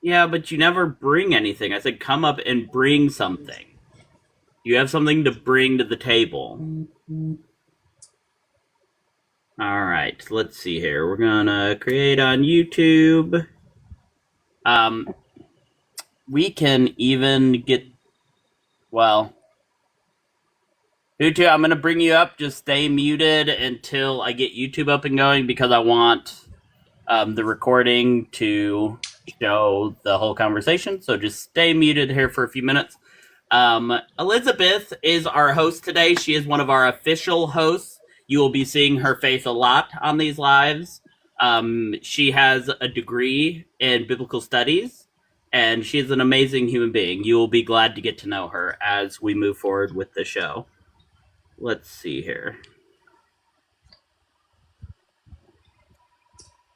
Yeah, but you never bring anything. I said come up and bring something. You have something to bring to the table. All right, let's see here. We're gonna create on YouTube. Um, we can even get well. Hutu, I'm gonna bring you up. Just stay muted until I get YouTube up and going because I want the recording to show the whole conversation. So just stay muted here for a few minutes. Elizabeth is our host today. She is one of our official hosts. You will be seeing her face a lot on these lives. She has a degree in biblical studies, and she's an amazing human being. You will be glad to get to know her as we move forward with the show. Let's see here.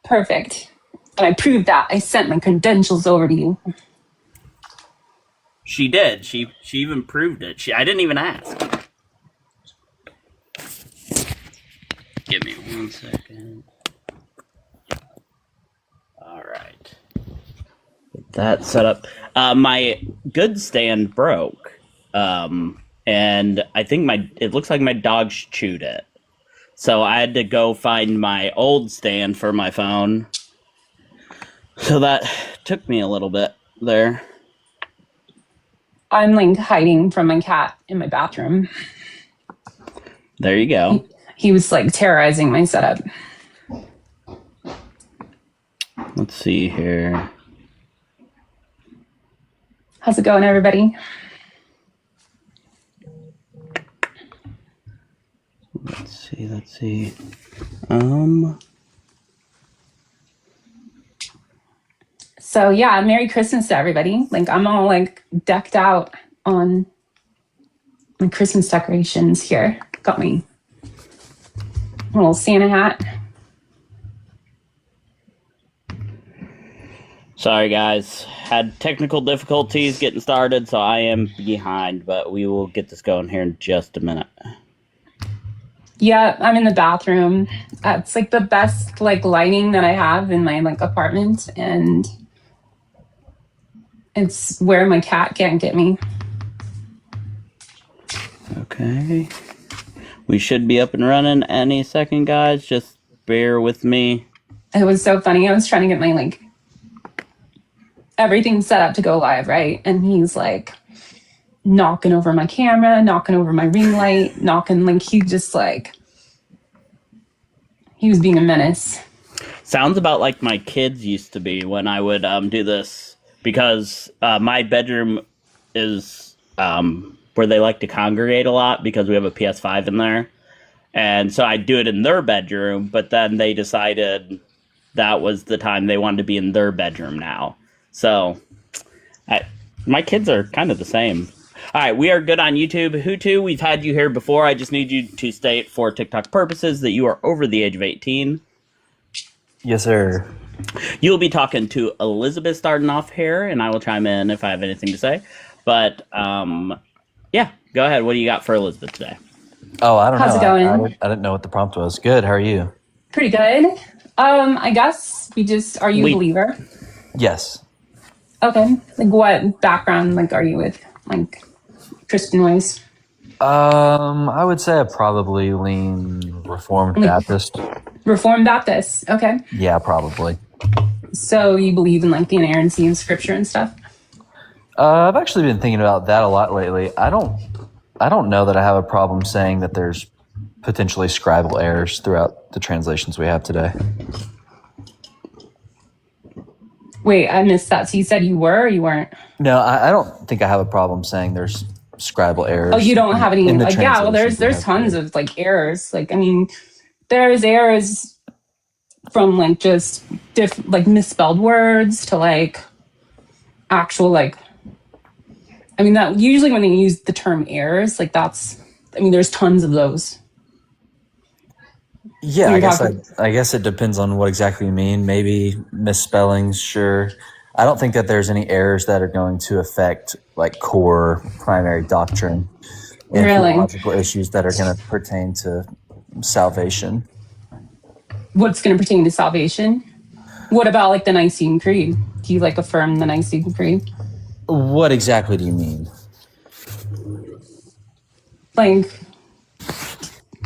Perfect. And I proved that. I sent my credentials over to you. She did. She even proved it. I didn't even ask. Give me 1 second. All right. Get that set up. My good stand broke. And I think it looks like my dog chewed it. So I had to go find my old stand for my phone. So that took me a little bit there. I'm like hiding from my cat in my bathroom. There you go. He was like terrorizing my setup. Let's see here. How's it going, everybody? Let's see. So yeah, Merry Christmas to everybody. Like I'm all like decked out on my Christmas decorations here. Got my little Santa hat. Sorry guys, had technical difficulties getting started, so I am behind, but we will get this going here in just a minute. Yeah, I'm in the bathroom. It's like the best like lighting that I have in my like apartment, and it's where my cat can't get me. Okay. We should be up and running any second, guys. Just bear with me. It was so funny. I was trying to get my like everything set up to go live, right? And he's like knocking over my camera, knocking over my ring light, knocking like he was being a menace. Sounds about like my kids used to be when I would do this, because my bedroom is where they like to congregate a lot because we have a PS5 in there. And so I do it in their bedroom, but then they decided that was the time they wanted to be in their bedroom now. So my kids are kind of the same. All right, we are good on YouTube. Hutu, we've had you here before. I just need you to state for TikTok purposes that you are over the age of 18. Yes, sir. You'll be talking to Elizabeth starting off here, and I will chime in if I have anything to say. But, yeah, go ahead. What do you got for Elizabeth today? Oh, I don't know. How's it going? I didn't know what the prompt was. Good. How are you? Pretty good. I guess are you a believer? Yes. Okay. Like what background like are you with? Like Christian ways? I would say I probably lean Reformed Baptist. Reformed Baptist. Okay. Yeah, probably. So you believe in like the inerrancy of scripture and stuff? I've actually been thinking about that a lot lately. I don't know that I have a problem saying that there's potentially scribal errors throughout the translations we have today. Wait, I missed that. So you said you were or you weren't? No, I don't think I have a problem saying there's scribal errors. Oh, you don't have any? Like, yeah, well, there's translations tons of like errors. Like, I mean, there's errors from like just like misspelled words to like actual like. I mean, that usually when they use the term errors, like there's tons of those. Yeah, I guess it depends on what exactly you mean. Maybe misspellings, sure. I don't think that there's any errors that are going to affect like core primary doctrine and theological issues that are going to pertain to salvation. What's going to pertain to salvation? What about like the Nicene Creed? Do you like affirm the Nicene Creed? What exactly do you mean? Like,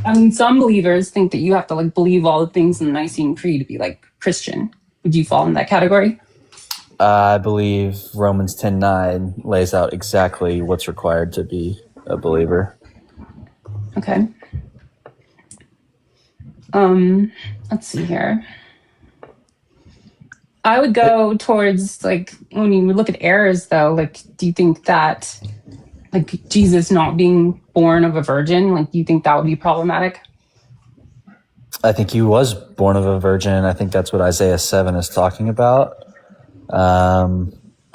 I mean, some believers think that you have to like believe all the things in the Nicene Creed to be like Christian. Would you fall in that category? I believe Romans 10:9 lays out exactly what's required to be a believer. Okay. Let's see here. I would go towards like when you look at errors though, like do you think that like Jesus not being born of a virgin, like do you think that would be problematic? I think he was born of a virgin. I think that's what Isaiah 7 is talking about. I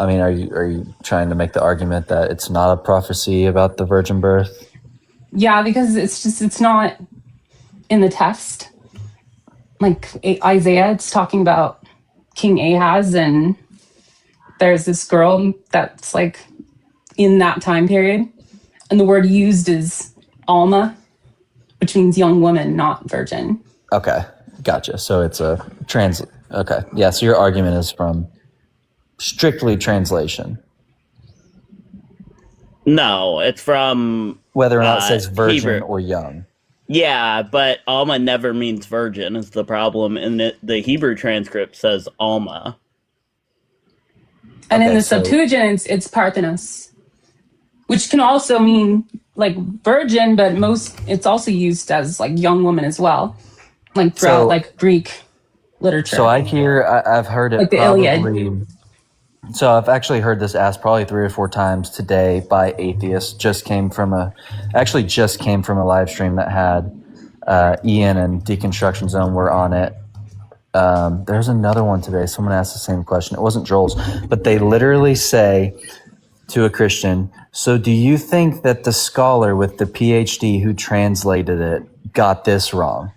mean, are you trying to make the argument that it's not a prophecy about the virgin birth? Yeah, because it's not in the text. Like Isaiah, it's talking about King Ahaz, and there's this girl that's like in that time period, and the word used is Alma, which means young woman, not virgin. Okay, gotcha. So it's a Okay, yeah. So your argument is from strictly translation, No, it's from whether or not it says virgin Hebrew. or young. Yeah, but Alma never means virgin is the problem. And the Hebrew transcript says Alma. And in Okay, the so- Septuagint, it's Parthenos, which can also mean like virgin, but it's also used as like young woman as well, like throughout So- like Greek literature. So I've heard it Like the probably. Iliad. So I've actually heard this asked probably 3 or 4 times today by atheists. Just came from a live stream that had Ian and Deconstruction Zone were on it. There's another one today. Someone asked the same question. It wasn't Joel's, but they literally say to a Christian, "So do you think that the scholar with the PhD who translated it got this wrong?"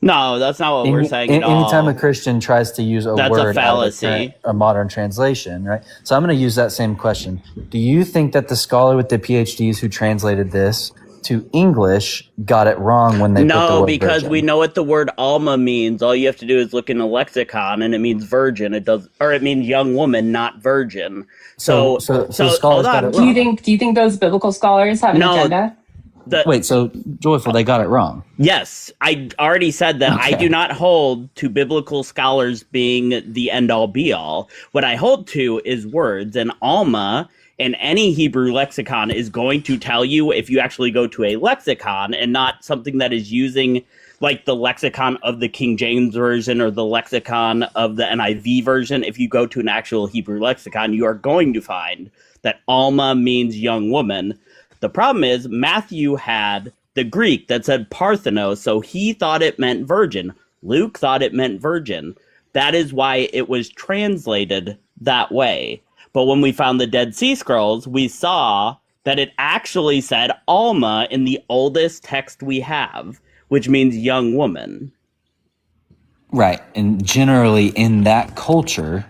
No, that's not what we're saying at all. Anytime a Christian tries to use a That's a word fallacy. out of a modern translation, right? So I'm going to use that same question. Do you think that the scholar with the PhDs who translated this to English got it wrong when they put the No, word because virgin? we know what the word Alma means. All you have to do is look in a lexicon, and it means virgin. It means young woman, not virgin. So the scholars hold got on. it do you think those biblical scholars have an No. agenda? Wait, so Joyful, they got it wrong. Yes, I already said that. Okay. I do not hold to biblical scholars being the end-all be-all. What I hold to is words, and Alma in any Hebrew lexicon is going to tell you if you actually go to a lexicon and not something that is using like the lexicon of the King James Version or the lexicon of the NIV version. If you go to an actual Hebrew lexicon, you are going to find that Alma means young woman. The problem is Matthew had the Greek that said Parthenos, so he thought it meant virgin. Luke thought it meant virgin. That is why it was translated that way. But when we found the Dead Sea Scrolls, we saw that it actually said Alma in the oldest text we have, which means young woman. Right. And generally in that culture,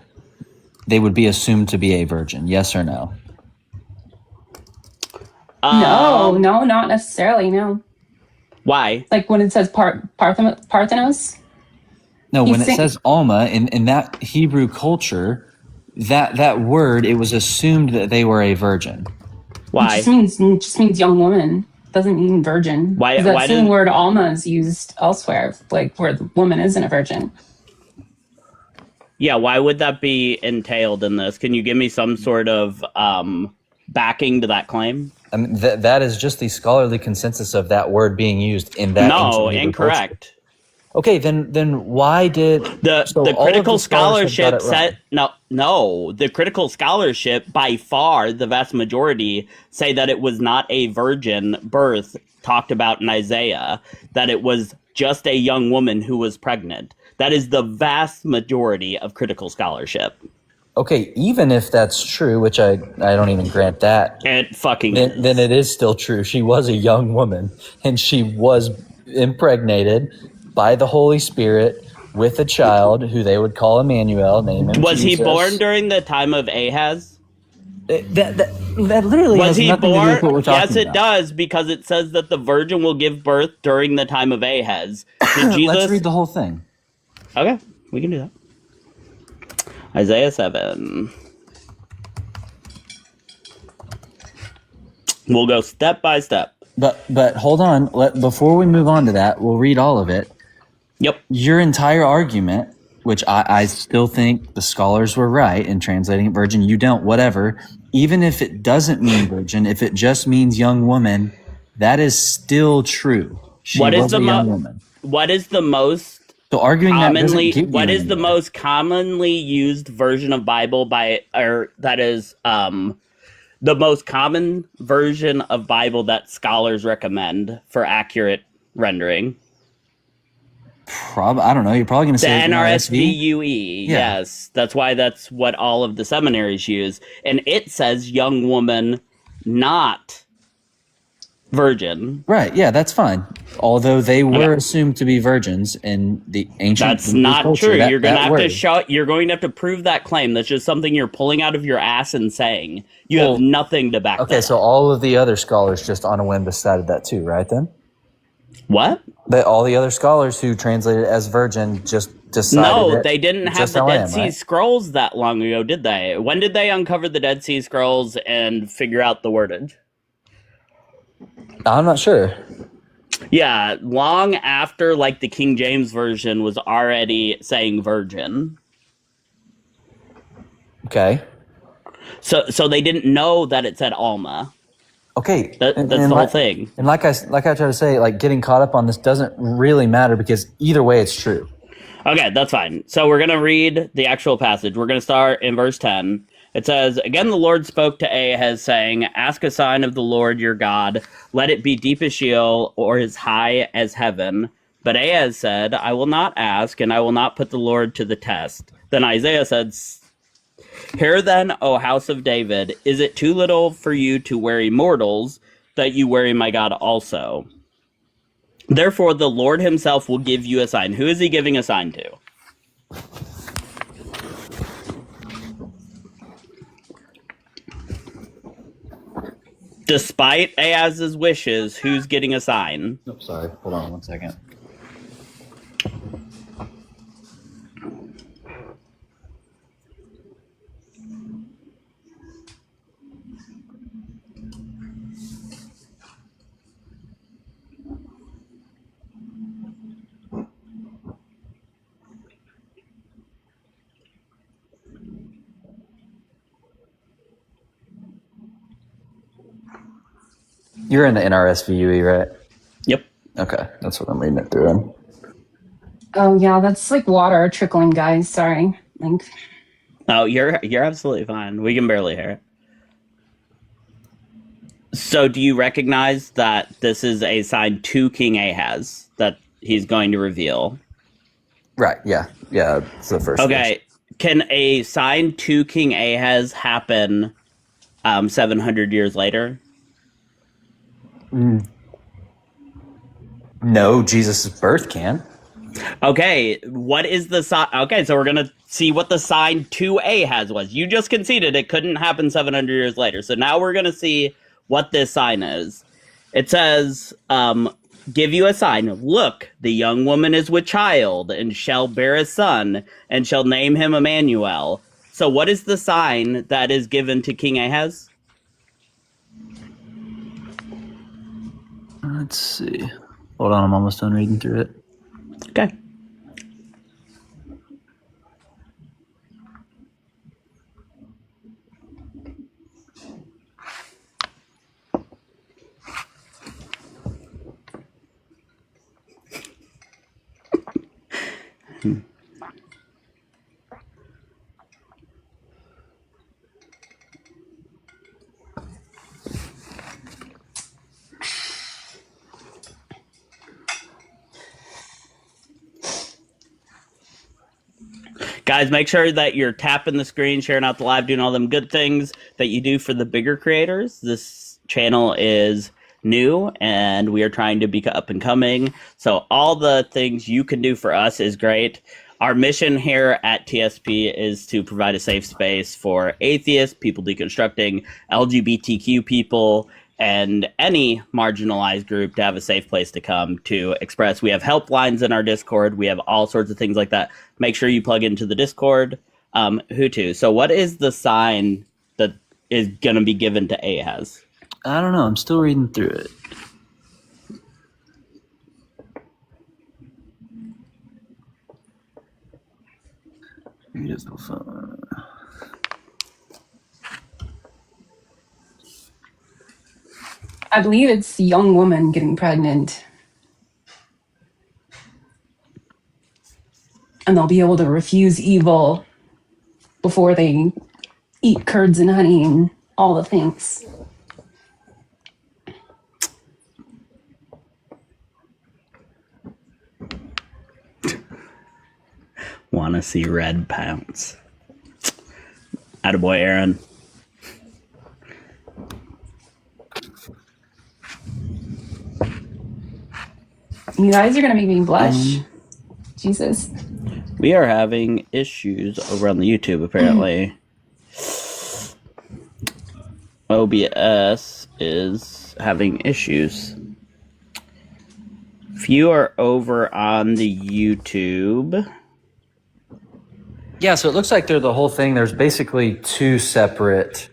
they would be assumed to be a virgin. Yes or no? No, not necessarily. No. Why? Like when it says Parthenos. No, when it saying- says Alma, in that Hebrew culture, that word, it was assumed that they were a virgin. Why? It just means young woman. Doesn't mean virgin. Why- 'Cause that why same did- word Alma is used elsewhere, like where the woman isn't a virgin. Yeah, why would that be entailed in this? Can you give me some sort of backing to that claim? I mean, that is just the scholarly consensus of that word being used in that. No, ancient Hebrew incorrect. culture. Okay, then why did The all of critical the scholars have got scholarship it wrong? said no. The critical scholarship, by far, the vast majority say that it was not a virgin birth talked about in Isaiah. That it was just a young woman who was pregnant. That is the vast majority of critical scholarship. Okay, even if that's true, which I don't even grant that, It fucking is. then it is still true. She was a young woman, and she was impregnated by the Holy Spirit with a child who they would call Emmanuel, name him Was Jesus. he born during the time of Ahaz? That literally Was has he nothing to do with what we're born? talking Yes, it about. does, because it says that the virgin will give birth during the time of Ahaz. Did Jesus? Let's read the whole thing. Okay, we can do that. Isaiah 7. We'll go step by step. But hold on. Before we move on to that, we'll read all of it. Yep. Your entire argument, which I still think the scholars were right in translating it virgin, you don't, whatever. Even if it doesn't mean virgin, if it just means young woman, that is still true. She was a young woman. What is the most So arguing that doesn't commonly get you what is the anywhere. most commonly used version of Bible that is the most common version of Bible that scholars recommend for accurate rendering? I don't know. You're probably going to The say NRSVUE. Yeah. Yes, that's what all of the seminaries use, and it says young woman, not virgin. Right. Yeah, that's fine. Although they were Okay. assumed to be virgins in the ancient That's not culture, true. You're going to that have to word. show. You're going to have to prove that claim. That's just something you're pulling out of your ass and saying. You have nothing to back that Okay, up. so all of the other scholars just on a whim decided that too, right then? What? All the other scholars who translated it as virgin just decided No, it they didn't have just the how I Dead am, Sea right? Scrolls that long ago, did they? When did they uncover the Dead Sea Scrolls and figure out the wordage? I'm not sure. Yeah, long after like the King James version was already saying virgin. Okay. So they didn't know that it said Alma. Okay. That's the whole thing. And like I try to say, like getting caught up on this doesn't really matter because either way it's true. Okay, that's fine. So we're going to read the actual passage. We're going to start in verse 10. It says, "Again the Lord spoke to Ahaz, saying, Ask a sign of the Lord your God. Let it be deep as Sheol or as high as heaven. But Ahaz said, I will not ask, and I will not put the Lord to the test. Then Isaiah said, Hear then, O house of David, is it too little for you to weary mortals, that you weary my God also? Therefore the Lord himself will give you a sign." Who is he giving a sign to? Despite Ahaz's wishes, who's getting a sign? Oh, sorry. Hold on 1 second. You're in the NRSVUE, right? Yep. Okay, that's what I'm reading it through in. Oh yeah, that's like water trickling, guys. Sorry. Like, Oh, you're absolutely fine. We can barely hear it. So, do you recognize that this is a sign to King Ahaz that he's going to reveal? Right, yeah. Yeah, it's the first. Okay. Can a sign to King Ahaz happen 700 years later? No, Jesus' birth can. Okay, what is the sign? Okay, so we're going to see what the sign to Ahaz was. You just conceded it couldn't happen 700 years later. So now we're going to see what this sign is. It says, give you a sign. Look, the young woman is with child and shall bear a son and shall name him Emmanuel. So what is the sign that is given to King Ahaz? Let's see. Hold on, I'm almost done reading through it. Okay. Guys, make sure that you're tapping the screen, sharing out the live, doing all them good things that you do for the bigger creators. This channel is new and we are trying to be up and coming. So all the things you can do for us is great. Our mission here at TSP is to provide a safe space for atheists, people deconstructing, LGBTQ people, and any marginalized group to have a safe place to come to express. We have helplines in our Discord. We have all sorts of things like that. Make sure you plug into the Discord. Hutu. So what is the sign that is going to be given to Ahaz? I don't know. I'm still reading through it. Beautiful phone. I believe it's a young woman getting pregnant. And they'll be able to refuse evil before they eat curds and honey and all the things. Want to see red pounce. Attaboy, Aaron. You guys are going to make me blush. Jesus. We are having issues over on the YouTube, apparently. OBS is having issues. If you are over on the YouTube... Yeah, so it looks like they're the whole thing. There's basically two separate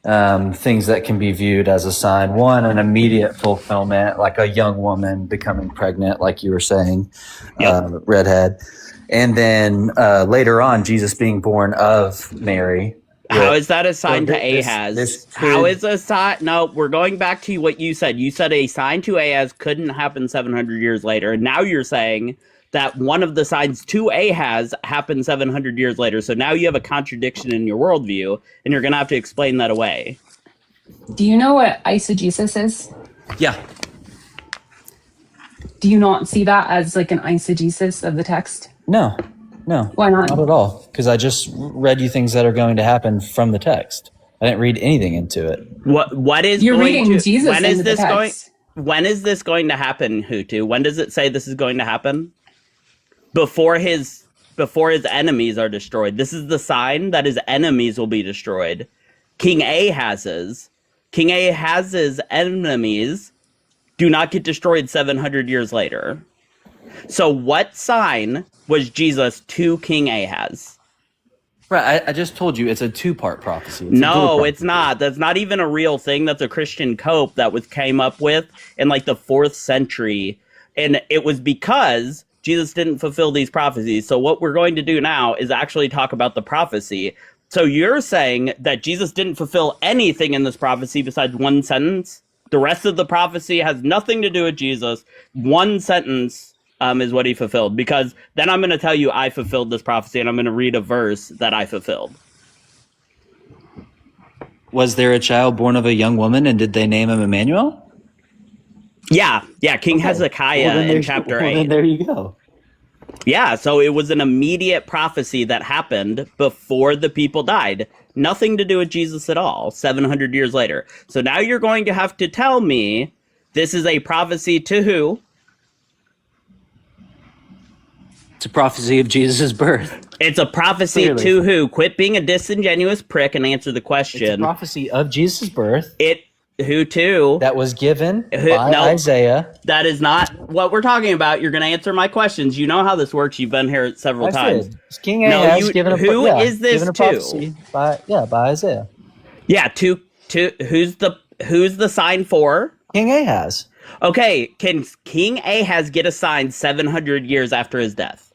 things that can be viewed as a sign. One, an immediate fulfillment, like a young woman becoming pregnant, like you were saying, redhead. And then later on, Jesus being born of Mary. How is that a sign to Ahaz? How is a sign? No, we're going back to what you said. You said a sign to Ahaz couldn't happen 700 years later. And now you're saying that one of the signs to Ahaz happened 700 years later. So now you have a contradiction in your worldview, and you're going to have to explain that away. Do you know what eisegesis is? Yeah. Do you not see that as like an eisegesis of the text? No. Why not? Not at all. Because I just read you things that are going to happen from the text. I didn't read anything into it. What is You're going reading to, Jesus when is into this the going? text. When is this going to happen, Hutu? When does it say this is going to happen? Before his enemies are destroyed. This is the sign that his enemies will be destroyed. King Ahaz's enemies do not get destroyed 700 years later. So what sign was Jesus to King Ahaz? Right, I just told you it's a two-part prophecy. No, it's not. That's not even a real thing. That's a Christian cope that came up with in like the 4th century. And it was because Jesus didn't fulfill these prophecies. So what we're going to do now is actually talk about the prophecy. So you're saying that Jesus didn't fulfill anything in this prophecy besides one sentence? The rest of the prophecy has nothing to do with Jesus. One sentence is what he fulfilled. Because then I'm going to tell you I fulfilled this prophecy, and I'm going to read a verse that I fulfilled. Was there a child born of a young woman, and did they name him Emmanuel? Yeah, King Hezekiah in chapter 8. Then there you go. Yeah, so it was an immediate prophecy that happened before the people died. Nothing to do with Jesus at all, 700 years later. So now you're going to have to tell me this is a prophecy to who? It's a prophecy of Jesus' birth. It's a prophecy Clearly. to who? Quit being a disingenuous prick and answer the question. It's a prophecy of Jesus' birth. Who to? That was given by no, Isaiah. That is not what we're talking about. You're going to answer my questions. You know how this works. You've been here several times. It's King Ahaz given a who is this given a prophecy by Isaiah. Yeah, to who's the sign for? King Ahaz. Okay, can King Ahaz get a sign 700 years after his death?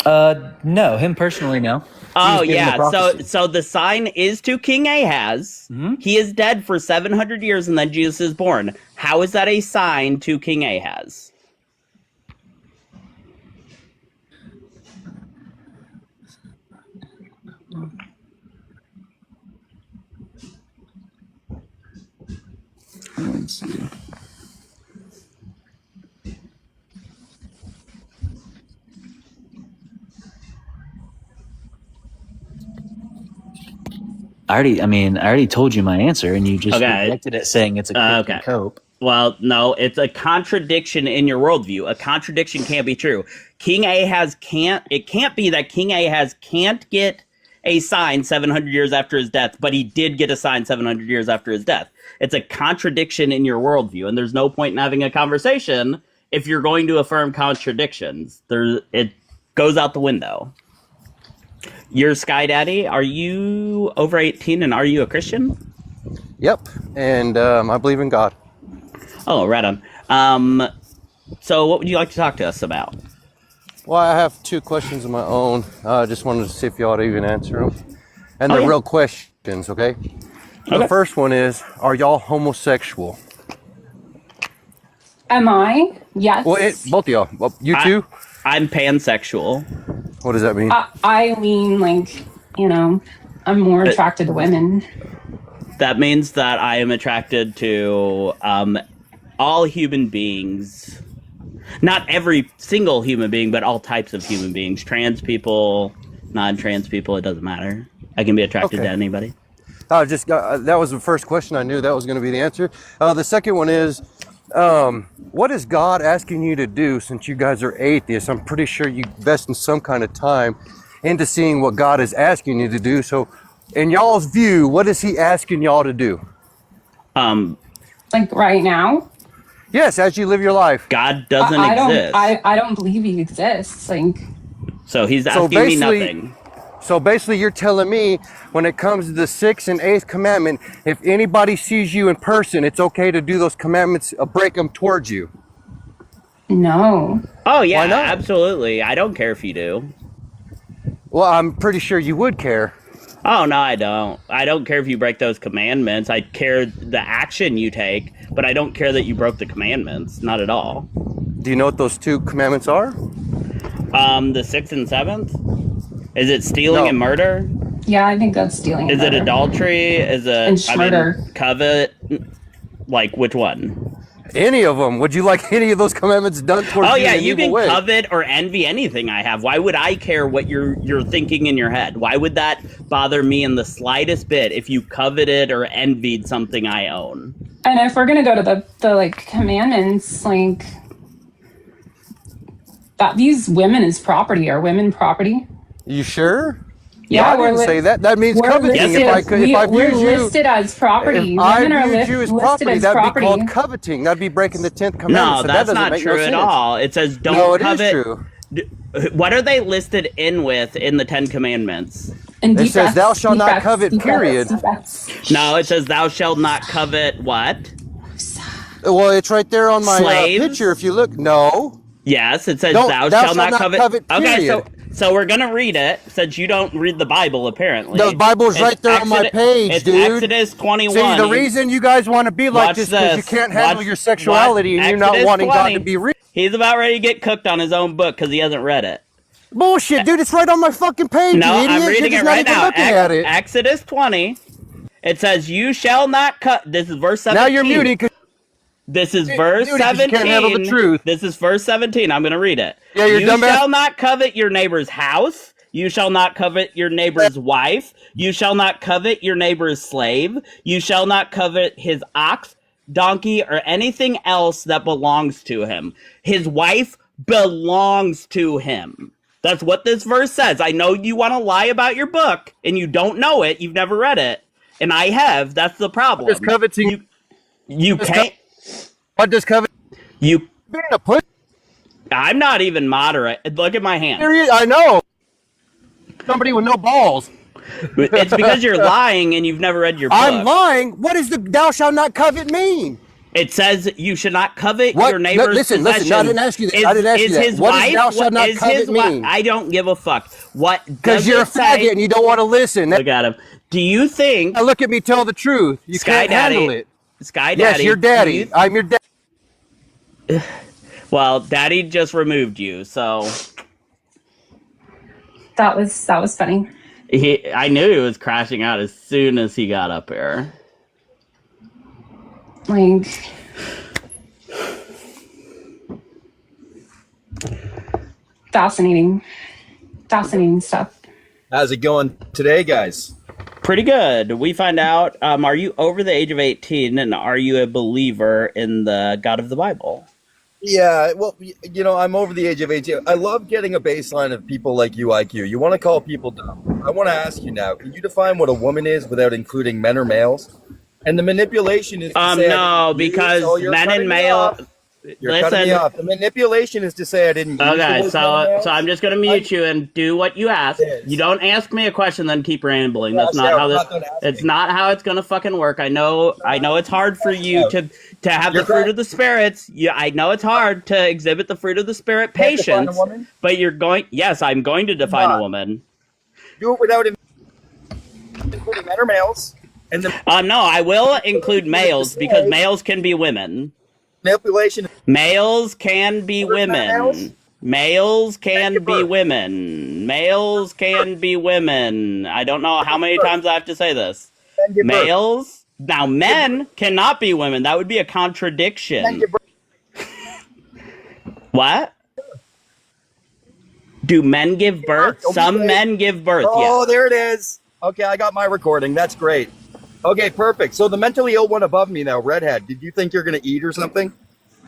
No, him personally, no. Oh yeah, so the sign is to King Ahaz. Mm-hmm. He is dead for 700 years, and then Jesus is born. How is that a sign to King Ahaz? Let's see. I already told you my answer, and you just rejected it, saying it's a Christian cope. Well, no, it's a contradiction in your worldview. A contradiction can't be true. It can't be that King Ahaz can't get a sign 700 years after his death, but he did get a sign 700 years after his death. It's a contradiction in your worldview, and there's no point in having a conversation if you're going to affirm contradictions. It goes out the window. You're Sky Daddy. Are you over 18 and are you a Christian? Yep, and I believe in God. Oh, right on. So what would you like to talk to us about? Well, I have 2 questions of my own. I just wanted to see if you ought to even answer them. And they're yeah. real questions, okay? Okay. The first one is, are y'all homosexual? Am I? Yes. Well, both of y'all. Well, you too? I'm pansexual. What does that mean? I lean like, I'm more attracted to women. That means that I am attracted to all human beings. Not every single human being, but all types of human beings. Trans people, non-trans people, it doesn't matter. I can be attracted to anybody. That was the first question. I knew that was going to be the answer. The second one is, what is God asking you to do since you guys are atheists? I'm pretty sure you invest in some kind of time into seeing what God is asking you to do. So in y'all's view, what is he asking y'all to do? Like right now? Yes, as you live your life. God doesn't exist. I don't believe he exists. Like, so he's asking me nothing. So basically you're telling me when it comes to the 6th and 8th commandment, if anybody sees you in person, it's okay to do those commandments, break them towards you. no. Oh, yeah, Why not? absolutely. I don't care if you do. Well, I'm pretty sure you would care. Oh, no, I don't. I don't care if you break those commandments. I care the action you take, but I don't care that you broke the commandments. Not at all. Do you know what those 2 commandments are? The 6th and 7th? Is it stealing and murder? Yeah, I think that's stealing. Is it adultery? Is it murder? Covet? Like which one? Any of them. Would you like any of those commandments done towards you? Oh yeah, in an you evil can way? covet or envy anything I have. Why would I care what you're thinking in your head? Why would that bother me in the slightest bit if you coveted or envied something I own? And if we're gonna go to the like commandments, like that these women is property. Are women property? You sure? Yeah, I didn't say that. That means coveting. We're listed as property. If I Women are viewed you as listed property, as that'd property. be called coveting. That'd be breaking the 10th commandment. No, so that's that not true at all. It says don't covet. No, it is true. What are they listed in with in the 10 Commandments? It says thou shalt not covet, period. No, it says thou shalt not covet what? Well, it's right there on my picture. If you look, no. Yes, it says thou shalt not covet. Period. So we're gonna read it since you don't read the Bible apparently. The Bible's right there on my page, it's dude. Exodus 21. See, the reason you guys want to be like this is because you can't handle your sexuality and you're not wanting God to be real. He's about ready to get cooked on his own book because he hasn't read it. Bullshit, dude! It's right on my fucking page. No, you idiot. I'm reading You're it just right not even now. looking at it. Exodus 20. It says, "You shall not cut." This is verse 17. Now you're muting. This is verse 17. You can't handle the truth. This is verse 17. I'm going to read it. Yeah, you're you dumbass. shall not covet your neighbor's house. You shall not covet your neighbor's wife. You shall not covet your neighbor's slave. You shall not covet his ox, donkey, or anything else that belongs to him. His wife belongs to him. That's what this verse says. I know you want to lie about your book, and you don't know it. You've never read it. And I have. That's the problem. What does coveting? You can't. What does covet? You. Being a pussy. I'm not even moderate. Look at my hand. I know. Somebody with no balls. It's because you're lying and you've never read your book. I'm lying. What does the "thou shalt not covet" mean? It says you should not covet What? your neighbor's Listen. No, I didn't ask you that. I didn't ask you that. His What wife, does "thou shalt not covet" mean? I don't give a fuck. What? Because you're a faggot and you don't want to listen. Look at him. Do you think? Now look at me. Tell the truth. You Sky can't Daddy, handle it. Sky Daddy. Yes, you're daddy. I'm your dad. Well, Daddy just removed you, so. That was funny. I knew he was crashing out as soon as he got up here. Like, fascinating stuff. How's it going today, guys? Pretty good. We find out, are you over the age of 18 and are you a believer in the God of the Bible? Yeah, well, I'm over the age of 18. I love getting a baseline of people like you, IQ. You want to call people dumb. I want to ask you now, can you define what a woman is without including men or males? And the manipulation is to say, no, because men and male... You're cutting me listen. off. The manipulation is to say I didn't use the Okay, word so I'm just gonna mute you and do what you ask. Yes. You don't ask me a question, then keep rambling. Yeah, That's not Sarah, how I'm this. not done asking. It's not how it's gonna fucking work. I know it's hard for you to have You're the fruit correct. of the spirits. Yeah, I know it's hard to exhibit the fruit of the spirit, Can't define a patience. woman? But you're going. Yes, I'm going to define a not. woman. Do it without including men or males. And the No, I will include males because males can be women. manipulation. Males can be Other females? women. Males can give be birth. women. Males can be women. I don't know how many times I have to say this. Men give birth. Males. Now, men cannot be women. That would be a Men contradiction. give birth. What? Do men give birth? Okay. Some men give birth, Oh, yes. there it is. Okay, I got my recording. That's great. Okay, perfect. So the mentally ill one above me now, redhead. Did you think you're gonna eat or something?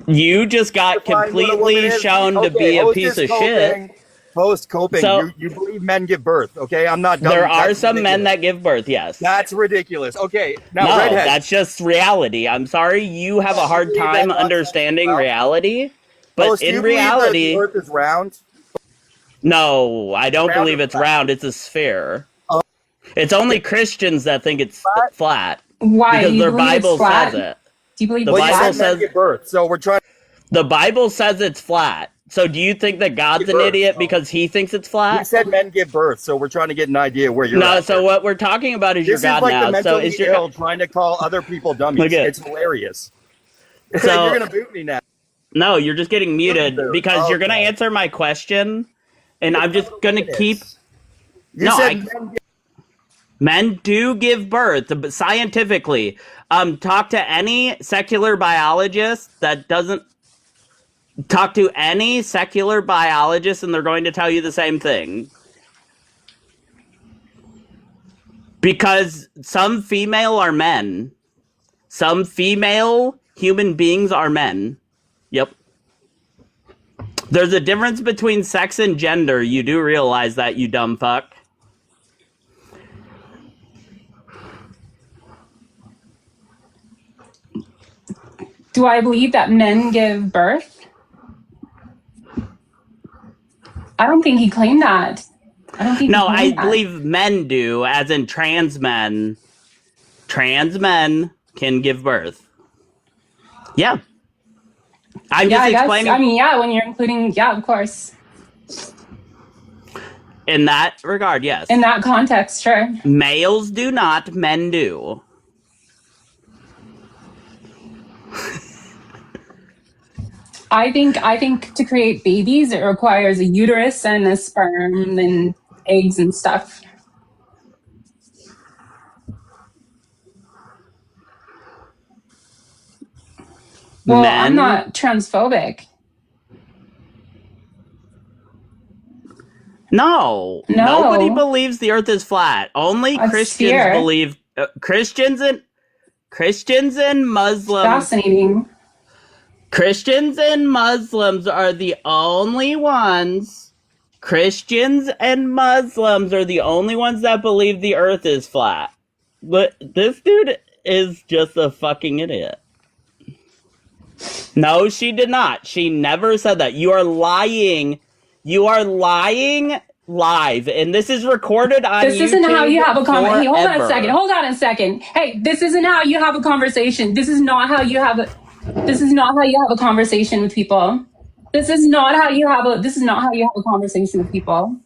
You just got Define what a woman completely is. shown to Okay, be a host piece is of shit. coping. Host coping. So- you believe men give birth? Okay, I'm not done. There are That's some men ridiculous. that give birth, yes. That's ridiculous. Okay, now No, redhead. that's just reality. I'm sorry you have a hard believe time that God understanding sets it reality, but Host, do in you believe that reality, the Earth is round? no, I don't Round believe or it's flat? round. It's a sphere. Oh. It's only Christians that think it's flat Why? because You their believe it's Bible flat? says it. Do you believe The it's Well, you Bible said flat? men says- give birth, so we're trying. The Bible says it's flat. So do you think that God's an birth. idiot because he thinks it's You flat? said men give birth, so we're trying to get an idea where you're No, at. so what we're talking about is your This is God like the now. So mentally is your ill trying to call other people dummies. Look at- It's hilarious. So- You're gonna boot me now. No, you're just getting muted Dude, because you're going to okay. answer my question and I'm just going to keep You No, said I- men give Men do give birth, but scientifically. Talk to any secular biologist that doesn't talk to any secular biologist, and they're going to tell you the same thing. Because some female are men. Some female human beings are men. Yep. There's a difference between sex and gender. You do realize that, you dumb fuck. Do I believe that men give birth? I don't think he claimed that. I don't think. No, he I claimed that. believe men do, as in trans men. Trans men can give birth. Yeah. I'm Yeah, just I guess. explaining I mean, yeah, when you're including, yeah, of course. in that regard, yes. In that context, sure. Males do not, men do. I think to create babies, it requires a uterus and a sperm and eggs and stuff. Well, I'm Men- not transphobic. No. No. Nobody believes the earth is flat. Only A Christians sphere. believe Christians and Muslims. Fascinating. Christians and Muslims are the only ones. Christians and Muslims are the only ones that believe the earth is flat. But this dude is just a fucking idiot. No, she did not. She never said that. You are lying. You are lying live. And this is recorded on YouTube. This isn't how you have a conversation. Hey, hold on a forever. second. Hold on a second. Hey, this isn't how you have a conversation. This is not how you have a conversation with people. This is not how you have a conversation with people.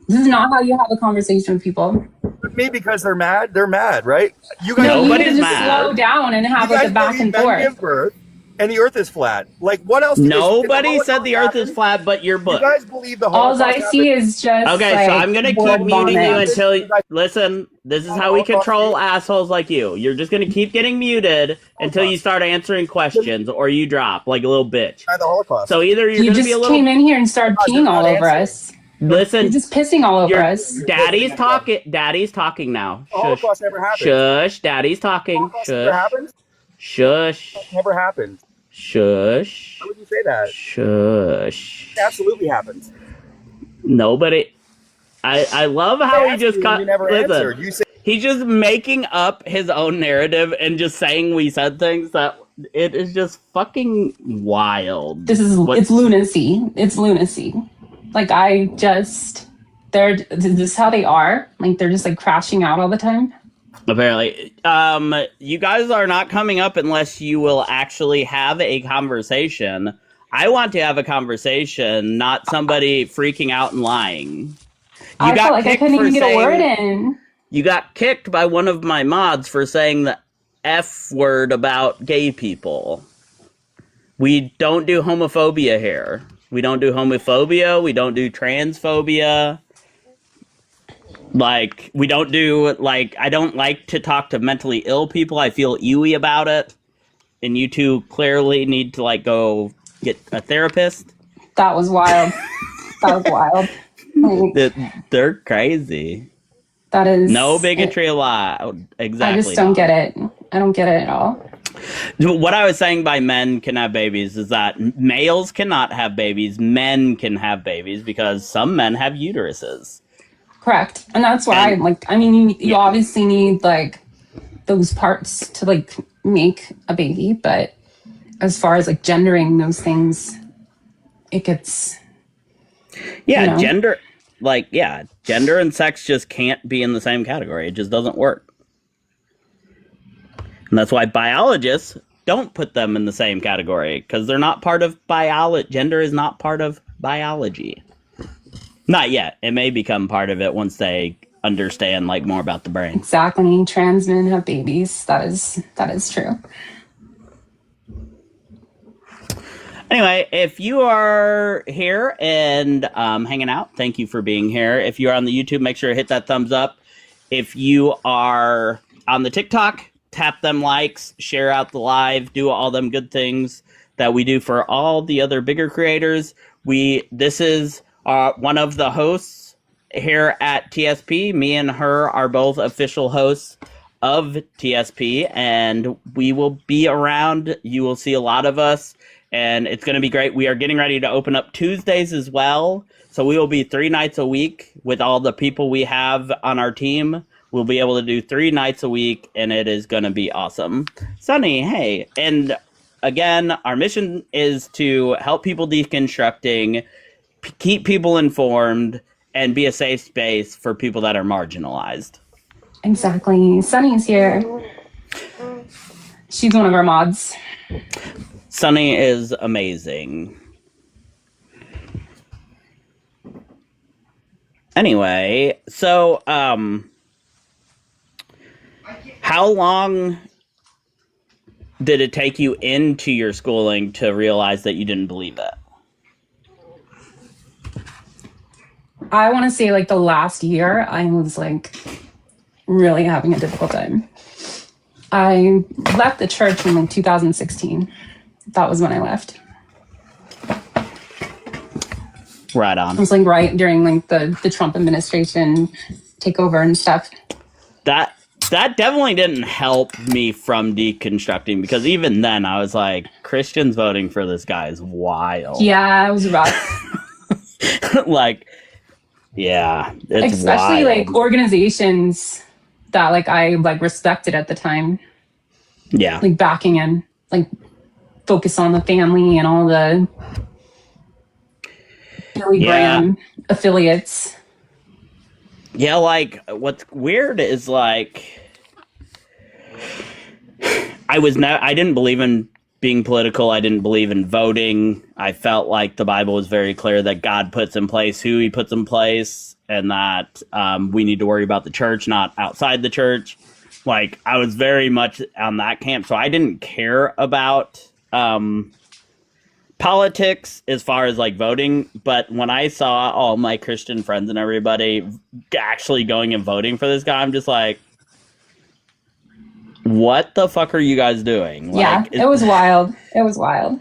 This is not how you have a conversation with people. with me because they're mad. They're mad, right? You guys, No, you need Nobody's to just mad. slow down and have you like guys a back believe and men forth. give birth, and the Earth is flat. Like, what else? Nobody said the earth is flat, but your You book. guys believe the All Holocaust I see happened? is just Okay, like, so I'm gonna word keep muting you vomit. until listen. This is how we control assholes like you. You're just gonna keep getting muted until you start answering questions, or you drop like a little bitch. By the Holocaust. So either you're You gonna just be a little came in here and started No, peeing you're all not over answering. us. listen. You're just pissing all over Your us. daddy's talking. Daddy's talking now. The Shush. Holocaust never happened. Shush. Daddy's talking. Holocaust never Shush. happened. Shush. Never happened. Shush. How would you say that? Shush. It absolutely happened. Nobody. I love how he just cut. You never Listen. answered. You said He's just making up his own narrative and just saying we said things that it is just fucking wild. It's lunacy. It's lunacy. Like this is how they are. Like they're just like crashing out all the time. Apparently, you guys are not coming up unless you will actually have a conversation. I want to have a conversation, not somebody freaking out and lying. I felt like I couldn't even get a word in. You got kicked by one of my mods for saying the F word about gay people. We don't do homophobia here. We don't do homophobia. We don't do transphobia. Like, we don't do, like, I don't like to talk to mentally ill people. I feel ewy about it. And you two clearly need to, like, go get a therapist. That was wild. That was wild. They're crazy. That is... No bigotry allowed. Exactly. I just don't get it. I don't get it at all. What I was saying by men can have babies is that males cannot have babies. Men can have babies because some men have uteruses. Correct. And that's why, you obviously need, like, those parts to, like, make a baby. But as far as, like, gendering those things, it gets... Yeah, gender and sex just can't be in the same category. It just doesn't work. And that's why biologists don't put them in the same category, because they're not part of biology. Gender is not part of biology. Not yet. It may become part of it once they understand, like, more about the brain. Exactly. Trans men have babies. That is true. Anyway, if you are here and hanging out, thank you for being here. If you're on the YouTube, make sure to hit that thumbs up. If you are on the TikTok, tap them likes, share out the live, do all them good things that we do for all the other bigger creators. This is one of the hosts here at TSP. Me and her are both official hosts of TSP, and we will be around. You will see a lot of us, and it's going to be great. We are getting ready to open up Tuesdays as well, so we will be 3 nights a week with all the people we have on our team. We'll be able to do 3 nights a week, and it is going to be awesome. Sunny, hey. And again, our mission is to help people deconstructing, keep people informed, and be a safe space for people that are marginalized. Exactly. Sunny's here. She's one of our mods. Sunny is amazing. Anyway, so, how long did it take you into your schooling to realize that you didn't believe that? I want to say, like, the last year, I was, like, really having a difficult time. I left the church in, like, 2016. That was when I left. Right on. It was, like, right during, like, the Trump administration takeover and stuff. That definitely didn't help me from deconstructing, because even then I was like, Christians voting for this guy is wild. Yeah, it was rough. Like, yeah, it's especially wild. Like organizations that like I like respected at the time. Yeah, like backing in, like focus on the family and all the Billy Graham affiliates. Yeah, like what's weird is like I didn't believe in being political. I didn't believe in voting. I felt like the Bible was very clear that God puts in place who he puts in place, and that we need to worry about the church, not outside the church. Like, I was very much on that camp, so I didn't care about politics as far as like voting. But when I saw all my Christian friends and everybody actually going and voting for this guy, I'm just like, what the fuck are you guys doing? Yeah, it was wild. It was wild.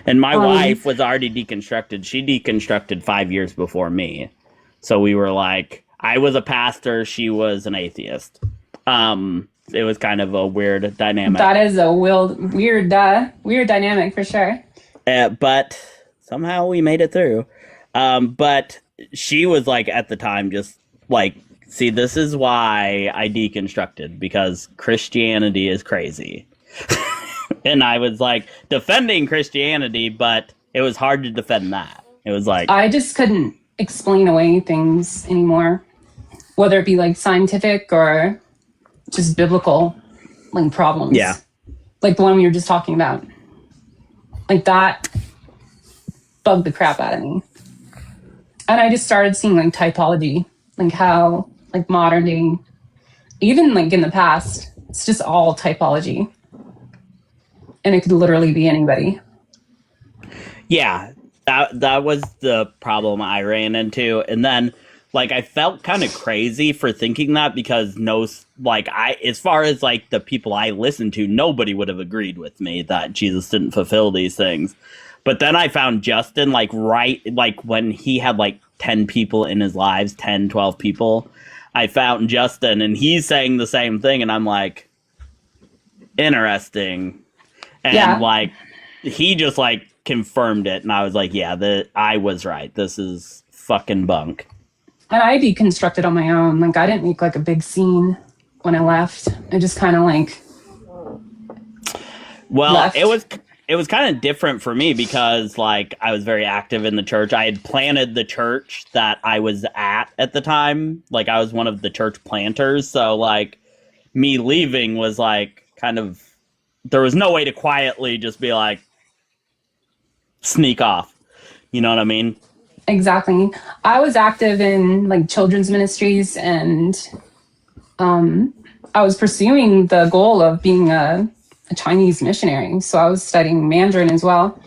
And my wife was already deconstructed. She deconstructed 5 years before me. So we were like, I was a pastor, she was an atheist. It was kind of a weird dynamic. That is a weird dynamic for sure. But somehow we made it through. But she was like, at the time, just like, see, this is why I deconstructed, because Christianity is crazy. And I was like defending Christianity, but it was hard to defend that. It was like, I just couldn't explain away things anymore, whether it be like scientific or just biblical like problems. Yeah. Like the one we were just talking about. Like that bugged the crap out of me. And I just started seeing like typology, like how like modern day, even like in the past, it's just all typology. And it could literally be anybody. yeah, that was the problem I ran into. And then like I felt kind of crazy for thinking that, because as far as like the people I listened to, nobody would have agreed with me that Jesus didn't fulfill these things. But then I found Justin like when he had like 10 people in his lives, 10, 12 people, I found Justin and he's saying the same thing. And I'm like, interesting. And like, he just like confirmed it. And I was like, yeah, I was right. This is fucking bunk. And I deconstructed on my own. Like I didn't make like a big scene when I left. I just kind of like left. It was kind of different for me because like I was very active in the church. I had planted the church that I was at the time. Like I was one of the church planters. So like me leaving was like kind of, there was no way to quietly just be like, sneak off. You know what I mean? Exactly. I was active in like children's ministries, and I was pursuing the goal of being a Chinese missionary. So I was studying Mandarin as well.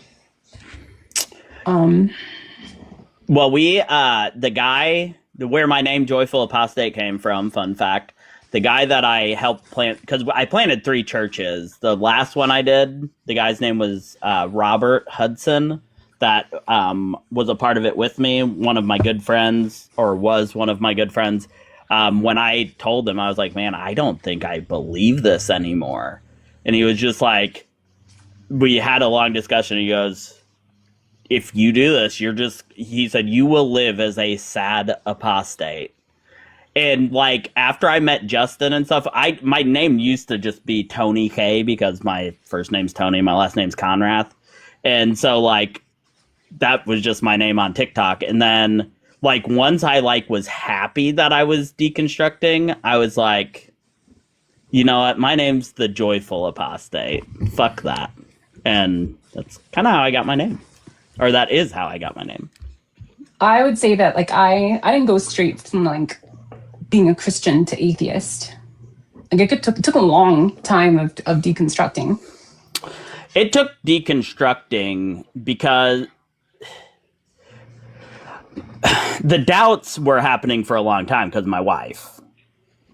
Well, the guy where my name Joyful Apostate came from, fun fact, the guy that I helped plant, because I planted 3 churches. The last one I did, the guy's name was Robert Hudson, that was a part of it with me, one of my good friends, or was one of my good friends. When I told him, I was like, man, I don't think I believe this anymore. And he was just like, we had a long discussion. He goes, if you do this, he said, you will live as a sad apostate. And like, after I met Justin and stuff, my name used to just be Tony K, because my first name's Tony, my last name's Conrath. And so like, that was just my name on TikTok. And then like, once I like was happy that I was deconstructing, I was like, you know what? My name's the Joyful Apostate. Fuck that. And that's kind of how I got my name. Or that is how I got my name. I would say that like I didn't go straight from like being a Christian to atheist. Like it took a long time of deconstructing. It took deconstructing because the doubts were happening for a long time because my wife.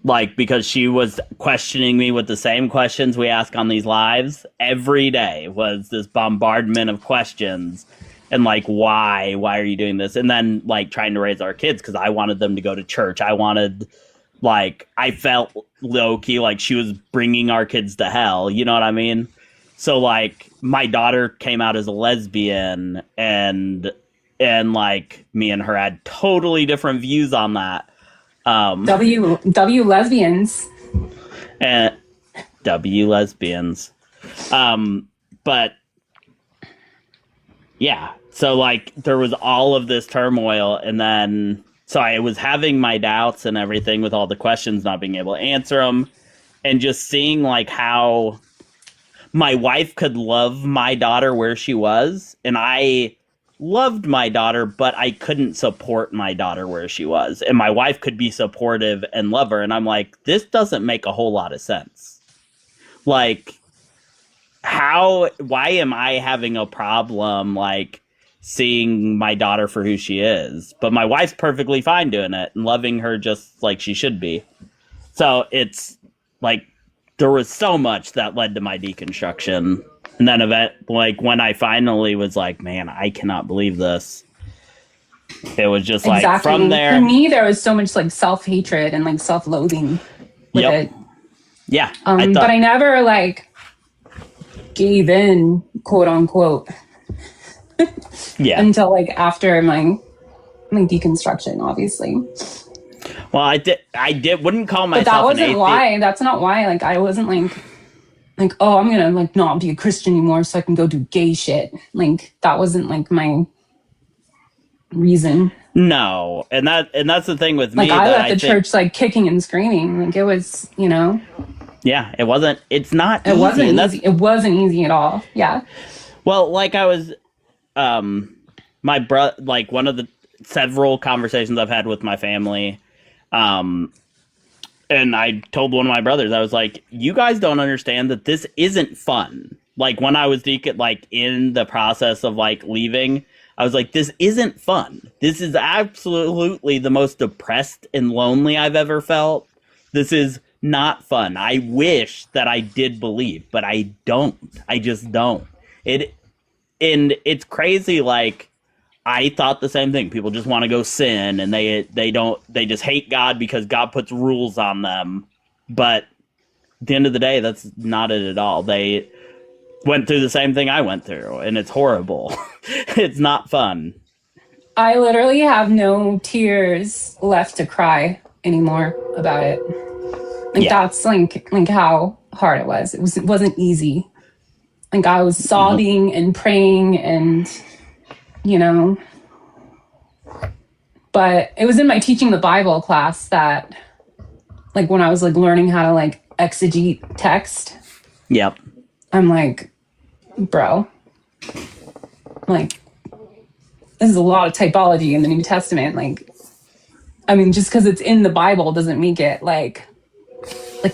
Like, because she was questioning me with the same questions we ask on these lives. Every day was this bombardment of questions. And like, why are you doing this? And then like trying to raise our kids, because I wanted them to go to church. I felt low key like she was bringing our kids to hell. You know what I mean? So like, my daughter came out as a lesbian, and like me and her had totally different views on that. W lesbians. And W lesbians. But yeah, so like there was all of this turmoil, and then so I was having my doubts and everything with all the questions, not being able to answer them, and just seeing like how my wife could love my daughter where she was, and I loved my daughter, but I couldn't support my daughter where she was, and my wife could be supportive and love her, and I'm like, this doesn't make a whole lot of sense. Like, why am I having a problem like seeing my daughter for who she is, but my wife's perfectly fine doing it and loving her just like she should be? So it's like there was so much that led to my deconstruction. And then like when I finally was like, man, I cannot believe this, it was just like, exactly. From there. For me, there was so much like self-hatred and like self-loathing with it. Yeah. But I never like gave in, quote unquote. Yeah. Until like after my deconstruction, obviously. Well, I wouldn't call myself But that wasn't an why. That's not why. Like I wasn't like like, oh, I'm gonna like not be a Christian anymore so I can go do gay shit. Like that wasn't like my reason. No, and that's the thing with Like me I that left I the think, church like kicking and screaming. Like it was, you know, yeah, it's not it easy, wasn't and easy. It wasn't easy at all. Yeah. well, like I was, my brother, like one of the several conversations I've had with my family, um, and I told one of my brothers, I was like, you guys don't understand that this isn't fun. Like when I was like in the process of like leaving, I was like, this isn't fun. This is absolutely the most depressed and lonely I've ever felt. This is not fun. I wish that I did believe, but I don't. I just don't. It and it's crazy. Like I thought the same thing. People just want to go sin, and they just hate God because God puts rules on them. But at the end of the day, that's not it at all. They went through the same thing I went through, and it's horrible. It's not fun. I literally have no tears left to cry anymore about it. Like Yeah. that's like how hard it was. It wasn't easy. Like I was sobbing and praying and you know, but it was in my teaching the Bible class that like when I was like learning how to like exegete text, Yep. I'm like, bro, like this is a lot of typology in the New Testament. Like, I mean, just because it's in the Bible doesn't make it like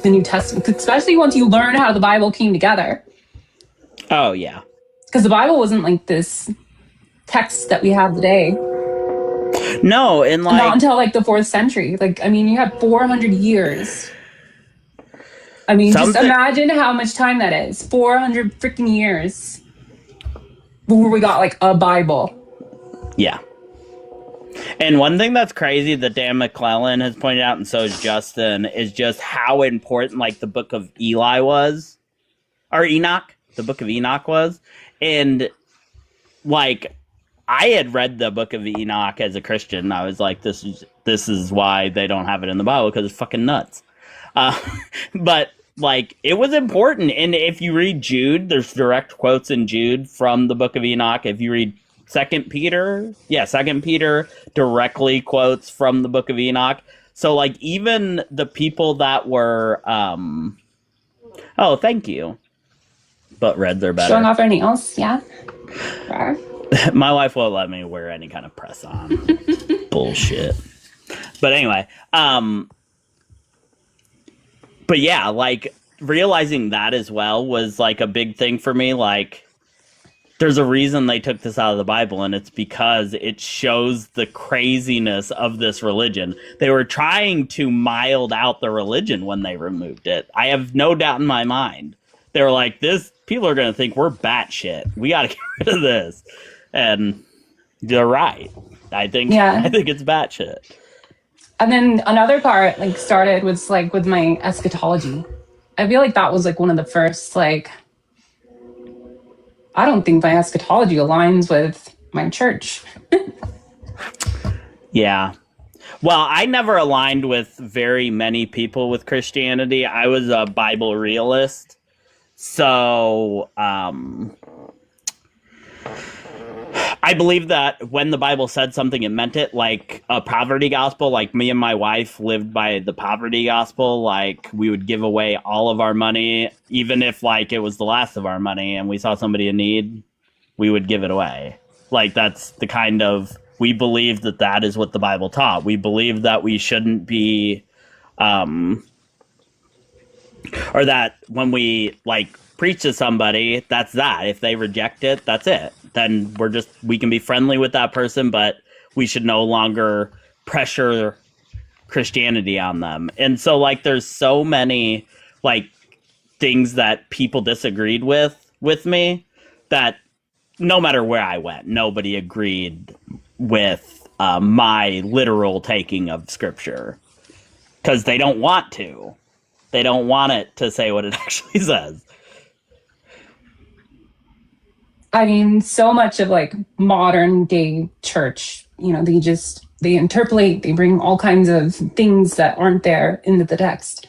the New Testament, especially once you learn how the Bible came together. Oh yeah. Because the Bible wasn't like this text that we have today. No, and like Not until like the 4th century. Like, I mean, you had 400 years. I mean, just imagine how much time that is. 400 freaking years before we got like a Bible. Yeah. And one thing that's crazy that Dan McClellan has pointed out, and so is Justin, is just how important like the book of Eli was, or Enoch, the book of Enoch was. And like I had read the book of Enoch as a Christian. I was like, this is why they don't have it in the Bible, because it's fucking nuts. But like it was important. And if you read Jude, there's direct quotes in Jude from the book of Enoch. If you read Second Peter directly quotes from the book of Enoch. So like even the people that were oh, thank you. But reds are better. Showing off our nails, yeah. My wife won't let me wear any kind of press on. Bullshit. But anyway, but yeah, like realizing that as well was like a big thing for me. Like there's a reason they took this out of the Bible, and it's because it shows the craziness of this religion. They were trying to mild out the religion when they removed it. I have no doubt in my mind. They were like, people are going to think we're batshit. We got to get rid of this. And they're right. I think it's batshit. And then another part like started was like with my eschatology. I feel like that was like one of the first like, I don't think my eschatology aligns with my church. Yeah. Well, I never aligned with very many people with Christianity. I was a Bible realist. So, I believe that when the Bible said something, it meant it. Like a poverty gospel, like me and my wife lived by the poverty gospel. Like we would give away all of our money, even if like it was the last of our money and we saw somebody in need, we would give it away. Like that's the kind of, we believe that is what the Bible taught. We believe that we shouldn't be, or that when we like preach to somebody, that's that. If they reject it, that's it. Then we can be friendly with that person, but we should no longer pressure Christianity on them. And so like there's so many like things that people disagreed with me that no matter where I went, nobody agreed with my literal taking of scripture, because they don't want to. They don't want it to say what it actually says. I mean, so much of like modern day church, you know, they interpolate, they bring all kinds of things that aren't there into the text.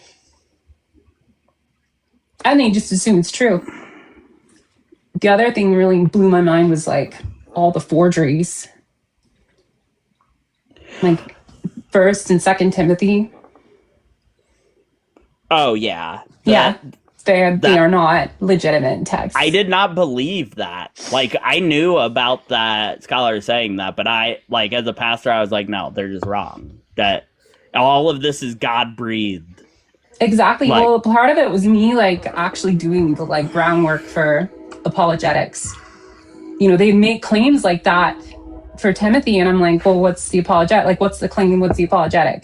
and they just assume it's true. The other thing really blew my mind was like all the forgeries, like First and Second Timothy. Oh yeah. Yeah, they are not legitimate texts. I did not believe that. Like, I knew about that scholar saying that, but I, like, as a pastor, I was like, no, they're just wrong. That all of this is God breathed. Exactly. Like, well, part of it was me like actually doing the like groundwork for apologetics. You know, they make claims like that for Timothy, and I'm like, well, what's the apologetic? Like, what's the claim? What's the apologetic?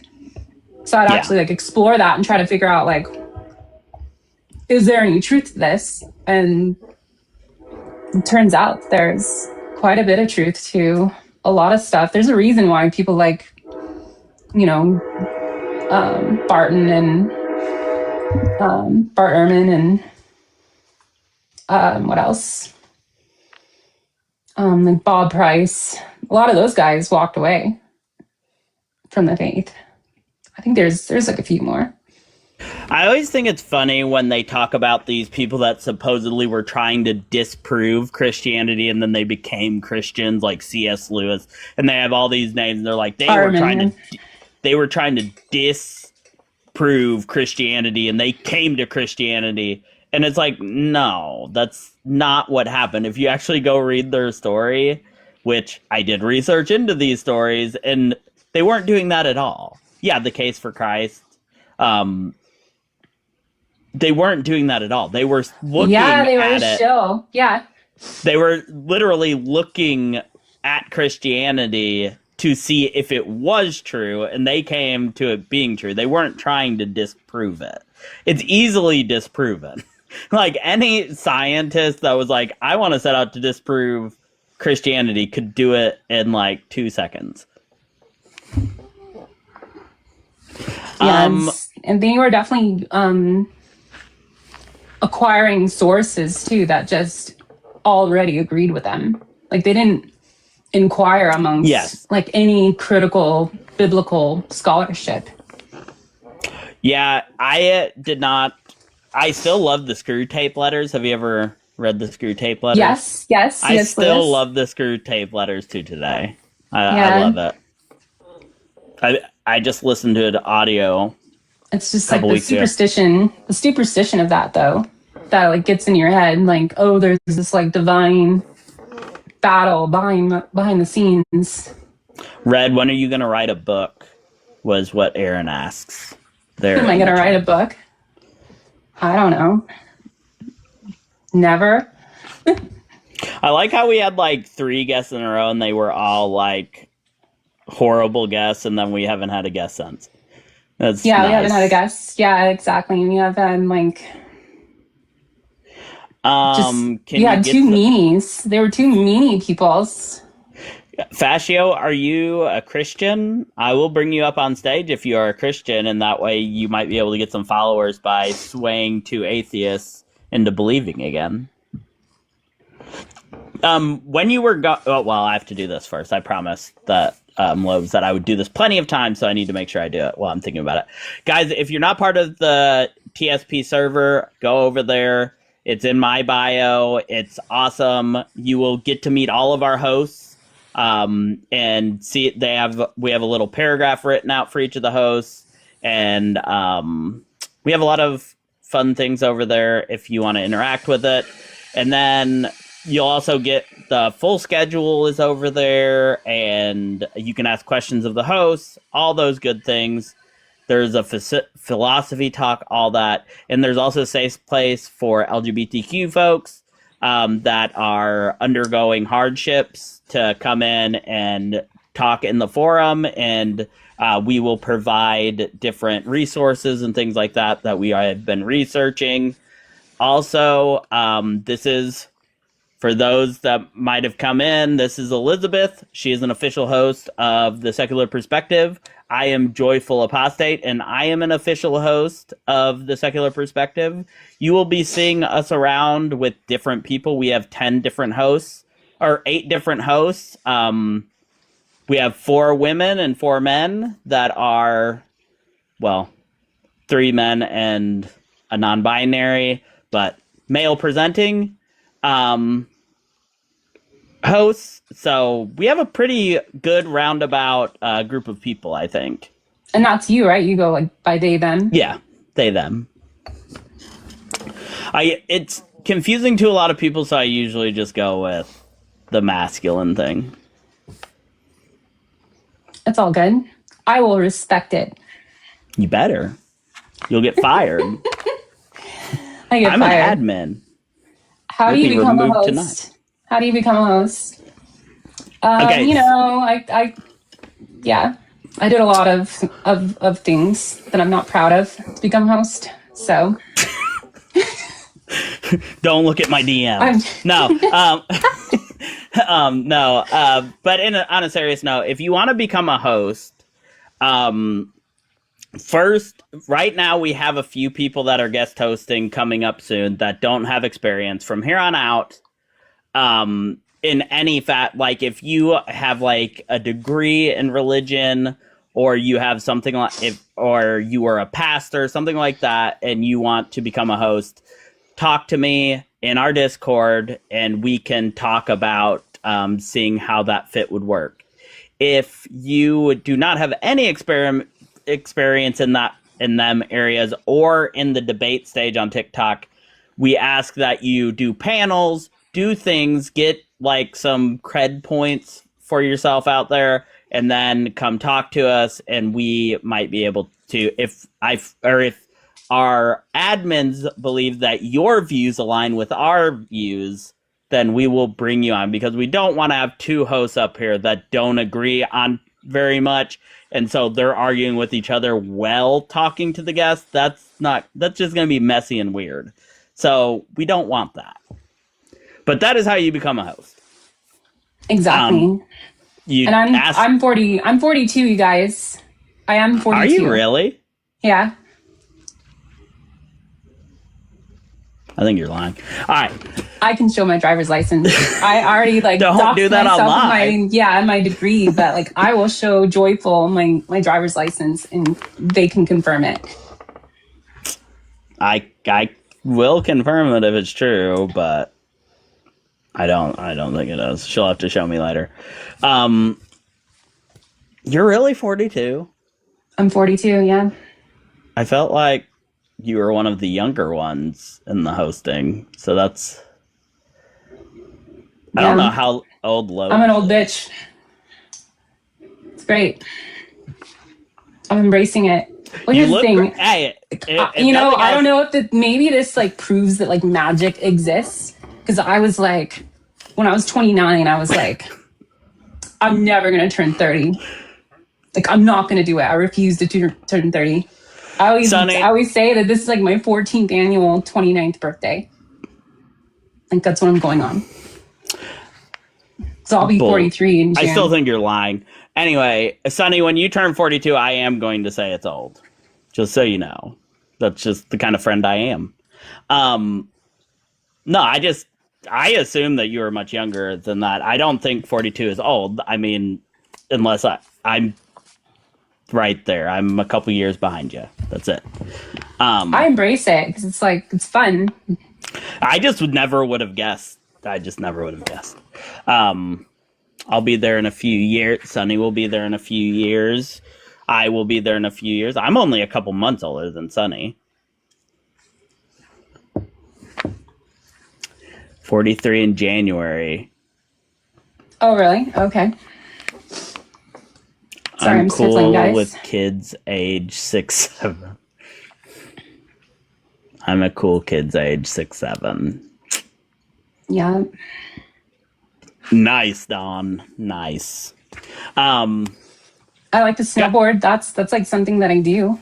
So I'd actually like explore that and try to figure out like, is there any truth to this? And it turns out there's quite a bit of truth to a lot of stuff. There's a reason why people like, you know, Barton and Bart Ehrman and what else? Like Bob Price. A lot of those guys walked away from the faith. I think there's like a few more. I always think it's funny when they talk about these people that supposedly were trying to disprove Christianity and then they became Christians, like C.S. Lewis, and they have all these names. And they're like they were trying to disprove Christianity and they came to Christianity. And it's like, no, that's not what happened. If you actually go read their story, which I did research into these stories, and they weren't doing that at all. Yeah, the case for Christ. They weren't doing that at all. They were looking at it. Yeah, they were still. Yeah. They were literally looking at Christianity to see if it was true, and they came to it being true. They weren't trying to disprove it. It's easily disproven. Like, any scientist that was like, I want to set out to disprove Christianity could do it in like 2 seconds. Yes, and they were definitely acquiring sources too that just already agreed with them. Like, they didn't inquire amongst like any critical biblical scholarship. Yeah, I did not. I still love the Screw Tape Letters. Have you ever read the Screw Tape Letters? Yes. I still love the Screw Tape Letters to today. I love it. I just listened to the audio. It's just like the superstition of that, though, that like gets in your head. Like, oh, there's this like divine battle behind the scenes. Red, when are you going to write a book? Was what Aaron asks. Am I going to write a book? I don't know. Never. I like how we had like 3 guests in a row and they were all like horrible guests, and then we haven't had a guest since. That's nice. We haven't had a guest. Yeah, exactly. We have like you had 2 meanies. There were 2 meanie peoples. Fascio, are you a Christian? I will bring you up on stage if you are a Christian, and that way you might be able to get some followers by swaying 2 atheists into believing again. When you were I have to do this first. I promised that Lobes that I would do this plenty of times, so I need to make sure I do it while I'm thinking about it. Guys, if you're not part of the TSP server, go over there. It's in my bio. It's awesome. You will get to meet all of our hosts. And see, we have a little paragraph written out for each of the hosts, and we have a lot of fun things over there if you want to interact with it. And then you'll also get the full schedule is over there, and you can ask questions of the hosts, all those good things. There's a philosophy talk, all that, and there's also a safe place for LGBTQ folks that are undergoing hardships to come in and talk in the forum, and we will provide different resources and things like that we have been researching. Also, this is for those that might have come in. This is Elizabeth. She is an official host of The Secular Perspective. I am Joyful Apostate, and I am an official host of The Secular Perspective. You will be seeing us around with different people. We have 10 different hosts, or 8 different hosts. We have 4 women and 4 men that are, 3 men and a non-binary. but male presenting hosts. So we have a pretty good roundabout group of people, I think. And that's you, right? You go like by they, them? Yeah, they, them. It's confusing to a lot of people, so I usually just go with the masculine thing. It's all good. I will respect it. You better. You'll get fired. I'm an admin. How do you become a host? Tonight. How do you become a host? Okay. You know, I did a lot of things that I'm not proud of to become a host. So don't look at my DM. No. No. But on a serious note, if you want to become a host, first, right now we have a few people that are guest hosting coming up soon that don't have experience. From here on out, in any like if you have like a degree in religion, or you have something like or you are a pastor, something like that, and you want to become a host, talk to me in our Discord, and we can talk about seeing how that fit would work. If you do not have any experience in them areas or in the debate stage on TikTok, we ask that you do panels, do things, get like some cred points for yourself out there, and then come talk to us, and we might be able to, if our admins believe that your views align with our views, then we will bring you on, because we don't want to have two hosts up here that don't agree on very much, and so they're arguing with each other while talking to the guests. That's just going to be messy and weird. So we don't want that. But that is how you become a host. Exactly. I'm 40. I'm 42, you guys. I am 42. Are you really? Yeah. I think you're lying. All right. I can show my driver's license. I already don't do that online. My degree, but like I will show Joyful my driver's license, and they can confirm it. I will confirm it if it's true, but I don't think it is. She'll have to show me later. You're really 42? I'm 42, yeah. I felt like you were one of the younger ones in the hosting, so that's... I don't know how old Logan I'm an old bitch. It's great. I'm embracing it. Well, here's the thing. Hey, I don't know if maybe this like proves that like magic exists, because I was like, when I was 29, I was like, I'm never gonna turn 30. Like, I'm not gonna do it. I refuse to turn 30. I always say that this is like my 14th annual 29th birthday. Like, that's what I'm going on. So I'll be 43 in Jan. I still think you're lying. Anyway, Sonny, when you turn 42, I am going to say it's old. Just so you know. That's just the kind of friend I am. No, I assume that you were much younger than that. I don't think 42 is old. I mean, unless I'm right there. I'm a couple years behind you. That's it. I embrace it because it's like, it's fun. I just never would have guessed. I'll be there in a few years. Sonny will be there in a few years. I will be there in a few years. I'm only a couple months older than Sonny. 43 in January. Oh, really? Okay. Sorry, I'm cool sniffling, guys. with kids age 6-7. I'm a cool kids age 6-7. Yeah. Nice, Dawn. Nice. I like to snowboard. That's like something that I do.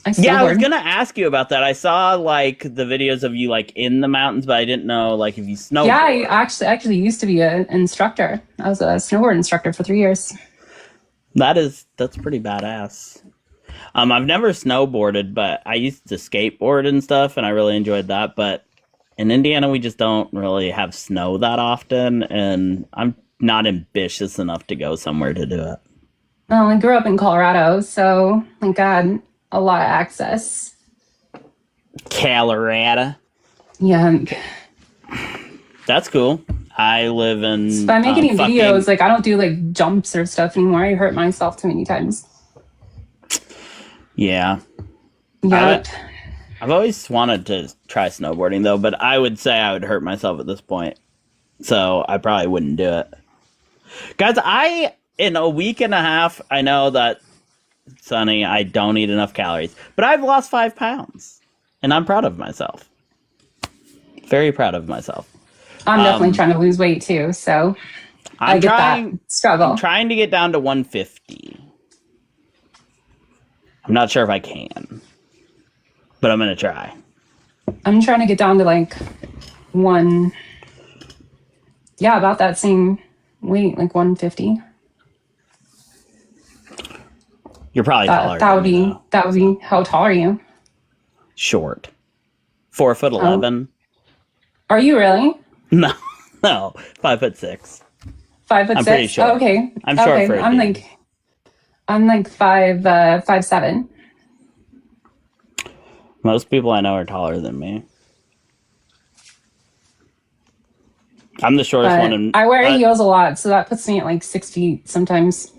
I was gonna ask you about that. I saw like the videos of you like in the mountains, but I didn't know like if you snowboard. Yeah, I actually used to be an instructor. I was a snowboard instructor for 3 years. That's pretty badass. I've never snowboarded, but I used to skateboard and stuff, and I really enjoyed that. But in Indiana, we just don't really have snow that often, and I'm not ambitious enough to go somewhere to do it. Well, I grew up in Colorado, so thank God, a lot of access. Colorado. Yeah. That's cool. I live in. If I make any videos, like I don't do like jumps or stuff anymore. I hurt myself too many times. Yeah. Yeah. I've always wanted to try snowboarding though, but I would say I would hurt myself at this point. So I probably wouldn't do it. Guys, in a week and a half, I know that, Sonny, I don't eat enough calories, but I've lost 5 pounds and I'm proud of myself. Very proud of myself. I'm definitely trying to lose weight too, so I get that struggle. I'm trying to get down to 150. I'm not sure if I can, but I'm going to try. I'm trying to get down to like about that same weight, like 150. You're probably taller. That would be, how tall are you? Short. 4'11". Are you really? No, 5'6". 5'6"? I'm pretty short. Oh, okay. I'm short okay. for a I'm dude. like 5'7". Most people I know are taller than me. I'm the shortest one in... I wear heels a lot, so that puts me at like 6 feet sometimes.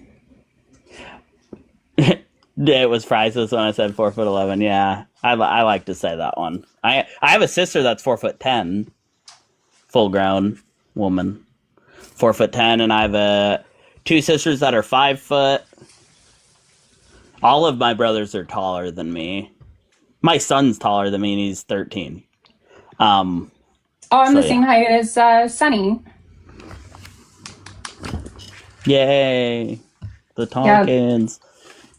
It was priceless when I said 4'11". Yeah, I like to say that one. I have a sister that's 4'10", full grown woman, 4'10", and I have 2 sisters that are 5 foot. All of my brothers are taller than me. My son's taller than me, and he's 13. I'm the same height as Sunny. Yay, the Tompkins. Yeah.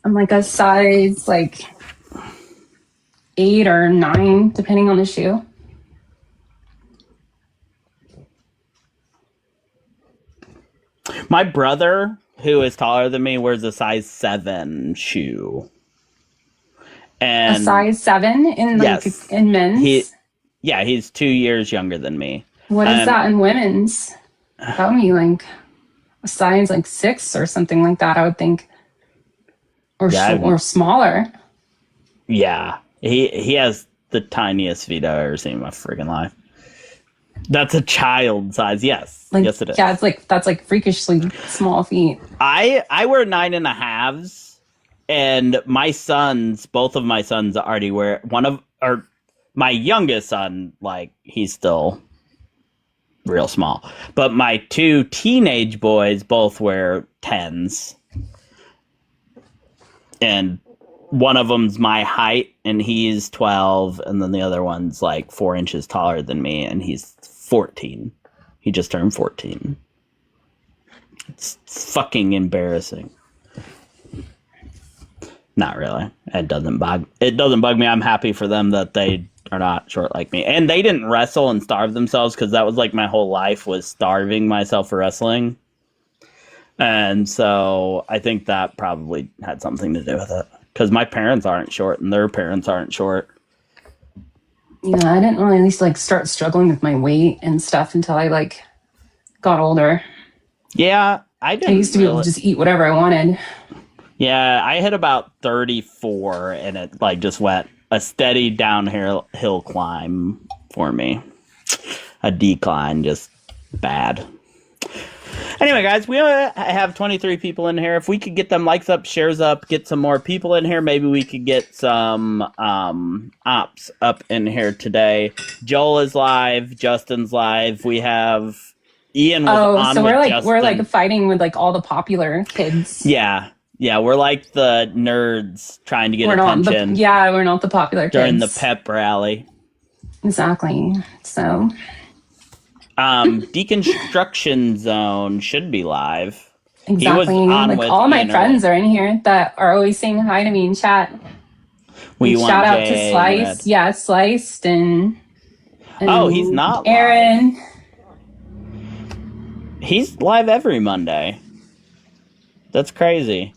I'm like a size like 8 or 9, depending on the shoe. My brother, who is taller than me, wears a size 7 shoe. And a size 7 in in men's? He's 2 years younger than me. What is that in women's? That would be like a size like 6 or something like that, I would think. Or smaller. Yeah. He has the tiniest feet I've ever seen in my freaking life. That's a child size, yes. Yes, it is. Yeah, that's like freakishly small feet. I wear 9.5s, and both of my sons already wear my youngest son, like, he's still real small. But my 2 teenage boys both wear 10s. And one of them's my height, and he's 12, and then the other one's like 4 inches taller than me, and he's 14. He just turned 14. It's fucking embarrassing. Not really. It doesn't bug me. I'm happy for them that they are not short like me. And they didn't wrestle and starve themselves, because that was like my whole life, was starving myself for wrestling. And so I think that probably had something to do with it. Because my parents aren't short, and their parents aren't short. Yeah, I didn't really at least like start struggling with my weight and stuff until I like got older. Yeah, I used to be able to just eat whatever I wanted. Yeah, I hit about 34, and it like just went a steady downhill climb for me. A decline, just bad. Anyway, guys, we have 23 people in here. If we could get them likes up, shares up, get some more people in here, maybe we could get some ops up in here today. Joel is live. Justin's live. We have Ian was on so with we're like fighting with like all the popular kids. Yeah, we're like the nerds trying to get attention. We're not the popular kids. During the pep rally. Exactly. So... Deconstruction Zone should be live. Exactly. He was on like all my friends are in here that are always saying hi to me in chat. Shout out to Slice. Yeah, Sliced and he's not Aaron. Live. He's live every Monday. That's crazy.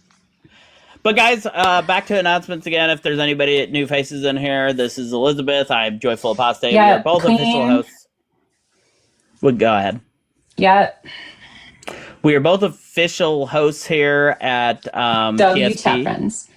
But guys, back to announcements again. If there's anybody new faces in here, this is Elizabeth. I'm Joyful Apostate. We are both official hosts. Well, go ahead. Yeah. We are both official hosts here at W Chat Friends.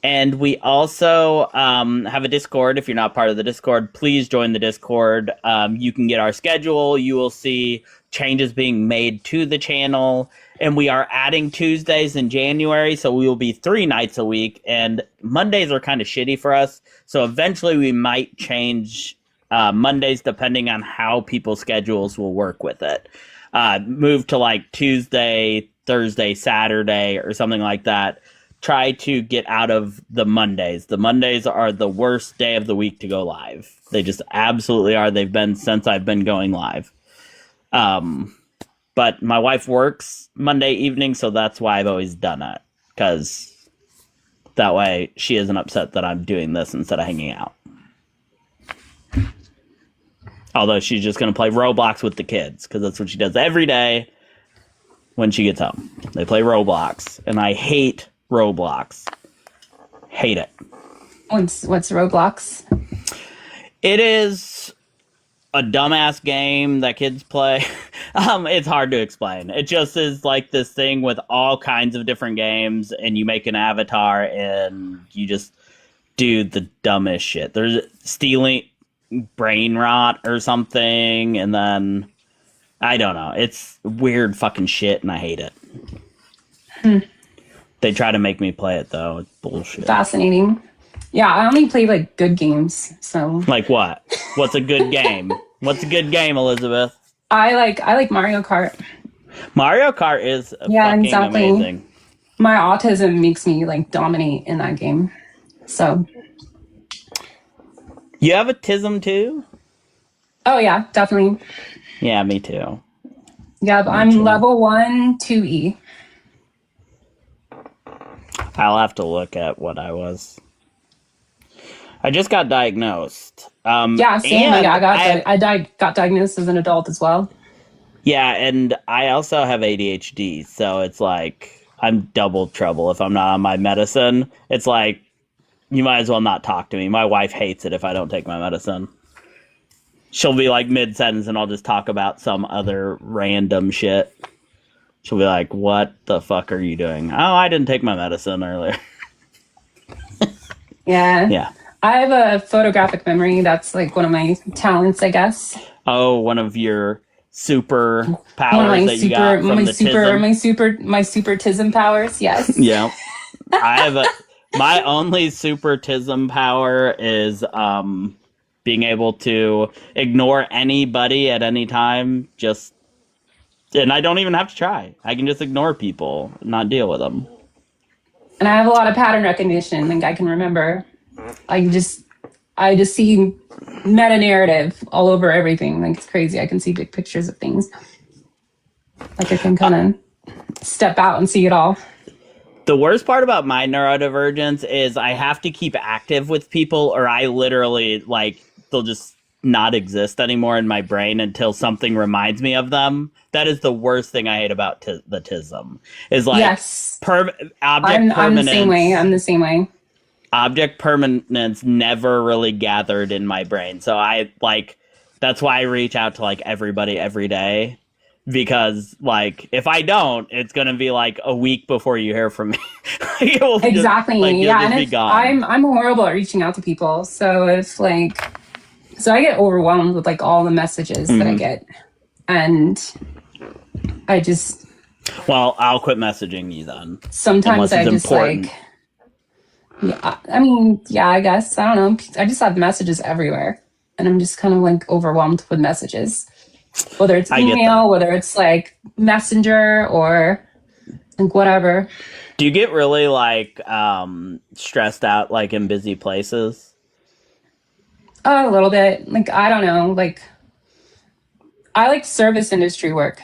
And we also have a Discord. If you're not part of the Discord, please join the Discord. You can get our schedule. You will see changes being made to the channel. And we are adding Tuesdays in January, so we will be 3 nights a week. And Mondays are kind of shitty for us. So eventually we might change Mondays depending on how people's schedules will work with it. Move to like Tuesday, Thursday, Saturday, or something like that. Try to get out of the Mondays. The Mondays are the worst day of the week to go live. They just absolutely are. They've been since I've been going live. But my wife works Monday evening, so that's why I've always done it. Because that way she isn't upset that I'm doing this instead of hanging out. Although she's just going to play Roblox with the kids, because that's what she does every day when she gets home. They play Roblox, and I hate Roblox. Hate it. What's Roblox? It is a dumbass game that kids play. It's hard to explain. It just is like this thing with all kinds of different games, and you make an avatar and you just do the dumbest shit. There's stealing brain rot or something, and then I don't know. It's weird fucking shit, and I hate it. They try to make me play it though. It's bullshit. Fascinating. Yeah, I only play like good games. So like what? What's a good game? What's a good game, Elizabeth? I like Mario Kart. Mario Kart is fucking amazing. My autism makes me like dominate in that game. So you have autism too? Oh yeah, definitely. Yeah, me too. Yeah, I'm level 1 2E. I'll have to look at what I was. I just got diagnosed. Yeah, same. I got diagnosed as an adult as well. Yeah, and I also have ADHD, so it's like I'm double trouble if I'm not on my medicine. It's like you might as well not talk to me. My wife hates it if I don't take my medicine. She'll be like mid-sentence and I'll just talk about some other random shit. She'll be like, what the fuck are you doing? Oh, I didn't take my medicine earlier. Yeah. Yeah. I have a photographic memory. That's like one of my talents, I guess. Oh, one of your super powers that you got from the tism. My super tism powers, yes. Yeah. I have my only super tism power is being able to ignore anybody at any time, and I don't even have to try. I can just ignore people, not deal with them. And I have a lot of pattern recognition. Like I can remember. I just see meta narrative all over everything. Like it's crazy. I can see big pictures of things. Like I can kind of step out and see it all. The worst part about my neurodivergence is I have to keep active with people, or I literally like they'll just not exist anymore in my brain until something reminds me of them. That is the worst thing I hate about the tism. Is like yes. Object permanence. I'm the same way. Object permanence never really gathered in my brain. So I like that's why I reach out to like everybody every day. Because like if I don't, it's gonna be like a week before you hear from me. Exactly. And I'm horrible at reaching out to people. So it's like I get overwhelmed with like all the messages that I get. And I just I'll quit messaging you then. Sometimes I just important. Like yeah, I mean, yeah, I guess. I don't know. I just have messages everywhere. And I'm just kind of like overwhelmed with messages. Whether it's email, whether it's like messenger or like whatever. Do you get really like stressed out like in busy places? A little bit. Like, I don't know. Like, I like service industry work.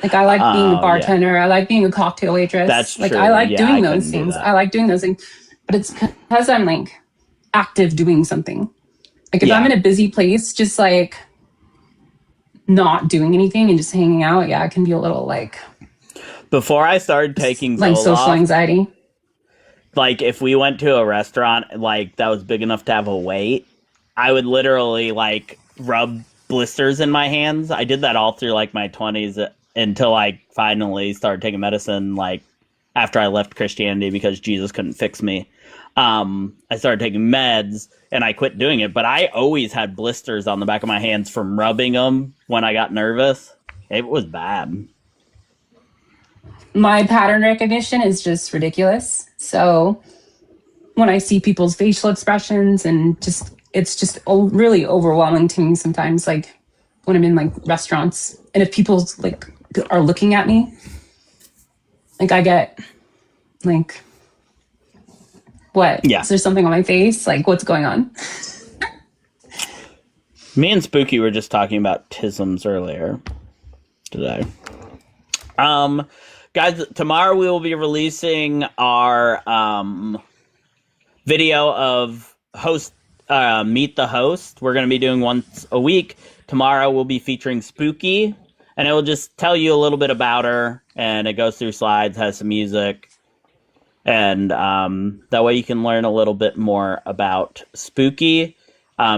Like, I like being a bartender. Yeah. I like being a cocktail waitress. That's like, true. I like doing those things. I like doing those things. But it's because I'm like active doing something. Like, if I'm in a busy place, just like not doing anything and just hanging out, yeah, it can be a little like. Before I started taking like Zoloft, social anxiety. Like, if we went to a restaurant like that was big enough to have a wait, I would literally like rub blisters in my hands. I did that all through like my 20s until I finally started taking medicine, like after I left Christianity because Jesus couldn't fix me. I started taking meds and I quit doing it. But I always had blisters on the back of my hands from rubbing them when I got nervous. It was bad. My pattern recognition is just ridiculous. So when I see people's facial expressions and it's just really overwhelming to me sometimes, like when I'm in like restaurants and if people like are looking at me, like I get like, what? Yeah. Is there something on my face? Like what's going on? Me and Spooky were just talking about tisms earlier today. Guys, tomorrow we will be releasing our video of Meet the Host. We're going to be doing once a week. Tomorrow we'll be featuring Spooky, and it will just tell you a little bit about her, and it goes through slides, has some music, and that way you can learn a little bit more about Spooky.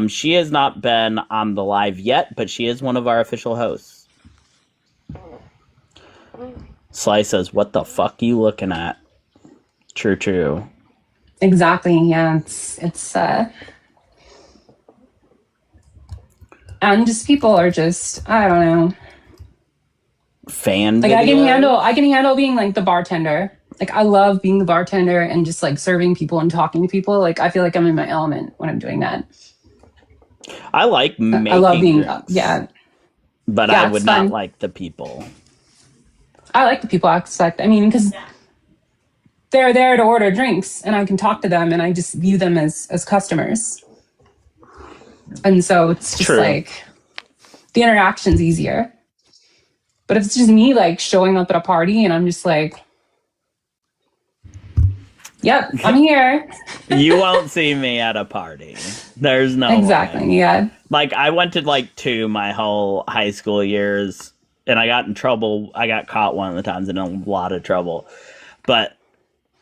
She has not been on the live yet, but she is one of our official hosts. Sly says, "What the fuck you looking at?" True. Exactly. Yeah. It's and just people are just, I don't know. Fan Like videos? I can handle being like the bartender. Like I love being the bartender and just like serving people and talking to people. Like I feel like I'm in my element when I'm doing that. I like making I love being drinks, but I it's would fun. not like the people. I like the people aspect. I mean, because they're there to order drinks and I can talk to them and I just view them as customers. And so it's just True. like the interaction's easier. But if it's just me like showing up at a party and I'm just like, yep, I'm here. You won't see me at a party. There's no Exactly. way. Yeah. Like, I went to like 2 my whole high school years, and I got in trouble. I got caught one of the times in a lot of trouble. But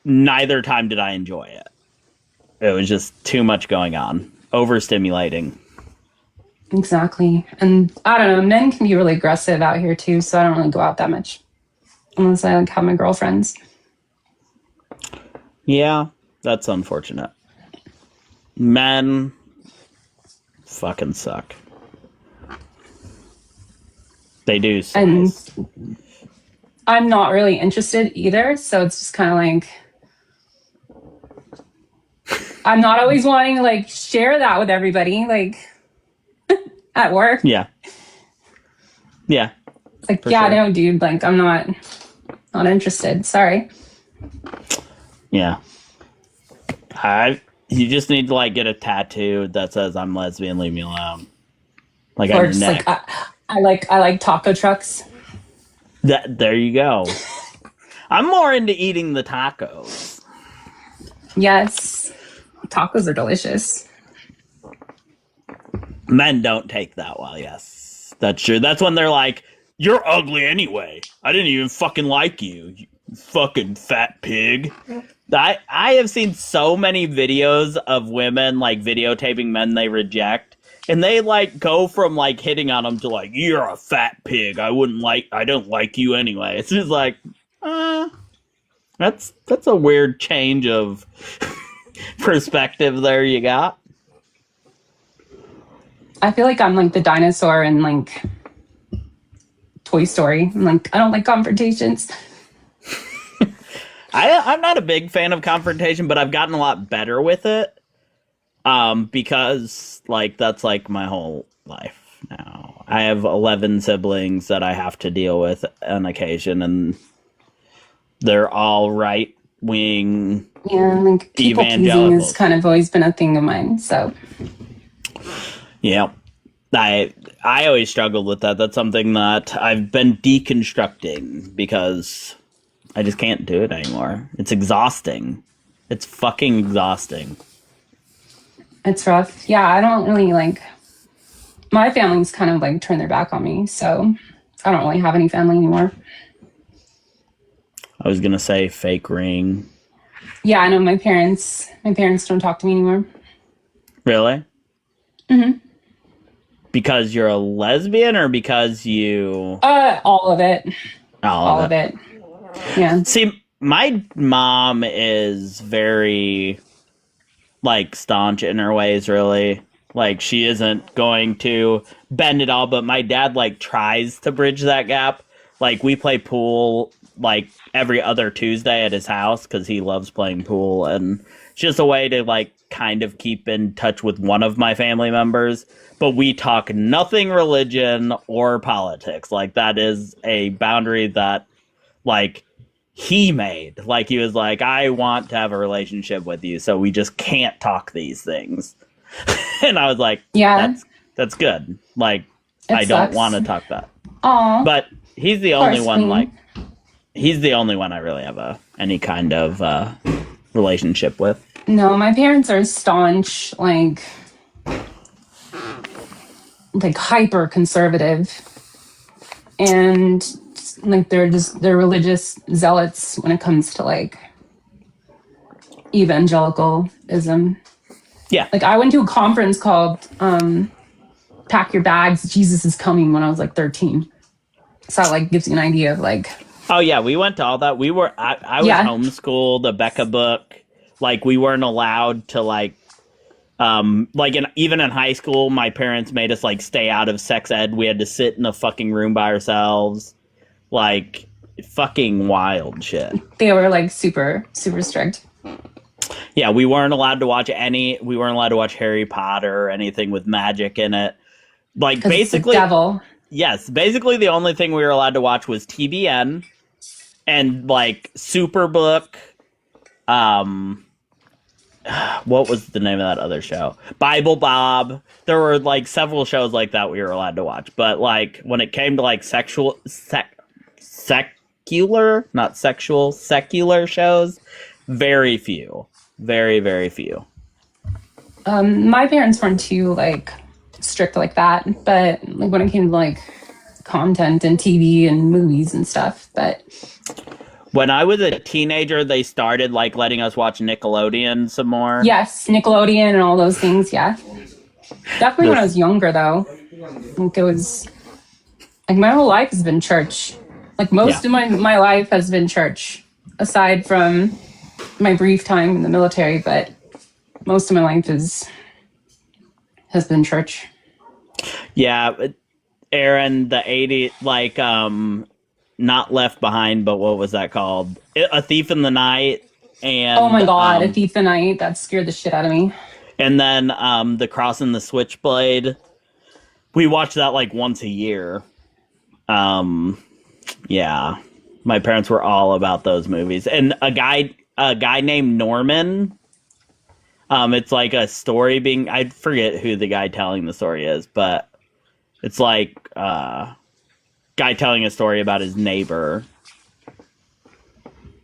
neither time did I enjoy it. It was just too much going on. Overstimulating. Exactly. And I don't know, men can be really aggressive out here too, so I don't really go out that much. Unless I like have my girlfriends. Yeah, that's unfortunate. Men fucking suck. They do suck. And I'm not really interested either, so it's just kind of like I'm not always wanting to like share that with everybody, like at work. Yeah. It's like, For yeah, sure. no, dude, like I'm not interested. Sorry. Yeah. You just need to like get a tattoo that says "I'm lesbian, leave me alone." Like on Or your just neck. like I like taco trucks. There you go. I'm more into eating the tacos. Yes. Tacos are delicious. Men don't take that well, yes. That's true. That's when they're like, "You're ugly anyway. I didn't even fucking like you, you fucking fat pig." I have seen so many videos of women like videotaping men they reject, and they like go from like hitting on them to like, "You're a fat pig. I don't like you anyway." It's just like, that's a weird change of perspective there you got. I feel like I'm like the dinosaur in like Toy Story. I'm like, I don't like confrontations. I'm not a big fan of confrontation, but I've gotten a lot better with it. Because like that's like my whole life now. I have 11 siblings that I have to deal with on occasion, and they're all right wing. Yeah, like people pleasing Evangelicals. has kind of always been a thing of mine. So Yeah. I always struggled with that. That's something that I've been deconstructing because I just can't do it anymore. It's exhausting. It's fucking exhausting. it's rough. Yeah, I don't really like my family's kind of like turned their back on me. So I don't really have any family anymore. I was gonna say fake ring. Yeah, I know my parents don't talk to me anymore. Really? Mm-hmm. Because you're a lesbian, or because you? All of it. All of it. Yeah. See, my mom is very like staunch in her ways, really. Like she isn't going to bend at all, but my dad like tries to bridge that gap. Like we play pool like every other Tuesday at his house because he loves playing pool, and it's just a way to like kind of keep in touch with one of my family members. But we talk nothing religion or politics. Like that is a boundary that like he made. Like he was like, I want to have a relationship with you, so we just can't talk these things. And I was like, Yeah. that's good. Like It I don't sucks. want to talk that. Aw. But he's the only course, one. I mean- Like he's the only one I really have any kind of relationship with. No, my parents are staunch, like hyper conservative, and like they're religious zealots when it comes to like evangelicalism. Yeah. Like I went to a conference called Pack Your Bags, Jesus is Coming, when I was like 13. So that like gives you an idea of like. Oh yeah, we went to all that. I was Yeah. homeschooled, the Becca book. Like we weren't allowed to like even in high school, my parents made us like stay out of sex ed. We had to sit in a fucking room by ourselves. Like fucking wild shit. They were like super, super strict. Yeah, we weren't allowed to watch Harry Potter or anything with magic in it. Like 'Cause it's the basically devil. Yes, basically the only thing we were allowed to watch was TBN and like Superbook. What was the name of that other show? Bible Bob. There were like several shows like that we were allowed to watch, but like when it came to like secular shows, very few. Very, very few. My parents weren't too like strict like that, but like when it came to like content and TV and movies and stuff, but When I was a teenager, they started like letting us watch Nickelodeon some more. yes, Nickelodeon and all those things, yeah. Definitely when I was younger though. Like it was like my whole life has been church. Like most of my life has been church, aside from my brief time in the military, but most of my life has been church. Yeah, Aaron, the 80 like not Left Behind, but what was that called? A Thief in the Night, and Oh my god, A Thief in the Night, that scared the shit out of me. and then The Cross and the Switchblade. We watched that like once a year. Yeah, my parents were all about those movies, and a guy named Norman. It's like a story being, I forget who the guy telling the story is, but it's like guy telling a story about his neighbor.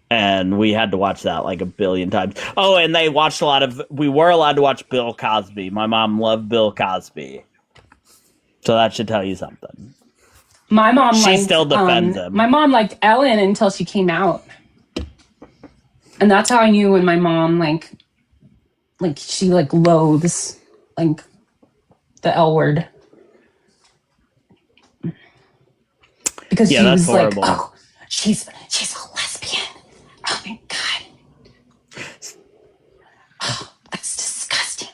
And we had to watch that like a billion times. Oh, and we were allowed to watch Bill Cosby. My mom loved Bill Cosby. So that should tell you something. My mom She still defends him. My mom liked Ellen until she came out. And that's how I knew when my mom like she like loathes like the L word. Because she that's was horrible. like, oh, she's a lesbian. Oh my god. Oh, that's disgusting.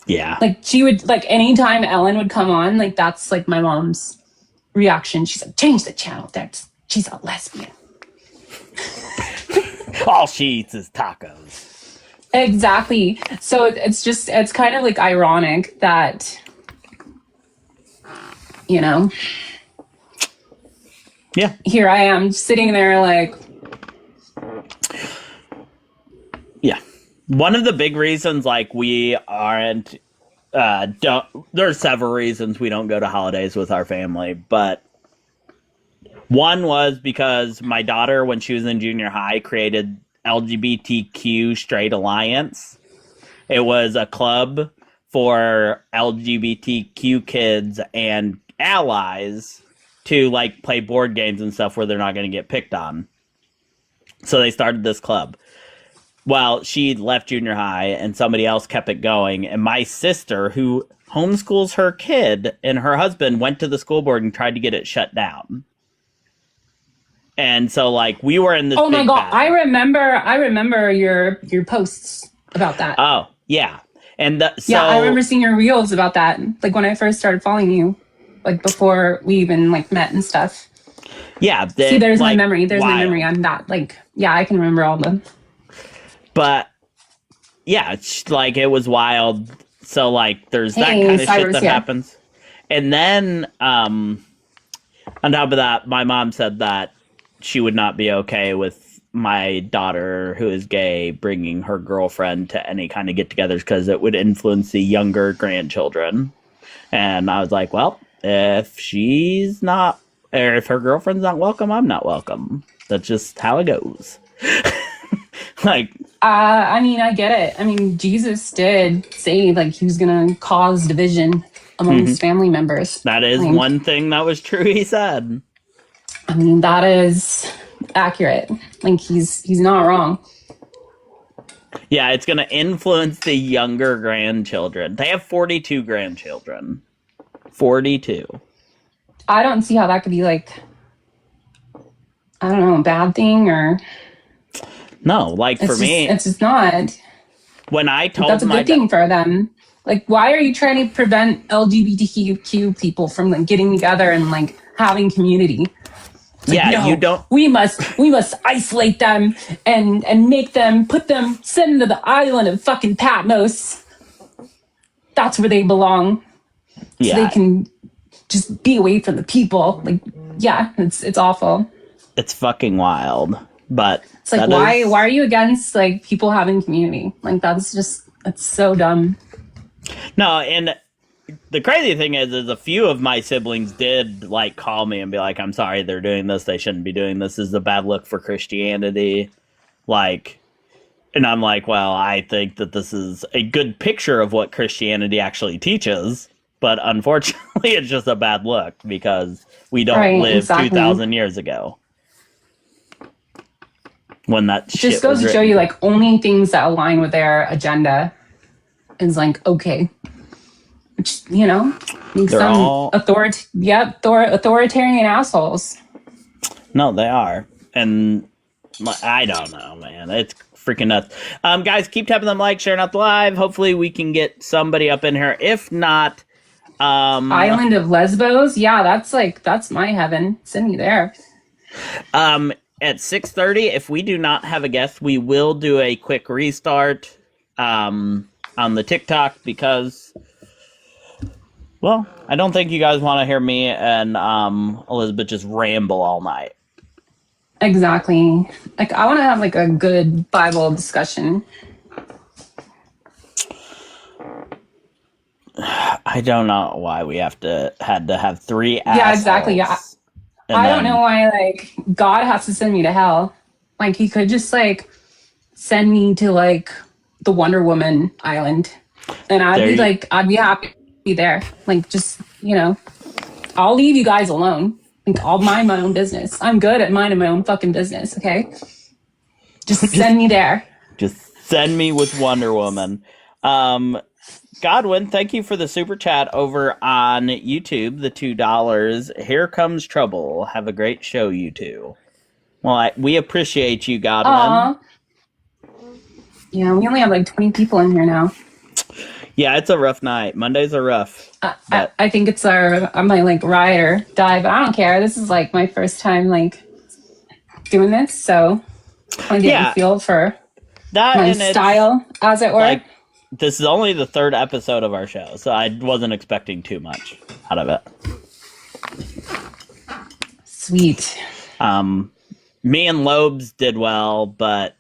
Yeah. Like she would like anytime Ellen would come on, like that's like my mom's reaction. She's like, change the channel. She's a lesbian. All she eats is tacos. Exactly. So it's kind of like ironic that, Yeah. here I am sitting there like. Yeah. One of the big reasons like we aren't there's several reasons we don't go to holidays with our family, but one was because my daughter, when she was in junior high, created LGBTQ Straight Alliance. It was a club for LGBTQ kids and allies to like play board games and stuff where they're not going to get picked on. So they started this club. Well, she left junior high and somebody else kept it going. And my sister, who homeschools her kid, and her husband went to the school board and tried to get it shut down. And so like we were in this Oh my big god, battle. I remember your posts about that. Oh, Yeah. And so Yeah, I remember seeing your reels about that. Like when I first started following you, like before we even like met and stuff. yeah, See, there's my like, memory. There's my wild. memory. I'm not like, yeah, I can remember all them. But yeah, it's like it was wild. So like there's that Hey, kind of shit Cyrus, that yeah. happens. And then on top of that, my mom said that she would not be okay with my daughter, who is gay, bringing her girlfriend to any kind of get-togethers because it would influence the younger grandchildren. And I was like, well, if she's not, or if her girlfriend's not welcome, I'm not welcome. That's just how it goes. Like, I mean, I get it. I mean, Jesus did say like he was gonna cause division amongst family members. that is Like, one thing that was true, he said. I mean, that is accurate. Like he's not wrong. Yeah, it's going to influence the younger grandchildren. They have 42 grandchildren. 42. I don't see how that could be like, I don't know, a bad thing or No, like for me, it's just not. when I told That's a my good thing for them. Like, why are you trying to prevent LGBTQ people from like getting together and like having community? It's yeah, like, no, you don't. We must isolate them and make them send them to the island of fucking Patmos. That's where they belong. So Yeah, they can just be away from the people. Like, yeah, it's awful. it's fucking wild. But It's like why are you against like people having community? Like that's so dumb. No, and the crazy thing is a few of my siblings did like call me and be like, "I'm sorry, they're doing this. They shouldn't be doing this. This is a bad look for Christianity." Like, and I'm like, well, I think that this is a good picture of what Christianity actually teaches, but unfortunately, it's just a bad look because we don't live 2,000 years ago when that shit just goes was to show written. you like only things that align with their agenda is like okay, which makes They're them all- authoritarian assholes. No, they are, and I don't know, man. It's freaking nuts. Guys, keep tapping them like, sharing out the live. Hopefully, we can get somebody up in here. If not, Island of Lesbos, yeah, that's my heaven. Send me there. At 6:30, if we do not have a guest, we will do a quick restart on the TikTok because, well, I don't think you guys want to hear me and Elizabeth just ramble all night. Exactly. Like I want to have like a good Bible discussion. I don't know why we had to have 3 assholes. Yeah, exactly. Yeah. I don't know why like God has to send me to hell. Like he could just like send me to like the Wonder Woman island and I'd be happy there. Like just, I'll leave you guys alone. Like I'll mind my own business. I'm good at minding my own fucking business, okay? Just send me there. Just send me with Wonder Woman. Godwin, thank you for the super chat over on YouTube, the $2. Here comes trouble. Have a great show, you two. Well, we appreciate you, Godwin. Aww. Yeah, we only have like 20 people in here now. Yeah, it's a rough night. Mondays are rough. I think it's my like ride or die, but I don't care. This is like my first time like doing this, so I'm getting a feel for that my style, as it were. Like, this is only the 3rd episode of our show, so I wasn't expecting too much out of it. Sweet. Me and Lobes did well, but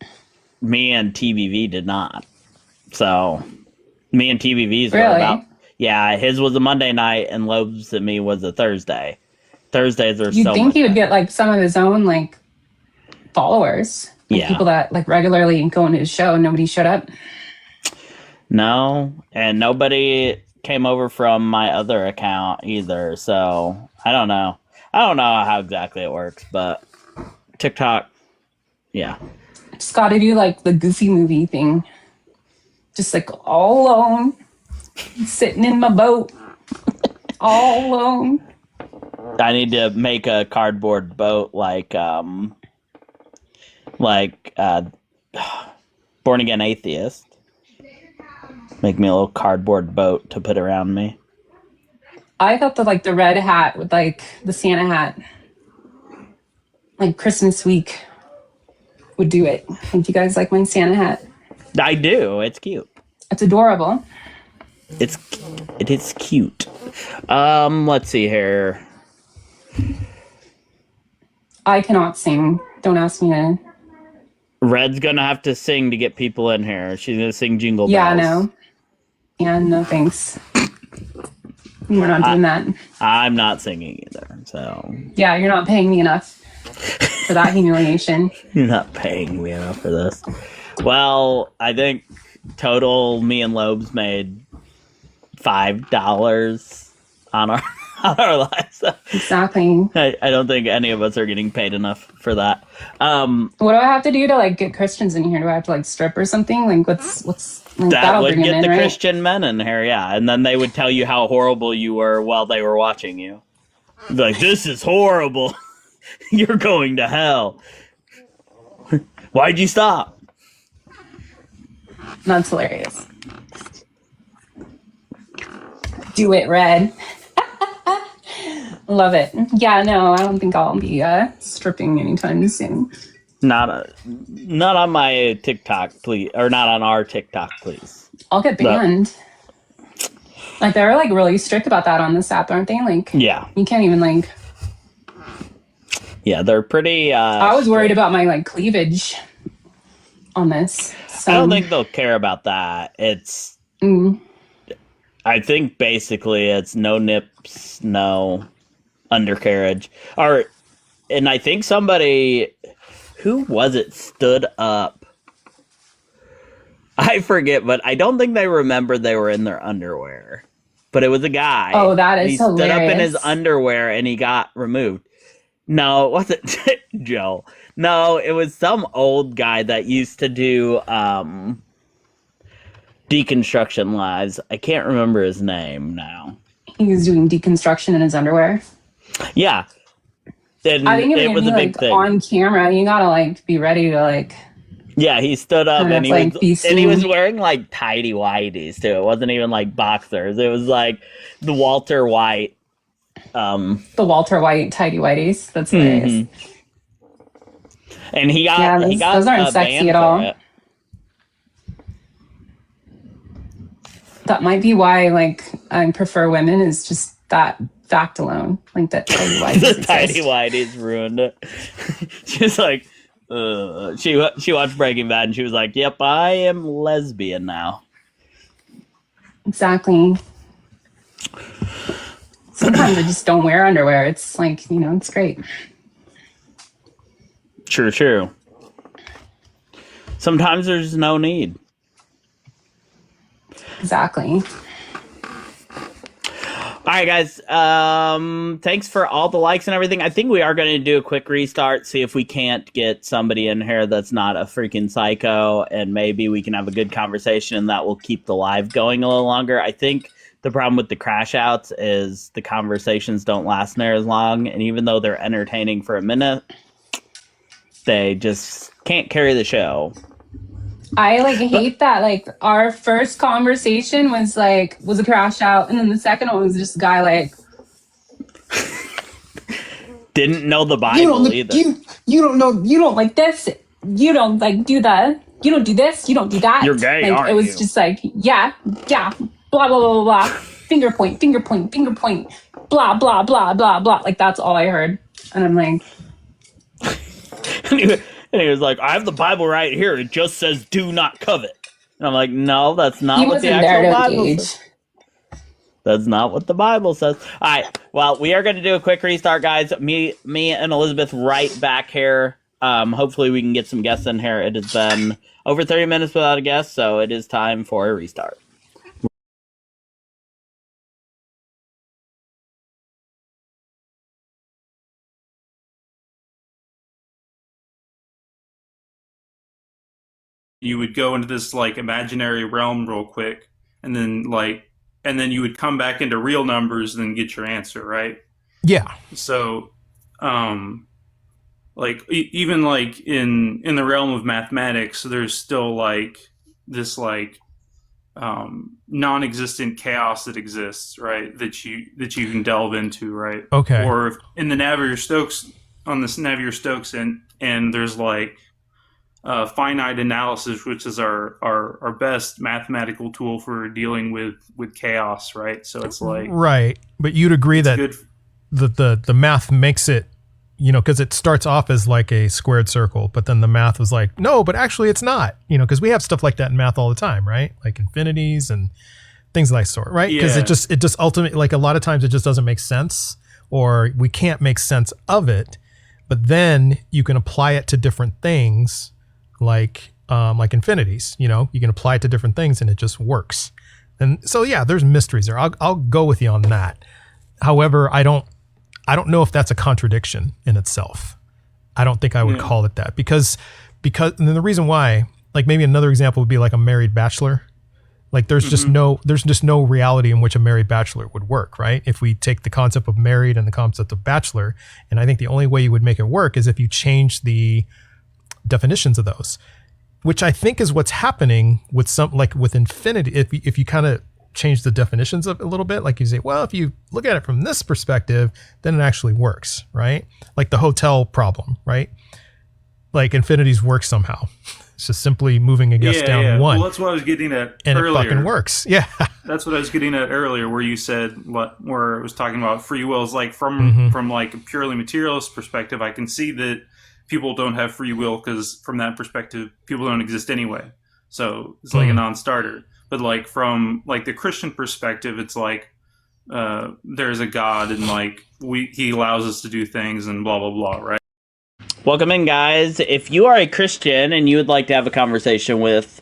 me and TBV did not. So, me and TBV's were about... Yeah, his was a Monday night, and Lobes and me was a Thursday. Thursdays are You'd think he would get, like, some of his own, like, followers. Like, people that, like, regularly go into his show and nobody showed up. No, and nobody came over from my other account either, so I don't know. I don't know how exactly it works, but TikTok, yeah. Just gotta do, like, the Goofy movie thing. Just, like, all alone, sitting in my boat, all alone. I need to make a cardboard boat like Born Again Atheist. Make me a little cardboard boat to put around me. I thought that the red hat with the Santa hat, Christmas week would do it. Do you guys like my Santa hat? I do. It's cute. It's adorable. It is cute. Let's see here. I cannot sing. Don't ask me to. Red's gonna have to sing to get people in here. She's gonna sing Jingle Bells. Yeah, no. Yeah, no thanks. We're not doing that. I'm not singing either, so. Yeah, you're not paying me enough for that humiliation. You're not paying me enough for this. Well, I think total me and Lobes made $5 on our lives. Exactly. I don't think any of us are getting paid enough for that. What do I have to do to get Christians in here? Do I have to strip or something? What's that that'll would bring get them in, the right? Christian men in here, yeah, and then they would tell you how horrible you were while they were watching you. Like, this is horrible. You're going to hell. Why'd you stop? That's hilarious. Do it, Red. Love it. Yeah, no, I don't think I'll be stripping anytime soon. Not on my TikTok, please, or not on our TikTok, please. I'll get banned. They're really strict about that on this app, aren't they? Yeah, you can't even Yeah, they're pretty. I was worried about my cleavage on this. So. I don't think they'll care about that. It's. I think basically it's no nips, no undercarriage, and I think somebody, who was it, stood up. I forget, but I don't think they remembered they were in their underwear. But it was a guy. Oh, that is hilarious. He stood up in his underwear and he got removed. No, it wasn't Joe. No, it was some old guy that used to do deconstruction lives. I can't remember his name now. He was doing deconstruction in his underwear. Yeah. And I think it was a big thing. On camera, you gotta be ready to Yeah, he stood up and he was wearing tidy whities too. It wasn't even boxers. It was the Walter White. The Walter White tidy whities. That's hilarious. Mm-hmm. And he got those aren't sexy at all. It. That might be why I prefer women, is just that fact alone. That tidy whities. The tidy whities ruined it. She's she watched Breaking Bad and she was like, "Yep, I am lesbian now." Exactly. Sometimes I just don't wear underwear. It's it's great. True. Sometimes there's no need. Exactly. All right, guys. Thanks for all the likes and everything. I think we are going to do a quick restart, see if we can't get somebody in here that's not a freaking psycho, and maybe we can have a good conversation, and that will keep the live going a little longer. I think the problem with the crash outs is the conversations don't last near as long, and even though they're entertaining for a minute, they just can't carry the show. I hate that our first conversation was a crash out, and then the second one was just a guy didn't know the Bible either. You don't know, you don't like this, you don't do that, you don't do this, you don't do that. You're gay, aren't it was you? just yeah, blah blah blah blah blah, finger point, blah blah blah blah blah. That's all I heard, and I'm And he was like, "I have the Bible right here. It just says do not covet." And I'm like, "No, that's not what the actual Bible says. That's not what the Bible says." All right. Well, we are going to do a quick restart, guys. Me and Elizabeth right back here. Hopefully we can get some guests in here. It has been over 30 minutes without a guest, so it is time for a restart. You would go into this imaginary realm real quick, and then you would come back into real numbers and then get your answer, right? Yeah. So even in the realm of mathematics, there's still this non-existent chaos that exists, right? That you can delve into, right? Okay. Or if in the Navier-Stokes and there's like finite analysis, which is our best mathematical tool for dealing with chaos, right? So it's like right, but you'd agree that good. the math makes it, because it starts off as like a squared circle, but then the math was like, no, but actually it's not, because we have stuff like that in math all the time, right? Like infinities and things of that sort, right? Because Yeah. it just ultimately, like a lot of times it just doesn't make sense, or we can't make sense of it. But then you can apply it to different things, like infinities. You can apply it to different things, and it just works. And so yeah, there's mysteries there. I'll go with you on that. However, I don't know if that's a contradiction in itself. I don't think I would call it that because and then the reason why, like maybe another example would be like a married bachelor. Like there's just no reality in which a married bachelor would work, right? If we take the concept of married and the concept of bachelor, and I think the only way you would make it work is if you change the definitions of those, which I think is what's happening with with infinity. If you kind of change the definitions of it a little bit, like you say, well, if you look at it from this perspective, then it actually works, right? Like the hotel problem, right? Like infinities work somehow. It's just simply moving a guest down one. Well, that's what I was getting at and earlier. It fucking works. Yeah. That's what I was getting at earlier, where you said where it was talking about free will is like from like a purely materialist perspective. I can see that people don't have free will because from that perspective, people don't exist anyway. So it's like a non-starter. But like from like the Christian perspective, it's like there's a God and like he allows us to do things and blah blah blah, right? Welcome in, guys. If you are a Christian and you would like to have a conversation with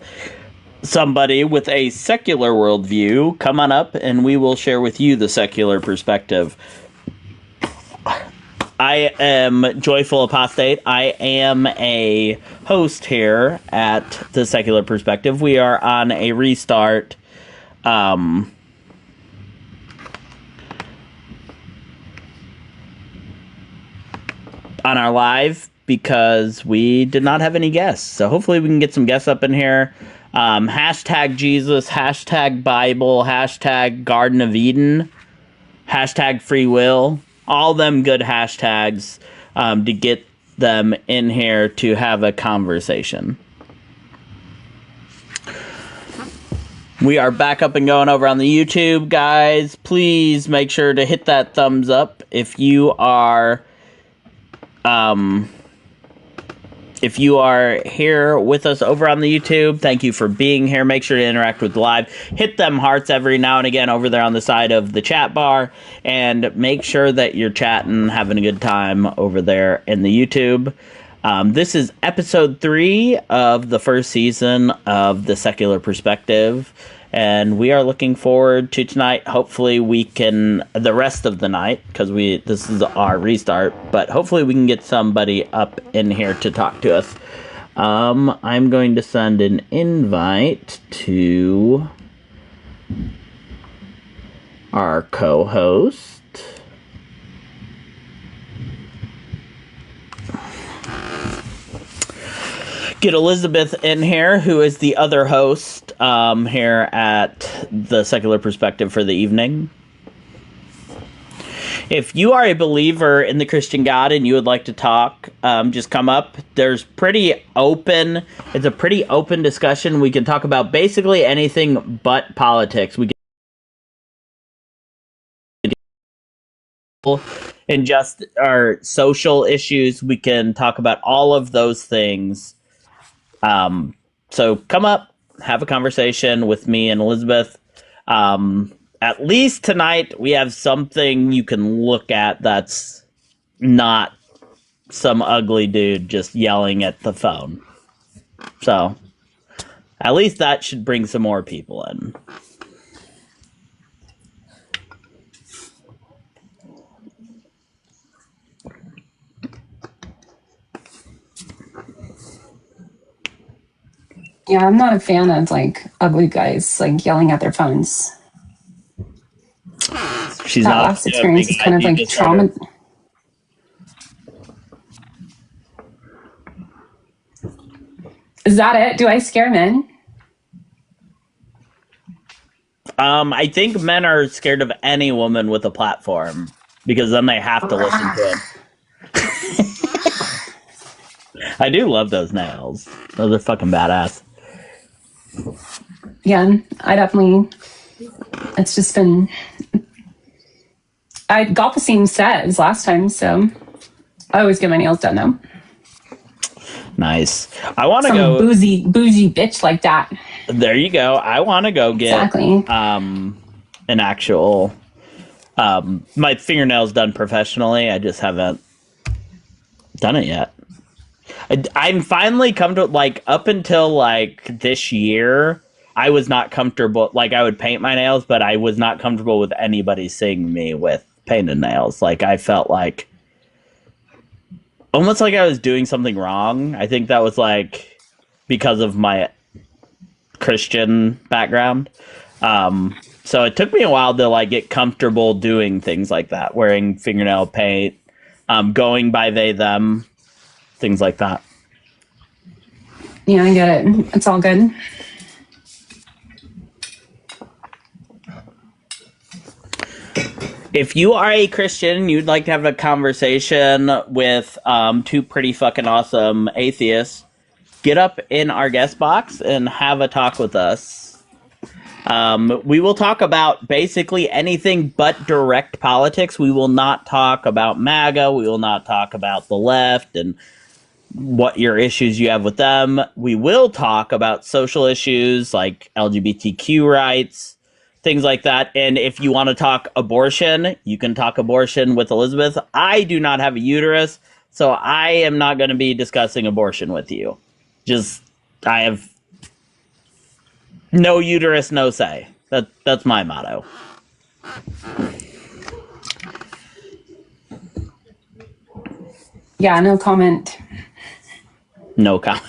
somebody with a secular worldview, come on up and we will share with you the secular perspective. I am Joyful Apostate. I am a host here at the Secular Perspective. We are on a restart. On our live because we did not have any guests. So hopefully we can get some guests up in here. Hashtag Jesus, hashtag Bible, hashtag Garden of Eden, hashtag free will. All them good hashtags to get them in here to have a conversation. We are back up and going over on the YouTube, guys. Please make sure to hit that thumbs up if you are here with us over on the YouTube. Thank you for being here. Make sure to interact with the live. Hit them hearts every now and again over there on the side of the chat bar. And make sure that you're chatting, having a good time over there in the YouTube. This is episode 3 of the first season of The Secular Perspective. And we are looking forward to tonight. Hopefully we can, the rest of the night, because this is our restart, but hopefully we can get somebody up in here to talk to us. I'm going to send an invite to our co-host. Get Elizabeth in here, who is the other host here at the Secular Perspective for the evening. If you are a believer in the Christian God and you would like to talk, just come up. It's a pretty open discussion. We can talk about basically anything but politics. We can and just our social issues. We can talk about all of those things. So come up, have a conversation with me and Elizabeth. At least tonight we have something you can look at that's not some ugly dude just yelling at the phone. So at least that should bring some more people in. Yeah, I'm not a fan of like ugly guys like yelling at their phones. She's that not last experience is kind of like trauma. Is that it? Do I scare men? I think men are scared of any woman with a platform because then they have to listen to him. I do love those nails. Those are fucking badass. Yeah, I definitely. It's just been. I got the same set as last time, so I always get my nails done though. Nice. I want to Some go bougie bitch like that. There you go. I want to go get Exactly. an actual my fingernails done professionally. I just haven't done it yet. I'm finally come to like up until like this year. I was not comfortable. Like I would paint my nails, but I was not comfortable with anybody seeing me with painted nails. Like I felt like almost like I was doing something wrong. I think that was like because of my Christian background. So it took me a while to like get comfortable doing things like that, wearing fingernail paint, going by they, them, things like that. Yeah, I get it. It's all good. If you are a Christian, you'd like to have a conversation with two pretty fucking awesome atheists, get up in our guest box and have a talk with us. We will talk about basically anything but direct politics. We will not talk about MAGA. We will not talk about the left and what your issues you have with them. We will talk about social issues like LGBTQ rights, things like that. And if you want to talk abortion, you can talk abortion with Elizabeth. I do not have a uterus, so I am not going to be discussing abortion with you. I have no uterus, no say. That's my motto. Yeah, no comment. No comment.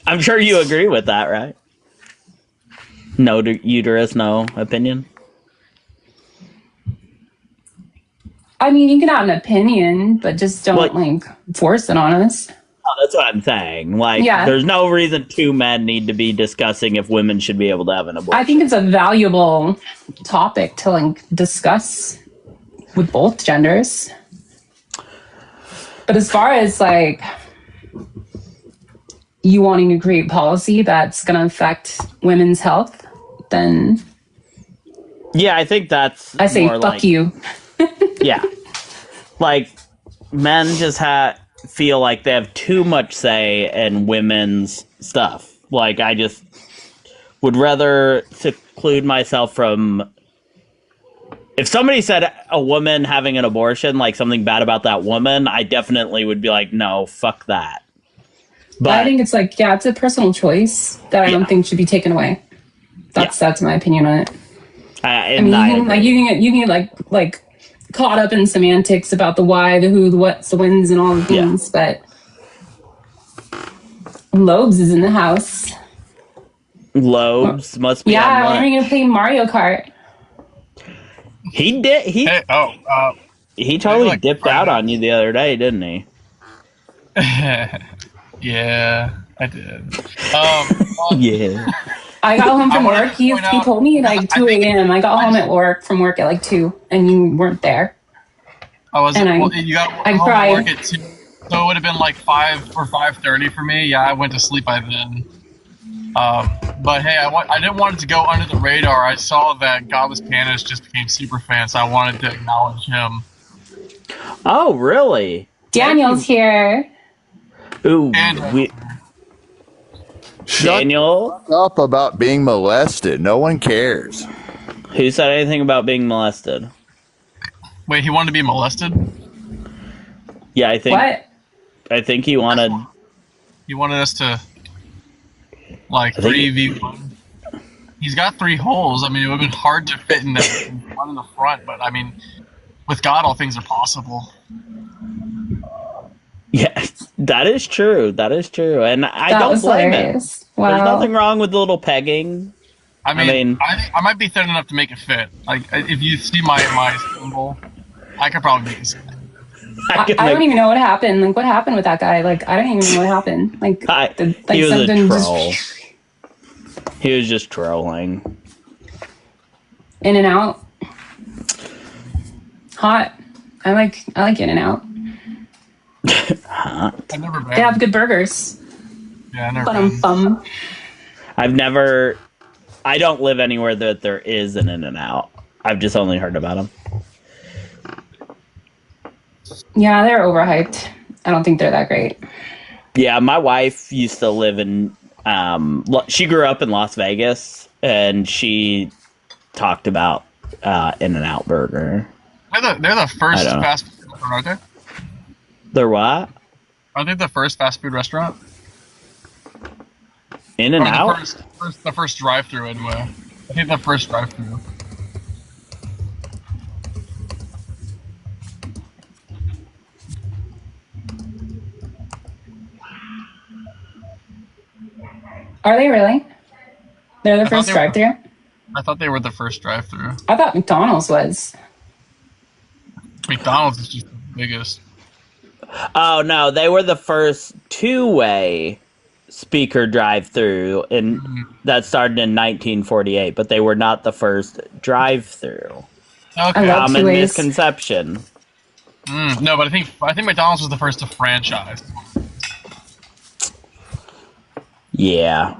I'm sure you agree with that, right? No uterus, no opinion. I mean, you can have an opinion, but just don't like force it on us. Oh, that's what I'm saying. Like, There's no reason two men need to be discussing if women should be able to have an abortion. I think it's a valuable topic to like discuss with both genders. But as far as like you wanting to create policy that's going to affect women's health, then yeah, I think that's I say more fuck like, you. Yeah, like men just feel like they have too much say in women's stuff. Like I just would rather seclude myself from. If somebody said a woman having an abortion, like something bad about that woman, I definitely would be like, no, fuck that. But I think it's like, it's a personal choice that I don't think should be taken away. That's my opinion on it. I mean, you can get like caught up in semantics about the why, the who, the what's, the whens, and all the things, but Lobes is in the house. Lobes must be. Yeah, when are we gonna play Mario Kart? He did. He totally dipped out on you the other day, didn't he? Yeah, I did. Yeah. I got home from work. He told me like 2 a.m. I got home from work at like 2, and you weren't there. You got home from cried. work at 2, so it would have been like 5 or 5:30 for me. Yeah, I went to sleep by then. But hey, I didn't want it to go under the radar. I saw that Godless Canis just became super fan, so I wanted to acknowledge him. Oh, really? Daniel's here. Ooh, Shut Daniel up about being molested. No one cares. Who said anything about being molested? Wait, he wanted to be molested? Yeah, I think. What? I think he wanted. He wanted us to like 3v1. He's got 3 holes. I mean, it would have been hard to fit in the one in the front, but I mean, with God, all things are possible. Yeah, that is true. That is true, and I don't blame him. Wow. There's nothing wrong with a little pegging. I mean, I might be thin enough to make it fit. Like, if you see my symbol, I could probably make it fit. I don't even know what happened. Like, what happened with that guy? Like, I don't even know what happened. Like, he was a troll. He was just trolling. In and Out. Hot. I like In and Out. Huh? I've never been. They have good burgers. Yeah, I never been. Bum. I've never. I don't live anywhere that there is an In-N-Out. I've just only heard about them. Yeah, they're overhyped. I don't think they're that great. Yeah, my wife used to live in. She grew up in Las Vegas, and she talked about In-N-Out Burger. They're the first fast food restaurant, aren't they? They're what? Are they the first fast food restaurant? In-N-Out? The first drive-through, anyway. I think the first drive-through. Are they really? They're the first drive-through? I thought they were the first drive-through. I thought McDonald's was. McDonald's is just the biggest. Oh, no, they were the first two-way speaker drive-through, and that started in 1948, but they were not the first drive-through. Okay. Common misconception. No, but I think McDonald's was the first to franchise. Yeah.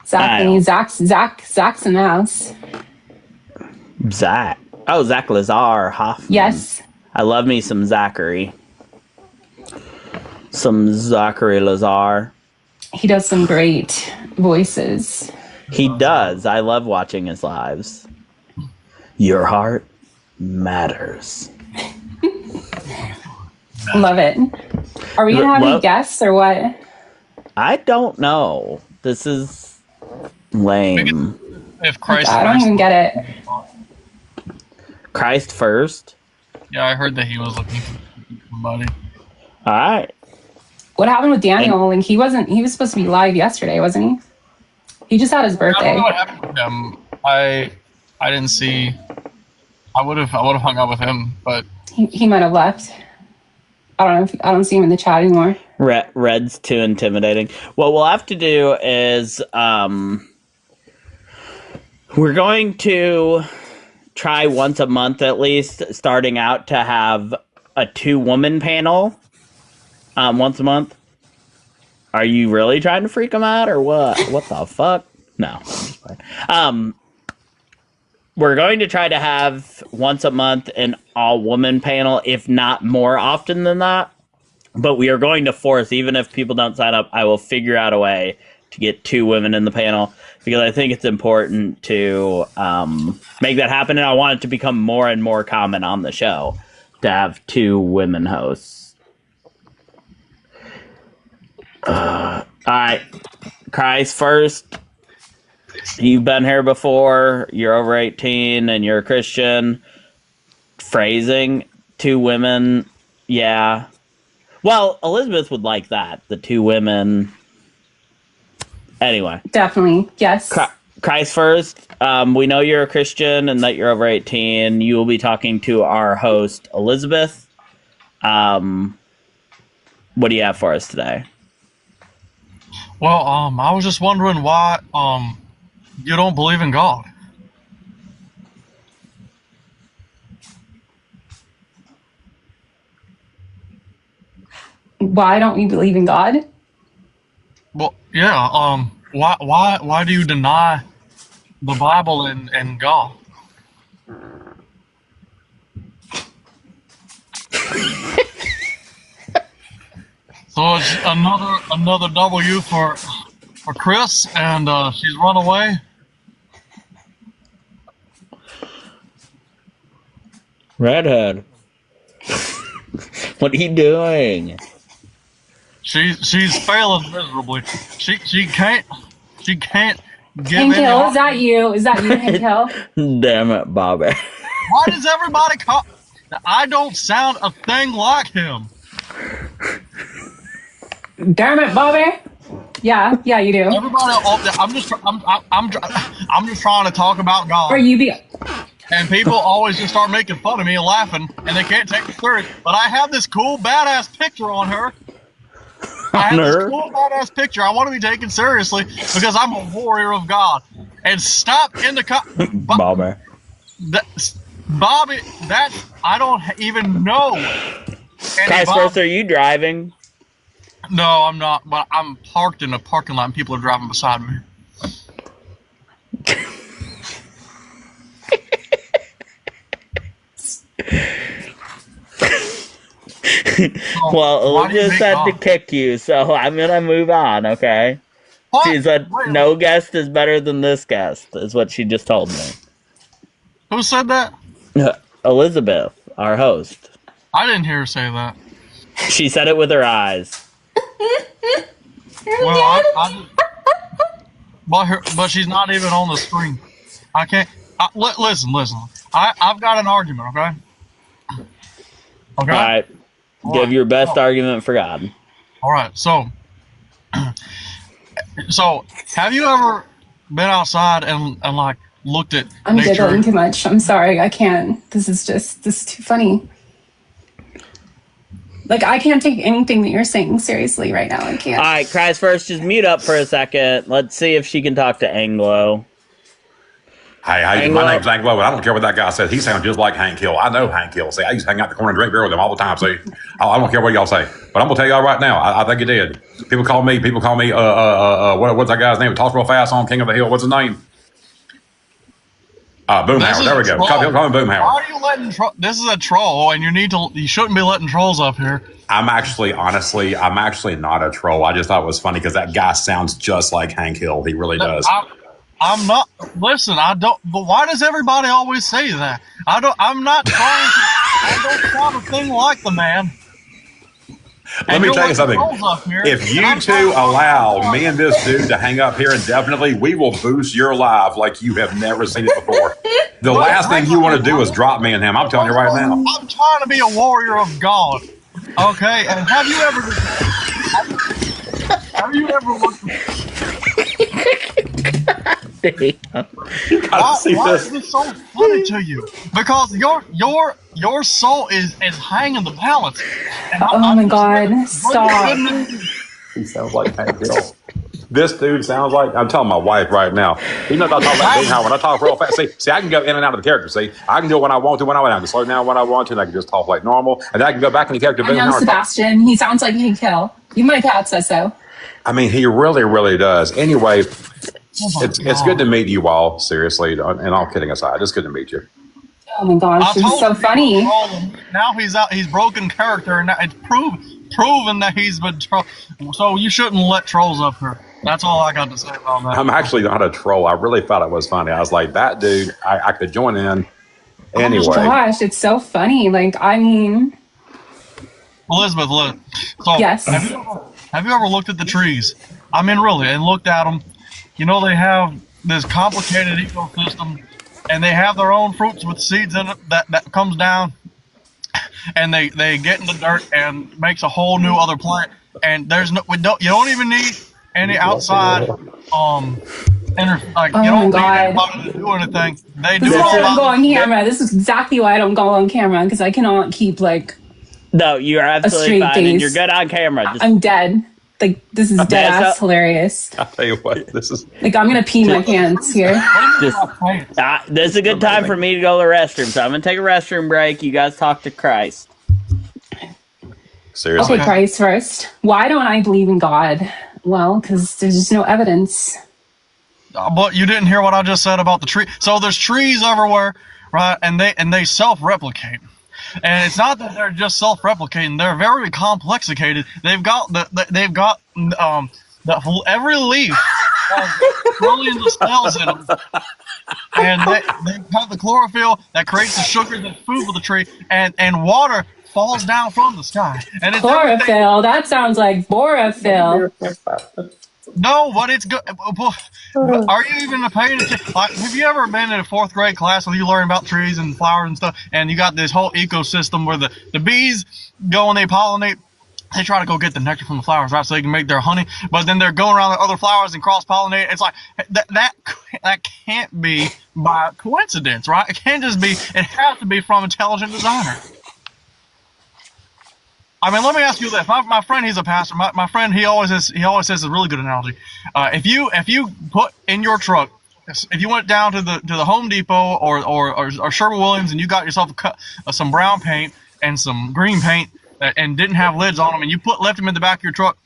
Zach's in the house. Zach. Oh, Zach Lazar Hoffman. Yes. I love me some Zachary. Some Zachary Lazar. He does some great voices. He does. I love watching his lives. Your heart matters. Love it. Are we going to have any guests or what? I don't know. This is lame. If Christ I don't even get it. Christ first? Yeah, I heard that he was looking for somebody. All right. What happened with Daniel? Like he was supposed to be live yesterday, wasn't he? He just had his birthday. I don't know what happened with him. I didn't see. I would have hung out with him, but He might have left. I don't know. I don't see him in the chat anymore. Red's too intimidating. What we'll have to do is we're going to try once a month at least, starting out, to have a 2-woman panel once a month. Are you really trying to freak them out or what? What the fuck? No. We're going to try to have once a month an all-woman panel, if not more often than that. But we are going to force, even if people don't sign up, I will figure out a way to get 2 women in the panel, because I think it's important to make that happen, and I want it to become more and more common on the show to have 2 women hosts. All right, Christ first. You've been here before. You're over 18 and you're a Christian. Phrasing, 2 women. Yeah. Well, Elizabeth would like that. The 2 women. Anyway. Definitely. Yes. Christ first. We know you're a Christian and that you're over 18. You will be talking to our host, Elizabeth. What do you have for us today? well, I was just wondering why you don't believe in God. Why don't we believe in God? Well, yeah. Why do you deny the Bible and God? So it's another W for Chris, and she's run away. Redhead. What are you doing? She's failing miserably. She can't give Hank any. Hill, is that you? Is that you, Hank Hill? Damn it, Bobby. Why does everybody call? I don't sound a thing like him. Damn it, Bobby. Yeah, you do. Everybody, I'm just trying to talk about God. Or you be. And people always just start making fun of me and laughing, and they can't take me serious. But I have this cool, badass picture on her. I have this her. cool badass picture. I want to be taken seriously because I'm a warrior of God. And stop in the Bobby. Bobby, that I don't even know. Guys, first, are you driving? No, I'm not. But I'm parked in a parking lot and people are driving beside me. Well, Olivia said to kick you, so I'm gonna move on. Okay. What? She said no guest is better than this guest. Is what she just told me. Who said that? Elizabeth, our host. I didn't hear her say that. She said it with her eyes. Well, but she's not even on the screen. I can't. Listen. I've got an argument. Okay. All right. Give your best argument for God. All right. So, have you ever been outside and like looked at I'm nature? giggling too much. I'm sorry. I can't. This is too funny. Like, I can't take anything that you're saying seriously right now. I can't. All right, Christ first, just mute up for a second. Let's see if she can talk to Anglo. Hey, my name's Anglo, and I don't care what that guy says. He sounds just like Hank Hill. I know Hank Hill. See, I used to hang out in the corner and drink beer with him all the time. See, I don't care what y'all say, but I'm gonna tell y'all right now. I think it did. People call me. What's that guy's name? Talks real fast on King of the Hill. What's his name? Boomhauer. There we go. Call him Boomhauer. Why are you letting? This is a troll, and you shouldn't be letting trolls up here. I'm actually not a troll. I just thought it was funny because that guy sounds just like Hank Hill. He really does. I'm not. Listen, I don't. But why does everybody always say that? I'm not trying to. I don't try to thing like the man. Let me tell you something. If you two allow me and this dude to hang up here indefinitely, we will boost your live like you have never seen it before. The last thing you want to do is drop me and him. I'm telling you right now. I'm trying to be a warrior of God. Okay, and have you ever looked? Why is this so funny to you? Because your soul is hanging the balance. Oh my God! Stop. He sounds like Hank Hill. This dude sounds like, I'm telling my wife right now. You know, I talk like how when I talk real fast. See, I can go in and out of the character. See, I can do it when I want to, when I want to. I can slow down when I want to, and I can just talk like normal, and then I can go back in the character. I know Sebastian. He sounds like Hank Hill. Even my cat says so. I mean, he really, really does. Anyway, it's good to meet you all. Seriously, and all kidding aside, it's good to meet you. Oh my gosh, this is so funny. Now he's broken character, and it's proven that he's been trolled. So you shouldn't let trolls up here. That's all I got to say about that. I'm actually not a troll. I really thought it was funny. I was like, that dude, I could join in. Anyway. Oh my gosh, it's so funny. Like, I mean, Elizabeth, look. So, yes. Have you ever looked at the trees? I mean, really, and looked at them. You know, they have this complicated ecosystem, and they have their own fruits with seeds in it that comes down, and they get in the dirt and makes a whole new other plant. And you don't even need any outside you don't need anybody to do anything. They do all don't go on camera. This is exactly why I don't go on camera, because I cannot keep No, you're absolutely fine, and you're good on camera. I'm dead. Like, this is dead ass hilarious. I'll tell you what, this is like, I'm gonna pee my pants here. This is a good time for me to go to the restroom, so I'm gonna take a restroom break. You guys talk to Christ. Seriously? Okay, Christ first. Why don't I believe in God? Well, because there's just no evidence. But you didn't hear what I just said about the tree. So there's trees everywhere, right? And they self-replicate. And it's not that they're just self-replicating; they're very complexicated. They've got every leaf has trillions of cells in them, and they have the chlorophyll that creates the sugar that's food for the tree, and water falls down from the sky. And it's chlorophyll. That sounds like borophyll. No, but it's good. Are you even paying attention? Like, have you ever been in a 4th grade class where you learn about trees and flowers and stuff, and you got this whole ecosystem where the bees go and they pollinate? They try to go get the nectar from the flowers, right, so they can make their honey. But then they're going around the other flowers and cross-pollinate. It's like that can't be by coincidence, right? It can't just be. It has to be from intelligent designer. I mean, let me ask you this. My friend, he's a pastor. My friend, he always says a really good analogy. If you put in your truck, if you went down to the Home Depot or Sherwin-Williams and you got yourself some brown paint and some green paint and didn't have lids on them, and you left them in the back of your truck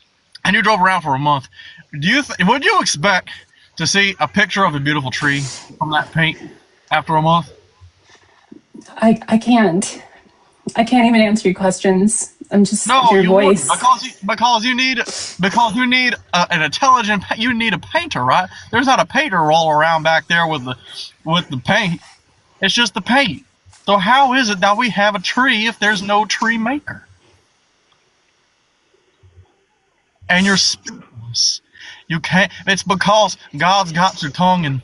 and you drove around for a month, would you expect to see a picture of a beautiful tree from that paint after a month? I can't even answer your questions. I'm just your voice. Because you need an intelligent. You need a painter, right? There's not a painter roll around back there with the paint. It's just the paint. So how is it that we have a tree if there's no tree maker? And you're speechless. You can't. It's because God's got your tongue, and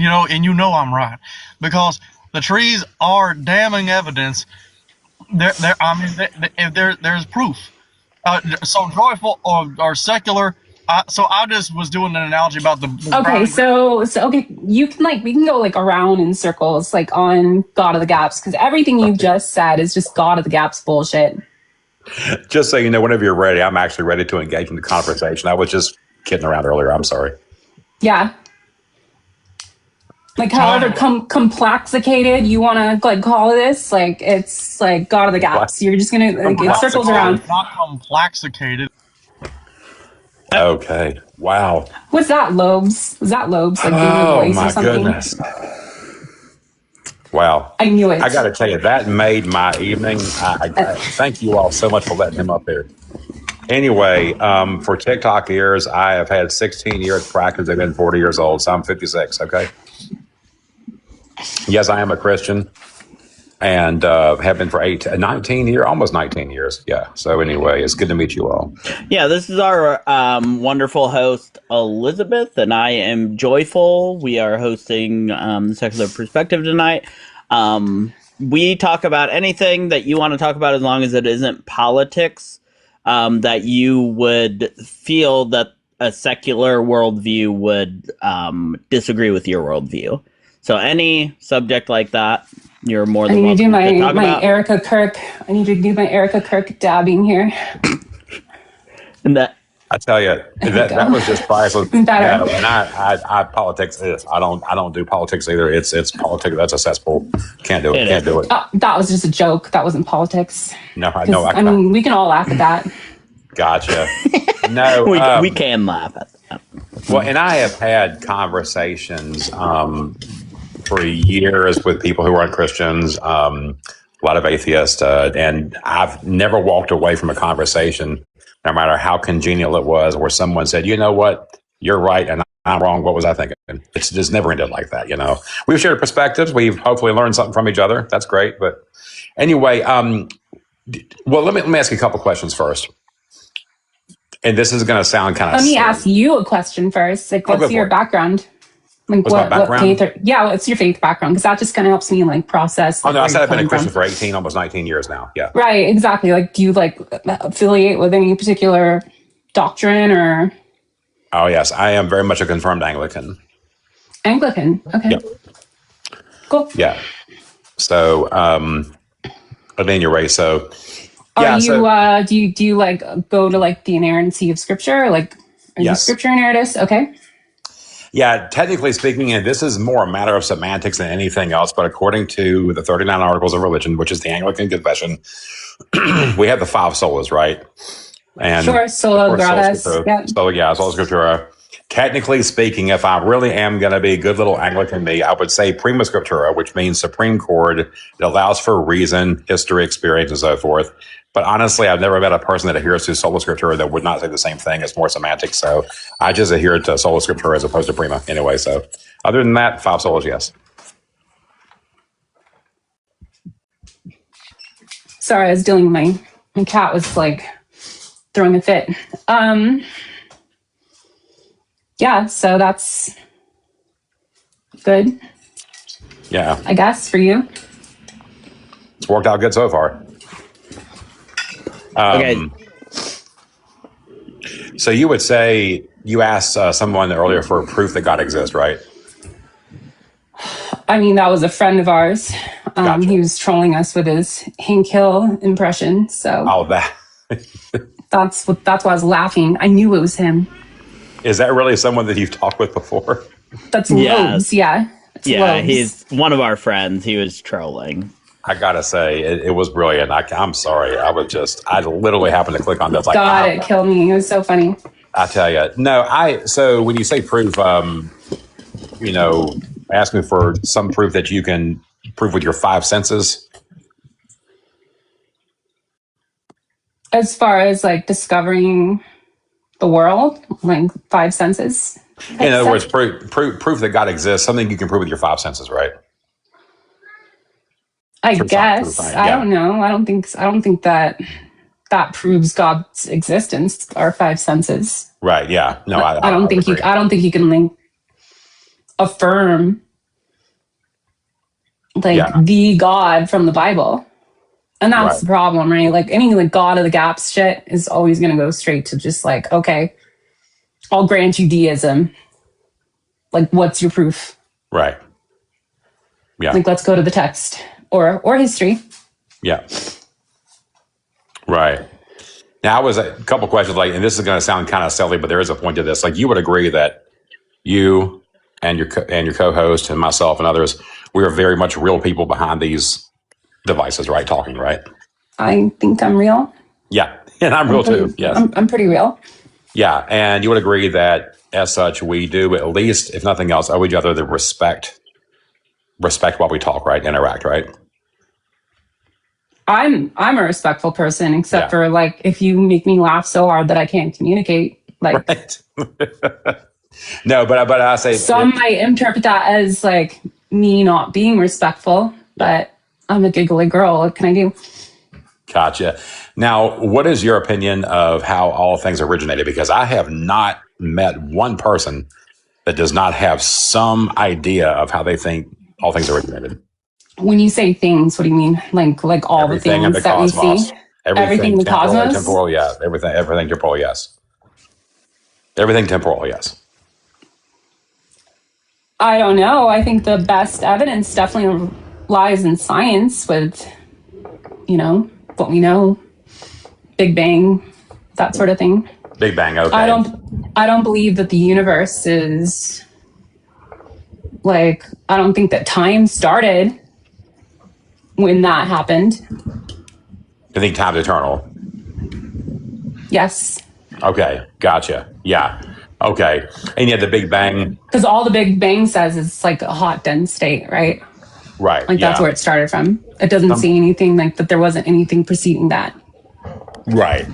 you know I'm right, because the trees are damning evidence. There's proof. So joyful or secular. So I just was doing an analogy about the okay. So okay, we can go like around in circles, like on God of the Gaps, because everything you've just said is just God of the Gaps bullshit. Just so you know, whenever you're ready, I'm actually ready to engage in the conversation. I was just kidding around earlier. I'm sorry. Yeah. Like however complaxicated you want to call this, like it's like God of the Gaps. You're just gonna it circles around. Not complaxicated. Okay. Wow. What's that, Lobes? Was that Lobes? Like Oh voice my or something? goodness. Wow. I knew it. I got to tell you, that made my evening. I thank you all so much for letting him up there. Anyway, for TikTok years, I have had 16 years practice. I've been 40 years old, so I'm 56. Okay. Yes, I am a Christian, and have been for 19 years, almost 19 years. Yeah. So anyway, it's good to meet you all. Yeah, this is our wonderful host, Elizabeth, and I am Joyful. We are hosting the Secular Perspective tonight. We talk about anything that you want to talk about as long as it isn't politics, that you would feel that a secular worldview would disagree with your worldview. So any subject like that, you're more than welcome to talk about. I need to do my Erica Kirk. I need to do my Erica Kirk dabbing here. And that, I tell you, that was just priceless. Better. Yeah, and I politics is. I don't do politics either. It's politics. That's a cesspool. Can't do it. Can't do it. That was just a joke. That wasn't politics. No, I know. I mean, we can all laugh at that. Gotcha. No, we can laugh at that. Well, and I have had conversations for years with people who aren't Christians, a lot of atheists, and I've never walked away from a conversation, no matter how congenial it was, where someone said, you know what, you're right and I'm wrong. What was I thinking? It's just never ended like that, We've shared perspectives. We've hopefully learned something from each other. That's great. But anyway, well, let me ask you a couple questions first. And this is going to sound kind of Let me ask you a question first. Like, what's your background? Like, what's my background? What's your faith background? Because that just kind of helps me process. I said I've been a Christian for 18, almost 19 years now. Yeah. Right, exactly. Like, do you affiliate with any particular doctrine or? Oh yes, I am very much a confirmed Anglican. Anglican, okay. Yep. Cool. Yeah. So, at any rate, so. Are you? Do you go to the inerrancy of Scripture? Are you Scripture inerrantist? Okay. Yeah, technically speaking, and this is more a matter of semantics than anything else, but according to the 39 Articles of Religion, which is the Anglican Confession, we have the 5 solas, right? And sure, sola gratis. Yeah. So yeah, sola scriptura. Technically speaking, if I really am going to be good little Anglican me, I would say prima scriptura, which means supreme chord that allows for reason, history, experience, and so forth. But honestly, I've never met a person that adheres to sola scriptura that would not say the same thing. It's more semantics. So I just adhere to sola scriptura as opposed to prima anyway. So other than that, 5 solas, yes. Sorry, I was dealing with my cat was throwing a fit. Yeah, so that's good. Yeah. I guess for you. It's worked out good so far. Okay. So you would say you asked someone earlier for proof that God exists, right? I mean, that was a friend of ours. Gotcha. He was trolling us with his Hank Hill impression. So. Oh, that. That's why I was laughing. I knew it was him. Is that really someone that you've talked with before? That's Lobes, yeah. It's Lobes. He's one of our friends. He was trolling. I gotta say, it was brilliant. I'm sorry. I literally happened to click on this. Like, God, it killed me. It was so funny. I tell you, so when you say proof, asking for some proof that you can prove with your five senses. As far as like discovering the world, like five senses. In other words, proof that God exists, something you can prove with your five senses, right? I guess. I don't know. I don't think that proves God's existence, our five senses. Right. Yeah. No, I don't think you can affirm the God from the Bible. And that's the problem, right? Like any God of the gaps shit is always going to go straight to just like, okay, I'll grant you deism. Like, what's your proof? Right. Yeah. Like, let's go to the text or history. Yeah. Right. Now, I was a couple questions, and this is going to sound kind of silly, but there is a point to this. Like, you would agree that you and your co-host and myself and others, we are very much real people behind these devices, right? Talking, right? I think I'm real. Yeah, and I'm real too. Yes, I'm pretty real. Yeah, and you would agree that as such, we do, at least, if nothing else, owe each other the respect while we talk, right? Interact, right? I'm a respectful person, except for like if you make me laugh so hard that I can't communicate. Like, right. No, but I say some might interpret that as like me not being respectful, but I'm a giggly girl. What can I do? Gotcha. Now, what is your opinion of how all things originated? Because I have not met one person that does not have some idea of how they think all things originated. When you say things, what do you mean? Like all everything the things that cosmos. We see? Everything in the cosmos? Temporal, yeah. Everything temporal, yes. Everything temporal, yes. I don't know. I think the best evidence definitely lies in science with, what we know, Big Bang, that sort of thing. Big Bang, okay. I don't believe that the universe is I don't think that time started when that happened. I think time's eternal. Yes. Okay, gotcha. Yeah. Okay. And yet the Big Bang. Because all the Big Bang says is like a hot, dense state, right? Right. Like that's where it started from. It doesn't say anything like that there wasn't anything preceding that. Right.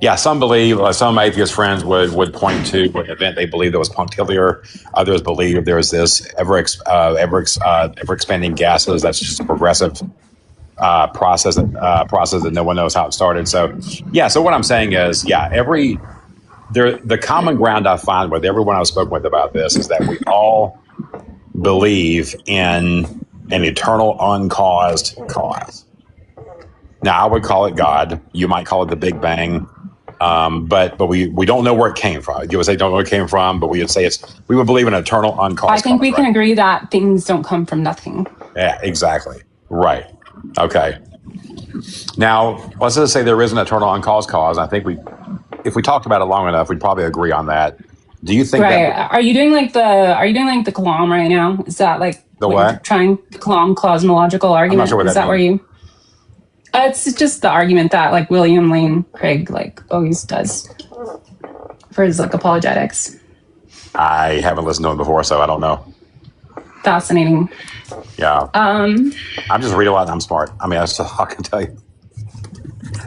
Yeah. Some atheist friends would point to an event they believe there was punctiliar. Others believe there's this ever expanding gases. That's just a progressive process that no one knows how it started. So, yeah. So what I'm saying is, the common ground I find with everyone I've spoken with about this is that we all believe in an eternal uncaused cause. Now, I would call it God. You might call it the Big Bang, but we don't know where it came from. You would say don't know where it came from, but we would believe in an eternal uncaused. I think we can agree that things don't come from nothing. Yeah, exactly. Right. Okay. Now, let's just say there is an eternal uncaused cause. I think if we talked about it long enough, we'd probably agree on that. Do you think that? Are you doing like the Kalam right now? Is that like the what? Trying the Kalam cosmological argument? I'm not sure what is that means. where you? It's just the argument that like William Lane Craig like always does for his like apologetics. I haven't listened to him before, so I don't know. Fascinating. Yeah. I'm just reading a lot and I'm smart. I mean, that's all I can tell you.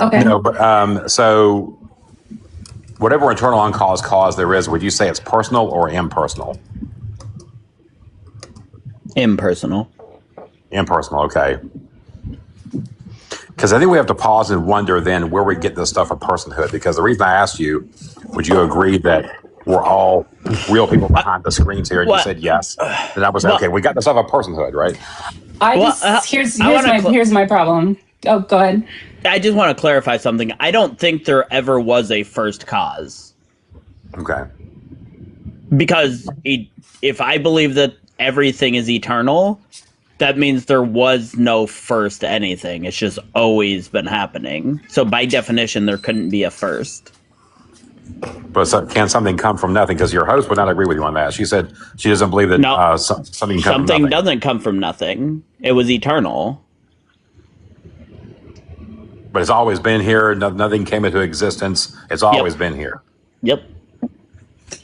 Okay. But so whatever eternal uncaused cause there is, would you say it's personal or impersonal? Impersonal. Impersonal, okay. Because I think we have to pause and wonder then where we get this stuff of personhood. Because the reason I asked you, would you agree that we're all real people behind the screens here? And you said yes. And I was okay. We got the stuff of personhood, right? Here's my problem. Oh, go ahead. I just want to clarify something. I don't think there ever was a first cause. Okay. Because if I believe that everything is eternal, that means there was no first anything. It's just always been happening. So by definition, there couldn't be a first. But can something come from nothing? Because your host would not agree with you on that. She said she doesn't believe that No. something can come from Something nothing. doesn't come from nothing. It was eternal. But it's always been here. Nothing came into existence. It's always been here. Yep.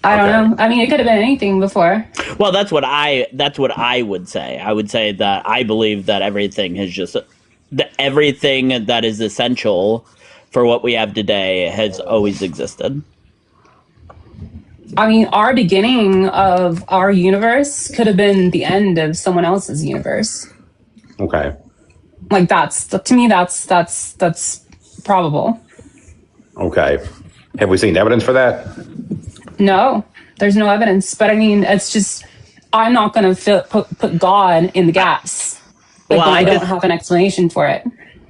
I don't know. I mean, it could have been anything before. Well, that's what I would say. I would say that I believe that everything has just everything that is essential for what we have today has always existed. I mean, our beginning of our universe could have been the end of someone else's universe. Okay. Like to me, that's probable. Okay. Have we seen evidence for that? No, there's no evidence. But I mean, it's just, I'm not going to put God in the gaps. Like, when I don't have an explanation for it.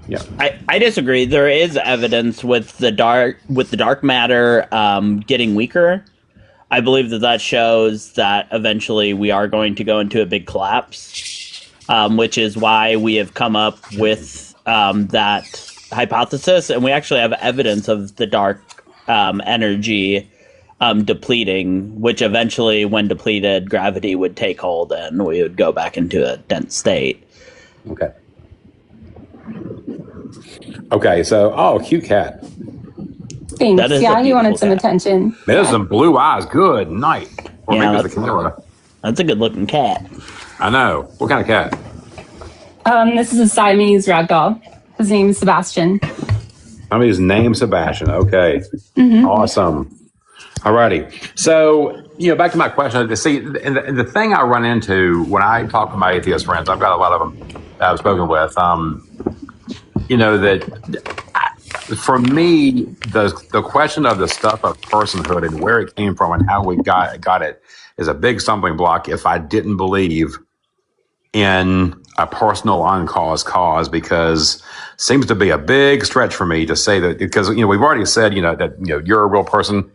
Yeah. I disagree. There is evidence with the dark matter getting weaker. I believe that shows that eventually we are going to go into a big collapse, which is why we have come up with that hypothesis. And we actually have evidence of the dark energy depleting, which eventually, when depleted, gravity would take hold and we would go back into a dense state. Okay. Okay, so, cute cat. Thanks. Yeah, he wanted some attention. There's some blue eyes. Good night. Or Yeah, maybe it's the camera. That's a good looking cat. I know. What kind of cat? This is a Siamese ragdoll. His name is Sebastian. Somebody's named Sebastian. Okay. Mm-hmm. Awesome. Alrighty. So, back to my question. See, and the thing I run into when I talk to my atheist friends, I've got a lot of them that I've spoken with, that for me, the question of the stuff of personhood and where it came from and how we got it is a big stumbling block if I didn't believe in a personal uncaused cause, because it seems to be a big stretch for me to say that, because we've already said that you're a real person,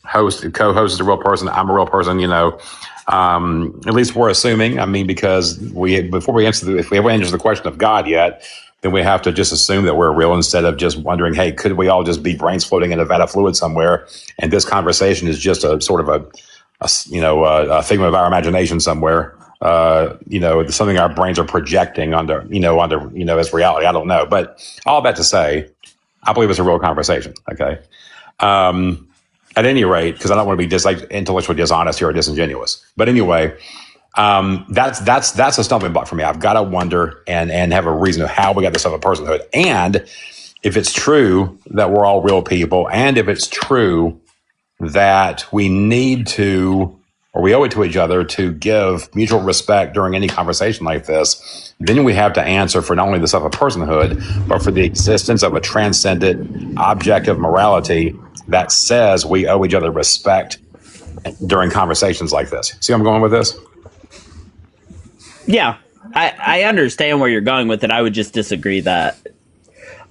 co-host is a real person, I'm a real person, at least we're assuming. I mean, because if we haven't answered the question of God yet, then we have to just assume that we're real instead of just wondering, hey, could we all just be brains floating in a vat of fluid somewhere, and this conversation is just a sort of a figment of our imagination somewhere. Something our brains are projecting under as reality. I don't know, but all that to say, I believe it's a real conversation. Okay. At any rate, because I don't want to be intellectually dishonest here or disingenuous. But anyway, that's a stumbling block for me. I've got to wonder and have a reason of how we got this stuff of personhood, and if it's true that we're all real people, and if it's true that we need to, or we owe it to each other to give mutual respect during any conversation like this, then we have to answer for not only the stuff of personhood, but for the existence of a transcendent objective morality that says we owe each other respect during conversations like this. See where I'm going with this? Yeah, I understand where you're going with it. I would just disagree that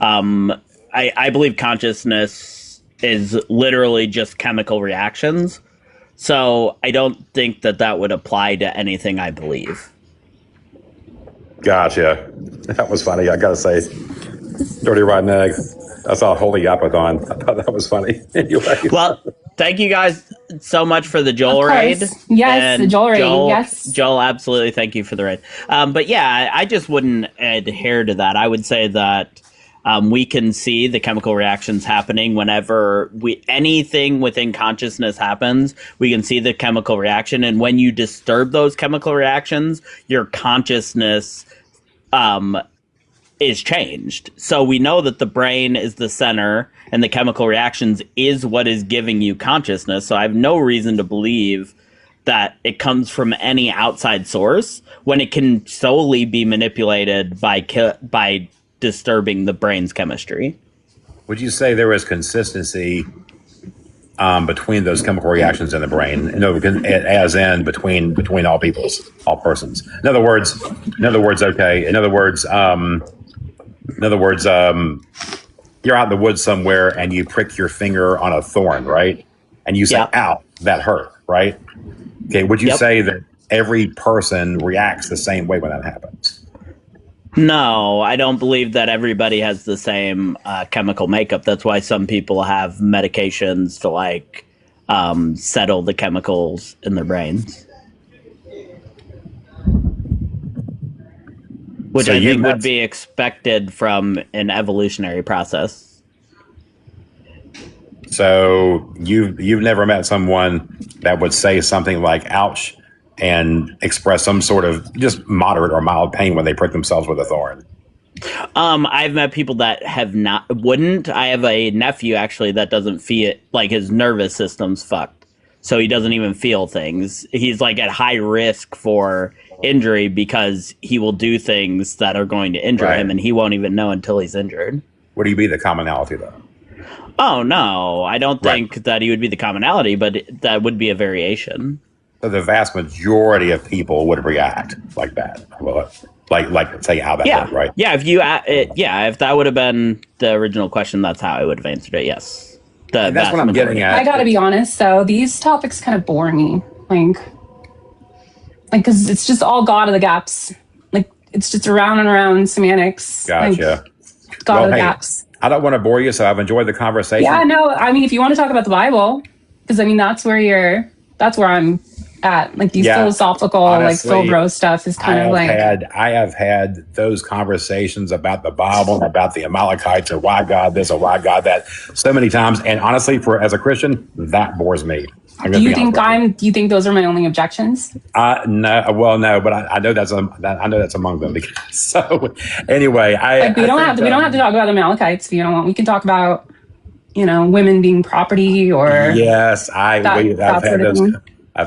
I believe consciousness is literally just chemical reactions. So I don't think that would apply to anything I believe. Gotcha. That was funny. I gotta say, dirty rotten egg. I saw Holy Yapathon. I thought that was funny. Anyway. Well, thank you guys so much for the Joel raid. Yes, and the Joel raid. Yes. Joel, absolutely. Thank you for the raid. But yeah, I just wouldn't adhere to that. I would say that we can see the chemical reactions happening whenever anything within consciousness happens. We can see the chemical reaction, and when you disturb those chemical reactions, your consciousness is changed. So we know that the brain is the center, and the chemical reactions is what is giving you consciousness. So I have no reason to believe that it comes from any outside source when it can solely be manipulated by disturbing the brain's chemistry. Would you say there is consistency between those chemical reactions in the brain? As in between all peoples, all persons. In other words, you're out in the woods somewhere and you prick your finger on a thorn, right? And you say, "Ow, that hurt," right? Okay. Would you say that every person reacts the same way when that happens? No, I don't believe that everybody has the same chemical makeup. That's why some people have medications to like settle the chemicals in their brains, which I think would be expected from an evolutionary process. So you've never met someone that would say something like "ouch" and express some sort of just moderate or mild pain when they prick themselves with a thorn. I've met people that wouldn't. I have a nephew actually that doesn't feel, like his nervous system's fucked, so he doesn't even feel things. He's like at high risk for injury because he will do things that are going to injure him, and he won't even know until he's injured. Would he be the commonality though? Oh no, I don't think that he would be the commonality, but that would be a variation. So the vast majority of people would react like that. Well, like say how that worked, right? Yeah, if that would have been the original question, that's how I would have answered it. Yes, that's what I'm getting at. I gotta be honest, though, these topics kind of bore me, like because it's just all God of the gaps. Like it's just around and around semantics. Gotcha. Like, God of the gaps. I don't want to bore you, so I've enjoyed the conversation. Yeah, no, I mean, if you want to talk about the Bible, because I mean, that's where I'm at. Like these philosophical, honestly, like Phil Bro stuff is kind of like. I have had those conversations about the Bible, about the Amalekites, or why God this or why God that, so many times. And honestly, as a Christian, that bores me. Do you think those are my only objections? No, well, no, but I know that's among them. So anyway, we don't have to talk about the Amalekites if you don't want. We can talk about, women being property or. Yes, I've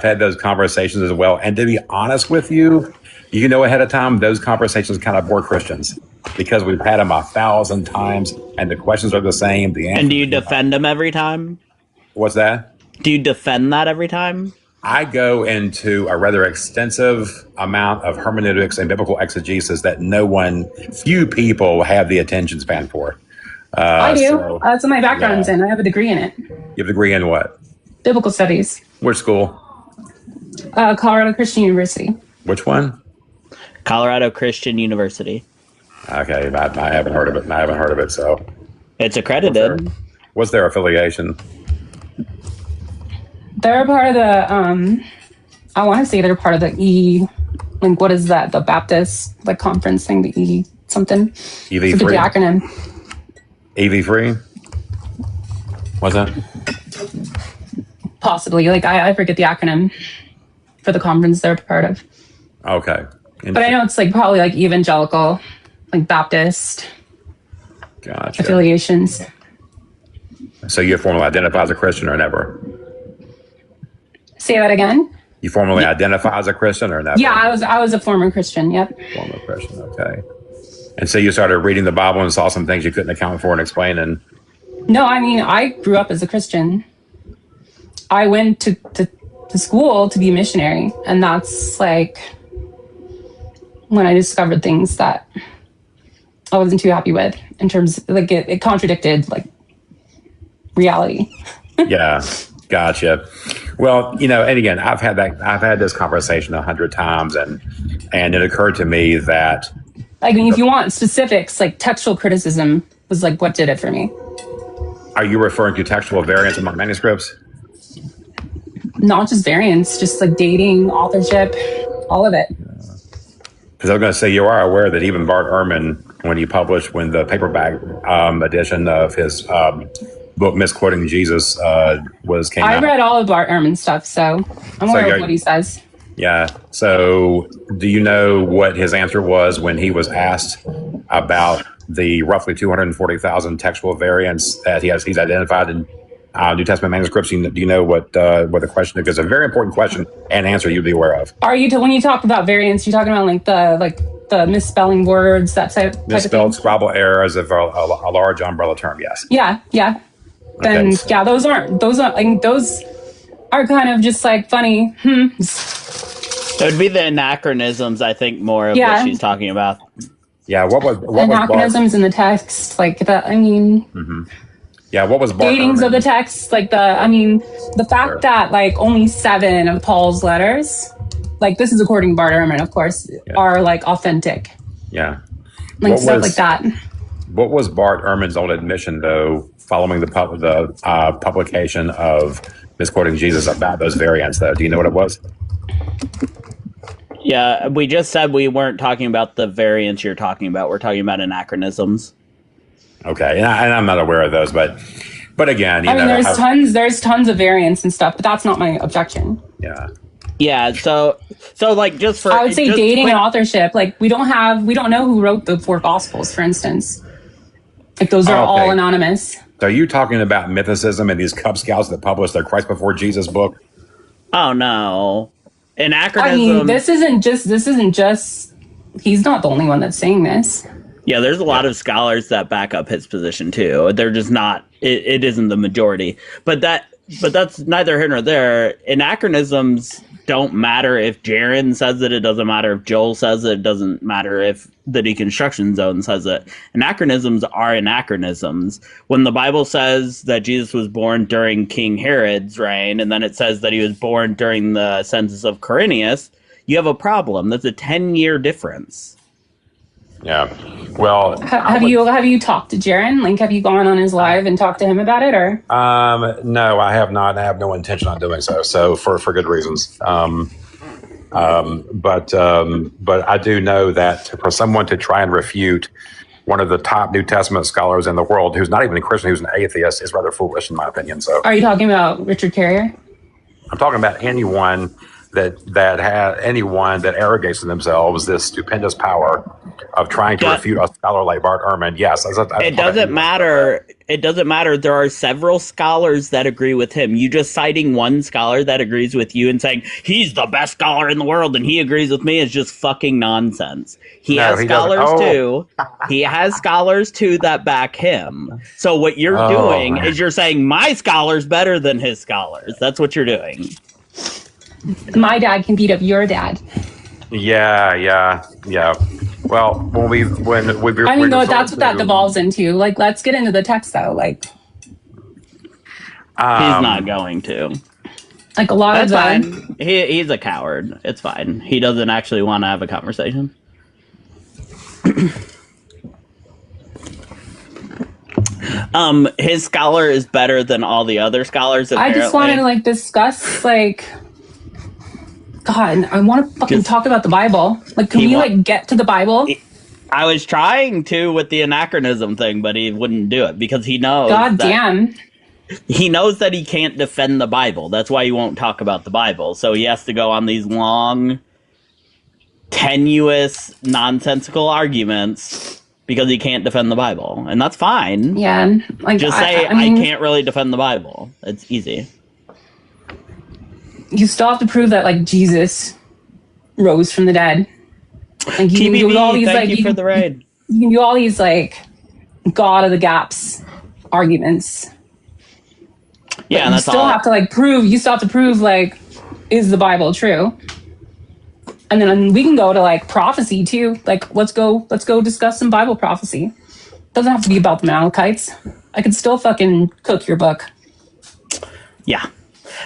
had those conversations as well. And to be honest with you, ahead of time, those conversations kind of bore Christians because we've had them 1,000 times and the questions are the same. And do you defend them every time? What's that? Do you defend that every time? I go into a rather extensive amount of hermeneutics and biblical exegesis that few people have the attention span for. I do. So, that's what my background's in. I have a degree in it. You have a degree in what? Biblical studies. Which school? Colorado Christian University. Which one? Colorado Christian University. Okay, I haven't heard of it. So it's accredited. What's their affiliation? They're part of the. I want to say they're part of the like what is that? The Baptist conference thing. The something. EV3. Forget the acronym. EV3. What's that? Possibly. I forget the acronym for the conference they're part of. Okay. But I know it's probably evangelical, Baptist. Gotcha. Affiliations. So you formally identify as a Christian or never? Say that again? You formally identify as a Christian or never? Yeah, I was a former Christian, yep. Former Christian, okay. And so you started reading the Bible and saw some things you couldn't account for and explain and... No, I mean, I grew up as a Christian. I went to school to be a missionary, and that's when I discovered things that I wasn't too happy with in terms it contradicted reality. Yeah, gotcha. Well, and again, I've had this conversation 100 times, and it occurred to me that if you want specifics, textual criticism was what did it for me. Are you referring to textual variants among manuscripts? Not just variants, just dating, authorship, all of it. Because I was going to say, you are aware that even Bart Ehrman, when the paperback edition of his book Misquoting Jesus came out. I read all of Bart Ehrman's stuff, so I'm aware of what he says. Yeah. So do you know what his answer was when he was asked about the roughly 240,000 textual variants that he's identified in New Testament manuscripts? Do you know what the question is? It's a very important question and answer you'd be aware of. When you talk about variants, you're talking about the misspelling words, that type misspelled of thing? scribble errors of a large umbrella term. Yes. Yeah. Then those are kind of just funny. It would be the anachronisms, I think, more of what she's talking about. Yeah, what anachronisms in the text, that? I mean, mm-hmm. Yeah, what was Bart datings Ehrman? of the text, the fact that only 7 of Paul's letters, this is according to Bart Ehrman, of course, are authentic. Yeah. like What stuff like was that. what was Bart Ehrman's own admission though, following the publication of misquoting Jesus about those variants? Though, do you know what it was? Yeah, we just said we weren't talking about the variants you're talking about. We're talking about anachronisms. Okay, and I'm not aware of those, but again, I mean, there's tons of variants and stuff, but that's not my objection. Yeah. Yeah, so like just for I would say just dating quick, and authorship. Like we don't know who wrote the 4 Gospels, for instance. Like those are all anonymous. So are you talking about mythicism and these Cub Scouts that published their Christ Before Jesus book? Oh no, anachronism. I mean, this isn't just. He's not the only one that's saying this. Yeah, there's a lot of scholars that back up his position too. They're just not. It isn't the majority, but that's neither here nor there. Anachronisms don't matter if Jaron says it. It doesn't matter if Joel says it. It doesn't matter if the Deconstruction Zone says it. Anachronisms are anachronisms. When the Bible says that Jesus was born during King Herod's reign, and then it says that he was born during the census of Quirinius, you have a problem. That's a 10-year difference. Yeah. Well, have you talked to Jaron? Like, have you gone on his live and talked to him about it, or? No, I have not. I have no intention on doing so. So for good reasons. But I do know that for someone to try and refute one of the top New Testament scholars in the world, who's not even a Christian, who's an atheist, is rather foolish in my opinion. So, are you talking about Richard Carrier? I'm talking about anyone that arrogates to themselves this stupendous power of trying to refute a scholar like Bart Ehrman. Yes, it doesn't matter. It doesn't matter. There are several scholars that agree with him. You just citing one scholar that agrees with you and saying he's the best scholar in the world and he agrees with me is just fucking nonsense. He has scholars too. He has scholars too that back him. So what you're doing is you're saying my scholar's better than his scholars. That's what you're doing. My dad can beat up your dad. Yeah. Well, that's what that devolves into. Like, let's get into the text though. Like, he's not going to. Like a lot That's of fine. He's a coward. It's fine. He doesn't actually want to have a conversation. His scholar is better than all the other scholars. Apparently. I just wanted to discuss God, I want to fucking talk about the Bible. Like, can we get to the Bible? I was trying to with the anachronism thing, but he wouldn't do it because he knows. God damn. He knows that he can't defend the Bible. That's why he won't talk about the Bible. So he has to go on these long, tenuous, nonsensical arguments because he can't defend the Bible. And that's fine. Yeah. Just say, I can't really defend the Bible. It's easy. You still have to prove that Jesus rose from the dead. Like you can do all these thank you for the raid. You can do all these God of the gaps arguments. Yeah, and you still have to prove. You still have to prove is the Bible true? And then we can go to prophecy too. Let's go discuss some Bible prophecy. Doesn't have to be about the Amalekites. I could still fucking cook your book. Yeah.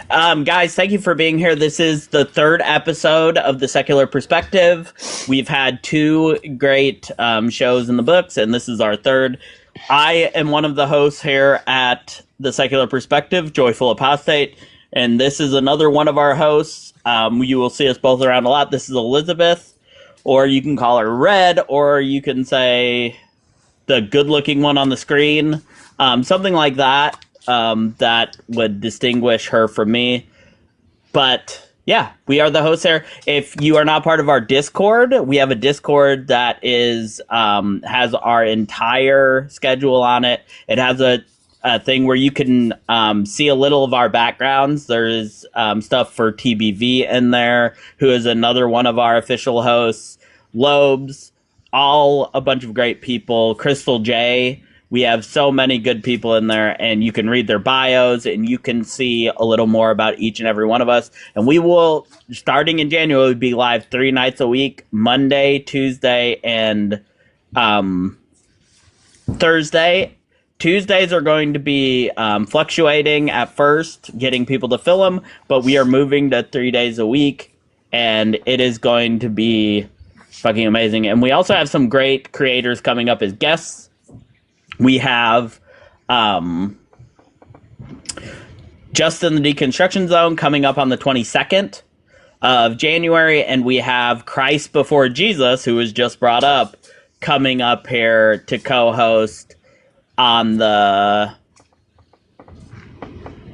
Guys, thank you for being here. This is the 3rd episode of The Secular Perspective. We've had 2 great shows in the books, and this is our 3rd. I am one of the hosts here at The Secular Perspective, Joyful Apostate, and this is another one of our hosts. You will see us both around a lot. This is Elizabeth, or you can call her Red, or you can say the good-looking one on the screen, something like that. That would distinguish her from me. But yeah, we are the hosts here. If you are not part of our Discord, we have a Discord that is has our entire schedule on it. It has a thing where you can see a little of our backgrounds. There's stuff for TBV in there, who is another one of our official hosts. Lobes, all a bunch of great people. Crystal J. We have so many good people in there, and you can read their bios, and you can see a little more about each and every one of us. And we will, starting in January, be live 3 nights a week, Monday, Tuesday, and Thursday. Tuesdays are going to be fluctuating at first, getting people to fill them, but we are moving to 3 days a week, and it is going to be fucking amazing. And we also have some great creators coming up as guests. We have Justin the Deconstruction Zone coming up on the 22nd of January, and we have Christ Before Jesus, who was just brought up, coming up here to co-host on the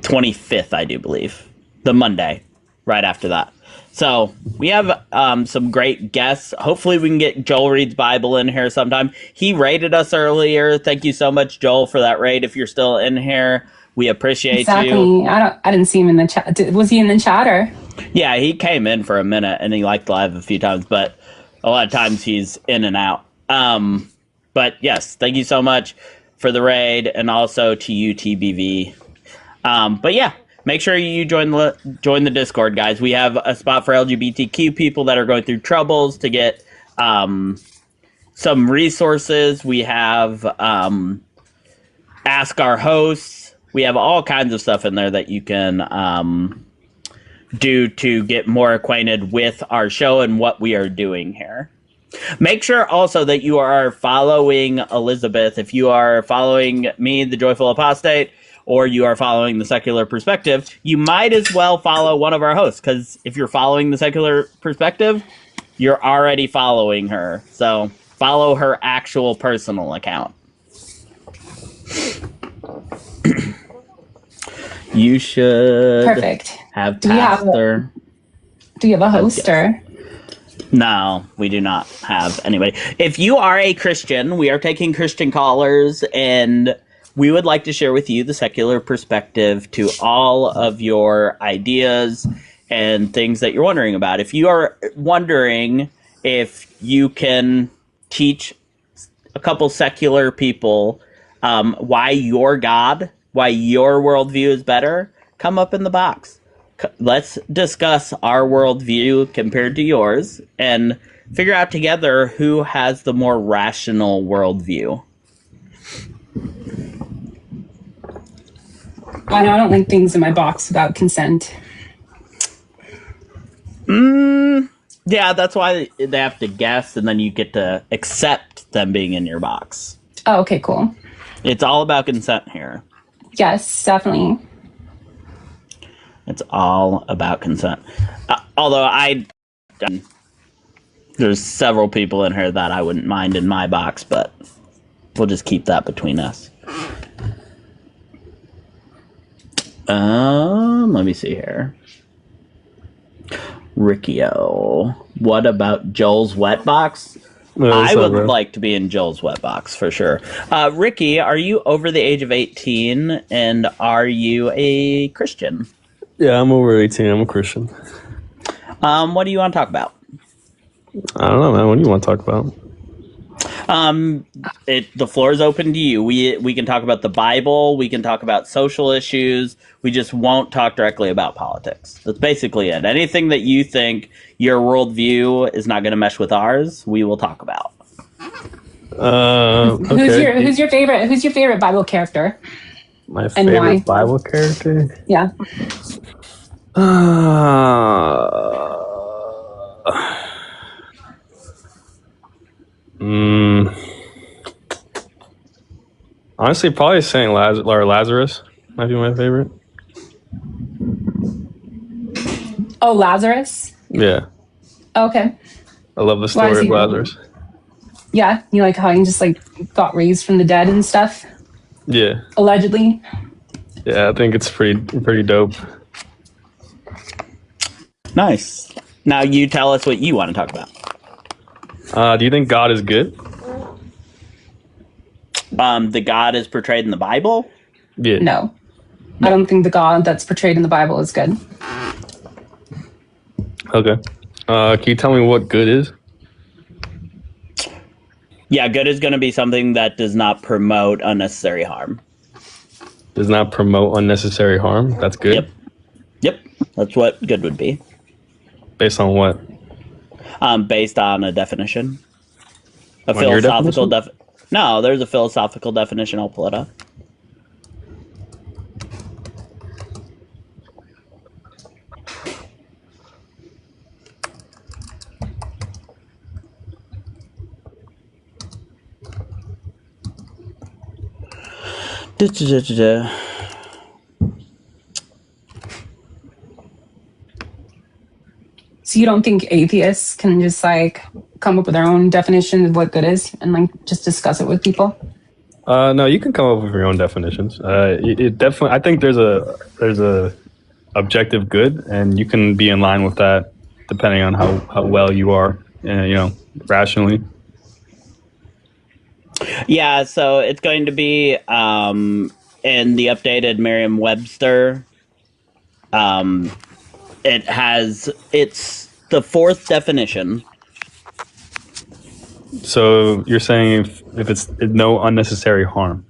25th, I do believe. The Monday, right after that. So we have some great guests. Hopefully we can get Joel Reed's Bible in here sometime. He rated us earlier. Thank you so much, Joel, for that raid. If you're still in here, we appreciate you. I didn't see him in the chat. Was he in the chat or? Yeah, he came in for a minute and he liked live a few times, but a lot of times he's in and out. But yes, thank you so much for the raid, and also to you, TBV. But yeah, make sure you join the Discord, guys. We have a spot for LGBTQ people that are going through troubles to get some resources. We have Ask Our Hosts. We have all kinds of stuff in there that you can do to get more acquainted with our show and what we are doing here. Make sure also that you are following Elizabeth. If you are following me, the Joyful Apostate, or you are following the Secular Perspective, you might as well follow one of our hosts, because if you're following the Secular Perspective, you're already following her. So follow her actual personal account. You should Perfect. have Pastor. Do you have a host or? No, we do not have anybody. If you are a Christian, we are taking Christian callers, and we would like to share with you the secular perspective to all of your ideas and things that you're wondering about. If you are wondering if you can teach a couple secular people why your God, why your worldview is better, come up in the box. Let's discuss our worldview compared to yours and figure out together who has the more rational worldview. I don't like things in my box without consent. Yeah, that's why they have to guess, and then you get to accept them being in your box. Oh, okay, cool. It's all about consent here. Yes, definitely. It's all about consent. Although there's several people in here that I wouldn't mind in my box, but we'll just keep that between us. Let me see here. Riccio, what about Joel's wet box? I would like to be in Joel's wet box for sure. Ricky, are you over the age of 18, and are you a Christian? Yeah, I'm over 18. I'm a Christian. What do you want to talk about? I don't know, man. What do you want to talk about? The floor is open to you. We can talk about the Bible. We can talk about social issues. We just won't talk directly about politics. That's basically it. Anything that you think your worldview is not going to mesh with ours, we will talk about. Okay. Who's your favorite Bible character? My favorite Bible character? Yeah. Honestly, probably Saint Lazarus might be my favorite. Oh, Lazarus? Yeah. Okay. I love the story of Lazarus. Yeah, you like how he just got raised from the dead and stuff? Yeah. Allegedly. Yeah, I think it's pretty dope. Nice. Now you tell us what you want to talk about. Do you think God is good? The God is portrayed in the Bible? Yeah. No. I don't think the God that's portrayed in the Bible is good. Okay. Can you tell me what good is? Yeah, good is going to be something that does not promote unnecessary harm. Does not promote unnecessary harm? That's good? Yep. That's what good would be. Based on what? Based on a definition. A On your philosophical definition? No, there's a philosophical definition. I'll pull it up. Da-da-da-da-da. So you don't think atheists can just like come up with their own definition of what good is and like just discuss it with people? No, you can come up with your own definitions. It definitely. I think there's a objective good, and you can be in line with that depending on how well you are, rationally. Yeah, so it's going to be in the updated Merriam-Webster. It's the fourth definition. So you're saying if it's no unnecessary harm.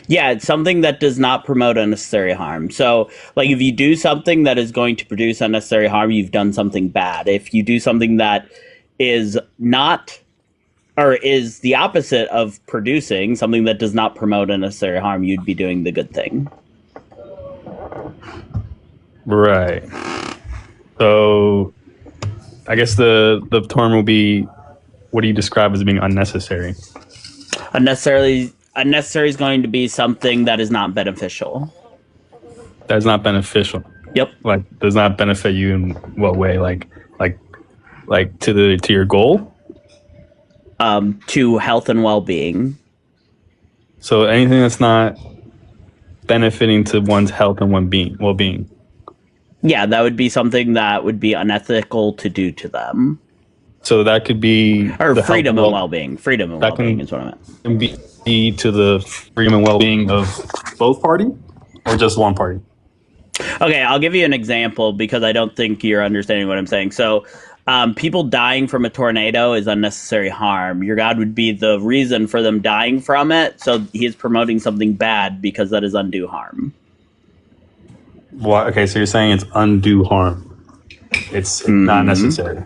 Yeah, it's something that does not promote unnecessary harm. So, like, if you do something that is going to produce unnecessary harm, you've done something bad. If you do something that is not, or is the opposite of producing, something that does not promote unnecessary harm, you'd be doing the good thing. Right. So, I guess the term will be, what do you describe as being unnecessary? Unnecessary is going to be something that is not beneficial. That's not beneficial. Yep. Like, does not benefit you in what way? Like to your goal? To health and well-being. So anything that's not benefiting to one's health and well-being. Yeah, that would be something that would be unethical to do to them. So that could be freedom and well-being. Freedom and well-being is what I meant. Can be to the freedom and well-being of both parties, or just one party. Okay, I'll give you an example because I don't think you're understanding what I'm saying. So, people dying from a tornado is unnecessary harm. Your God would be the reason for them dying from it. So he is promoting something bad because that is undue harm. Well, okay, so you're saying it's undue harm. It's not necessary.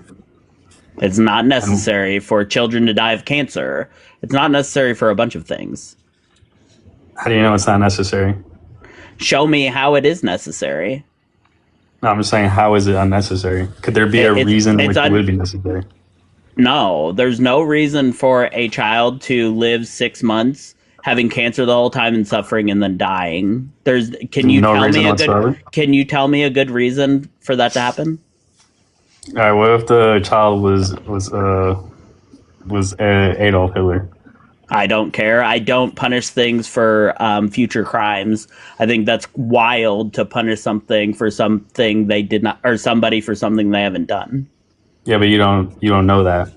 It's not necessary for children to die of cancer. It's not necessary for a bunch of things. How do you know it's not necessary? Show me how it is necessary. No, I'm just saying, how is it unnecessary? Could there be a reason which it would be necessary? No, there's no reason for a child to live 6 months having cancer the whole time and suffering and then dying. Can you tell me a good reason for that to happen? All right, what if the child was Adolf Hitler? I don't care. I don't punish things for future crimes. I think that's wild to punish something for something they did not, or somebody for something they haven't done. Yeah, but you don't know that.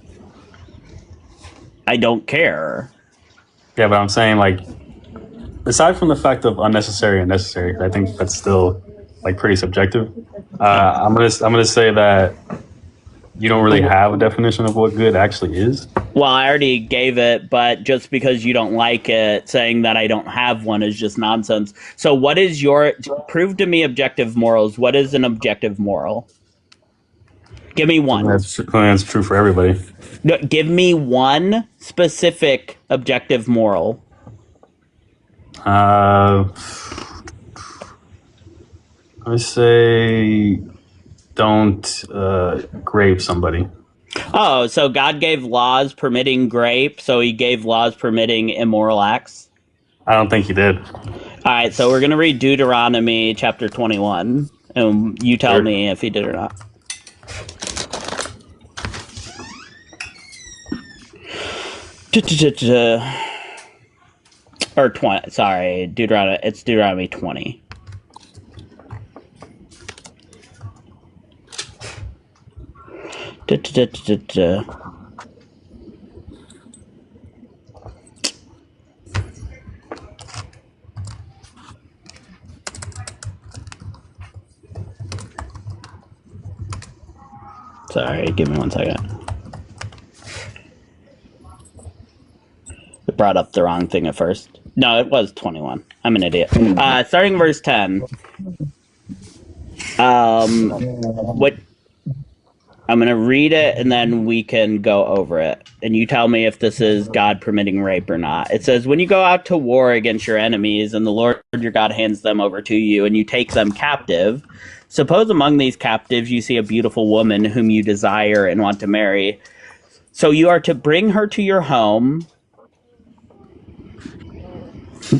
I don't care. Yeah, but I'm saying, like, aside from the fact of unnecessary and necessary, I think that's still like pretty subjective. I'm gonna say that you don't really have a definition of what good actually is. Well, I already gave it, but just because you don't like it, saying that I don't have one is just nonsense. So what is prove to me objective morals. What is an objective moral? Give me one. That's true for everybody. No, give me one specific objective moral. I say don't grape somebody. Oh, so God gave laws permitting grape, so he gave laws permitting immoral acts? I don't think he did. All right, so we're going to read Deuteronomy chapter 21, and you tell me if he did or not. Or 20, sorry, it's Deuteronomy 20. Sorry, give me 1 second. It brought up the wrong thing at first. No, it was 21. I'm an idiot. Starting verse 10. What? I'm going to read it and then we can go over it. And you tell me if this is God permitting rape or not. It says, when you go out to war against your enemies and the Lord your God hands them over to you and you take them captive, suppose among these captives you see a beautiful woman whom you desire and want to marry. So you are to bring her to your home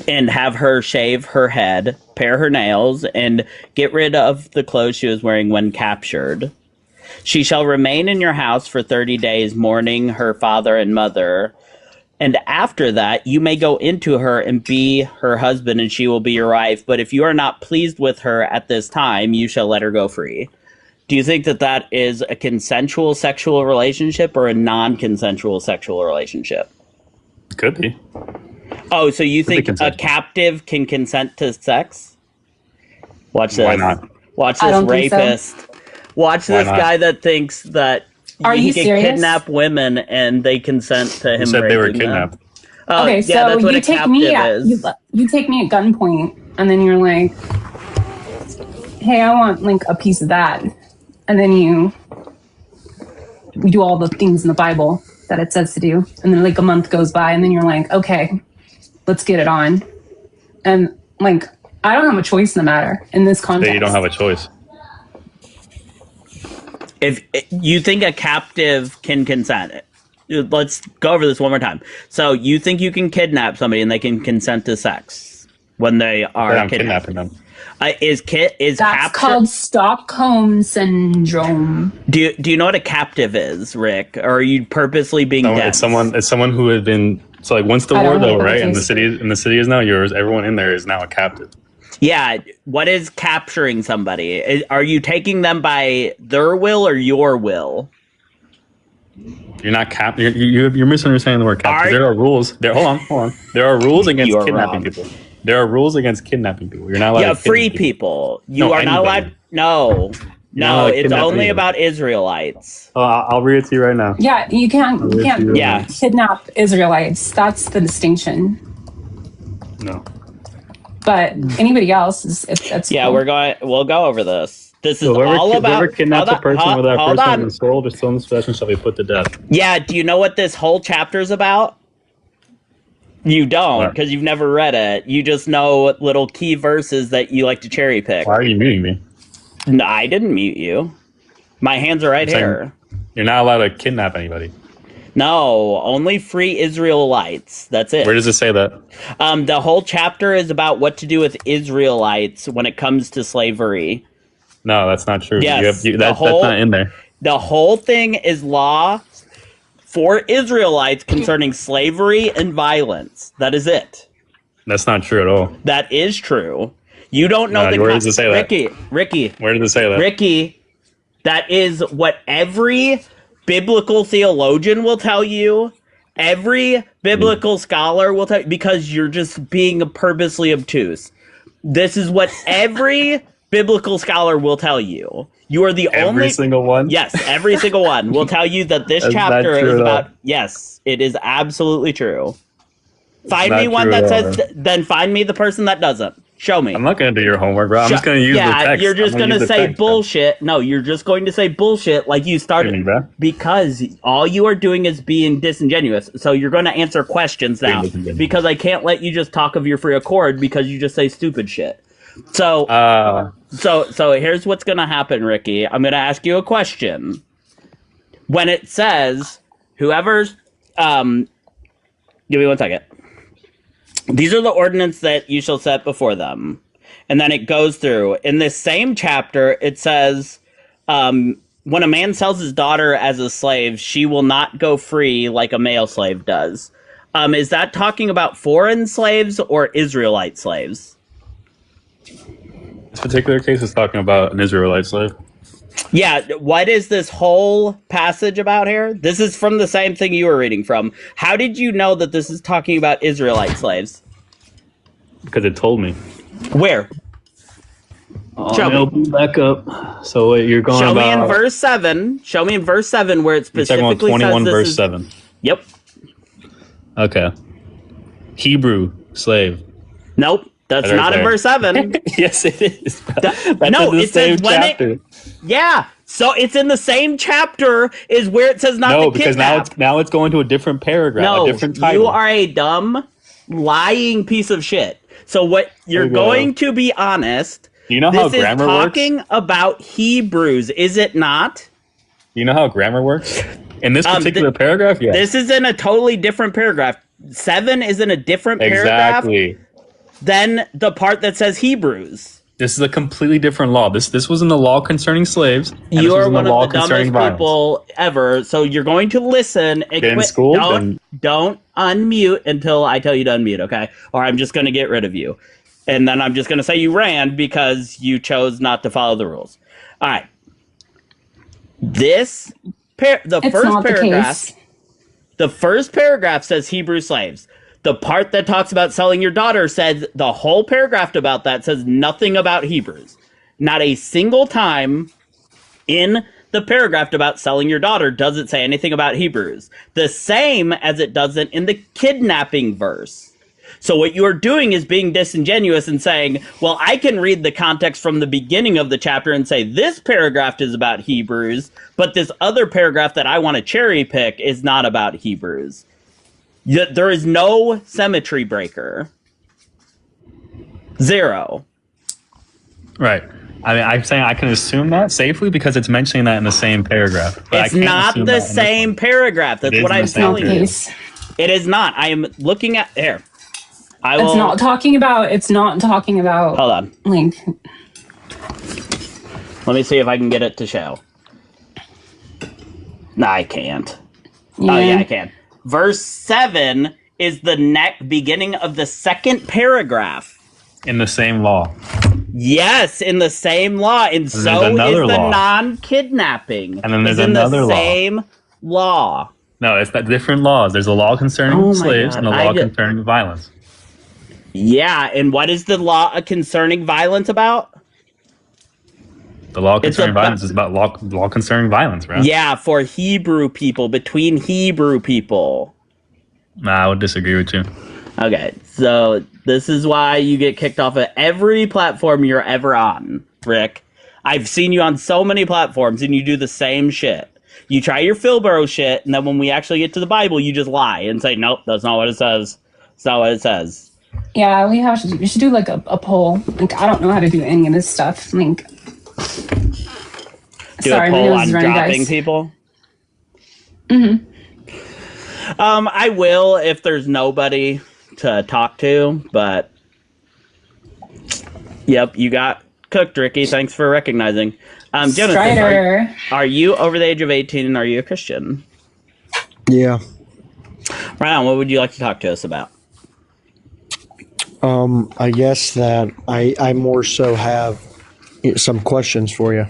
and have her shave her head, pare her nails, and get rid of the clothes she was wearing when captured. She shall remain in your house for 30 days, mourning her father and mother. And after that, you may go into her and be her husband, and she will be your wife. But if you are not pleased with her at this time, you shall let her go free. Do you think that that is a consensual sexual relationship or a non-consensual sexual relationship? Could be. Oh, so you think a consensual. captive can consent to sex? Watch this. Why not? Watch I this don't think so. rapist. Watch Why this not? guy that thinks that Are he you can serious? kidnap women and they consent to him. Who said they were raping them. kidnapped? Oh, Okay, yeah, so that's what you a take captive me at is. you take me at gunpoint, and then you're like, "Hey, I want like a piece of that," and then we do all the things in the Bible that it says to do, and then like a month goes by, and then you're like, "Okay, let's get it on," and like I don't have a choice in the matter in this context. That you don't have a choice. If you think a captive can consent, let's go over this one more time. So you think you can kidnap somebody and they can consent to sex when they are I'm kidnapped? kidnapping them. Is That's capture? called Stockholm syndrome. Do you know what a captive is, Rick? Or are you purposely being dense? It's someone who had been. So like once the I war's don't know over, what right, it and is. the city is now yours. Everyone in there is now a captive. Yeah. What is capturing somebody? Are you taking them by their will or your will? You're not You're misunderstanding the word captive. There are rules. Hold on. There are rules against You are kidnapping wrong. people. There are rules against kidnapping people. You're not allowed Yeah, to free kidnap people. You No, are not anybody. allowed. No, You're not allowed to it's kidnap only anyone. about Israelites. Oh, I'll read it to you right now. Yeah, you can't Yeah. kidnap Israelites. That's the distinction. No. But anybody else is it's Yeah, cool. we'll go over this. This is So all about. whoever kidnaps a person without hold first on. having the soul, just stolen his possession, shall be put to death. Yeah, do you know what this whole chapter is about? You don't, What? because you've never read it. You just know little key verses that you like to cherry pick. Why are you muting me? No, I didn't mute you. My hands are right I'm saying- here. You're not allowed to kidnap anybody. No, only free Israelites. That's it. Where does it say that? The whole chapter is about what to do with Israelites when it comes to slavery. No, that's not true. Yes, That's not in there. The whole thing is law for Israelites concerning slavery and violence. That is it. That's not true at all. That is true. You don't know No, where does it say that? Ricky, Where does it say that? Ricky, that is what every biblical theologian will tell you. Every biblical scholar will tell you, because you're just being purposely obtuse. This is what every biblical scholar will tell you. You are the only Every single one? Yes, every single one will tell you that this That's not chapter true is at all. about. Yes, it is absolutely true. Find not me one true that at all, says. bro. Then find me the person that doesn't. Show me. I'm not going to do your homework, bro. I'm just going to use the text. You're just I'm gonna use the say text, bullshit. No, you're just going to say bullshit like you started, Kidding me, bro. because all you are doing is being disingenuous. So you're going to answer questions now, Being disingenuous. because I can't let you just talk of your free accord because you just say stupid shit. So so here's what's going to happen, Ricky. I'm going to ask you a question. When it says whoever's give me 1 second. These are the ordinances that you shall set before them. And then it goes through. In this same chapter, it says, when a man sells his daughter as a slave, she will not go free like a male slave does. Is that talking about foreign slaves or Israelite slaves? This particular case is talking about an Israelite slave. Yeah, what is this whole passage about here? This is from the same thing you were reading from. How did you know that this is talking about Israelite slaves? Because it told me. Where? Show me. Open back up. So wait, you're going Show me about... in verse 7. Show me in verse 7 where it You're talking about specifically 21 says this verse is... 7. Yep. Okay. Hebrew slave. Nope. That's Right not in there. verse 7. Yes, it is. That's no, in the it says same when chapter. it... Yeah. So it's in the same chapter is where it says not No, to because kidnap. now it's going to a different paragraph, No, a different title. you are a dumb, lying piece of shit. So what you're Okay. going to be honest... You know how This is grammar works? talking about Hebrews, is it not? You know how grammar works? In this particular paragraph, yes. This is in a totally different paragraph. 7 is in a different paragraph. Exactly. than the part that says Hebrews. This is a completely different law. This was in the law concerning slaves. And You this was are in one the law of the dumbest concerning violence. people ever. So you're going to listen and Get in school, don't unmute until I tell you to unmute, okay? Or I'm just going to get rid of you. And then I'm just going to say you ran because you chose not to follow the rules. All right. The first paragraph says Hebrew slaves. The part that talks about selling your daughter says the whole paragraph about that says nothing about Hebrews. Not a single time in the paragraph about selling your daughter does it say anything about Hebrews. The same as it doesn't in the kidnapping verse. So what you are doing is being disingenuous and saying, well, I can read the context from the beginning of the chapter and say this paragraph is about Hebrews, but this other paragraph that I want to cherry pick is not about Hebrews. There is no symmetry breaker. Zero. Right. I mean, I'm saying I can assume that safely because it's mentioning that in the same paragraph. It's not the same paragraph. That's what I'm telling you. It is not. I am looking at here. It's not talking about. Hold on. Like, let me see if I can get it to show. No, I can't. yeah. Oh, yeah, I can. Verse 7 is the beginning of the second paragraph. In the same law. Yes, in the same law. And so is the non-kidnapping. And then there's in another the same law. No, it's that different laws. There's a law concerning slaves and a law concerning violence. Yeah, and what is the law concerning violence about? The law concerning violence is about law concerning violence, right? Yeah, for Hebrew people, between Hebrew people. Nah, I would disagree with you. Okay, so this is why you get kicked off of every platform you're ever on, Rick. I've seen you on so many platforms, and you do the same shit. You try your Philbro shit, and then when we actually get to the Bible, you just lie and say, nope, that's not what it says. It's not what it says. Yeah, we should do like a poll. Like, I don't know how to do any of this stuff. Like, do a poll on dropping people. I will if there's nobody to talk to, but yep, you got cooked, Ricky. Thanks for recognizing. Jonathan, are you over the age of 18 and are you a Christian? Yeah. Ryan, what would you like to talk to us about? I guess that I more so have some questions for you.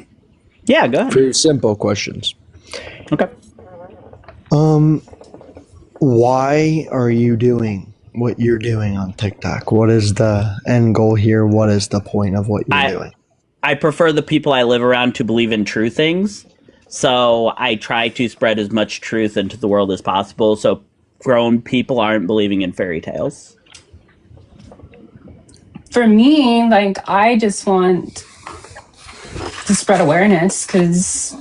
Yeah, go ahead. Pretty simple questions. Okay. Why are you doing what you're doing on TikTok? What is the end goal here? What is the point of what you're doing? I prefer the people I live around to believe in true things. So I try to spread as much truth into the world as possible so grown people aren't believing in fairy tales. For me, like, I just want to spread awareness because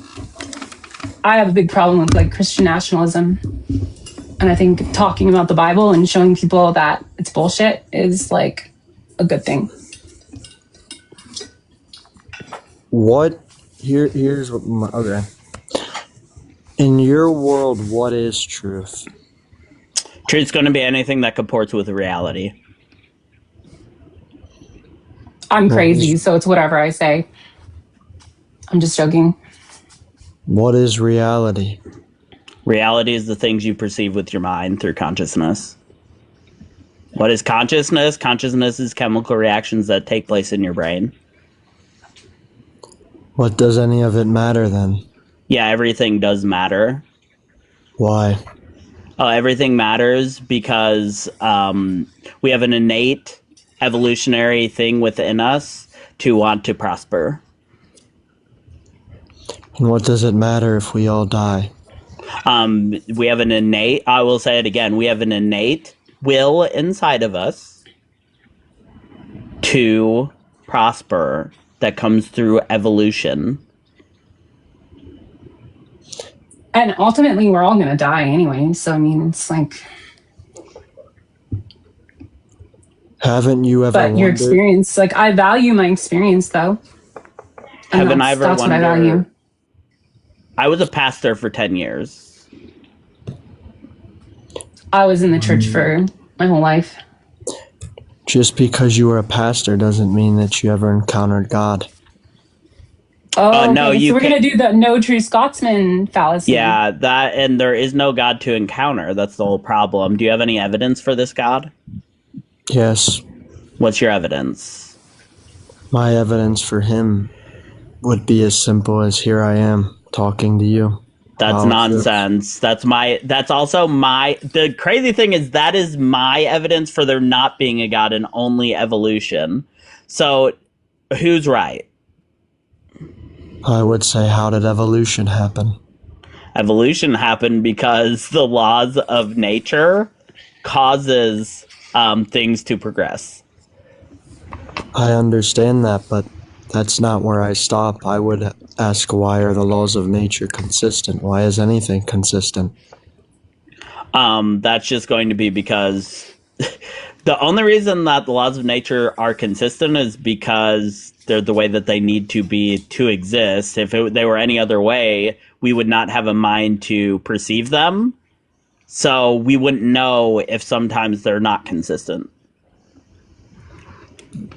I have a big problem with like Christian nationalism. And I think talking about the Bible and showing people that it's bullshit is like a good thing. Here's what okay. In your world, what is truth? Truth's going to be anything that comports with reality. I'm crazy, so it's whatever I say. I'm just joking. What is reality? Reality is the things you perceive with your mind through consciousness. What is consciousness? Consciousness is chemical reactions that take place in your brain. What does any of it matter then? Yeah, everything does matter. Why? Everything matters because we have an innate evolutionary thing within us to want to prosper. And what does it matter if we all die? We have an innate, I will say it again, we have an innate will inside of us to prosper that comes through evolution. And ultimately, we're all going to die anyway. So, I mean, it's like... Haven't you ever But your experience, like, I value my experience, though. Haven't I ever That's what I value. I was a pastor for 10 years. I was in the church for my whole life. Just because you were a pastor doesn't mean that you ever encountered God. Oh, no, okay. you So we're can't. gonna do the no true Scotsman fallacy. Yeah, that, and there is no God to encounter. That's the whole problem. Do you have any evidence for this God? Yes. What's your evidence? My evidence for him would be as simple as here I am talking to you. That's nonsense. That's also my, the crazy thing is that is my evidence for there not being a God and only evolution. So who's right? I would say, how did evolution happen? Evolution happened because the laws of nature causes things to progress. I understand that, but that's not where I stop. I would ask, why are the laws of nature consistent? Why is anything consistent? That's just going to be because the only reason that the laws of nature are consistent is because they're the way that they need to be to exist. If they were any other way, we would not have a mind to perceive them. So we wouldn't know if sometimes they're not consistent.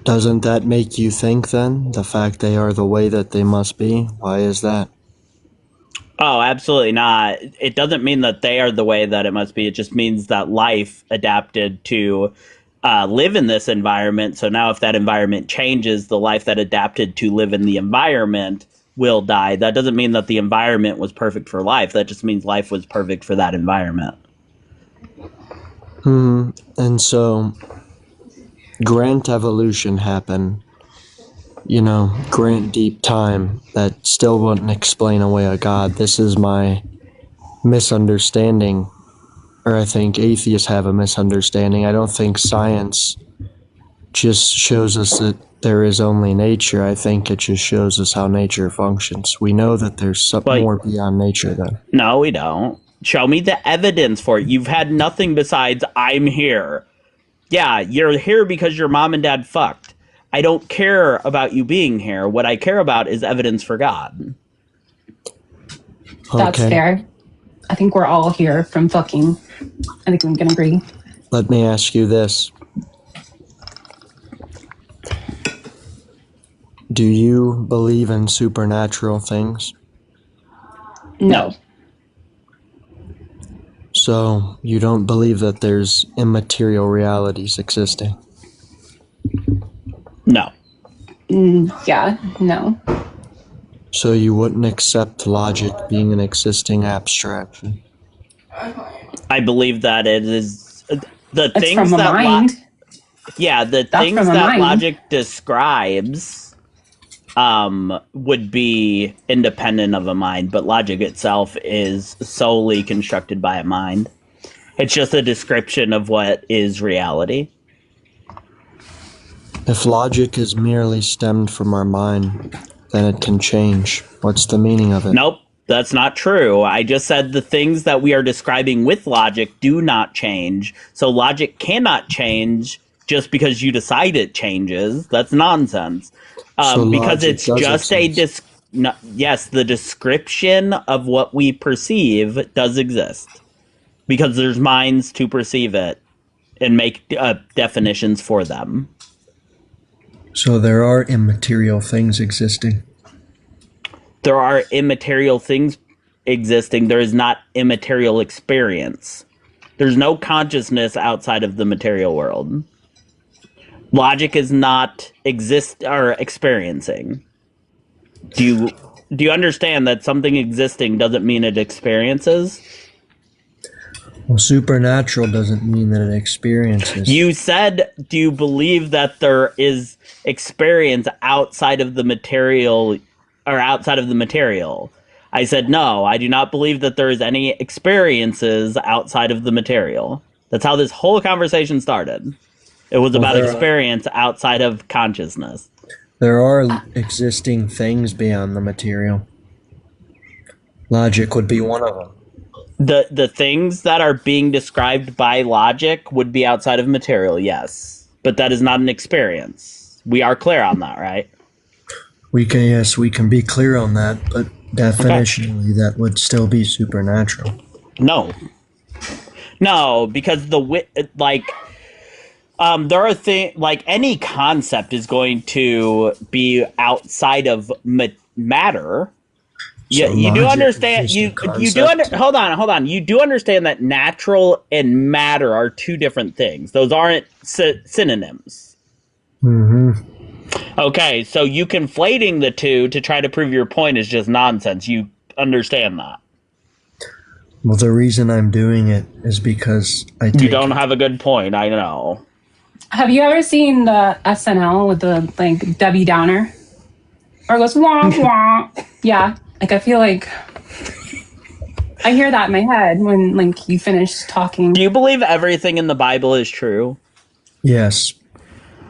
Doesn't that make you think then? The fact they are the way that they must be? Why is that? Oh, absolutely not. It doesn't mean that they are the way that it must be. It just means that life adapted to live in this environment. So now if that environment changes, the life that adapted to live in the environment will die. That doesn't mean that the environment was perfect for life. That just means life was perfect for that environment. And so, grant evolution happen, grant deep time, that still wouldn't explain away a God. This is my misunderstanding, or I think atheists have a misunderstanding. I don't think science just shows us that there is only nature. I think it just shows us how nature functions. We know that there's something more beyond nature then. No, we don't. Show me the evidence for it. You've had nothing besides I'm here. Yeah, you're here because your mom and dad fucked. I don't care about you being here. What I care about is evidence for God. That's fair. I think we're all here from fucking. I think we can agree. Let me ask you this. Do you believe in supernatural things? No. So, you don't believe that there's immaterial realities existing? No. Yeah, no. So you wouldn't accept logic being an existing abstraction? I believe that it is the It's things from a that mind. the That's things from a that mind. logic describes would be independent of a mind, but logic itself is solely constructed by a mind. It's just a description of what is reality. If logic is merely stemmed from our mind, then it can change. What's the meaning of it? Nope, that's not true. I just said the things that we are describing with logic do not change. So logic cannot change just because you decide it changes. That's nonsense. Because it's just yes, the description of what we perceive does exist. Because there's minds to perceive it and make definitions for them. So there are immaterial things existing. There are immaterial things existing. There is not immaterial experience. There's no consciousness outside of the material world. Logic is not experiencing. Do you understand that something existing doesn't mean it experiences? Well, supernatural doesn't mean that it experiences. You said, do you believe that there is experience outside of the material or outside of the material? I said, no, I do not believe that there is any experiences outside of the material. That's how this whole conversation started. It was about experience outside of consciousness. There are existing things beyond the material. Logic would be one of them. The things that are being described by logic would be outside of material, yes. But that is not an experience. We are clear on that, right? We can be clear on that, but definitionally that would still be supernatural. No, because There are things like any concept is going to be outside of matter. So You do logic is understand just a you do concept? hold on. You do understand that natural and matter are two different things. Those aren't synonyms. Okay, so you conflating the two to try to prove your point is just nonsense. You understand that. Well, the reason I'm doing it is because You don't have a good point, I know. Have you ever seen the SNL with the like Debbie Downer? Or it goes wah wah. Yeah. Like I feel like I hear that in my head when like you finish talking. Do you believe everything in the Bible is true? Yes.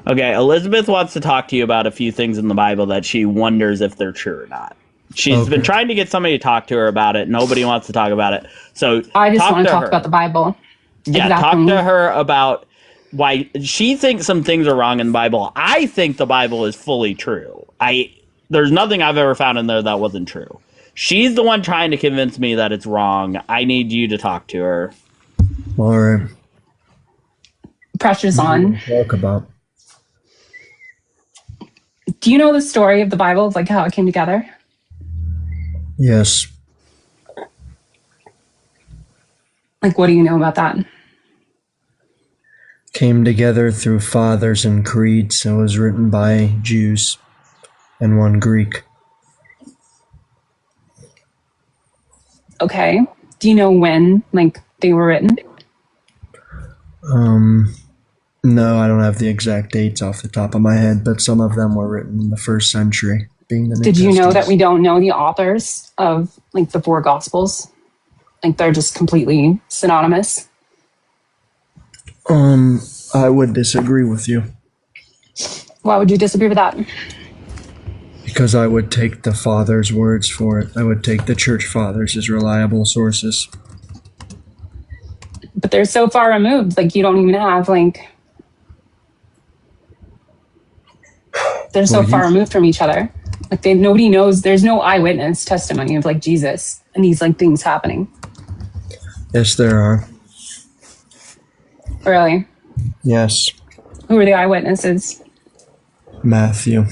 Okay, Elizabeth wants to talk to you about a few things in the Bible that she wonders if they're true or not. She's been trying to get somebody to talk to her about it. Nobody wants to talk about it. So I just want to talk about the Bible. Yeah, Exactly. talk to her about why she thinks some things are wrong in the Bible. I think the Bible is fully true. There's nothing I've ever found in there that wasn't true. She's the one trying to convince me that it's wrong. I need you to talk to her. All right. Pressure's on. Talk about. Do you know the story of the Bible, of like how it came together? Yes. Like, what do you know about that? Came together through fathers and creeds. It was written by Jews and one Greek. Okay. Do you know when, like, they were written? No, I don't have the exact dates off the top of my head, but some of them were written in the first century, being the New Did you know Testament. that we don't know the authors of, like, the 4 Gospels? Like, they're just completely synonymous? I would disagree with you. Why would you disagree with that? Because I would take the fathers' words for it. I would take the church fathers as reliable sources. But they're so far removed, like, you don't even have, like... They're so far removed from each other. Like, nobody knows, there's no eyewitness testimony of, like, Jesus and these, like, things happening. Yes, there are. Really? Yes. Who are the eyewitnesses? Matthew.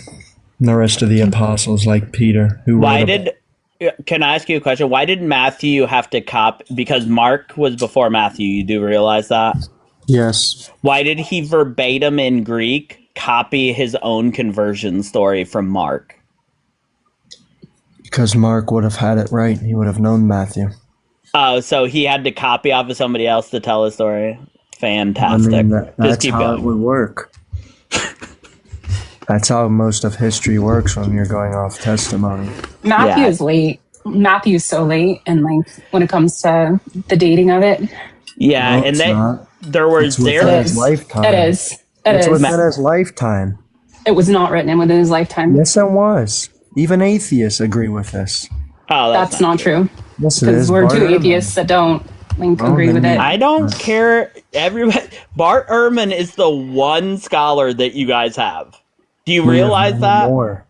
And the rest of the apostles, like Peter. Can I ask you a question? Why did Matthew have to copy? Because Mark was before Matthew. You do realize that? Yes. Why did he verbatim in Greek copy his own conversion story from Mark? Because Mark would have had it right. He would have known Matthew. Oh, so he had to copy off of somebody else to tell his story? Fantastic. I mean, Just that's keep how going. it would work. That's how most of history works when you're going off testimony. Matthew is late. Matthew's so late, and like when it comes to the dating of it. Yeah, No, and it's not. there was It's within his lifetime. It is. It's within his lifetime. It was not written within his lifetime. Yes, it was. Even atheists agree with this. Oh, that's not true. Yes, it Because is. we're Bart two Ehrman. atheists that don't agree with it. I don't care. Everybody, Bart Ehrman is the one scholar that you guys have. Do you We have realize many that? more.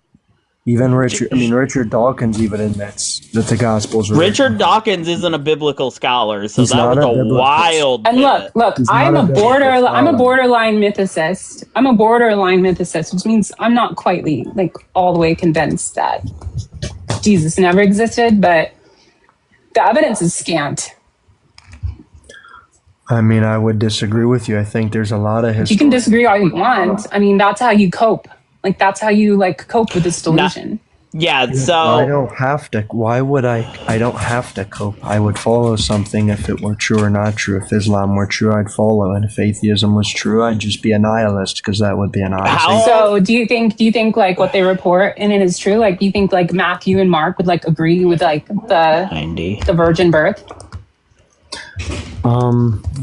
Even Richard Dawkins even admits that the Gospels were Richard Dawkins isn't a biblical scholar, so He's that not was a a biblical- wild. And look, He's I'm not a a biblical scholar. borderline mythicist. I'm a borderline mythicist, which means I'm not quite like all the way convinced that Jesus never existed, but the evidence is scant. I mean, I would disagree with you. I think there's a lot of history. You can disagree all you want. I mean, that's how you cope. Like that's how you cope with this delusion. Yeah, so I don't have to. Why would I? I don't have to cope. I would follow something if it were true or not true. If Islam were true, I'd follow, and if atheism was true, I'd just be a nihilist because that would be an nihilist. So do you think like what they report in it is true? Like, do you think like Matthew and Mark would like agree with like the virgin birth?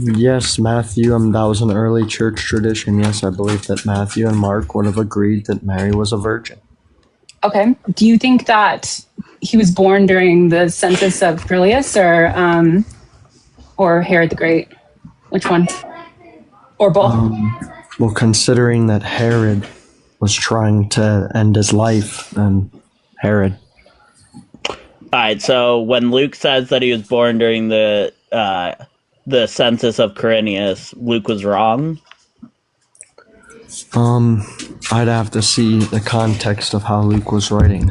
Yes, Matthew. That was an early church tradition. Yes, I believe that Matthew and Mark would have agreed that Mary was a virgin. Okay. Do you think that he was born during the census of Quirinius or Herod the Great? Which one? Or both? Well, considering that Herod was trying to end his life, and Herod. all right. So when Luke says that he was born during the census of Quirinius, Luke was wrong. I'd have to see the context of how Luke was writing.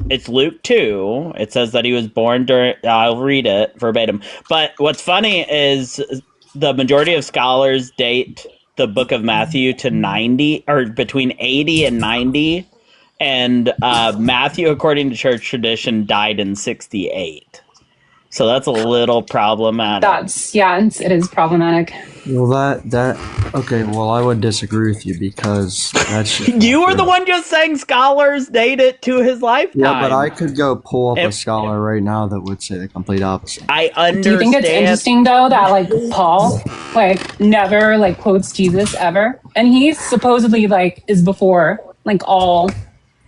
It's Luke 2. It says that he was born during. I'll read it verbatim. But what's funny is the majority of scholars date the book of Matthew to 90, or between 80 and 90. And Matthew, according to church tradition, died in 68. So that's a little problematic. It is problematic. Well, okay. Well, I would disagree with you because that's you were the one just saying scholars date it to his lifetime. Yeah, but I could go pull up a scholar right now that would say the complete opposite. I understand. Do you think it's interesting though that like Paul never quotes Jesus ever, and he supposedly is before all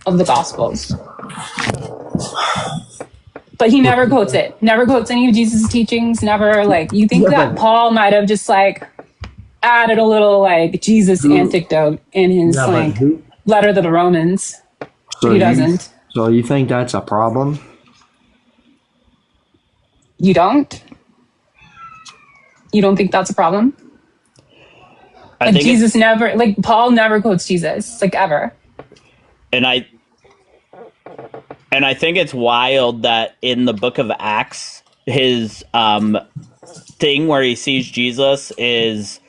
of the Gospels, but he never quotes it. Never quotes any of Jesus' teachings. Never you think that Paul might have just added a little Jesus anecdote in his letter to the Romans. So he doesn't. So you think that's a problem? You don't? You don't think that's a problem? I think Jesus never Paul never quotes Jesus ever. And I think it's wild that in the book of Acts, his thing where he sees Jesus is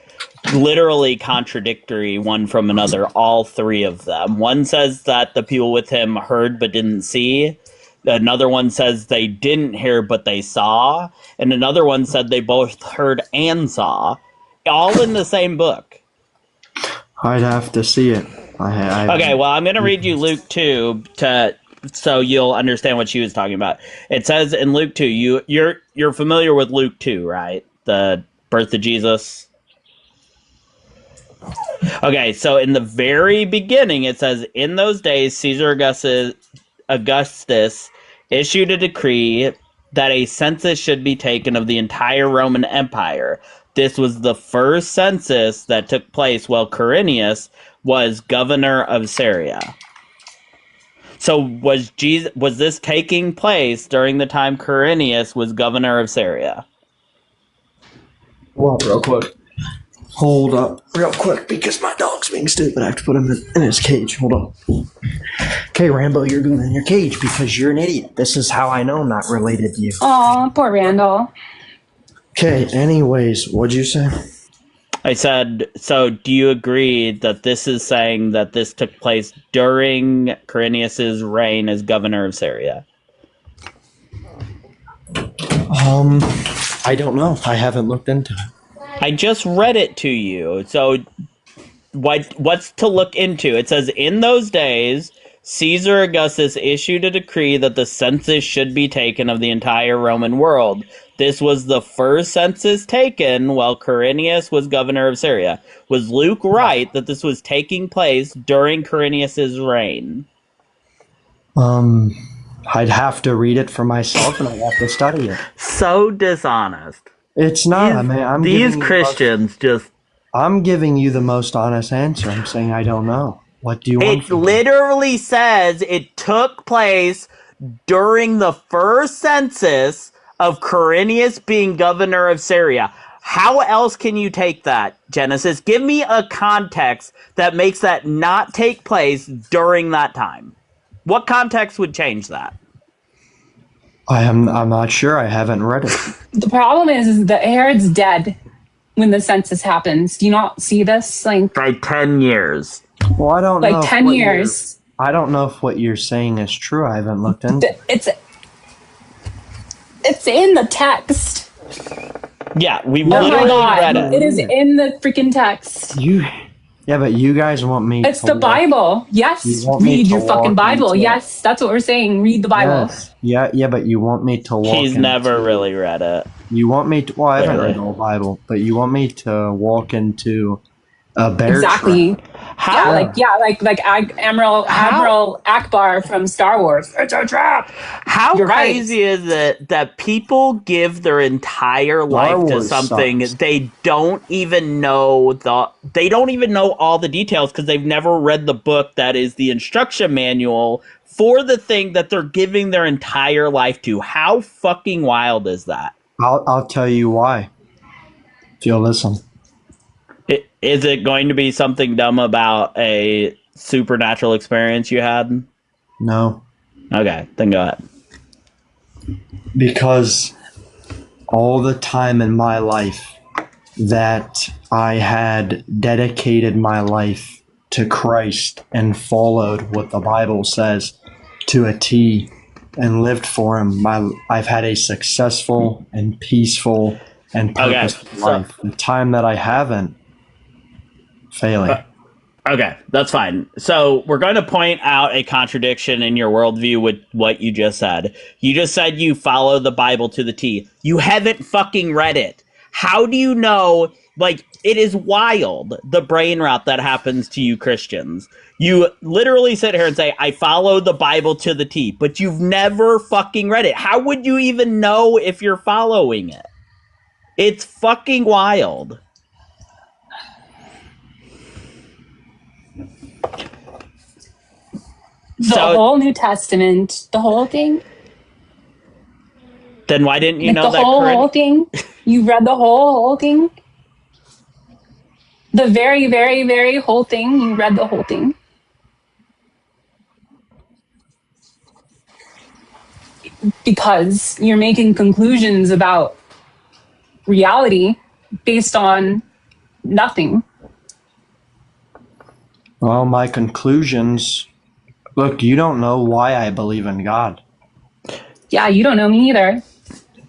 literally contradictory one from another, all three of them. One says that the people with him heard but didn't see. Another one says they didn't hear but they saw. And another one said they both heard and saw. All in the same book. I'd have to see it. Okay, well, I'm going to read you Luke 2 so you'll understand what she was talking about. It says in Luke 2, you're familiar with Luke 2, right? The birth of Jesus. Okay, so in the very beginning, it says, in those days, Caesar Augustus issued a decree that a census should be taken of the entire Roman Empire. This was the first census that took place while Quirinius was governor of Syria. So was this taking place during the time Quirinius was governor of Syria? Well, real quick. Hold up real quick because my dog's being stupid. I have to put him in his cage. Hold on. Okay, Rambo, you're going in your cage because you're an idiot. This is how I know I'm not related to you. Aw, poor Randall. Okay, anyways, what'd you say? I said, so do you agree that this is saying that this took place during Quirinius's reign as governor of Syria? I don't know. I haven't looked into it. I just read it to you. So what's to look into? It says, in those days, Caesar Augustus issued a decree that the census should be taken of the entire Roman world. This was the first census taken while Quirinius was governor of Syria. Was Luke right that this was taking place during Quirinius's reign? I'd have to read it for myself and I'd have to study it. So dishonest. It's not, man. These Christians just... I'm giving you the most honest answer. I'm saying I don't know. What do you want? It literally says it took place during the first census of Quirinius being governor of Syria. How else can you take that, Genesis? Give me a context that makes that not take place during that time. What context would change that? I'm not sure. I haven't read it. The problem is the Herod's dead when the census happens. Do you not see this? Like 10 years. Well, I don't know. Like 10 years. I don't know if what you're saying is true. I haven't looked into it. It's in the text. Yeah, we literally read it. It is in the freaking text. Yeah, but you guys want me It's the Bible. Yes, read your fucking Bible. Yes, that's what we're saying. Read the Bible. Yes. Yeah, but you want me to walk He's never really read it. You want me to... Well, I haven't read the whole Bible, but you want me to walk into a bear trap. How? Like Admiral Akbar from Star Wars. It's a trap. How crazy is it that people give their entire life to something they don't even know all the details because they've never read the book that is the instruction manual for the thing that they're giving their entire life to? How fucking wild is that? I'll tell you why. If you'll listen. Is it going to be something dumb about a supernatural experience you had? No. Okay, then go ahead. Because all the time in my life that I had dedicated my life to Christ and followed what the Bible says to a T and lived for Him, I've had a successful and peaceful and purposeful life. The time that I haven't, failing. Okay, that's fine. So we're going to point out a contradiction in your worldview with what you just said. You just said you follow the Bible to the T. You haven't fucking read it. How do you know? Like, it is wild, the brain rot that happens to you Christians. You literally sit here and say, I follow the Bible to the T, but you've never fucking read it. How would you even know if you're following it? It's fucking wild. The whole New Testament, the whole thing. Then why didn't you like know the that? whole thing? You read the whole thing? The very, very, very whole thing? You read the whole thing? Because you're making conclusions about reality based on nothing. Well, my conclusions. Look, you don't know why I believe in God. Yeah, you don't know me either.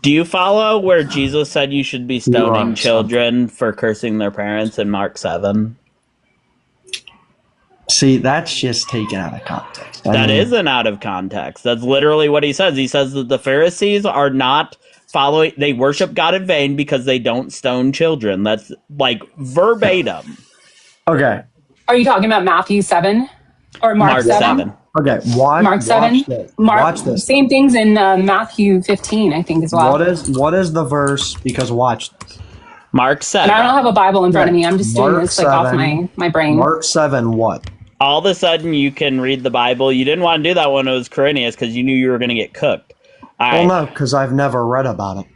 Do you follow where Jesus said you should be stoning children for cursing their parents in Mark 7? See, that's just taken out of context. That isn't out of context. That's literally what he says. He says that the Pharisees are not following, they worship God in vain because they don't stone children. That's like verbatim. Okay. Are you talking about Matthew 7? Or Mark 7? Okay, Mark 7? Watch this. Watch this. Same things in Matthew 15, I think, as well. What is the verse? Because watch this. Mark 7. And I don't have a Bible in front of me. I'm just doing this like off my brain. Mark 7 what? All of a sudden you can read the Bible. You didn't want to do that when it was Quirinius because you knew you were going to get cooked. Well, no, because I've never read about it.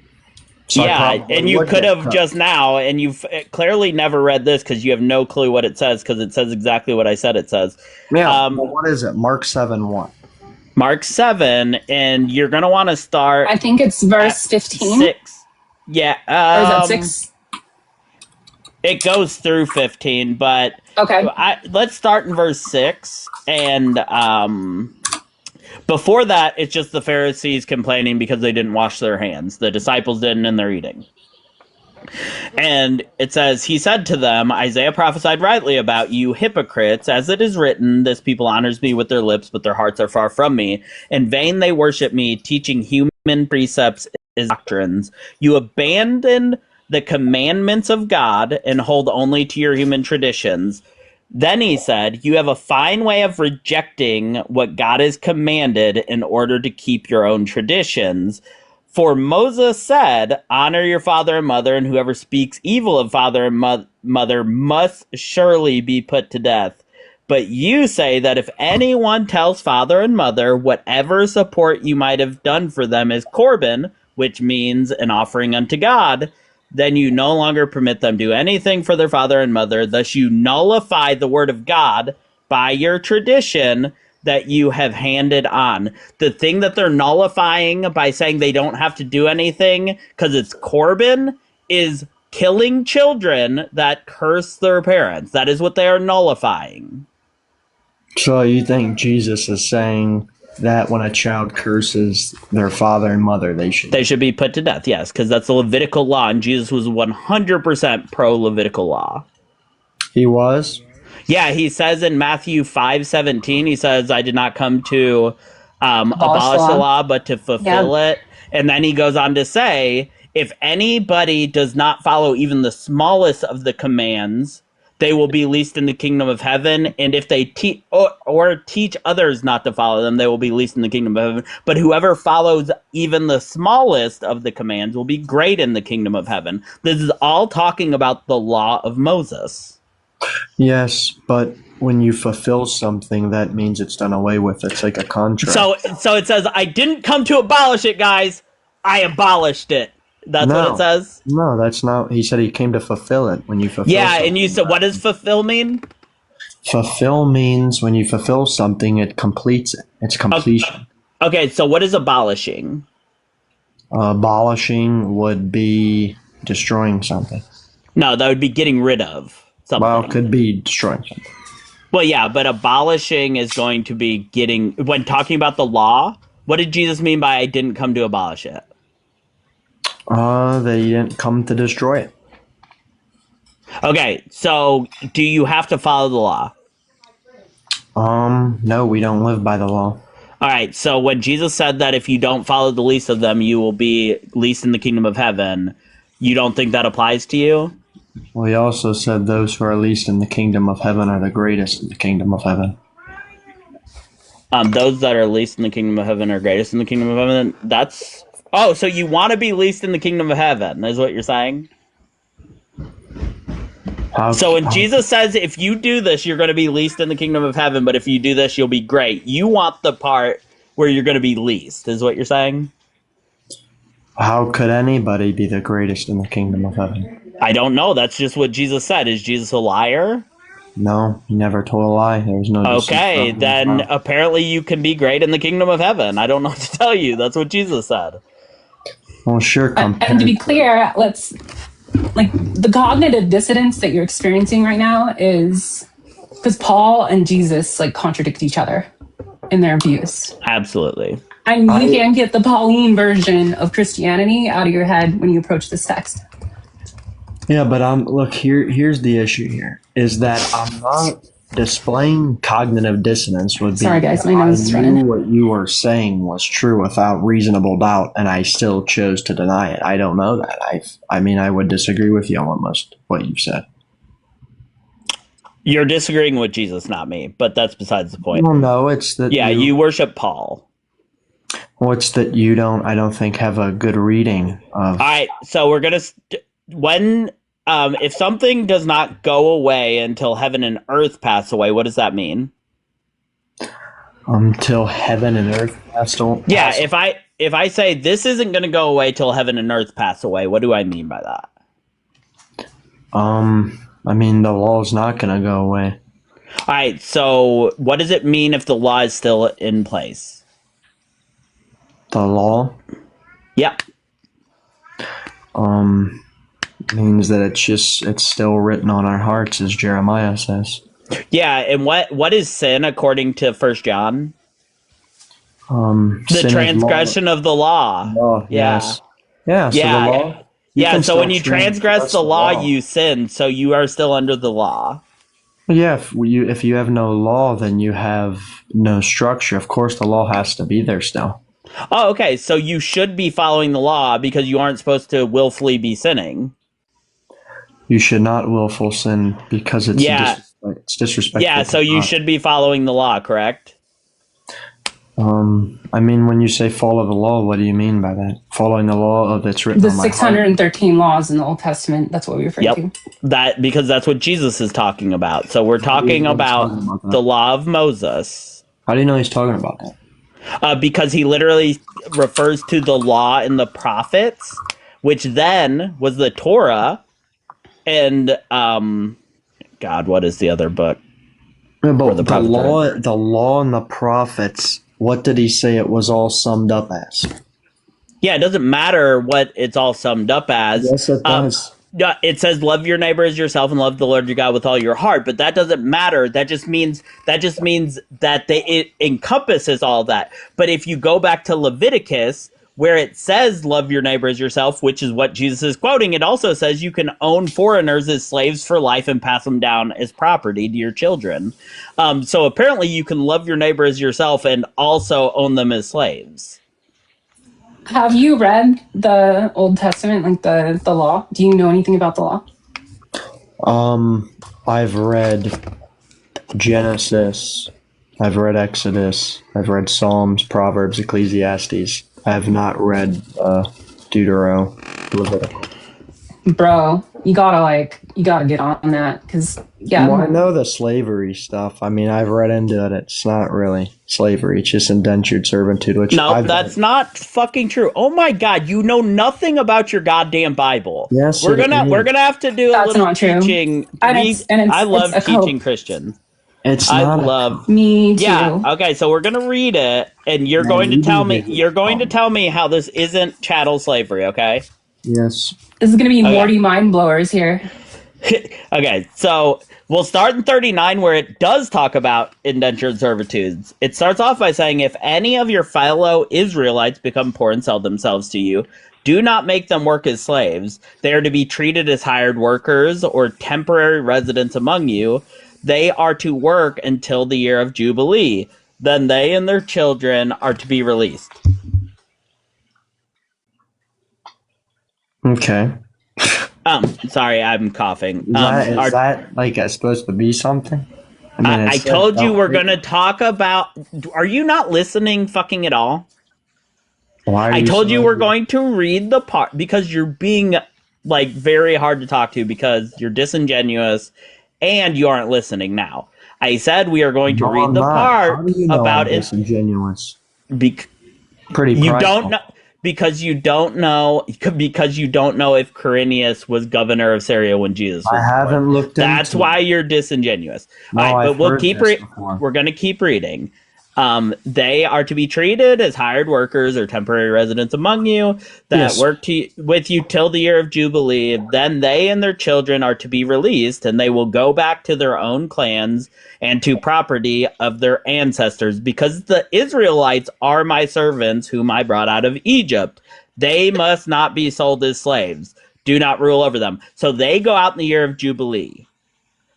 So yeah, and you could have just now, and you've clearly never read this because you have no clue what it says because it says exactly what I said it says. Yeah, well, what is it? Mark 7 what? Mark 7, and you're going to want to start... I think it's verse 15. 6. Yeah. Or is that 6? It goes through 15, but... Okay. Let's start in verse 6, and... before that, it's just the Pharisees complaining because they didn't wash their hands. The disciples didn't, and they're eating. And it says, he said to them, Isaiah prophesied rightly about you hypocrites, as it is written, this people honors me with their lips, but their hearts are far from me. In vain they worship me, teaching human precepts and doctrines. You abandon the commandments of God and hold only to your human traditions. Then he said, you have a fine way of rejecting what God has commanded in order to keep your own traditions. For Moses said, honor your father and mother, and whoever speaks evil of father and mother must surely be put to death. But you say that if anyone tells father and mother whatever support you might have done for them is Corban, which means an offering unto God, then you no longer permit them to do anything for their father and mother. Thus you nullify the word of God by your tradition that you have handed on. The thing that they're nullifying by saying they don't have to do anything because it's Corban is killing children that curse their parents. That is what they are nullifying. So you think Jesus is saying that when a child curses their father and mother, they should be put to death? Yes, because that's the Levitical law, and Jesus was 100% pro-Levitical law. He was? Yeah, he says in Matthew 5:17, he says, I did not come to abolish the law, but to fulfill it. And then he goes on to say, if anybody does not follow even the smallest of the commands, they will be least in the kingdom of heaven. And if they teach or teach others not to follow them, they will be least in the kingdom of heaven. But whoever follows even the smallest of the commands will be great in the kingdom of heaven. This is all talking about the law of Moses. Yes, but when you fulfill something, that means it's done away with. It's like a contract. So it says, I didn't come to abolish it, guys. I abolished it. That's what it says? No, that's not. He said he came to fulfill it. When you fulfill Yeah, and you said, what does fulfill mean? Fulfill means when you fulfill something, it completes it. It's completion. Okay, so what is abolishing? Abolishing would be destroying something. No, that would be getting rid of something. Well, it could be destroying something. Well, yeah, but abolishing is going to be getting... When talking about the law, what did Jesus mean by I didn't come to abolish it? That he didn't come to destroy it. Okay, so do you have to follow the law? No, we don't live by the law. All right, so when Jesus said that if you don't follow the least of them, you will be least in the kingdom of heaven, you don't think that applies to you? Well, he also said those who are least in the kingdom of heaven are the greatest in the kingdom of heaven. Those that are least in the kingdom of heaven are greatest in the kingdom of heaven. That's... Oh, so you want to be least in the kingdom of heaven, is what you're saying? So when Jesus says, if you do this, you're going to be least in the kingdom of heaven, but if you do this, you'll be great. You want the part where you're going to be least, is what you're saying? How could anybody be the greatest in the kingdom of heaven? I don't know. That's just what Jesus said. Is Jesus a liar? No, he never told a lie. There was no... Okay, then apparently you can be great in the kingdom of heaven. I don't know what to tell you. That's what Jesus said. Well, sure. And to be clear, let's... Like, the cognitive dissonance that you're experiencing right now is because Paul and Jesus, like, contradict each other in their views. Absolutely. And you can't get the Pauline version of Christianity out of your head when you approach this text. Yeah, but look, here's the issue here, is that I'm not displaying cognitive dissonance would be... Sorry, guys, my nose is running. I knew what you were saying was true without reasonable doubt, and I still chose to deny it. I don't know that. I mean, I would disagree with you on almost what you said. You're disagreeing with Jesus, not me, but that's besides the point. Well, no, it's that... Yeah, you worship Paul. Well, it's that you don't, I don't think, have a good reading of... All right, so we're going to... When... if something does not go away until heaven and earth pass away, what does that mean? Until heaven and earth pass away? Yeah, if I say this isn't going to go away till heaven and earth pass away, what do I mean by that? I mean, the law is not going to go away. All right, so what does it mean if the law is still in place? The law? Yep. Means that it's still written on our hearts, as Jeremiah says. Yeah, and what is sin according to 1 John? The transgression of the law. Yeah. Yes. Yeah. So yeah. the law. Yeah. So when you transgress the law, you sin. So you are still under the law. Yeah. If you have no law, then you have no structure. Of course, the law has to be there still. Oh, okay. So you should be following the law because you aren't supposed to willfully be sinning. You should not willful sin because it's disrespectful. Yeah, so you should be following the law, correct? I mean, when you say follow the law, what do you mean by that? Following the law that's written the on my 613 laws in the Old Testament, that's what we refer to. Because that's what Jesus is talking about. So we're talking about the law of Moses. How do you know he's talking about that? Because he literally refers to the law and the prophets, which then was the Torah. And God, what is the other book? But the law and the prophets, what did he say it was all summed up as? Yeah, it doesn't matter what it's all summed up as. Yes, it does. It says love your neighbor as yourself and love the Lord your God with all your heart, but that doesn't matter. That just means that it encompasses all that. But if you go back to Leviticus, where it says love your neighbor as yourself, which is what Jesus is quoting, it also says you can own foreigners as slaves for life and pass them down as property to your children. So apparently you can love your neighbor as yourself and also own them as slaves. Have you read the Old Testament, like the law? Do you know anything about the law? I've read Genesis, I've read Exodus, I've read Psalms, Proverbs, Ecclesiastes. I have not read Deutero, Leviticus. Bro, you gotta get on that because Well, I know the slavery stuff. I mean, I've read into it. It's not really slavery. It's just indentured servitude. Which that's not fucking true. Oh my god, you know nothing about your goddamn Bible. Yes, we're gonna have to do a little teaching. I love teaching Christians. Me too. Yeah. Okay, so we're gonna read it, and you're going to tell me. You're going to tell me how this isn't chattel slavery. Okay. Yes. This is gonna be Morty mind blowers here. Okay, so we'll start in 39 where it does talk about indentured servitudes. It starts off by saying, if any of your fellow Israelites become poor and sell themselves to you, do not make them work as slaves. They are to be treated as hired workers or temporary residents among you. They are to work until the year of Jubilee. Then they and their children are to be released. Okay. Sorry, I'm coughing. Is that like supposed to be something? I mean, I told you we're going to talk about... Are you not listening fucking at all? Why? I told you we're going to read the part because you're being like very hard to talk to because you're disingenuous and you aren't listening now. I said we are going to read the part How do you know about I'm it. disingenuous. Pretty you prideful. Don't know because you don't know if Quirinius was governor of Syria when Jesus was I haven't born. looked That's into why you're disingenuous. No, All right, I've but we'll heard keep this before. we're going to keep reading. They are to be treated as hired workers or temporary residents among you that work with you till the year of Jubilee. Then they and their children are to be released, and they will go back to their own clans and to property of their ancestors, because the Israelites are my servants whom I brought out of Egypt. They must not be sold as slaves. Do not rule over them. So they go out in the year of Jubilee.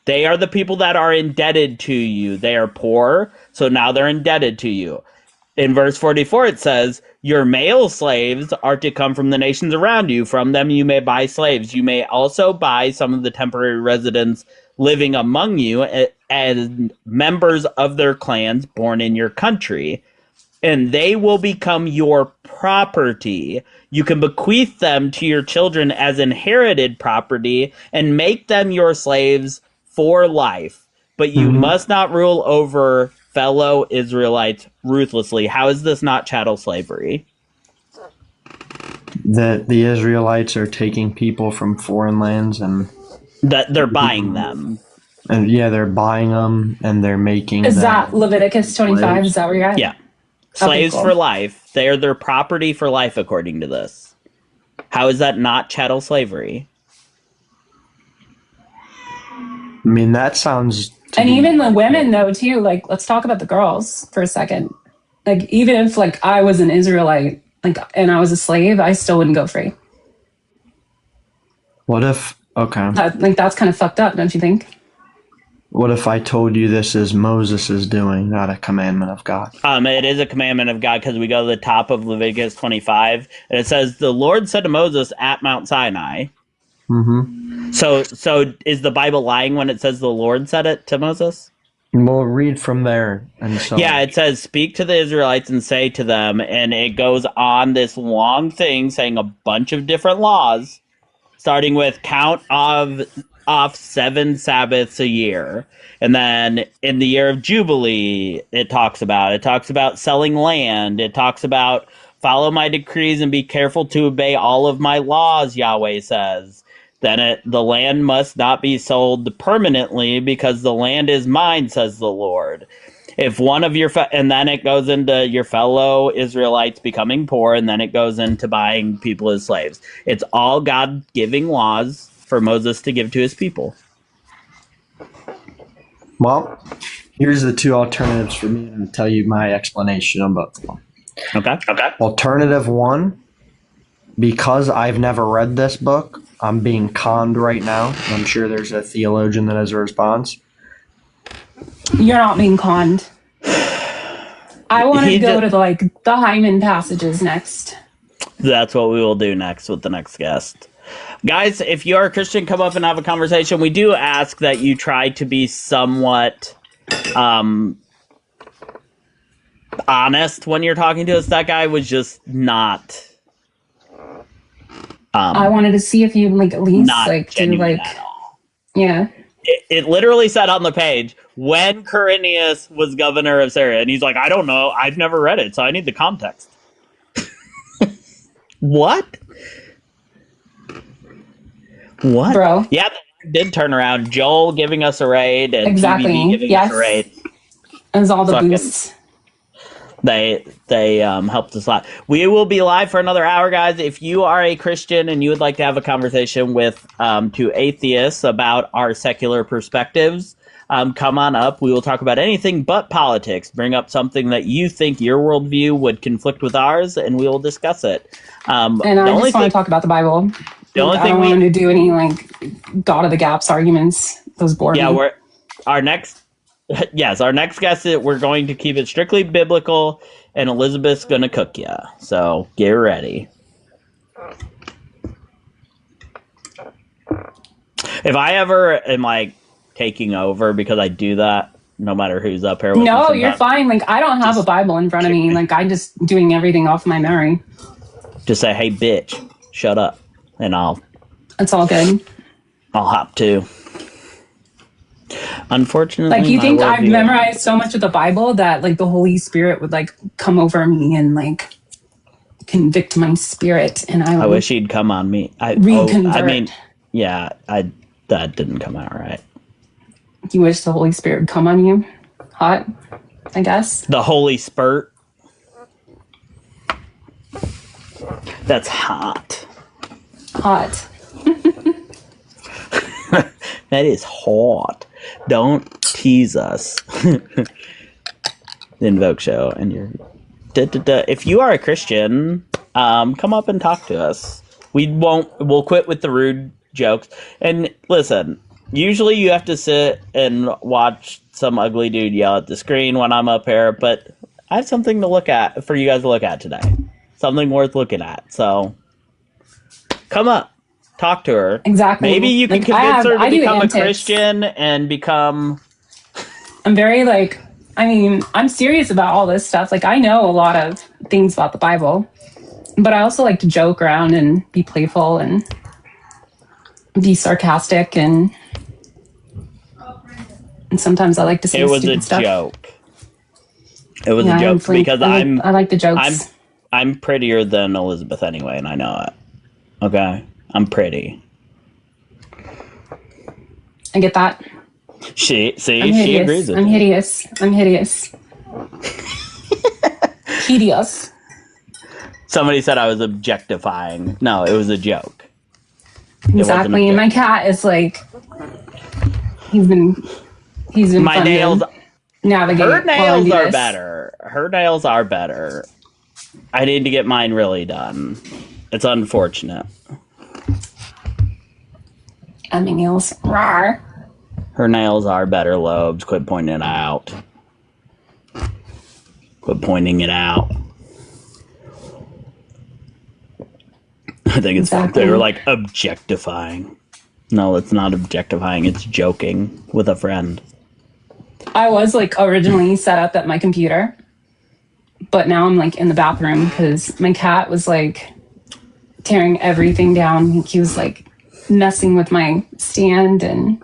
They are the people that are indebted to you. They are poor, so now they're indebted to you. In verse 44, it says, your male slaves are to come from the nations around you. From them you may buy slaves. You may also buy some of the temporary residents living among you as members of their clans born in your country, and they will become your property. You can bequeath them to your children as inherited property and make them your slaves for life, but you must not rule over fellow Israelites ruthlessly. How is this not chattel slavery? That the Israelites are taking people from foreign lands and that they're buying them. And yeah, they're buying them and they're making Is them that Leviticus 25? slaves. Is that where you're at? Yeah. Slaves cool. for life. They are their property for life, according to this. How is that not chattel slavery? I mean, that sounds... And even the women, though, too. Like, let's talk about the girls for a second. Like, even if, like, I was an Israelite, like, and I was a slave, I still wouldn't go free. What if... Okay. That's kind of fucked up, don't you think? What if I told you this is Moses' doing, not a commandment of God? It is a commandment of God, because we go to the top of Leviticus 25, and it says, the Lord said to Moses at Mount Sinai. Mm-hmm. So is the Bible lying when it says the Lord said it to Moses? We'll read from there. And so yeah, it says, speak to the Israelites and say to them, and it goes on this long thing saying a bunch of different laws, starting with count off 7 Sabbaths a year. And then in the year of Jubilee, it talks about selling land. It talks about follow my decrees and be careful to obey all of my laws, Yahweh says. Then the land must not be sold permanently because the land is mine, says the Lord. If one of your and then it goes into your fellow Israelites becoming poor, and then it goes into buying people as slaves. It's all God giving laws for Moses to give to his people. Well, here's the two alternatives for me, and I'll tell you my explanation on both of them. Okay. Alternative 1, because I've never read this book, I'm being conned right now. I'm sure there's a theologian that has a response. You're not being conned. I want to go to the Hyman passages next. That's what we will do next with the next guest. Guys, if you are a Christian, come up and have a conversation. We do ask that you try to be somewhat honest when you're talking to us. That guy was just not I wanted to see if you like at least Not like do genuine like at all. yeah. It literally said on the page when Quirinius was governor of Syria, and he's like, I don't know, I've never read it, so I need the context. What? Bro. Yeah, they did turn around. Joel giving us a raid and Exactly. TVB giving us a raid. It was all the Fucking- boosts. They helped us a lot. We will be live for another hour, guys. If you are a Christian and you would like to have a conversation with two atheists about our secular perspectives, come on up. We will talk about anything but politics. Bring up something that you think your worldview would conflict with ours, and we will discuss it. And I just want to talk about the Bible. The only I thing don't we want to do any like God of the Gaps arguments. Those bore me. yeah, our next guest we're going to keep it strictly biblical, and Elizabeth's gonna cook ya. So get ready. If I ever am like taking over because I do that, no matter who's up here. With No, me you're sometimes, fine. Like I don't have a Bible in front of me. Like I'm just doing everything off my memory. just say, "Hey, bitch, shut up," and It's all good. I'll hop too. Unfortunately, Like you my think I've worldview- memorized so much of the Bible that like the Holy Spirit would like come over me and like convict my spirit, and I would wish he'd come on me. I reconvert. mean, yeah, that didn't come out right. You wish the Holy Spirit would come on you? Hot, I guess. The Holy Spurt. That's hot. Hot. That is hot. Don't tease us. The Invoke Show, and you're. If you are a Christian, come up and talk to us. We'll quit with the rude jokes. And listen, usually you have to sit and watch some ugly dude yell at the screen when I'm up here, but I have something to look at for you guys to look at today. Something worth looking at. So come up. Talk to her. Exactly. Maybe you can Like, convince her to I do become a antics. Christian and become. I'm very like, I mean, I'm serious about all this stuff. Like, I know a lot of things about the Bible, but I also like to joke around and be playful and be sarcastic, and sometimes I like to say It was stupid a stuff. joke. It was Yeah, a joke because I like the jokes. I'm prettier than Elizabeth anyway, and I know it. Okay, I'm pretty. I get that. She I'm she agrees with I'm me. hideous. I'm hideous. Hideous. Somebody said I was objectifying. No, it was a joke. It wasn't Exactly. And my cat is like, he's been my fun to nails. navigate. Her while I nails do are this. better. Her nails are better. I need to get mine really done. It's unfortunate. And my nails. Rawr. Her nails are better, Lobes. Quit pointing it out. Quit pointing it out. I think it's Exactly. they were like objectifying. No, it's not objectifying. It's joking with a friend. I was like originally set up at my computer, but now I'm like in the bathroom because my cat was like tearing everything down. He was like messing with my stand, and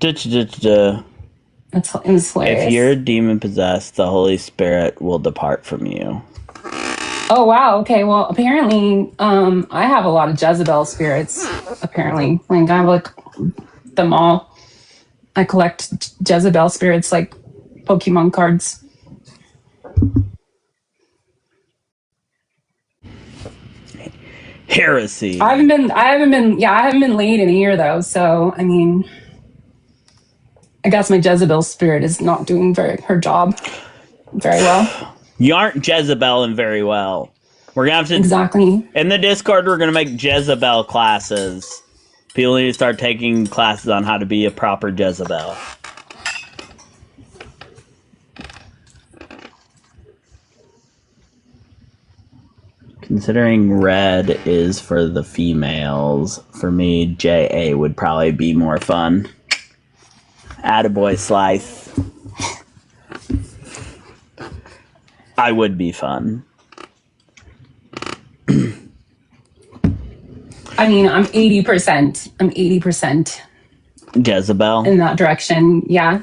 it was hilarious. If you're demon possessed, the Holy Spirit will depart from you. Oh wow, okay. Well, apparently, I have a lot of Jezebel spirits. Apparently, like I have like them all. I collect Jezebel spirits like Pokemon cards. Heresy. I haven't been laid in a year though. So I mean, I guess my Jezebel spirit is not doing her job very well. You aren't Jezebel very well. We're gonna have to Exactly. in the Discord. We're gonna make Jezebel classes. People need to start taking classes on how to be a proper Jezebel. Considering red is for the females, for me, JA would probably be more fun. Attaboy Slice. I would be fun. I mean, I'm 80%. I'm 80% Jezebel. in that direction. Yeah.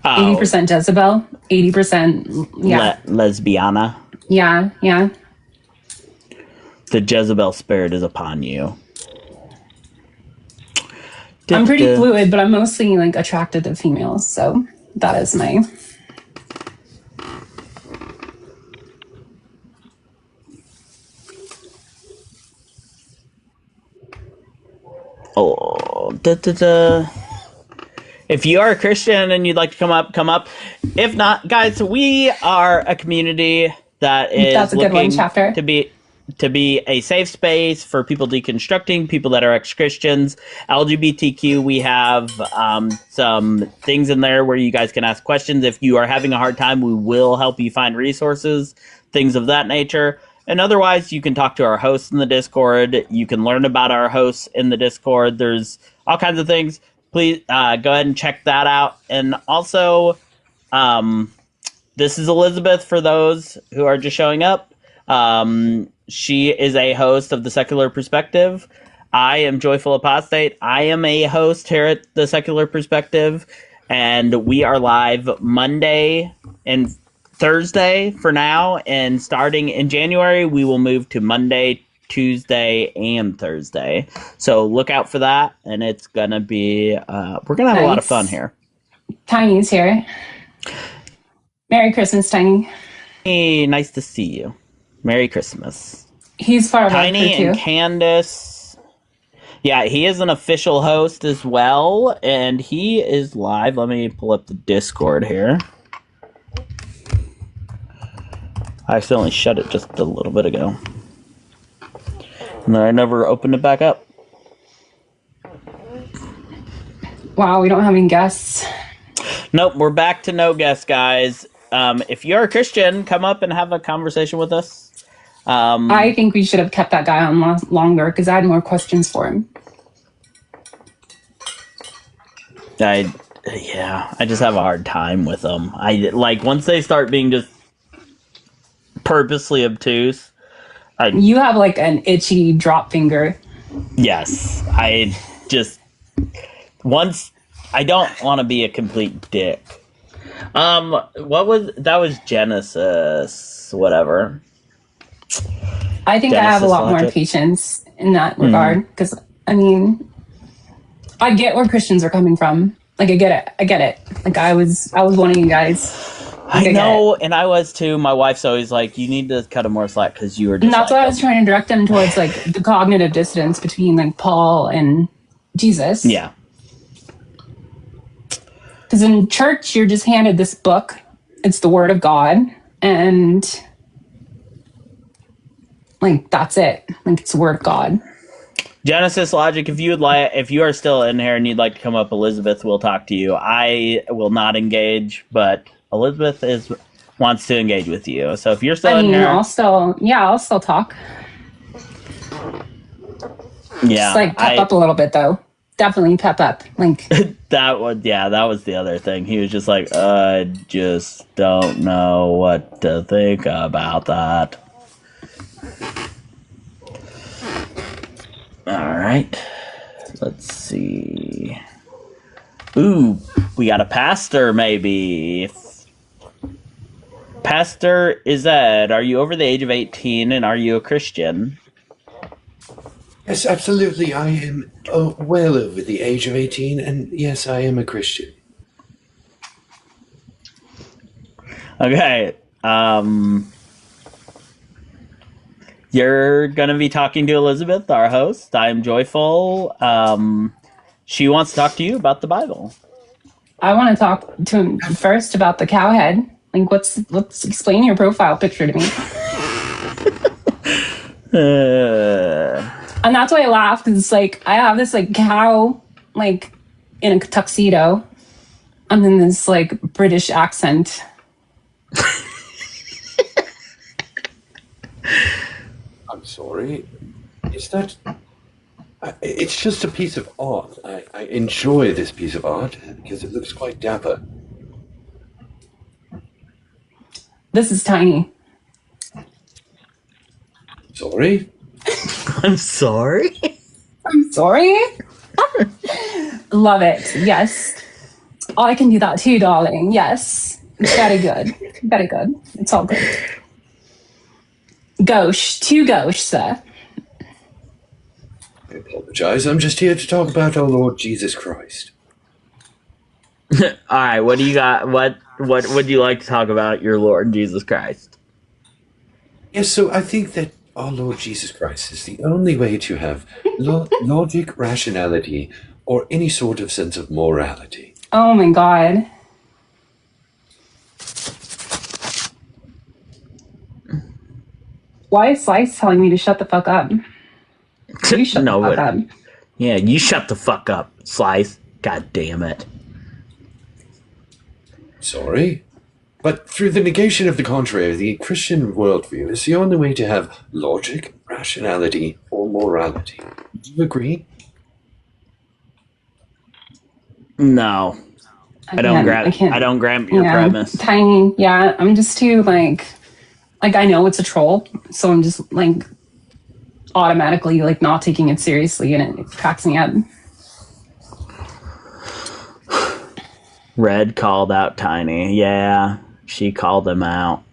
80% Jezebel, 80%, yeah. Lesbiana. Yeah, yeah. The Jezebel spirit is upon you. I'm pretty fluid, but I'm mostly like attracted to females, so that is my. If you are a Christian and you'd like to come up, come up. If not, guys, we are a community that is That's a good one, looking chapter. to be a safe space for people deconstructing, people that are ex-Christians, LGBTQ. We have some things in there where you guys can ask questions. If you are having a hard time, we will help you find resources, things of that nature. And otherwise, you can talk to our hosts in the Discord. You can learn about our hosts in the Discord. There's all kinds of things. Please go ahead and check that out. And also, this is Elizabeth for those who are just showing up. She is a host of The Secular Perspective. I am Joyful Apostate. I am a host here at The Secular Perspective. And we are live Monday and Thursday for now. And starting in January, we will move to Monday, Tuesday, and Thursday. So look out for that. And it's going to be, we're going to have a lot of fun here. Tiny's here. Merry Christmas, Tiny. Hey, nice to see you. Merry Christmas. He's far Tiny and Candace. Yeah, he is an official host as well, and he is live. Let me pull up the Discord here. I accidentally shut it just a little bit ago. And then I never opened it back up. Wow, we don't have any guests. Nope, we're back to no guests, guys. If you're a Christian, come up and have a conversation with us. I think we should have kept that guy on longer because I had more questions for him. I just have a hard time with them. Once they start being just purposely obtuse. You have like an itchy drop finger. Yes, I don't want to be a complete dick. That was Genesis, whatever. I think Genesis I have a lot logic. more patience in that regard because I mean, I get where Christians are coming from. Like I get it. Like I was one of you guys. I know, and I was too. My wife's always like, "You need to cut him more slack because you were." And that's why I was trying to direct them towards like the cognitive dissonance between like Paul and Jesus. Yeah. Because in church, you're just handed this book. It's the Word of God, and like that's it. Like it's the Word of God. Genesis Logic, if you are still in here and you'd like to come up, Elizabeth will talk to you. I will not engage, but Elizabeth wants to engage with you. So if you're still in here, I'll still talk. Yeah, just like pep up a little bit though. Definitely pep up. Like that was the other thing. He was just like, I just don't know what to think about that. All right, let's see. Ooh, we got a pastor, maybe. Pastor Ized, are you over the age of 18 and are you a Christian? Yes, absolutely. I am well over the age of 18, and yes, I am a Christian. Okay. You're going to be talking to Elizabeth, our host. I'm Joyful. She wants to talk to you about the Bible. I want to talk to him first about the cow head. Like, let's explain your profile picture to me. And that's why I laugh, because it's like I have this like cow like in a tuxedo and then this like British accent. I'm sorry. Is that... it's just a piece of art. I enjoy this piece of art because it looks quite dapper. This is Tiny. Sorry? I'm sorry? I'm sorry. Love it. Yes. I can do that too, darling. Yes. Very good. Very good. It's all good. Gauche. Too gauche, sir. I apologize. I'm just here to talk about our Lord Jesus Christ. All right, what do you got? What would you like to talk about your Lord Jesus Christ? Yes, so I think that our Lord Jesus Christ is the only way to have logic, rationality, or any sort of sense of morality. Oh my god. Why is Slice telling me to shut the fuck up? You shut the fuck up. Yeah, you shut the fuck up, Slice. God damn it. Sorry? But through the negation of the contrary, the Christian worldview is the only way to have logic, rationality, or morality. Do you agree? No. I don't grab your premise. Tiny, yeah. I'm just too like I know it's a troll, so I'm just like automatically like not taking it seriously, and it cracks me up. Red called out Tiny. Yeah, she called him out.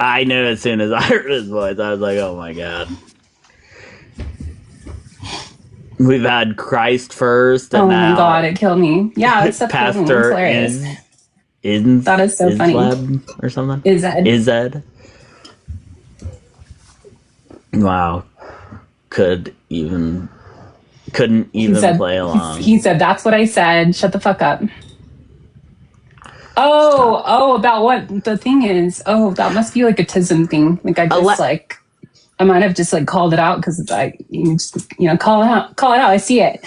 I knew as soon as I heard his voice. I was like, oh my god. We've had Christ first, and now my god, it killed me. Yeah, it's Pastor hilarious. That is so funny. Or something. Ized. Wow. Couldn't even play along. He said, "That's what I said. Shut the fuck up." Oh, about what the thing is. Oh, that must be like a tism thing. Like I might have just like called it out because you call it out. Call it out. I see it.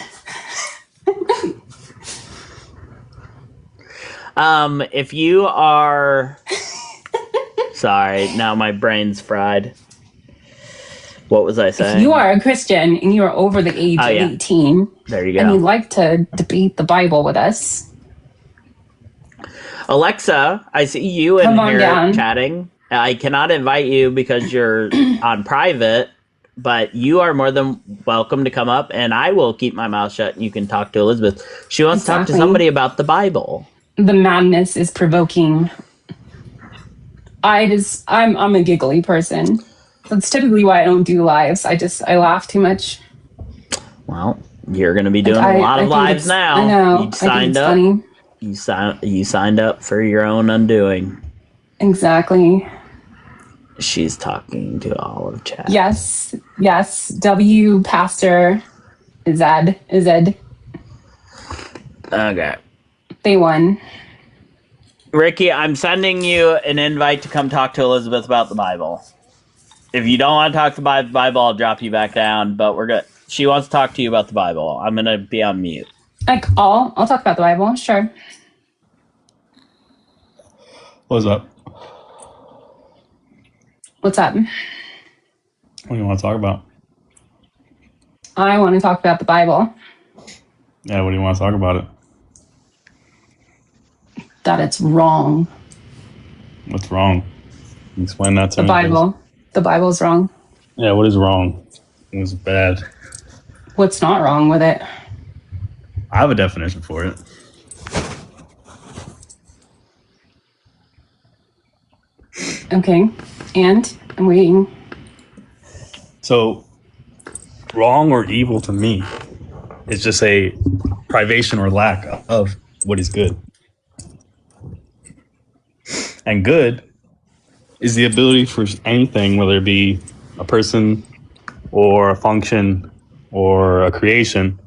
If you are sorry, now my brain's fried. What was I saying? If you are a Christian and you are over the age of 18, there you go, and you'd like to debate the Bible with us, Alexa, I see you in here chatting. I cannot invite you because you're on private, but you are more than welcome to come up, and I will keep my mouth shut, and you can talk to Elizabeth. She wants to talk to somebody about the Bible. The madness is provoking. I'm a giggly person. That's typically why I don't do lives. I laugh too much. Well, you're going to be doing a lot of lives now. I know. You signed up. Funny. You signed up for your own undoing. Exactly. She's talking to all of chat. Yes. W Pastor Ized. Okay. They won. Ricky, I'm sending you an invite to come talk to Elizabeth about the Bible. If you don't want to talk about the Bible, I'll drop you back down. But we're good. She wants to talk to you about the Bible. I'm gonna be on mute. I'll talk about the Bible. Sure. What's up? What's up? What do you want to talk about? I want to talk about the Bible. Yeah, what do you want to talk about it? That it's wrong. What's wrong? Explain that to me. The Bible. Please. The Bible's wrong. Yeah, what is wrong? What's bad? What's not wrong with it? I have a definition for it. Okay, and I'm waiting. So, wrong or evil to me is just a privation or lack of what is good. And good is the ability for anything, whether it be a person or a function or a creation,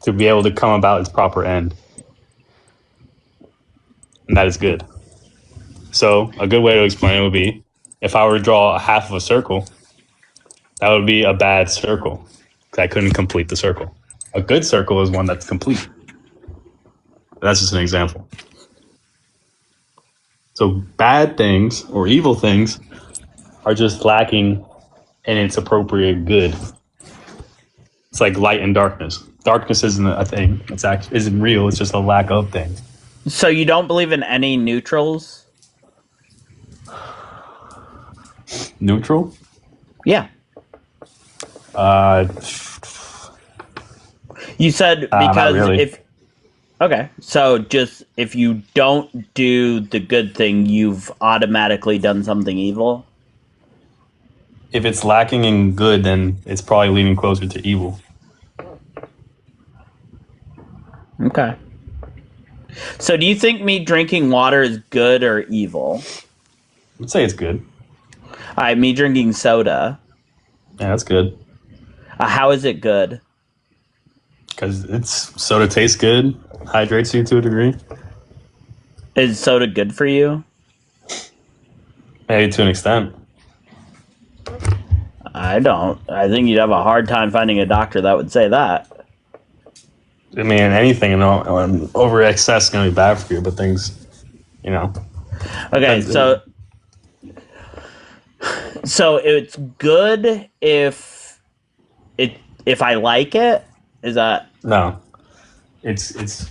to be able to come about its proper end. And that is good. So a good way to explain it would be, if I were to draw a half of a circle, that would be a bad circle, because I couldn't complete the circle. A good circle is one that's complete. That's just an example. So bad things or evil things are just lacking in its appropriate good. It's like light and darkness. Darkness isn't a thing. Isn't real. It's just a lack of things. So you don't believe in any neutrals? Neutral? Yeah. You said Not because really. so just if you don't do the good thing, you've automatically done something evil. If it's lacking in good, then it's probably leaning closer to evil. Okay. So do you think me drinking water is good or evil? I'd say it's good. All right, me drinking soda. Yeah, that's good. How is it good? Because soda tastes good, hydrates you to a degree. Is soda good for you? Maybe to an extent. I don't. I think you'd have a hard time finding a doctor that would say that. I mean, anything over excess is going to be bad for you, but things, Okay, so it's good if I like it. Is that No, it's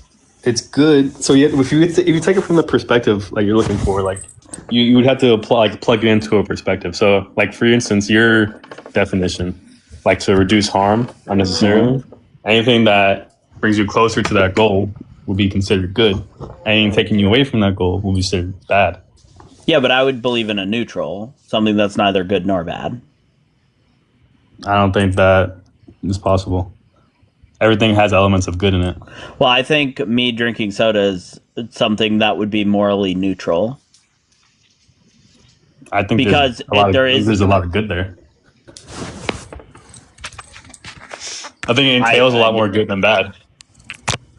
good. So if you take it from the perspective like you're looking for, like you would have to plug it into a perspective. So like for instance, your definition, like to reduce harm unnecessarily, anything that brings you closer to that goal will be considered good. Anything taking you away from that goal will be considered bad. Yeah, but I would believe in a neutral, something that's neither good nor bad. I don't think that is possible. Everything has elements of good in it. Well, I think me drinking soda is something that would be morally neutral. I think because there's a lot of good there. I think it entails a lot more good than bad.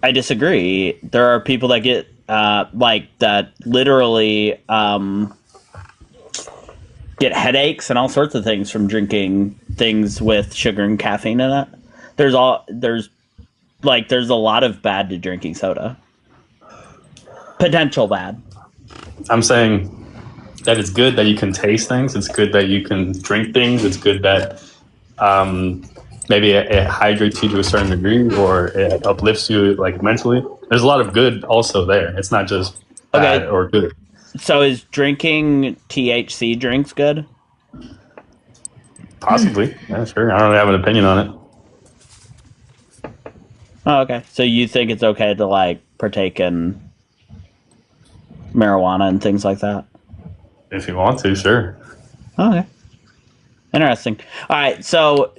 I disagree. There are people that get that literally get headaches and all sorts of things from drinking things with sugar and caffeine in it. There's a lot of bad to drinking soda. Potential bad. I'm saying that it's good that you can taste things. It's good that you can drink things. It's good that maybe it hydrates you to a certain degree, or it uplifts you like mentally. There's a lot of good also there. It's not just bad or good. So is drinking THC drinks good? Possibly. Yeah, sure. I don't really have an opinion on it. Oh, okay. So you think it's okay to partake in marijuana and things like that? If you want to, sure. Okay. Interesting. All right. So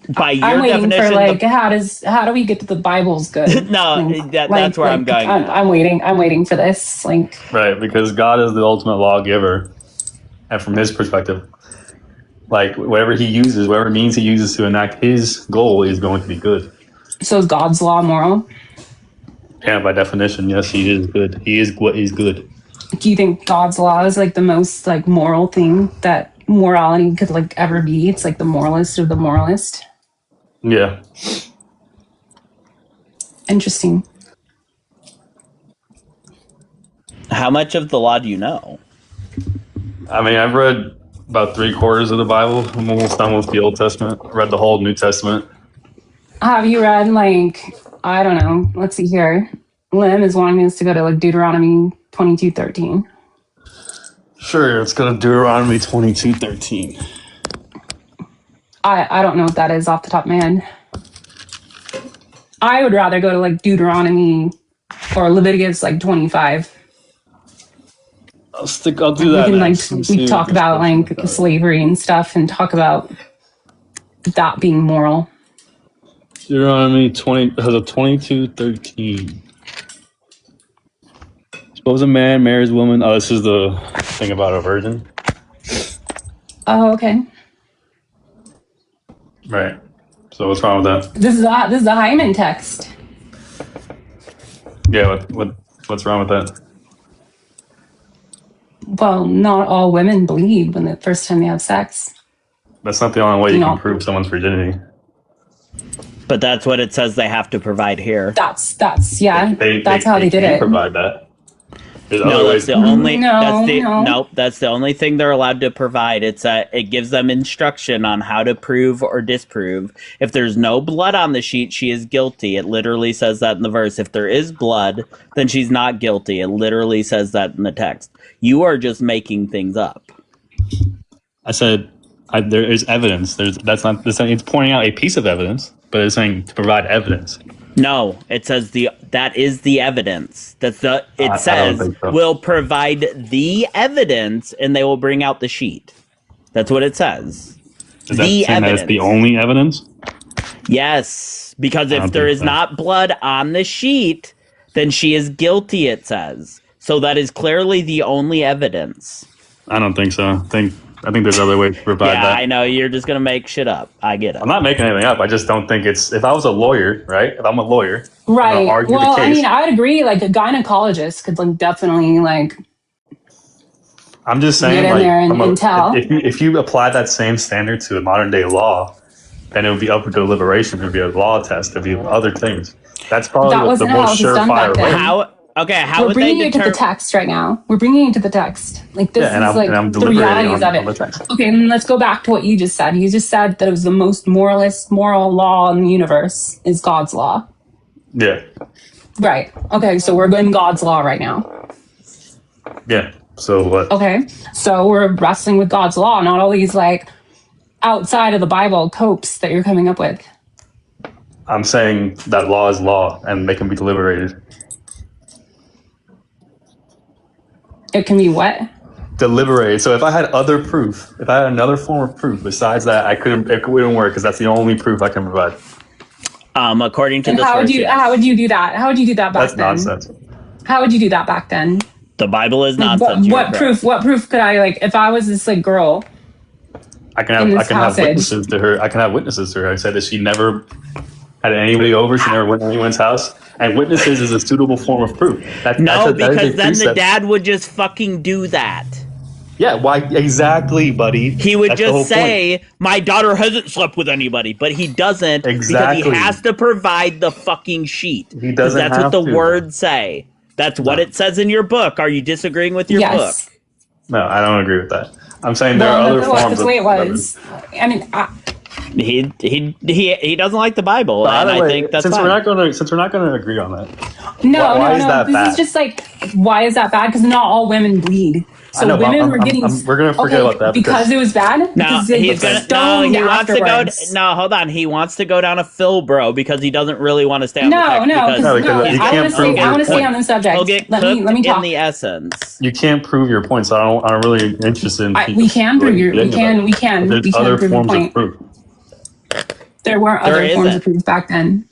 by your I'm waiting definition, for how do we get to the Bible's good? No, that's where I'm going. I'm waiting for this. Right, because God is the ultimate lawgiver, and from His perspective, whatever means He uses to enact His goal is going to be good. So is God's law moral? Yeah, by definition, yes, He is good. He is what is good. Do you think God's law is the most moral thing that morality could ever be? It's the moralist of the moralist. Yeah. Interesting. How much of the law do you know? I mean, I've read about 3/4 of the Bible. I'm almost done with the Old Testament. I read the whole New Testament. Have you read I don't know, let's see here. Lim is wanting us to go to Deuteronomy 22:13. Sure, let's go to Deuteronomy 22:13. I don't know what that is off the top of my head. I would rather go to Deuteronomy or Leviticus 25. I'll do that. We talk about slavery and stuff and talk about that being moral. Deuteronomy 22:13. Suppose a man marries a woman. Oh, this is the thing about a virgin. Oh, okay. Right. So what's wrong with that? This is the Hyman text. Yeah. What's wrong with that? Well, not all women bleed when the first time they have sex. That's not the only way you can prove someone's virginity. But that's what it says they have to provide here. That's how they did it. Provide that. That's the only thing they're allowed to provide. It gives them instruction on how to prove or disprove. If there's no blood on the sheet, she is guilty. It literally says that in the verse. If there is blood, then she's not guilty. It literally says that in the text. You are just making things up. I said there is evidence. It's pointing out a piece of evidence, but it's saying to provide evidence. No, it says that is the evidence. It I says don't think so. will provide the evidence, and they will bring out the sheet. That's what it says. Is that saying that it's the only evidence? Yes, because I if don't there think is so. not blood on the sheet, then she is guilty, it says. So that is clearly the only evidence. I don't think so. I think there's other ways to provide Yeah, that. I know. You're just going to make shit up. I get it. I'm not making anything up. I just don't think it's. If I was a lawyer, right? If I'm a lawyer, Right. I'm gonna argue Well, the I case. mean, I'd agree. Like a gynecologist could like definitely like. I'm just saying, Get in like, there and tell. if you apply that same standard to a modern day law, then it would be up to deliberation. It would be a law test. It would be other things. That's probably That the wasn't how it most was done back surefire then. way. How We're would they bringing you to the determine? text right now. We're bringing you to the text. Like this Yeah, and is I'm- like and I'm the deliberating realities on of the it. text. Okay, and let's go back to what you just said. You just said that it was the most moral law in the universe is God's law. Yeah, Right. Okay, so we're in God's law right now. yeah. So what? Okay, so we're wrestling with God's law, not all these like outside of the Bible copes that you're coming up with. I'm saying that law is law, and they can be deliberated. It can be what? Deliberated. So if I had other proof, if I had another form of proof besides that, it wouldn't work because that's the only proof I can provide. According to And the how would source, you yes. how would you do that? How would you do that back That's then? nonsense. How would you do that back then? The Bible is Like, nonsense. what proof? What proof could I like? If I was this like girl, I can in have this passage. witnesses to her. I can have witnesses to her. I said that she never had anybody over. She never went to anyone's house. And witnesses is a suitable form of proof. That is because a then the precept. dad would just fucking do that. Yeah, why exactly, buddy? He would That's the whole just say, "My daughter hasn't slept with anybody," but he doesn't Exactly. because he has to provide the fucking sheet. He doesn't That's what have the to. words say. That's what it says in your book. Are you disagreeing with your book? yes. No, I don't agree with that. I'm saying there are Well, other that's forms the way it of was. I mean, He doesn't like the Bible, By and the I way, think that's since fine. we're not gonna agree on that. no, why no, is no. that This bad? is just like, why is that bad? Because not all women bleed. So I know, but women were getting. we're gonna forget about that because it was bad. No, Because they he's get gonna. No, stoned he wants to go. afterwards. No, hold on. He wants to go down a Philbro because he doesn't really want to stay on the No, text no, because No, because you I can't want to prove stay. I your want to stay point. on the subject. he'll get Let cooked me in talk. the essence. You can't prove your point, so I'm really interested in. We can prove your. We getting can. about We it. can. There's We can other prove your forms of point. proof. There weren't There other forms isn't. of proof back then.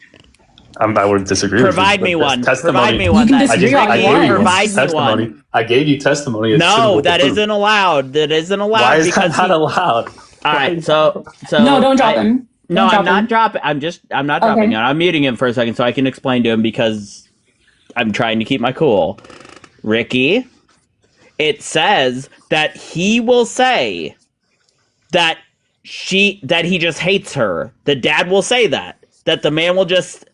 I would disagree. Provide with me you, but one. testimony- Provide me one. You can then. disagree all I you gave want. you Provide me testimony. one. I gave you testimony. It's No, suitable that to prove. isn't allowed. That isn't allowed. Why is because that not allowed? All right, so No, don't drop him. No, Don't I'm drop not him. dropping. I'm not dropping Okay. him. I'm muting him for a second so I can explain to him because I'm trying to keep my cool. Ricky, it says that he will say that he just hates her. The dad will say that the man will just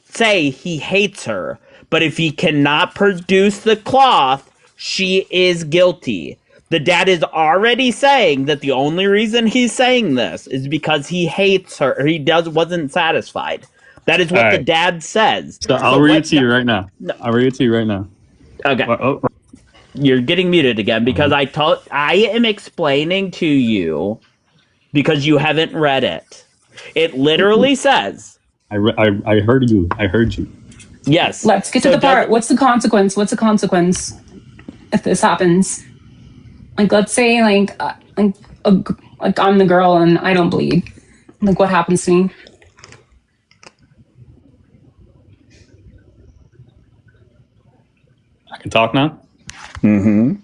say he hates her. But if he cannot produce the cloth, she is guilty. The dad is already saying that the only reason he's saying this is because he hates her. Or wasn't satisfied. That is what All the right. dad says. So I'll read it to you right now. I'll read it to you right now. Okay. Oh. You're getting muted again because I am explaining to you because you haven't read it. It literally says. I heard you. I heard you. Yes. Let's get to the part. What's the consequence? What's the consequence if this happens? Like, let's say, like I'm the girl and I don't bleed. Like, what happens to me? I can talk now. Mm-hmm.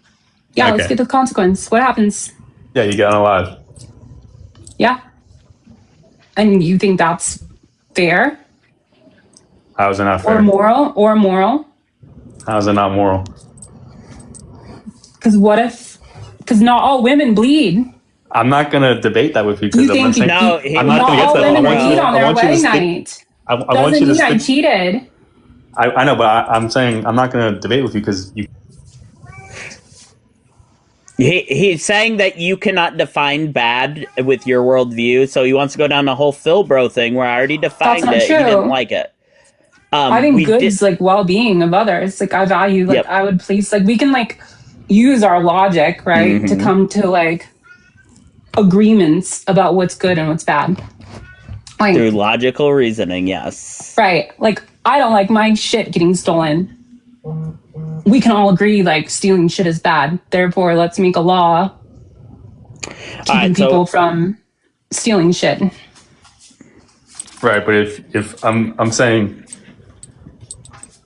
Yeah, Okay. let's get to the consequence. What happens? Yeah, you got unalive. Yeah. And you think that's fair How is it not fair? or moral? How is it not moral? Because because not all women bleed. I'm not gonna debate that with you You because I'm think not saying. I'm not not gonna get all to that. women I want you bleed to- on I their want you to wedding stick- night? I want Doesn't you to mean I stick. cheated. I know, but I'm saying I'm not going to debate with you because you. He's saying that you cannot define bad with your worldview, so he wants to go down the whole Philbro thing where I already defined not it. true. He didn't like it. I think good is like well-being of others. Like I value, like Yep. I would please, like we can like use our logic, right, to Mhm. come to like agreements about what's good and what's bad. Like, through logical reasoning, yes. right. Like, I don't like my shit getting stolen. We can all agree, like, stealing shit is bad. Therefore, let's make a law keeping people from stealing shit. Right, but if I'm saying,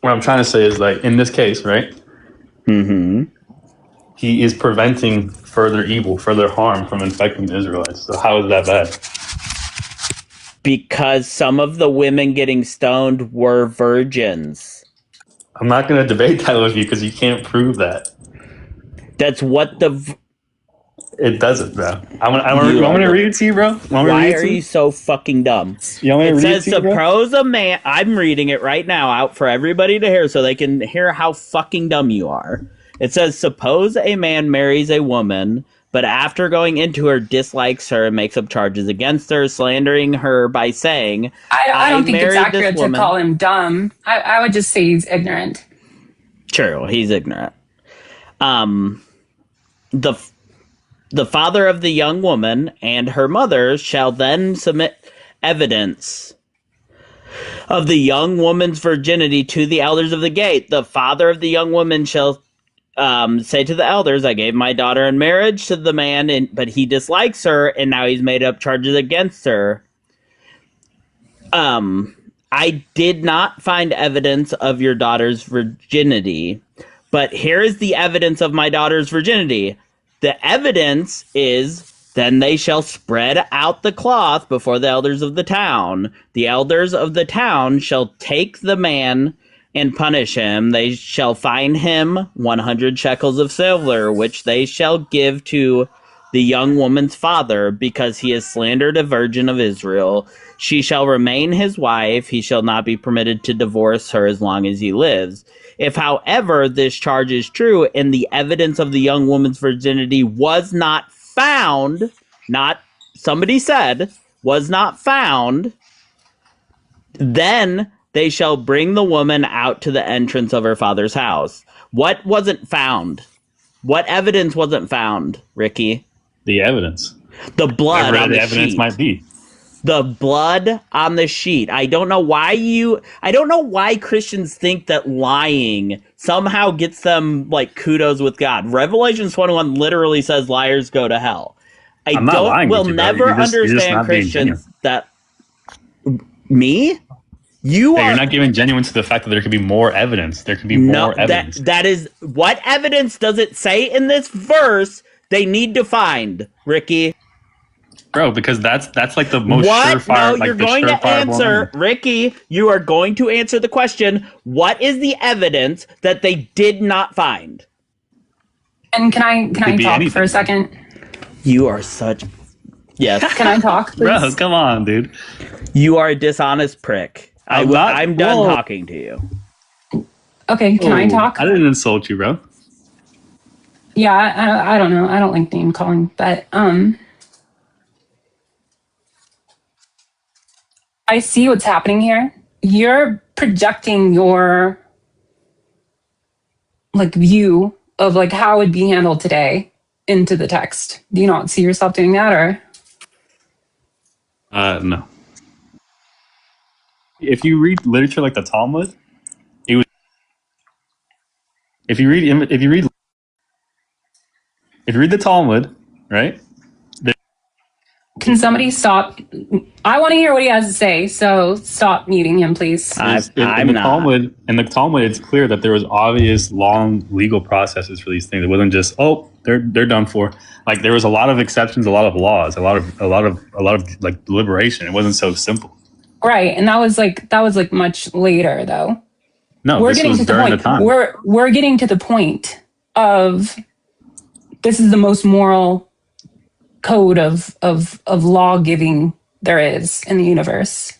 what I'm trying to say is, like, in this case, right? Mm-hmm. He is preventing further evil, further harm from infecting the Israelites. So how is that bad? Because some of the women getting stoned were virgins. I'm not going to debate that with you because you can't prove that. That's what the... It doesn't, bro. I'm going to read it to you, bro. Why are you so fucking dumb? It says, suppose a man... I'm reading it right now out for everybody to hear so they can hear how fucking dumb you are. It says, suppose a man marries a woman, but after going into her, dislikes her and makes up charges against her, slandering her by saying, I don't think it's accurate to call him dumb. I would just say he's ignorant. True, he's ignorant. The father of the young woman and her mother shall then submit evidence of the young woman's virginity to the elders of the gate. The father of the young woman shall say to the elders, I gave my daughter in marriage to the man, but he dislikes her, and now he's made up charges against her. I did not find evidence of your daughter's virginity, but here is the evidence of my daughter's virginity. The evidence is, then they shall spread out the cloth before the elders of the town. The elders of the town shall take the man and punish him. They shall fine him 100 shekels of silver, which they shall give to the young woman's father, because he has slandered a virgin of Israel. She shall remain his wife. He shall not be permitted to divorce her as long as he lives. If, however, this charge is true and the evidence of the young woman's virginity was not found, not somebody said, was not found, then they shall bring the woman out to the entrance of her father's house. What wasn't found? What evidence wasn't found, Ricky? The evidence. The blood on the evidence sheet. Might be. The blood on the sheet. I don't know why Christians think that lying somehow gets them like kudos with God. Revelation 21 literally says liars go to hell. I'm not lying will to you, never you're just understand not being Christians genuine. that me? You're not giving genuine to the fact that there could be more evidence. There could be more evidence. That is what evidence does it say in this verse they need to find, Ricky? Bro, because that's like the most surefire. No, like you're the going to surefire answer, Ricky. You are going to answer the question. What is the evidence that they did not find? And can I talk for a second? You are such. Yes. Can I talk, please? Bro, come on, dude. You are a dishonest prick. I'm done talking to you. Okay, can I talk? I didn't insult you, bro. Yeah, I don't know. I don't like name calling, but I see what's happening here. You're projecting your like view of like how it would be handled today into the text. Do you not see yourself doing that, or? No. If you read literature like the Talmud, it was. If you read the Talmud, right? Can somebody stop? I want to hear what he has to say, so stop muting him, please. In the Talmud, it's clear that there was obvious long legal processes for these things. It wasn't just they're done for. Like there was a lot of exceptions, a lot of laws, a lot of like deliberation. It wasn't so simple. Right, and that was like much later though. No, we're getting to the point. We're getting to the point of this is the most moral code of law giving there is in the universe.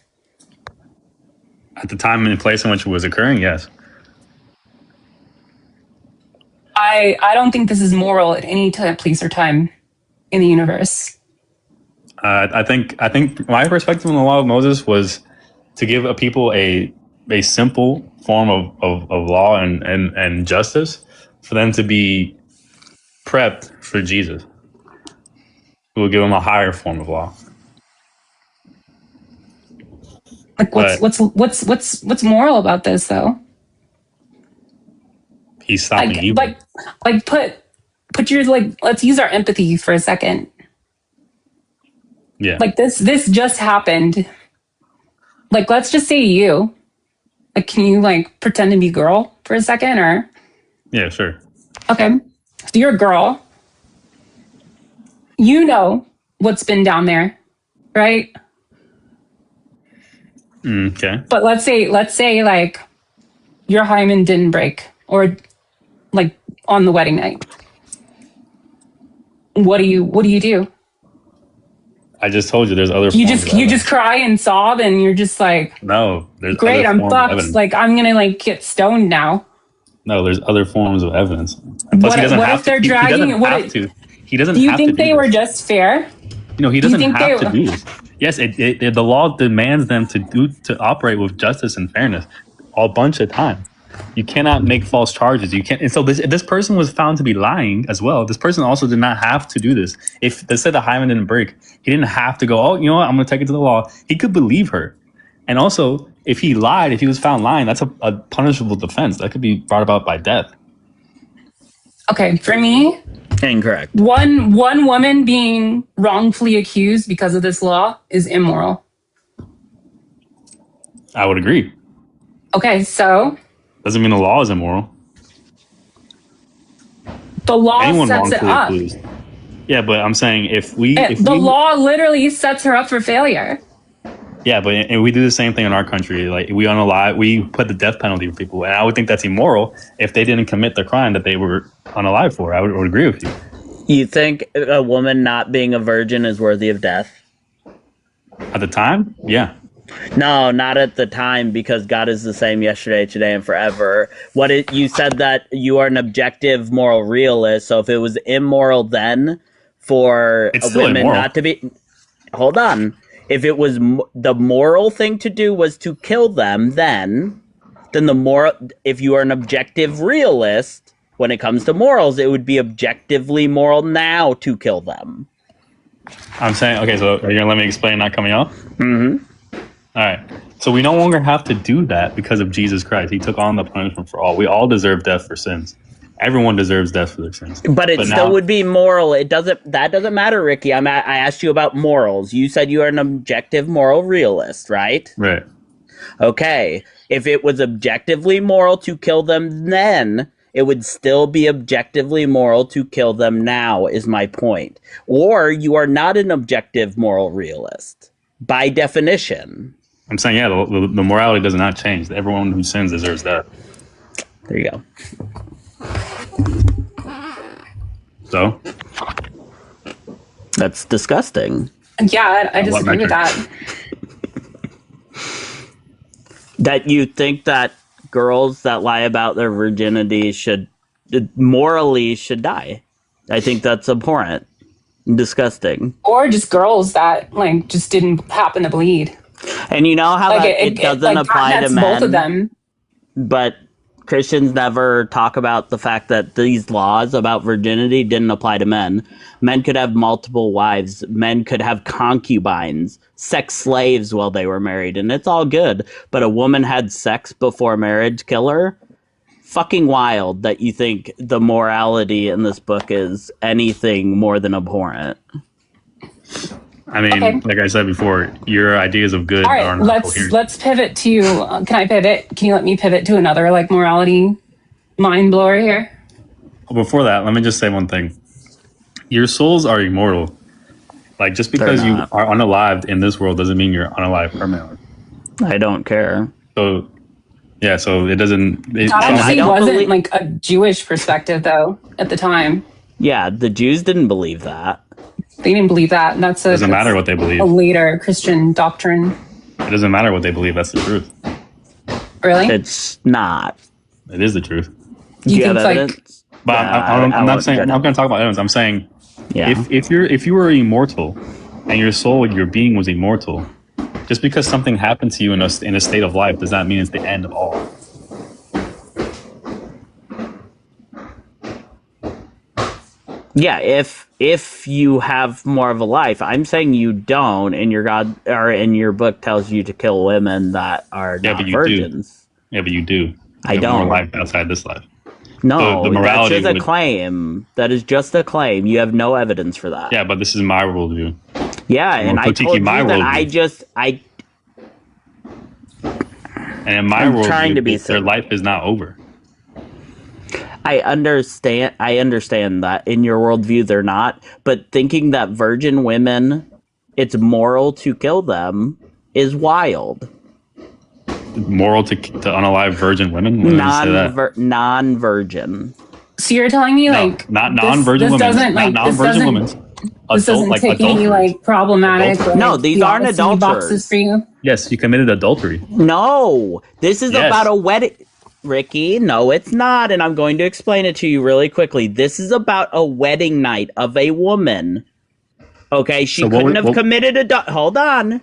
At the time and place in which it was occurring, yes. I don't think this is moral at any time, place, or time in the universe. I think my perspective on the law of Moses was to give a people a simple form of law and justice for them to be prepped for Jesus, who will give them a higher form of law. Like, what's moral about this, though? He's stopping evil. Like put your, like, let's use our empathy for a second. Yeah. Like, this just happened. Like, let's just say you. Like, can you, like, pretend to be a girl for a second, or? Yeah, sure. Okay. So you're a girl. You know what's been down there, right? Okay. But let's say like your hymen didn't break, or like on the wedding night. What do you do? I just told you there's other You forms just cry and sob, and you're just like, No, there's great, other I'm forms of fucked. evidence. Like, I'm gonna, like, get stoned now. No, there's other forms of evidence. Plus, What he doesn't if have they're to. dragging? He doesn't have to. He doesn't Do you have think to do they were this. just fair? No, he Do you doesn't think have they- to do this. Yes, the law demands them to operate with justice and fairness a bunch of time. You cannot make false charges. You can't. And so this person was found to be lying as well. This person also did not have to do this. If they said the hymen didn't break, he didn't have to go, oh, you know what, I'm going to take it to the law. He could believe her. And also, if he lied, if he was found lying, that's a punishable defense. That could be brought about by death. Okay, for me, incorrect. One woman being wrongfully accused because of this law is immoral. I would agree. Okay, so Doesn't mean the law is immoral. the law Anyone sets it wrongfully up. accused. Yeah, but I'm saying if The law literally sets her up for failure. Yeah, but and we do the same thing in our country. Like we put the death penalty for people, and I would think that's immoral if they didn't commit the crime that they were unalive for. I would agree with you. You think a woman not being a virgin is worthy of death? At the time, yeah. No, not at the time, because God is the same yesterday, today, and forever. You said that you are an objective moral realist. So if it was immoral then for It's a still woman immoral. not to be, hold on. If it was the moral thing to do was to kill them, then if you are an objective realist when it comes to morals, it would be objectively moral now to kill them. I'm saying, okay, so are you gonna let me explain not coming off? Mm-hmm. All right. So we no longer have to do that because of Jesus Christ. He took on the punishment for all. We all deserve death for sins. Everyone deserves death for their sins. But it still would be moral. That doesn't matter, Ricky. I asked you about morals. You said you are an objective moral realist, right? Right. Okay. If it was objectively moral to kill them then, it would still be objectively moral to kill them now, is my point. Or you are not an objective moral realist, by definition. I'm saying, yeah, the morality does not change. Everyone who sins deserves death. There you go. So? That's disgusting. Yeah, I disagree with that. That you think that girls that lie about their virginity morally should die. I think that's abhorrent. Disgusting. Or just girls that, like, just didn't happen to bleed. And you know how Like, it doesn't like, apply to that's men? both of them. But Christians never talk about the fact that these laws about virginity didn't apply to men. Men could have multiple wives. Men could have concubines, sex slaves while they were married, and it's all good. But a woman had sex before marriage, kill her? Fucking wild that you think the morality in this book is anything more than abhorrent. I mean, like I said before, your ideas of good All right, are not coherent. let's pivot to. Can I pivot? Can you let me pivot to another, like, morality mind blower here? Before that, let me just say one thing. Your souls are immortal. Like, just because you are unalived in this world doesn't mean you're unalive permanently. I don't care. So, yeah, so it doesn't... That actually wasn't like a Jewish perspective, though, at the time. Yeah, the Jews didn't believe that. They didn't believe that. And that's It doesn't matter what they believe. a later Christian doctrine. It doesn't matter what they believe. That's the truth. Really? It's not. It is the truth. You Do you think have like evidence? But I'm not saying... I'm not going to talk about evidence. I'm saying if you were immortal and your soul, your being was immortal, just because something happened to you in a state of life does not mean it's the end of all. Yeah, if you have more of a life, I'm saying you don't, and your God or in your book tells you to kill women that are Yeah, not but you virgins. do. Yeah, but you do. You I have don't. more life outside this life. No, the that's morality just a would. claim. That is just a claim. You have no evidence for that. Yeah, but this is my worldview. Yeah, And and we're I told critiquing my you that worldview. And in my I'm trying to be worldview, their life is not over. I understand that in your worldview they're not, but thinking that virgin women, it's moral to kill them is wild. Moral to unalive virgin women? When did I say that? Non-virgin. So you're telling me No, like not non-virgin this women. doesn't Not like non-virgin women. this doesn't tick any like problematic. Adultery. No, these aren't theology boxes adulterers. for you. Yes, you committed adultery. No, this is about a wedding. Ricky, no, it's not, and I'm going to explain it to you really quickly. This is about a wedding night of a woman. Okay, she couldn't have committed hold on.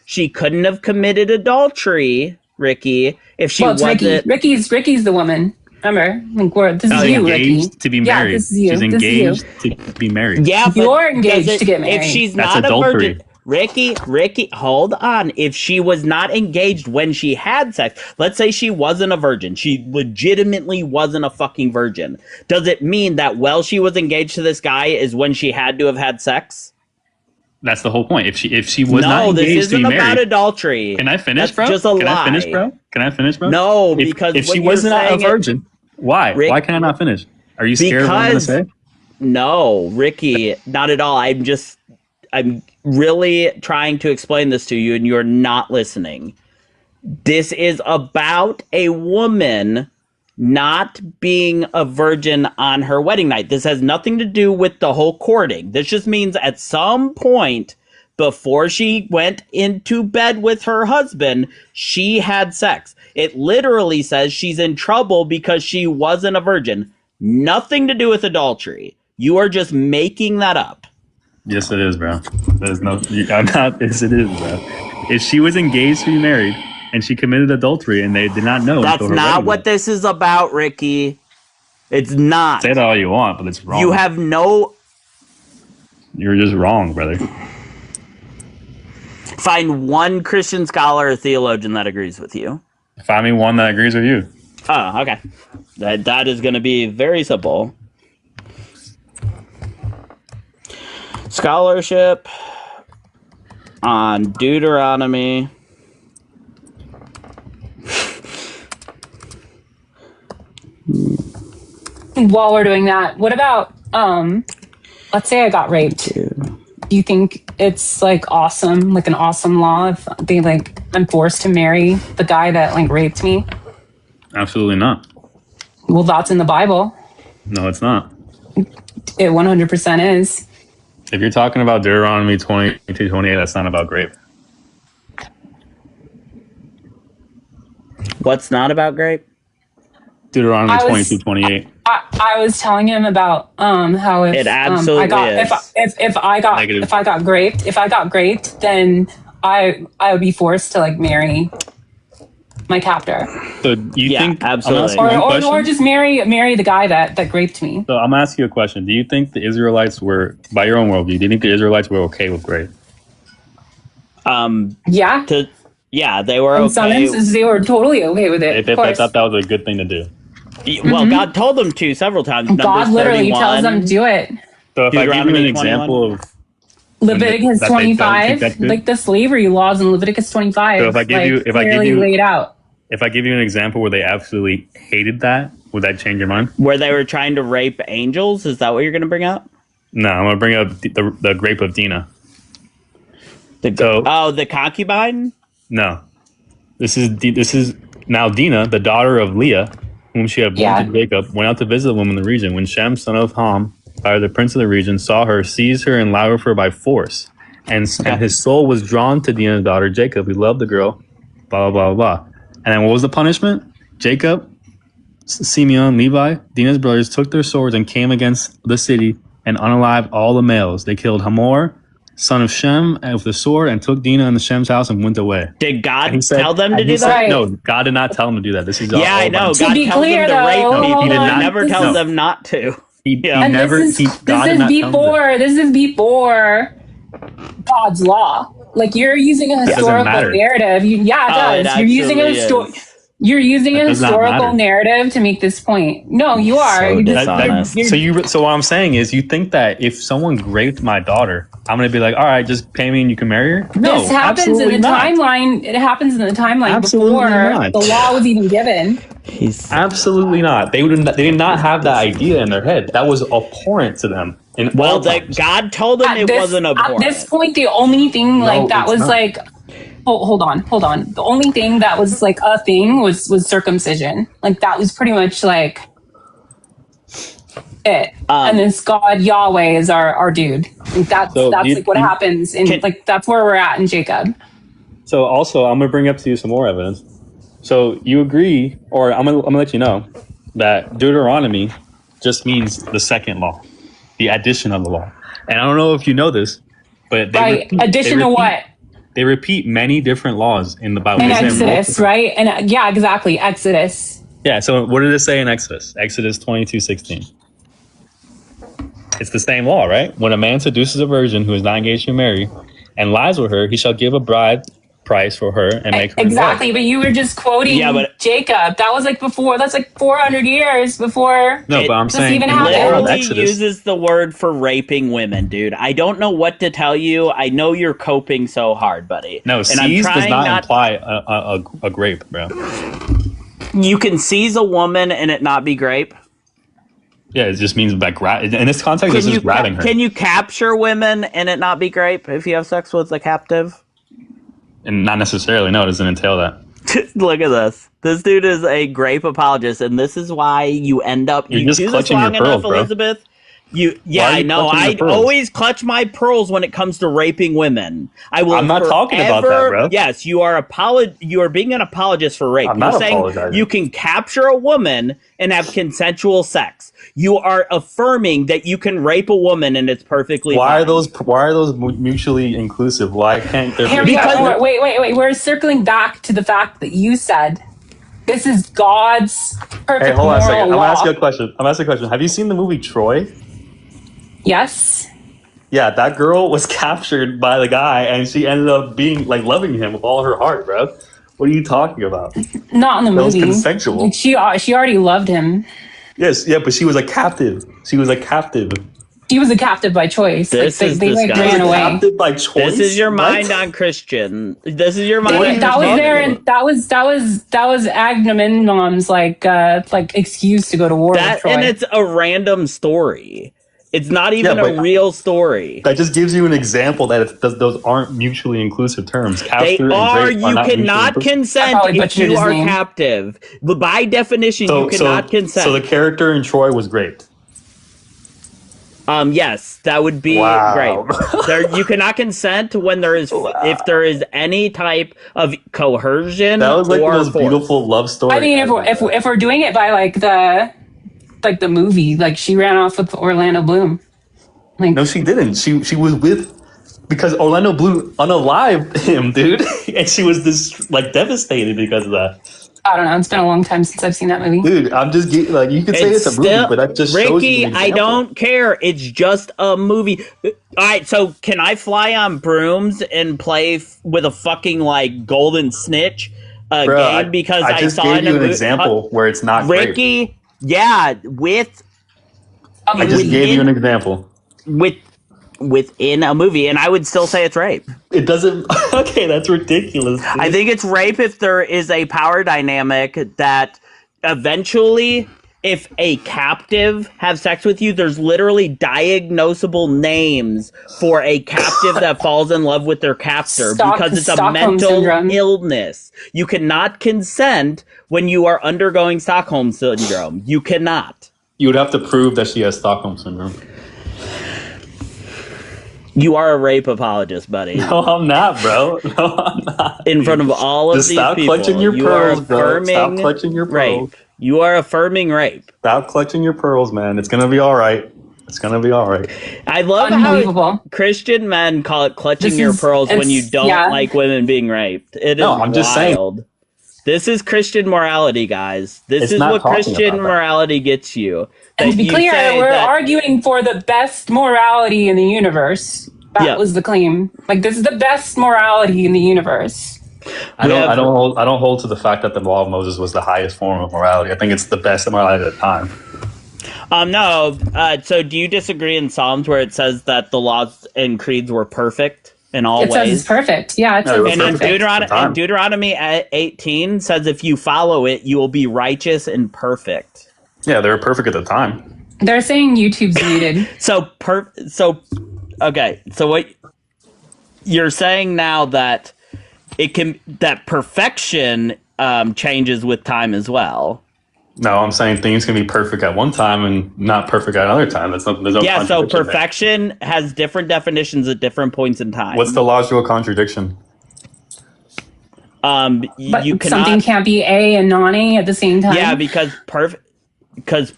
She couldn't have committed adultery, Ricky, if she wasn't. Ricky's the woman. Remember, like this is you, Ricky. To be married. Yeah, this is you. She's engaged to be married. Yeah, but you're engaged to get married. If she's That's not adultery. a virgin, Ricky, hold on. If she was not engaged when she had sex, let's say she wasn't a virgin, she legitimately wasn't a fucking virgin. Does it mean that while she was engaged to this guy is when she had to have had sex? That's the whole point. If she was not engaged this isn't to be married, about adultery. Can I finish, That's bro? just a Can lie. I finish, bro? No, because if when she you're was not a saying it- virgin, why? Why can I not finish? Are you scared of what I'm going to say? No, Ricky, not at all. I'm really trying to explain this to you and you're not listening. This is about a woman not being a virgin on her wedding night. This has nothing to do with the whole courting. This just means at some point before she went into bed with her husband, she had sex. It literally says she's in trouble because she wasn't a virgin. Nothing to do with adultery. You are just making that up. Yes, it is, bro. There's no. I'm not. Yes, it is, bro. If she was engaged to be married and she committed adultery and they did not know, that's not what this is about, Ricky. It's not. Say that all you want, but it's wrong. You have no. You're just wrong, brother. Find one Christian scholar or theologian that agrees with you. Find me one that agrees with you. Oh, okay. That is going to be very simple. Scholarship on Deuteronomy. While we're doing that, what about let's say I got raped. Do you think it's like awesome, like an awesome law if they like I'm forced to marry the guy that like raped me? Absolutely not. Well, that's in the Bible. No, it's not. It 100% is. If you're talking about Deuteronomy 22:28, that's not about grape. What's not about grape? Deuteronomy 22:28. I was telling him about how if it absolutely I got is. if I got raped, then I would be forced to like marry my captor. So you think absolutely, or just marry the guy that raped me. So I'm gonna ask you a question. Do you think the Israelites were, by your own worldview, do you think the Israelites were okay with grape? Yeah. Yeah, they were In okay. some instances, they were totally okay with it. If I thought that was a good thing to do. Well, God told them to several times. God literally tells them to do it. So if I give you an example of Leviticus that they don't 25, think that's good? like the slavery laws in Leviticus 25, So if I give like, you, clearly laid out. if I give you an example where they absolutely hated that, would that change your mind? Where they were trying to rape angels? Is that what you're going to bring up? No, I'm gonna bring up the grape of Dinah. The concubine? No, this is now Dinah, the daughter of Leah, whom she had born to Jacob, went out to visit a woman in the region. When Shem, son of Ham, the prince of the region, saw her, seized her, and led her by force. And his soul was drawn to Dinah's daughter Jacob. He loved the girl, blah, blah, blah, blah. And then what was the punishment? Jacob, Simeon, Levi, Dinah's brothers, took their swords and came against the city and unalived all the males. They killed Hamor, son of Shem, with the sword, and took Dinah into Shem's house and went away. Did God tell them to do that? Said, no, God did not tell them to do that. This is I know. God tells them to rape people. He did never tell them not to. He And never. this is God did not tell him that. this is before God's law. Like you're using a doesn't historical matter. narrative. It does. You're using You're using a does not historical matter. narrative to make this point. No, you are. So You're dishonest. you're- So what I'm saying is, you think that if someone raped my daughter, I'm gonna be like, all right, just pay me and you can marry her? No, this happens in absolutely the not. timeline. It happens in the timeline Absolutely before not. the law was even given. Absolutely not. They did not have that idea in their head. That was abhorrent to them. Well, that God told them it wasn't abhorrent. At this point, the only thing like that it's was not. like, hold on. The only thing that was like a thing was circumcision. Like that was pretty much like it. And this God Yahweh is our dude. Like, that's like what happens in like that's where we're at in Jacob. So also, I'm gonna bring up to you some more evidence. So you agree, or I'm gonna let you know that Deuteronomy just means the second law, the addition of the law. And I don't know if you know this, but Addition to what? They repeat many different laws in the Bible. In They say Exodus, multiple- right? And yeah, exactly. Exodus. Yeah. So what did it say in Exodus? Exodus 22:16. It's the same law, right? When a man seduces a virgin who is not engaged to marry and lies with her, he shall give a bride price for her and make her Exactly, but you were just quoting Jacob. That was like before. That's like 400 years before. No, but I'm this saying even in the law of happened. Exodus. Uses the word for raping women, dude. I don't know what to tell you. I know you're coping so hard, buddy. No, and I'm seize does trying not imply a grape, bro. You can seize a woman and it not be grape. Yeah, it just means like in this context, it's just grabbing her. Can you capture women and it not be grape if you have sex with a captive? And not necessarily. No, it doesn't entail that. Look at this. This dude is a grape apologist, and this is why you end up. You're you just do this clutching long your pearls, enough, bro. Elizabeth. Why I are you know. clutching your I pearls? always clutch my pearls when it comes to raping women. I will. I'm not talking about that, bro. Yes, you are You are being an apologist for rape. I'm You're not saying apologizing. you can capture a woman and have consensual sex. You are affirming that you can rape a woman and it's perfectly Why fine. are those mutually inclusive? Why can't there Here be? we go. Wait. We're circling back to the fact that you said this is God's perfect Hey, hold on a second. moral I'm law. gonna ask you a question. Have you seen the movie Troy? Yes. Yeah, that girl was captured by the guy, and she ended up being like loving him with all her heart, bro. What are you talking about? Not in the That was movie. consensual. Like, she already loved him. Yes, yeah, but she was a captive. She was a captive. She was a captive by choice. This like, is they like disgusting. ran away. Captive by choice. This is your What? mind on Christian. This is your mind. on That was Christian. there, and that was Agamemnon's like excuse to go to war with Troy. And it's a random story. It's not even a real story. That just gives you an example that those aren't mutually inclusive terms. They Capture are. and rape You not cannot mutually consent probably if butchered you his are name. captive. But by definition, you cannot consent. So the character in Troy was raped. Yes, that would be Wow. great. You cannot consent when there is if there is any type of coercion. That was like the or most force. beautiful love story. I mean, if we're doing it by like the movie, like she ran off with Orlando Bloom. Like, No, she didn't. She was with because Orlando Bloom unalived him, dude, and she was devastated because of that. I don't know. It's been a long time since I've seen that movie. Dude, I'm just like you could say it's a movie, but that just shows Ricky, you an I example. don't care. It's just a movie. All right, so can I fly on brooms and play with a fucking like golden snitch game because I just saw gave in you a an movie? example where it's not rape. Ricky, yeah, I just gave you an example. Within a movie, and I would still say it's rape. It doesn't. Okay, that's ridiculous. Dude. I think it's rape if there is a power dynamic that eventually, if a captive have sex with you, there's literally diagnosable names for a captive that falls in love with their captor because it's a Stockholm mental syndrome. illness. You cannot consent when you are undergoing Stockholm syndrome. You cannot. You would have to prove that she has Stockholm syndrome. You are a rape apologist, buddy. No, I'm not, bro. No, I'm not. In front of all of Just these stop people, clutching your you pearls, are bro. affirming Stop clutching your pearls. rape. You are affirming rape. Stop clutching your pearls, man. It's gonna be all right. It's gonna be all right. I love how Christian men call it clutching This your is- pearls when it's- you don't yeah. like women being raped. It is No, I'm just saying. wild. This is Christian morality, guys. This It's is not what talking Christian about that. morality gets you. And That to be you clear, say we're that- arguing for the best morality in the universe. That Yeah. was the claim. Like, this is the best morality in the universe. I don't hold to the fact that the law of Moses was the highest form of morality. I think it's the best morality at the time. No. So do you disagree in Psalms where it says that the laws and creeds were perfect in all It ways? says it's perfect. Yeah, it says it's And in perfect. Deuteronomy 18 says if you follow it, you will be righteous and perfect. Yeah, they were perfect at the time. They're saying YouTube's muted. Okay. So what you're saying now that that perfection changes with time as well. No, I'm saying things can be perfect at one time and not perfect at another time. There's no Yeah, so contradiction there. perfection has different definitions at different points in time. What's the logical contradiction? But You cannot, something can't be A and non-A at the same time. Yeah, because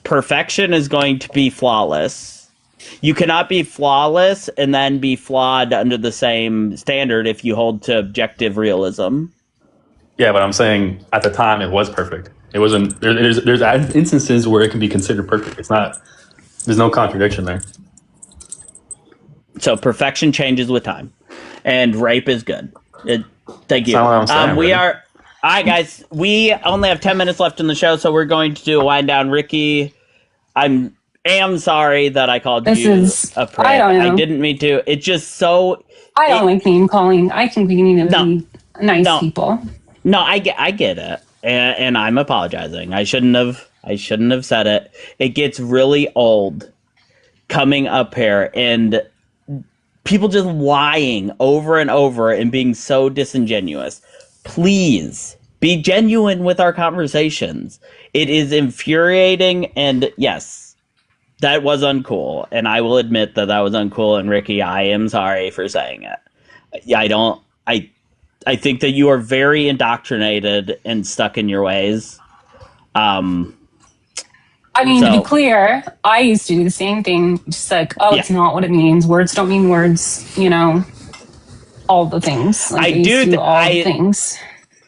perfection is going to be flawless. You cannot be flawless and then be flawed under the same standard if you hold to objective realism. Yeah, but I'm saying at the time it was perfect. It wasn't. There's instances where it can be considered perfect. It's not. There's no contradiction there. So perfection changes with time, and rape is good. Thank you. That's not what I'm saying, We really. are. All right, guys. We only have 10 minutes left in the show, so we're going to do a wind down. Ricky, I am sorry that I called This you is- a prick. I don't know. I didn't mean to. It's just so. I don't like name calling. I think we need to be nice people. No, I get it, and I'm apologizing. I shouldn't have said it. It gets really old coming up here and people just lying over and over and being so disingenuous. Please be genuine with our conversations. It is infuriating, and yes, that was uncool, and I will admit that was uncool. And Ricky, I am sorry for saying it. I think that you are very indoctrinated and stuck in your ways. I mean, to be clear, I used to do the same thing. Just like, it's not what it means. Words don't mean words. You know, all the things. Like, I used to do all the things.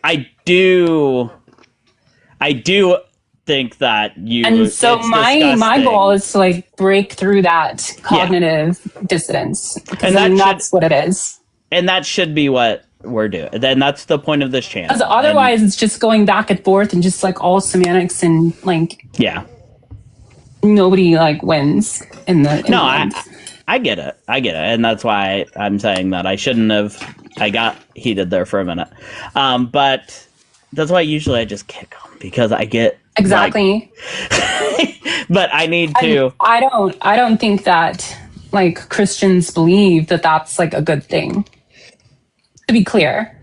I do think that you. And so it's my disgusting. goal is to like break through that cognitive dissonance, because that's what it is. And that should be what we're doing. Then that's the point of this channel. Because otherwise, it's just going back and forth and just like all semantics and like nobody like wins in the. No, I get it. And that's why I'm saying that I shouldn't have. I got heated there for a minute. But that's why usually I just kick them because I get. Exactly. But I need to. I don't think that like Christians believe that that's like a good thing. To be clear.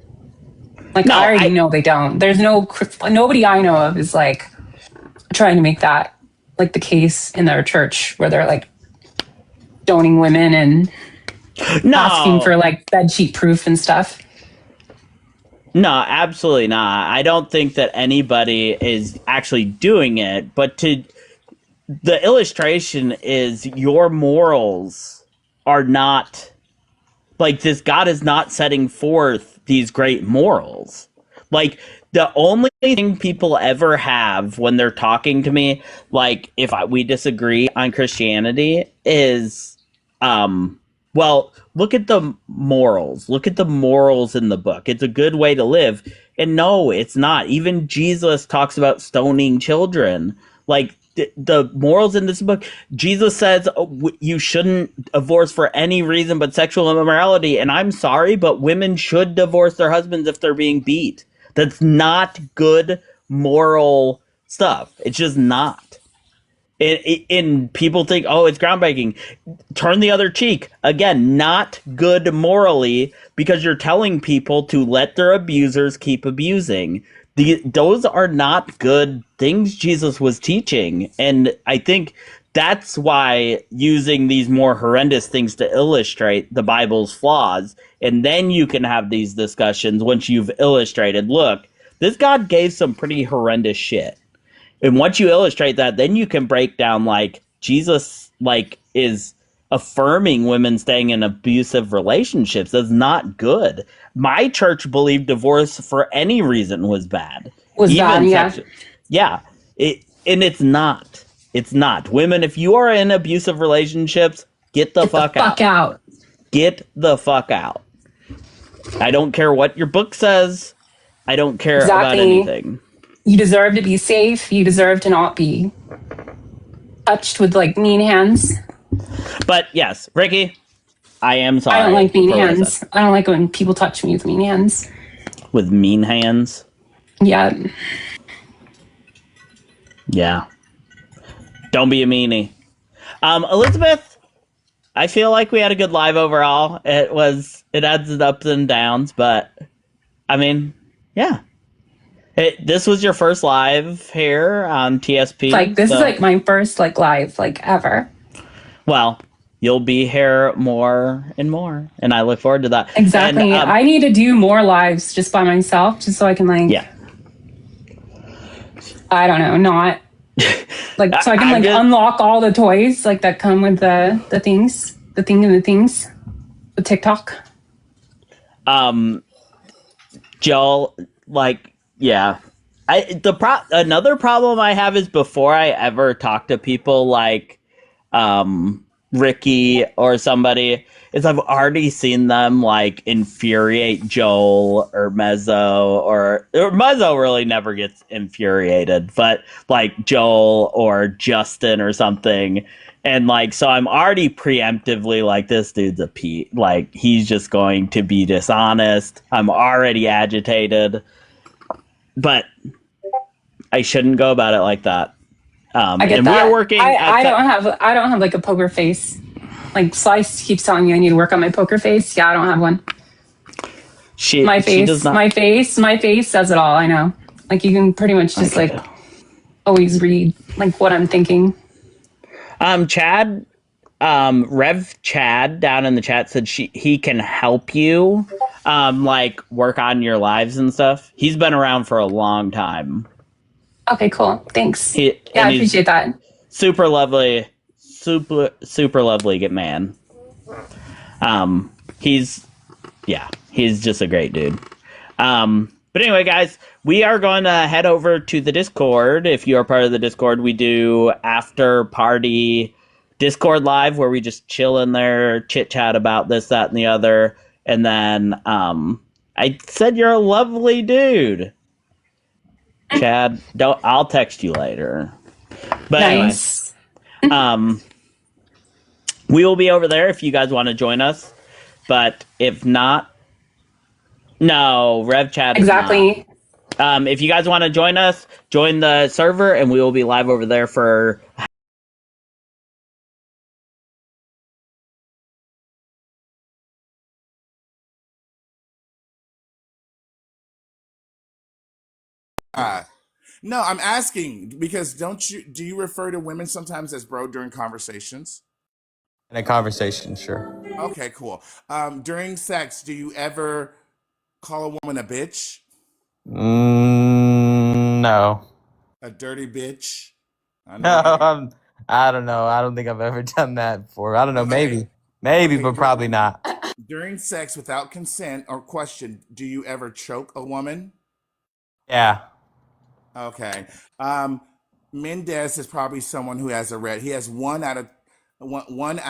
Like, no, I already know they don't. There's nobody I know of is like trying to make that like the case in their church where they're like stoning women and asking for like bedsheet proof and stuff. No, absolutely not. I don't think that anybody is actually doing it, but the illustration is your morals are not like this. God is not setting forth these great morals. Like the only thing people ever have when they're talking to me, like if we disagree on Christianity is, well, look at the morals. Look at the morals in the book. It's a good way to live. And no, it's not. Even Jesus talks about stoning children. Like the morals in this book, Jesus says you shouldn't divorce for any reason but sexual immorality. And I'm sorry, but women should divorce their husbands if they're being beat. That's not good moral stuff. It's just not. And people think, oh, it's groundbreaking. Turn the other cheek. Again, not good morally because you're telling people to let their abusers keep abusing. Those are not good things Jesus was teaching. And I think that's why using these more horrendous things to illustrate the Bible's flaws, and then you can have these discussions once you've illustrated, look, this God gave some pretty horrendous shit. And once you illustrate that, then you can break down like Jesus like is affirming women staying in abusive relationships. That's not good. My church believed divorce for any reason was bad. Was bad, yeah. Yeah. And it's not. It's not. Women, if you are in abusive relationships, get the fuck out. Get the fuck out. I don't care what your book says. I don't care about anything. You deserve to be safe. You deserve to not be touched with like mean hands. But yes, Ricky, I am sorry. I don't like mean hands. I don't like when people touch me with mean hands. With mean hands? Yeah. Yeah. Don't be a meanie. Elizabeth, I feel like we had a good live overall. It adds its ups and downs, but I mean, yeah. This was your first live here on TSP. Like this is like my first like live like ever. Well, you'll be here more and more, and I look forward to that. Exactly. And, I need to do more lives just by myself, just so I can like. Yeah. I don't know, not like so I can like unlock all the toys like that come with the things, the things, the TikTok. Joel, like, yeah. Another problem I have is before I ever talk to people like Ricky or somebody, is I've already seen them like infuriate Joel or Mezzo, or Mezzo really never gets infuriated, but like Joel or Justin or something. And like, so I'm already preemptively like, this dude's a Pete. Like, he's just going to be dishonest. I'm already agitated, but I shouldn't go about it like that. I get that. We are working. I don't have like a poker face. Like Slice keeps telling me I need to work on my poker face. Yeah, I don't have one. My face says it all. I know. Like you can pretty much just like always read like what I'm thinking. Chad, Rev Chad down in the chat said he can help you, like work on your lives and stuff. He's been around for a long time. Okay, cool. Thanks. I appreciate that. Super lovely good man. He's just a great dude. But anyway, guys, we are going to head over to the Discord. If you are part of the Discord, we do after party Discord live where we just chill in there, chit chat about this, that, and the other. And then I said you're a lovely dude. Chad, I'll text you later. But nice. Anyway, we will be over there if you guys want to join us. But if not, no, Rev Chat. Exactly. If you guys want to join us, join the server, and we will be live over there for. No, I'm asking because do you refer to women sometimes as bro during conversations? In a conversation, sure. Okay, cool. During sex, do you ever call a woman a bitch? No. A dirty bitch? I don't know. I don't think I've ever done that before. I don't know. Maybe, but probably not. During sex without consent or question, do you ever choke a woman? Yeah. Okay. Mendez is probably someone who has he has one out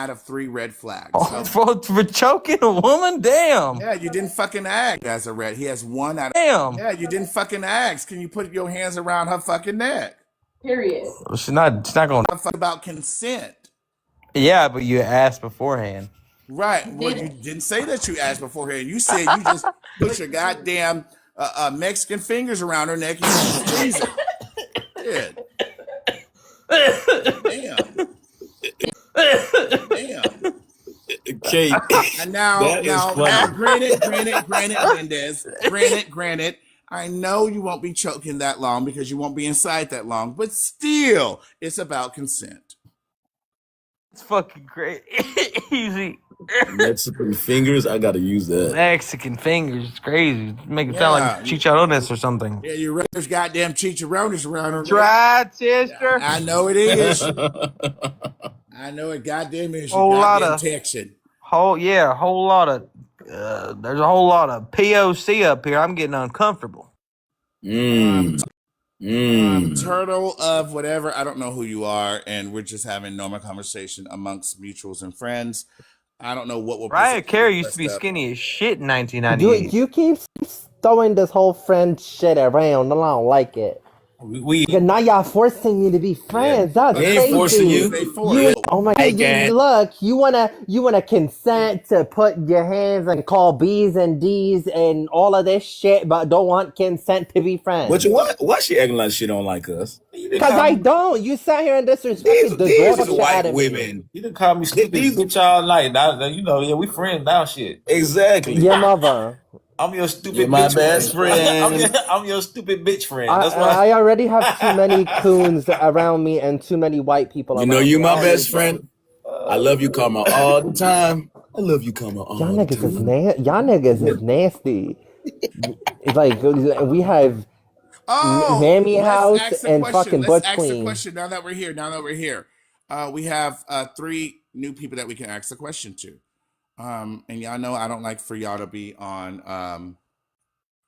of 3 red flags. For choking a woman? Damn. Yeah, you didn't fucking ask. As a red, he has 1 out of. Damn. Yeah, you didn't fucking ask. Can you put your hands around her fucking neck? Period. She's not going to about consent. Yeah, but you asked beforehand. Right. Well, you didn't say that you asked beforehand. You said you just put your goddamn Mexican fingers around her neck and squeeze it. Damn. Okay. And now, granted, Mendez, granted, I know you won't be choking that long because you won't be inside that long, but still, it's about consent. It's fucking great. Easy. Mexican fingers, I gotta use that. Mexican fingers, it's crazy. Make it sound like chicharrones or something. Yeah, you there's goddamn chicharrones around her. Right, sister. I know it is. I know it goddamn is. Whole lot of Texan. Whole lot of. There's a whole lot of POC up here. I'm getting uncomfortable. Turtle of whatever. I don't know who you are, and we're just having normal conversation amongst mutuals and friends. I don't know what will. Mariah Carey used to be skinny as shit in You 1998. you keep throwing this whole friend shit around, and I don't like it. Because now y'all forcing me to be friends. That's We ain't crazy. forcing you. Oh my Hey, god! gang. Look, you wanna consent to put your hands and call B's and D's and all of this shit, but don't want consent to be friends. Why she acting like she don't like us? Because I don't. You sat here and disrespected the These dog are shit white out of me. women. You done call me stupid bitch all night. Now, you know, yeah, we friends now. Shit. Exactly. Your mother. I'm your stupid You're my bitch best friend. I'm your stupid bitch friend. That's why. I already have too many coons around me and too many white people You around know me. you my best friend. I love you, Karma, all the time. I love you, Karma, all Y'all the niggas time. is y'all niggas is nasty. It's like we have Mammy Let's House ask the and question. fucking Let's Butch ask the Queen. question now that we're here. We have 3 new people that we can ask the question to. And y'all know I don't like for y'all to be on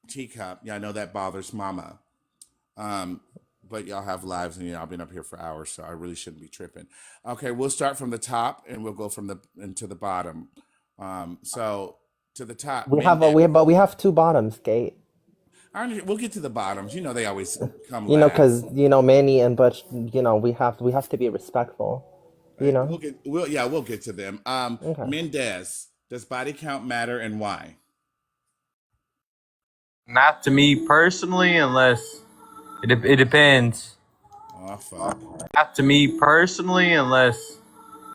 Teacup. Y'all know that bothers Mama. But y'all have lives and y'all been up here for hours, so I really shouldn't be tripping. Okay, we'll start from the top and we'll go from to the bottom. So to the top, We have 2 bottoms, Kate. we'll get to the bottoms. You know they always come You know, last. because Manny and Butch. We have to be respectful. You know. We'll get to them. Okay. Mendez, does body count matter and why? Not to me personally, unless it depends. Oh fuck. Not to me personally, unless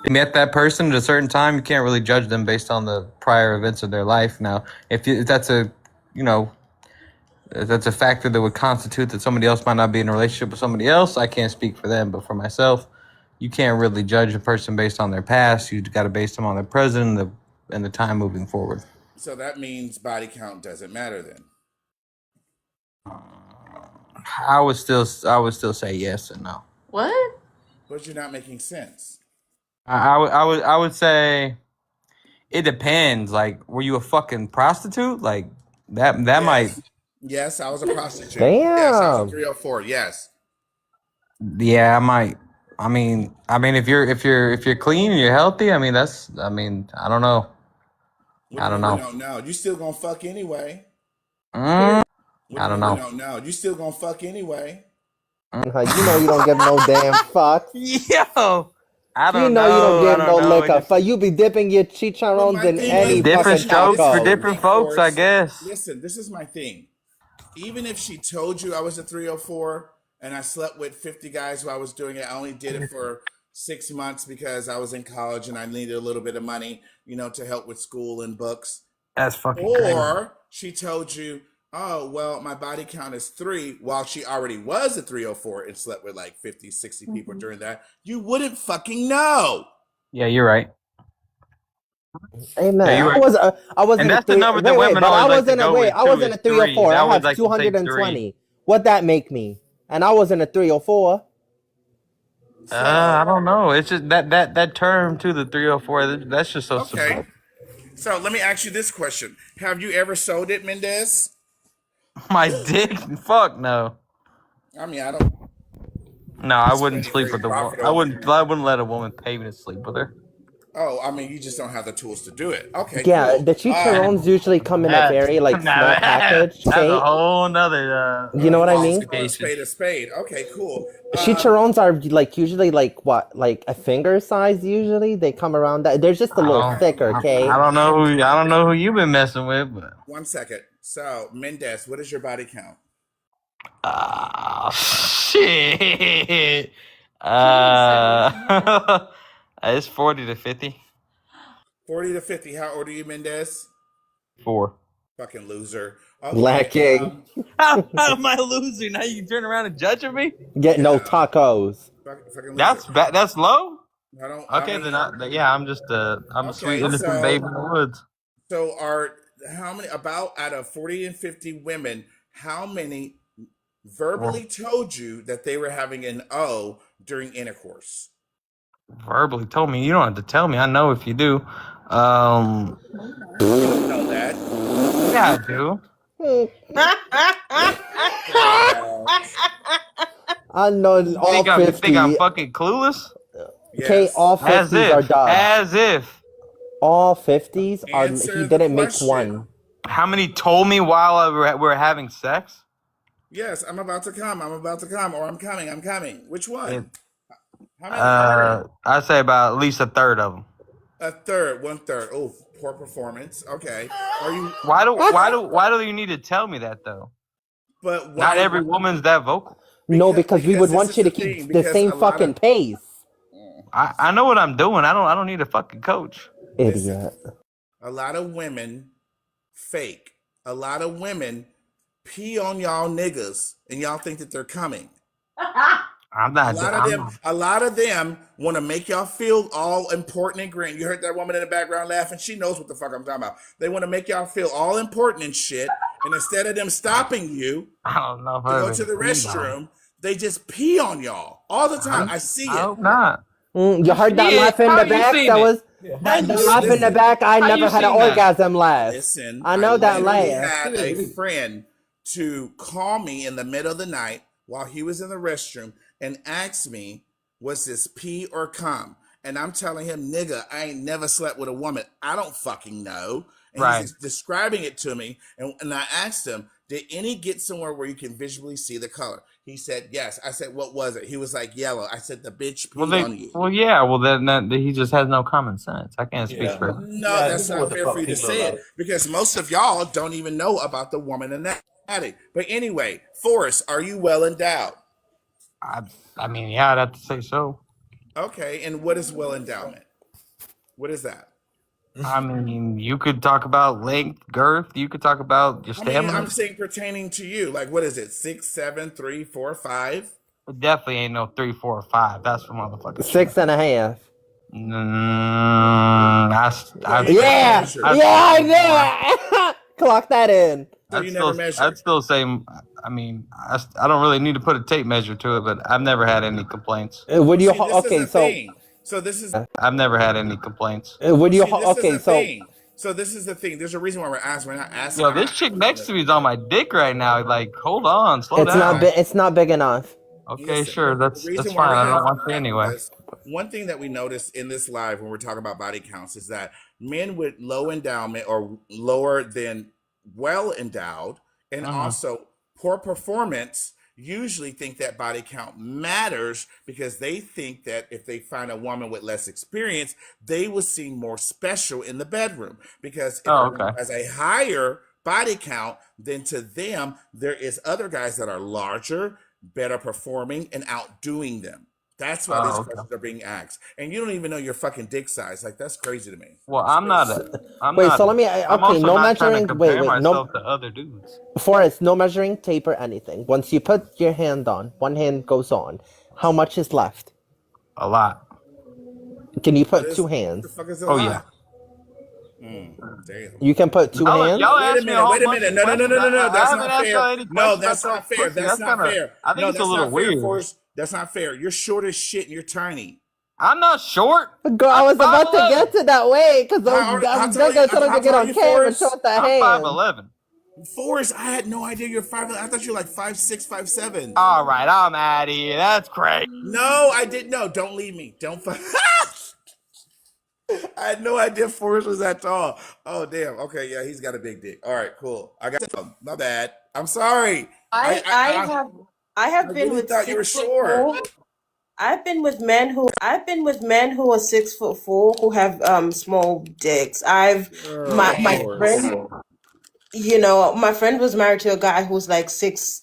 you met that person at a certain time, you can't really judge them based on the prior events of their life. Now, if that's a if that's a factor that would constitute that somebody else might not be in a relationship with somebody else, I can't speak for them. But for myself, you can't really judge a person based on their past. You got to base them on their present and the time moving forward. So that means body count doesn't matter then. I would still say yes and no. What? But you're not making sense. I would say it depends. Like, were you a fucking prostitute? Like that might. Yes, I was a prostitute. Damn. Yes, I was a 304. Yes. Yeah, I might. I mean, if you're clean and you're healthy, I mean, I don't know. I don't know. We don't know. You still gonna fuck anyway. I don't know. We don't know. You still gonna fuck anyway. You know you don't give no damn fuck. Yo, I don't You know you don't give no lick a fuck. You be dipping your chicharrones in any different fucking strokes taco. for different folks, I guess. Listen, this is my thing. Even if she told you I was a 304 and I slept with 50 guys while I was doing it, I only did it for 6 months because I was in college and I needed a little bit of money, to help with school and books. That's fucking Or crazy. she told you, oh, well, my body count is 3, while she already was a 304 and slept with like 50, 60 people during that. You wouldn't fucking know. Yeah, you're right. Amen. Yeah, you're right. I wasn't And a that's the 3. number that Wait, women but I always like to wasn't go with, I too, wasn't is a 304. three. They I always have like to say 220. What that make me? And I wasn't a 304. I don't know. It's just that term to the 304. That's just so Okay. So let me ask you this question. Have you ever sold it, Mendez? My dick? Fuck no. I mean, I don't. No, I wouldn't very, sleep very with a woman. profitable. I wouldn't let a woman pay me to sleep with her. Oh, I mean, you just don't have the tools to do it. Okay, Yeah, cool. the chicharrones usually come in a very small package. That's Kate. a whole nother. You know what I mean? Spade a spade. Okay, cool. Chicharrones are usually like a finger size. Usually they come around that. They're just a little thicker. Kate. I don't know who you've been messing with, but 1 second. So Mendez, what is your body count? Shit. It's 40 to 50. 40 to 50. How old are you, Mendez? 4. Fucking loser. Okay, Lacking. How am I a loser? Now you can turn around and judge me? Get no tacos. Fucking That's that's low. I don't. Okay, I mean, then I'm just I'm a sweet innocent babe in the woods. So how many out of 40 and 50 women, how many verbally told you that they were having an O during intercourse? Verbally told me. You don't have to tell me. I know if you do. You don't know that. Yeah, I do. I know all Think I'm 50. fucking clueless? Okay, Yes. all As 50s are if. dubs. As if. All 50s are. Answer He the didn't make question. one. How many told me while we were having sex? Yes, I'm about to come. I'm about to come, or I'm coming. I'm coming. Which one? How many? I'd say about at least a third of them. A third, 1/3. Oh, poor performance. Okay. Are you? Why do you need to tell me that though? But why? Not every woman's that vocal. No, because we would this want is you to the keep thing, the because same a lot fucking of- pace. I know what I'm doing. I don't need a fucking coach. Idiot. A lot of women fake. A lot of women pee on y'all niggas, and y'all think that they're coming. I'm not. A lot of them want to make y'all feel all important and grand. You heard that woman in the background laughing. She knows what the fuck I'm talking about. They want to make y'all feel all important and shit. And instead of them stopping you I don't know if to go to the restroom, they just pee on y'all all the time. I see it. I hope not. You heard that laugh in the back? That was that laugh in the back. I never had an orgasm laugh. Listen, I know that literally laugh. had a friend to call me in the middle of the night while he was in the restroom and ask me, was this pee or cum? And I'm telling him, nigga, I ain't never slept with a woman. I don't fucking know. And Right. he's describing it to me. And I asked him, did any get somewhere where you can visually see the color? He said, yes. I said, what was it? He was like, yellow. I said, the bitch peed on you. Well, yeah. Well, then he just has no common sense. I can't speak for him. No, that's not fair for you to say it because most of y'all don't even know about the woman in that attic. But anyway, Forrest, are you well endowed? I mean, yeah, I'd have to say so. Okay, and what is well endowment? What is that? I mean, you could talk about length, girth. You could talk about your I mean, stamina. I'm saying pertaining to you. Like, what is it? 6, 7, 3, 4, 5? It definitely ain't no 3, 4, or 5. That's for motherfuckers. 6.5. Yeah, I knew it. Clock that in. I'd still say, I mean, I don't really need to put a tape measure to it, but I've never had any complaints. Would you? See, this Okay, is the so thing. So this is. I've never had any complaints. Would you? See, this Okay, is the so. thing. So this is the thing. There's a reason why we're asking. We're not asking. Yo, this chick next to me is on my dick right now. Like, hold on, slow It's down. not. It's not big enough. Okay, sure. That's The reason fine. why I we're don't want asking to anyway. is one thing that we noticed in this live when we're talking about body counts is that men with low endowment or lower than well endowed and also poor performance usually think that body count matters because they think that if they find a woman with less experience, they will seem more special in the bedroom because if a woman has a higher body count, then to them, there is other guys that are larger, better performing, and outdoing them. That's why these questions are being asked. And you don't even know your fucking dick size. Like, that's crazy to me. Well, I'm not. Wait, so let me. I'm Okay, also no not trying to measuring. compare Wait, myself no. to other dudes. Forrest, no measuring tape or anything. Once you put your hand on, one hand goes on. How much is left? A lot. Can you put two hands? What the fuck is a Oh lot? yeah. Damn. You can put two hands. Y'all Wait a minute. No. That's not fair. No, that's not fair. That's not fair. I think it's a little weird. Forrest. That's not fair. You're short as shit and you're tiny. I'm not short. Girl, I was about to get to that way because I'm gonna get on camera and show the I'm hand. 5'11". Forrest, I had no idea you're 5'11". I thought you were like 5'6", 5'7". All right, I'm out of here. That's crazy. No, I didn't know. Don't leave me. Don't. I had no idea Forrest was that tall. Oh damn. Okay, yeah, he's got a big dick. All right, cool. I got him. My bad. I'm sorry. I have been really with thought you were 6'4". short. I've been with men who are 6'4" who have small dicks. My friend, my friend was married to a guy who was like 6'6",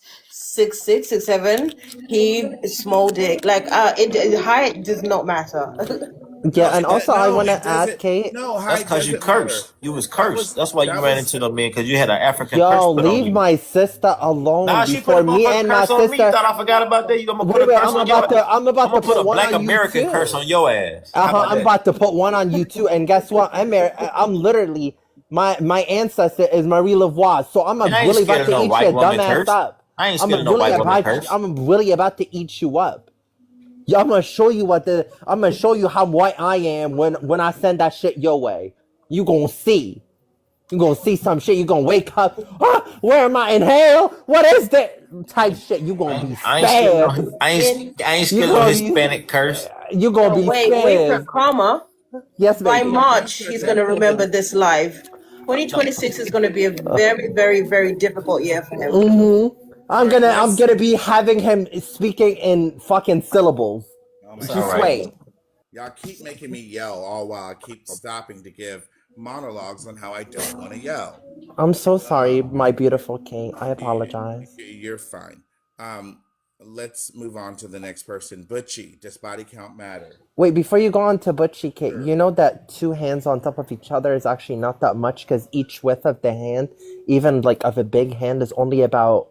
6'7". He small dick. Like height does not matter. Yeah, and also I want to ask Kate. No, That's because you cursed. You was cursed. That's why you ran into the man, because you had an African curse Yo, put on leave you. my sister alone Nah, she before put a me motherfucking and my curse on me. sister. Thought I forgot about that. You gonna put a Wait, curse I'm on about your to. I'm about I'm to gonna put a one Black on American you too. curse on your ass. How about I'm that? about to put one on you too. And guess what? I'm literally my ancestor is Marie Lavoie, so I'm Man, I ain't really scared about of to no eat white your woman dumb ass curse. up. I ain't I'm scared of no white woman curse. I'm really about to eat you up. Yeah, I'm gonna show you I'm gonna show you how white I am when I send that shit your way. You gonna see. You're gonna see some shit. You're gonna wake up. Where am I in hell? What is that type shit? You gonna be I ain't scared scared. of I ain't You scared of gonna be Hispanic curse. you gonna be Wait for scared. karma. Yes, By baby. March, he's going to remember this live. 2026 is going to be a very, very, very difficult year for him. I'm gonna be having him speaking in fucking syllables. Oh my Just God. wait. Y'all keep making me yell all while I keep stopping to give monologues on how I don't want to yell. I'm so sorry, my beautiful king. I apologize. You're fine. Let's move on to the next person. Butchie, does body count matter? Wait, before you go on to Butchie Kit, you know that two hands on top of each other is actually not that much because each width of the hand, even like of a big hand, is only about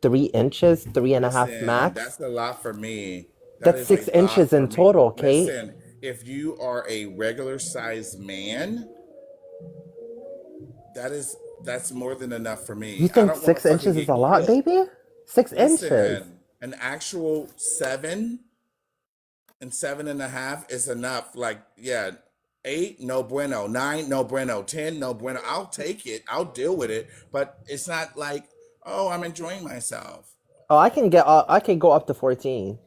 3 inches, 3.5 max. That's a lot for me. That's 6 inches in total, Kate. Listen, if you are a regular sized man, that's more than enough for me. You think 6 inches is a lot, baby? 6 inches. An actual 7 and 7.5 is enough. Like, yeah, 8, no bueno. 9, no bueno. 10, no bueno. I'll take it. I'll deal with it. But it's not like, oh, I'm enjoying myself. Oh, I can go up to 14.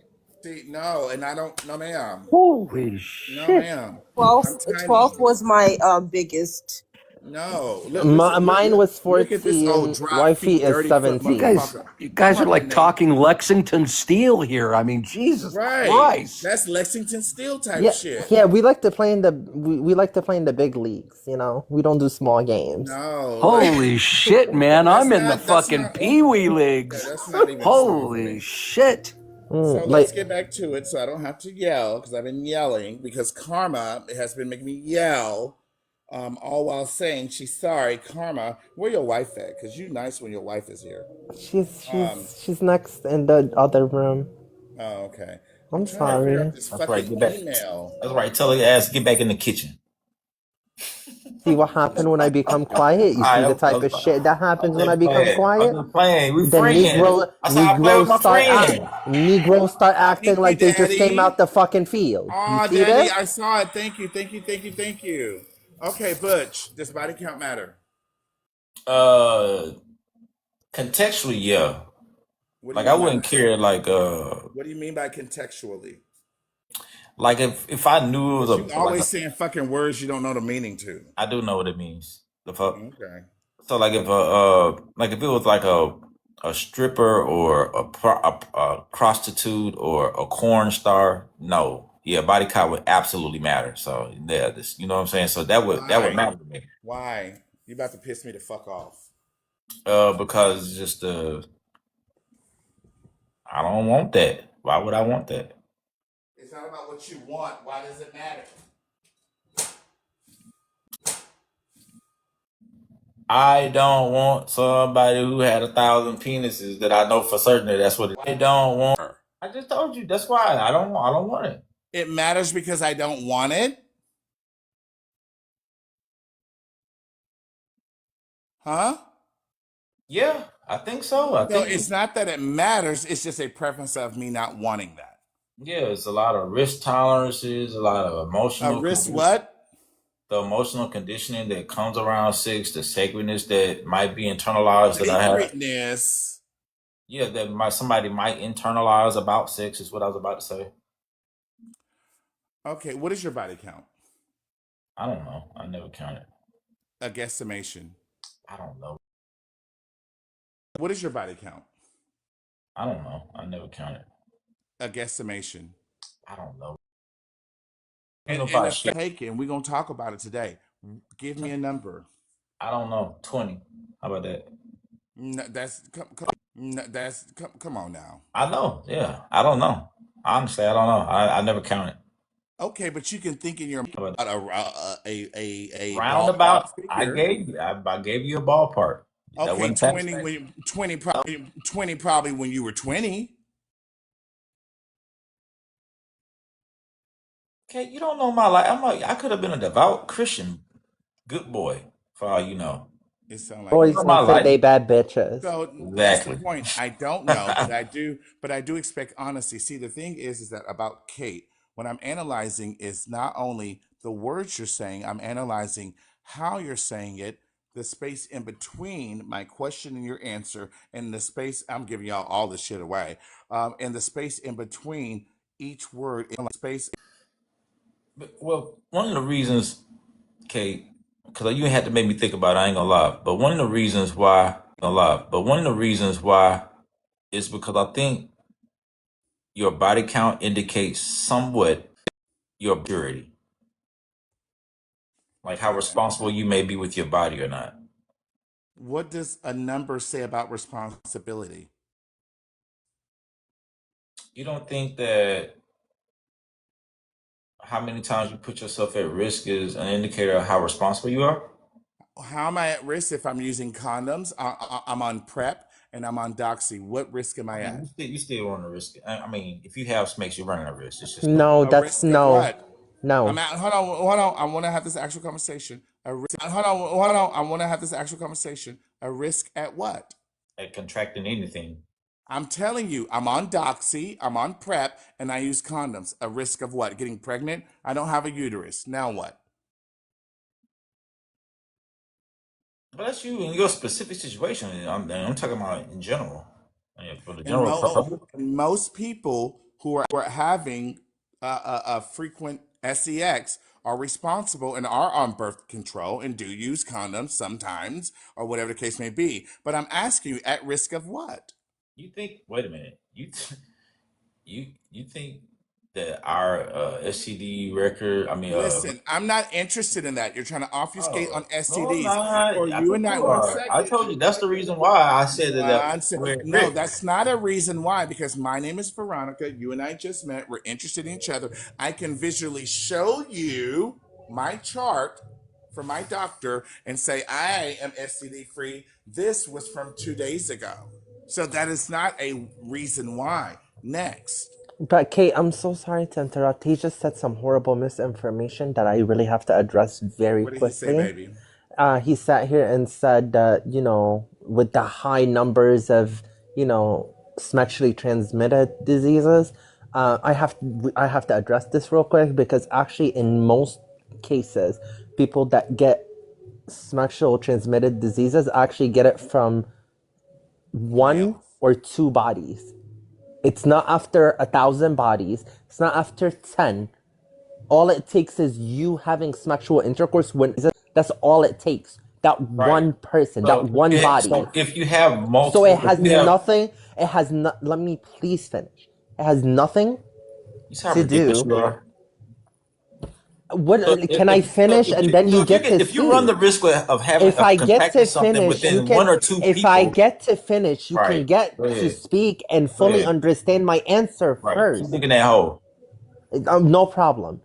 See, no, and I don't, no, ma'am. Holy No, shit. ma'am. 12 was my biggest. No. Mine was 14. Look at this old dry Wifey feet, is dirty foot 17. motherfucker. You guys Come are on, like Nate. talking Lexington steel here. I mean, Jesus Right. Christ. That's Lexington Steel type Yeah, shit. yeah, we like to play in the we like to play in the big leagues, you know. We don't do small games. No. Holy shit, man. I'm in the fucking Pee-wee leagues. That's not even Holy shit. So let's get back to it so I don't have to yell because I've been yelling because Karma has been making me yell all while saying she's sorry. Karma, where your wife at? Because you're nice when your wife is here. She's next in the other room. Oh, okay. I'm trying to sorry. figure out this That's right. fucking Get back. email. That's right. Tell her ass get back in the kitchen. See what happened when I become quiet? You see the type of shit that happens when I become quiet? I'm just playing. We The friends. Negroes start acting like they just came out the fucking field. Oh, You see Daddy, this? I saw it. Thank you, thank you, thank you, thank you. Okay, Butch, does body count matter? Contextually, yeah. What do Like you I mean wouldn't by- care. Like What do you mean by contextually? like if I knew it was You always like saying fucking words you don't know the meaning to. I do know what it means. The fuck. Okay. So like if like if it was like a stripper or a prostitute or a corn star, no, yeah, body count would absolutely matter. So yeah, this, you know what I'm saying. So that would matter to me. Why? You about to piss me the fuck off? Because just I don't want that. Why would I want that? It's not about what you want. Why does it matter? I don't want somebody who had 1,000 penises that I know for certain that that's what I don't want. I just told you that's why I don't want it. It matters because I don't want it? Huh? Yeah, I think so. I No, think it's not that it matters. It's just a preference of me not wanting that. yeah, it's a lot of risk tolerances, a lot of emotional. Risk what? The emotional conditioning that comes around sex, the sacredness that might be internalized that I have. Sacredness. Yeah, that somebody might internalize about sex is what I was about to say. Okay, what is your body count? I don't know. I never counted. A guesstimation. I don't know. What is your body count? I don't know. I never counted. A guesstimation. I don't know. And it's taken. We're gonna talk about it today. Give me a number. I don't know. 20. How about that? No, come on now. I know. Yeah. I don't know. Honestly, I don't know. I never counted. Okay, but you can think in your mind about a roundabout. ballpark I figure. gave you a ballpark. That Okay, wasn't 20 when 20 probably when you were 20. Okay, you don't know my life. I could have been a devout Christian, good boy, for all you know. It sounds like Always gonna say they bad bitches. So that's the point. I don't know, but I do expect honesty. See, the thing is that about Kate, what I'm analyzing is not only the words you're saying, I'm analyzing how you're saying it, the space in between my question and your answer, and the space, I'm giving y'all all this shit away, and the space in between each word in space. Well, one of the reasons, Kate, because you had to make me think about it, I ain't gonna lie. But one of the reasons why, is because I think your body count indicates somewhat your purity, like how responsible you may be with your body or not. What does a number say about responsibility? You don't think that how many times you put yourself at risk is an indicator of how responsible you are? How am I at risk if I'm using condoms? I'm on PrEP and I'm on Doxy. What risk am I I mean, at? you still run a risk. I mean, if you have snakes, you're running a risk. It's just No, A that's risk of no, what? no. I'm at. Hold on. I want to have this actual conversation. Hold on. I want to have this actual conversation. A risk at what? at contracting anything. I'm telling you, I'm on Doxy, I'm on PrEP, and I use condoms. A risk of what? Getting pregnant? I don't have a uterus. Now what? But that's you in your specific situation. I'm talking about in general. For the And general public. most people who are having a frequent sex are responsible and are on birth control and do use condoms sometimes or whatever the case may be. But I'm asking you, at risk of what? You think? Wait a minute. You think that our STD record? I mean, Listen, I'm not interested in that. You're trying to obfuscate on no, I'm STDs. not. For I you think and I, you one are. I second. told you that's the reason why I said One we're at No, risk. that's not a reason why, because my name is Veronica. You and I just met. We're interested in each other. I can visually show you my chart from my doctor and say, I am STD free. This was from 2 days ago. So that is not a reason why. Next. But Kate, I'm so sorry to interrupt. He just said some horrible misinformation that I really have to address very What did he say, quickly. baby? He sat here and said that, with the high numbers of, sexually transmitted diseases, I have to address this real quick because actually in most cases, people that get sexual transmitted diseases actually get it from one or two bodies. It's not after 1,000 bodies. It's not after 10. All it takes is you having sexual intercourse that's all it takes. That one person, that one body. So if you have multiple, So it has nothing, let me please finish. It has nothing you see how to ridiculous do. you are. What So can I finish and then you get to if you run the speak? risk of having If I get contracting to something finish, you within can. one or two If people, I get to finish, you can right? get Go to ahead. speak and Go fully ahead. understand my answer Right. first. Keep digging that hole. No problem.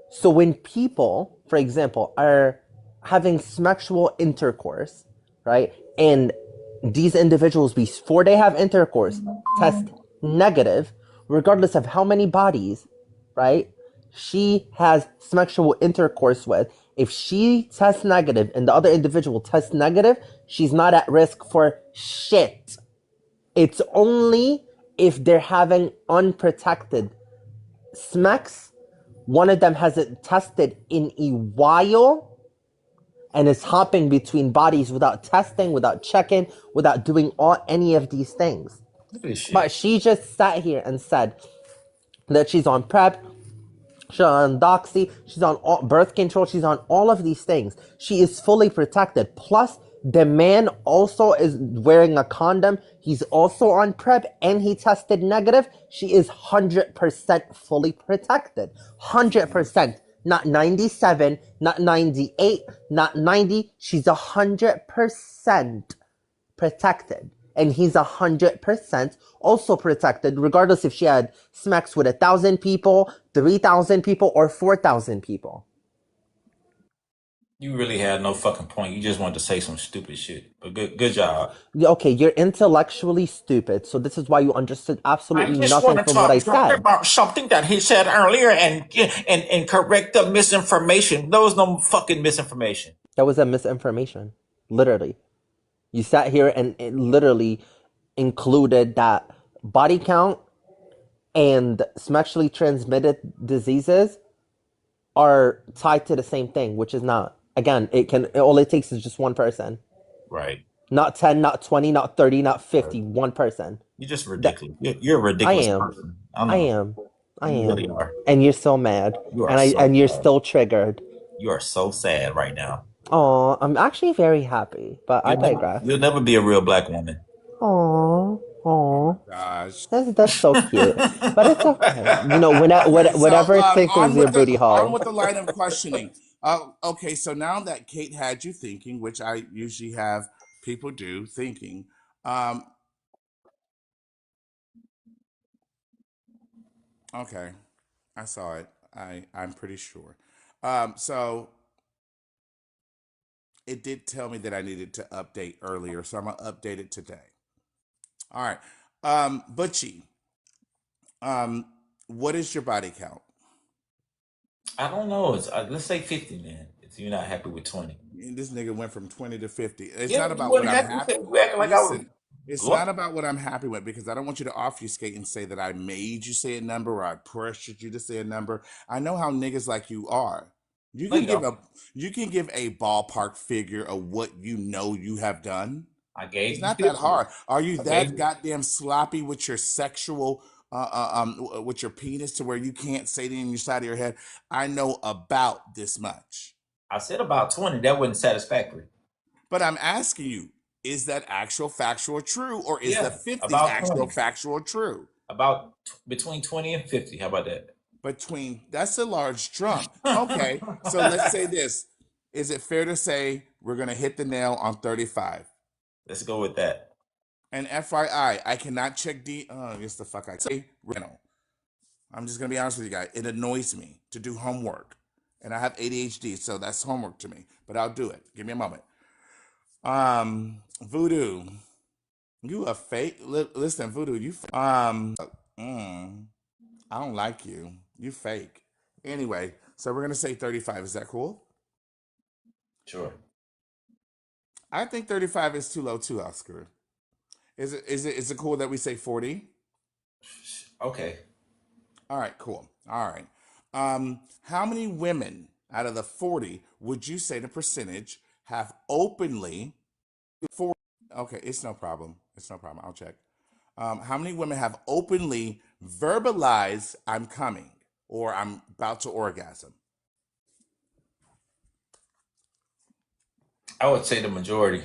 So when people, for example, are having sexual intercourse, right, and these individuals, before they have intercourse, test negative, regardless of how many bodies, right, she has sexual intercourse with, if she tests negative and the other individual tests negative, she's not at risk for shit. It's only if they're having unprotected sex, one of them hasn't tested in a while and is hopping between bodies without testing, without checking, without doing any of these things. Look at this shit. But she just sat here and said that she's on PrEP, she's on Doxy, she's on birth control, she's on all of these things. She is fully protected. Plus, the man also is wearing a condom. He's also on PrEP and he tested negative. She is 100% fully protected. 100%. Not 97, not 98, not 90. She's 100% protected. And he's 100% also protected, regardless if she had sex with 1,000 people, 3,000 people, or 4,000 people. You really had no fucking point. You just wanted to say some stupid shit. But good job. Okay, you're intellectually stupid, so this is why you understood absolutely nothing from what I said. About something that he said earlier and correct the misinformation. There was no fucking misinformation. That was a misinformation. Literally. You sat here and it literally included that body count and sexually transmitted diseases are tied to the same thing, which is not. Again, all it takes is just one person. Right. Not 10, not 20, not 30, not 50. One person. You're just ridiculous. You're a I ridiculous am. person. I I know. am. I You really am. are. And you're still mad. You are And so you're sad. still triggered. You are so sad right now. Oh, I'm actually very happy, but I digress. You'll never be a real black woman. Oh, Gosh. that's so cute. But it's okay. You know, whatever tickles your booty On hole. with the line of questioning. Okay, so now that Kate had you thinking, which I usually have people do thinking, okay, I saw it. I'm pretty sure. So it did tell me that I needed to update earlier, so I'm gonna update it today. All right, Butchie, what is your body count? I don't know. It's let's say 50, man. If you're not happy with 20. This nigga went from 20 to 50. It's Yeah, not you about what wasn't I'm happy. happy. You acting like I was. Listen, it's not about what I'm happy with because I don't want you to obfuscate and say that I made you say a number or I pressured you to say a number. I know how niggas like you are. You No, can you give don't. you can give a ballpark figure of what you know you have done. I gave It's you not that 50. hard. Are you I that gave you. goddamn sloppy with your sexual with your penis to where you can't say it in your side of your head? I know about this much. I said about 20. That wasn't satisfactory. But I'm asking you, is that actual factual true or is the Yeah, 50 about actual 20. factual true? About between 20 and 50. How about that? That's a large drum. Okay, so let's say this. Is it fair to say we're going to hit the nail on 35? Let's go with that. And FYI, I cannot check yes the fuck I say rental. I'm just going to be honest with you guys. It annoys me to do homework. And I have ADHD, so that's homework to me. But I'll do it. Give me a moment. Voodoo. You a fake. Listen, Voodoo. I don't like you. You fake. Anyway, so we're gonna say 35. Is that cool? Sure. I think 35 is too low too, Oscar. Is it cool that we say 40? Okay. All right, cool. All right. How many women out of the 40 would you say the percentage have openly 40? Okay, it's no problem. It's no problem. I'll check. How many women have openly verbalized I'm coming or I'm about to orgasm? I would say the majority.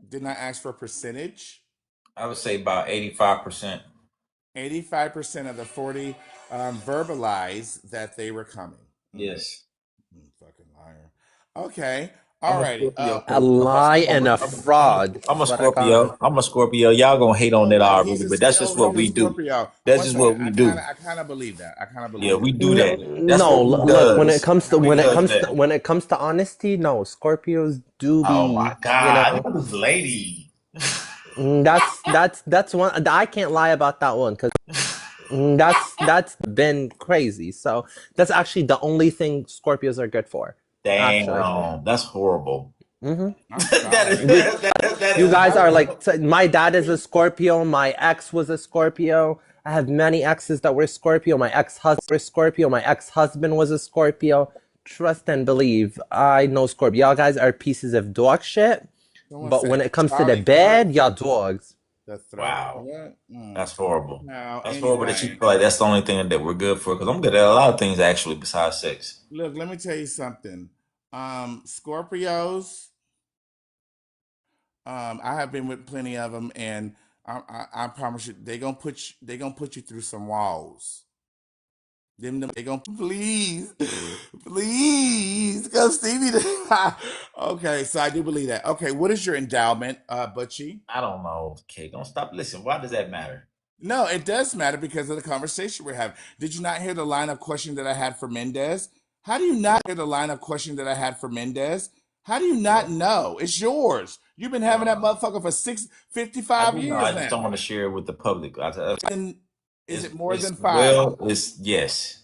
Didn't I ask for a percentage? I would say about 85%. 85% of the 40 verbalized that they were coming. Yes. Fucking liar. Okay. I'm All a righty. Scorpio. A lie and a fraud. I'm a That's what I call Scorpio. it. I'm a Scorpio. Y'all gonna hate on that already, but that's just what we He's a do. Scorpio. That's One just second. what we do. I kind of believe that. I kind of believe Yeah, that. we do that. That's No, what we look, when it does. comes to We does that. when it comes to honesty, no, Scorpios do Oh be, my God, look at this lady. that's one I can't lie about that one because that's been crazy. So that's actually the only thing Scorpios are good for. Actually. Damn, that's horrible. Mm-hmm. That is, You guys are like, my dad is a Scorpio. My ex was a Scorpio. I have many exes that were Scorpio. My ex-husband was Scorpio. My ex-husband was a Scorpio. Trust and believe, I know Scorpio. Y'all guys are pieces of dog shit. Someone But when said it comes to the Charlie bed, Kirk. y'all dogs. The throat. Wow. What? That's horrible. Now, That's horrible that you anyway, feel like that's the only thing that we're good for. Because I'm good at a lot of things actually besides sex. look, let me tell you something. Scorpios, I have been with plenty of them, and I promise you, they gonna put you through some walls. They gonna please, please, go Stevie. Okay, so I do believe that. Okay, what is your endowment, Butchie? I don't know. Okay, don't stop. Listen, why does that matter? No, it does matter because of the conversation we're having. Did you not hear the line of questioning that I had for Mendez? How do you not hear the line of questioning that I had for Mendez? How do you not know? It's yours. You've been having that motherfucker for 55 I do know. years I just don't now. want to share it with the public. And is it more than 5? Well, it's yes.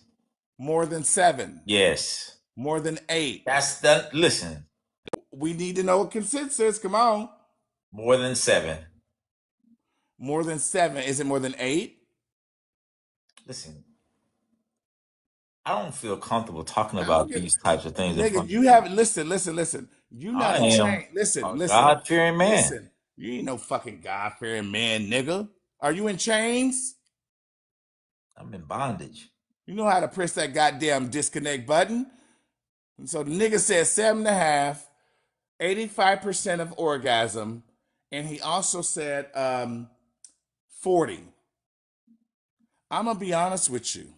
More than 7? Yes. More than 8? That's that. Listen. We need to know what consensus. Come on. More than 7. More than 7. Is it more than 8? Listen. I don't feel comfortable talking about these types of things in Nigga, front you of have people. listen. You I not in am chain. Listen, a listen, God fearing man. listen. You ain't no fucking God fearing man, nigga. Are you in chains? I'm in bondage. You know how to press that goddamn disconnect button. And so the nigga said 7.5, 85% of orgasm, and he also said 40. I'm gonna be honest with you.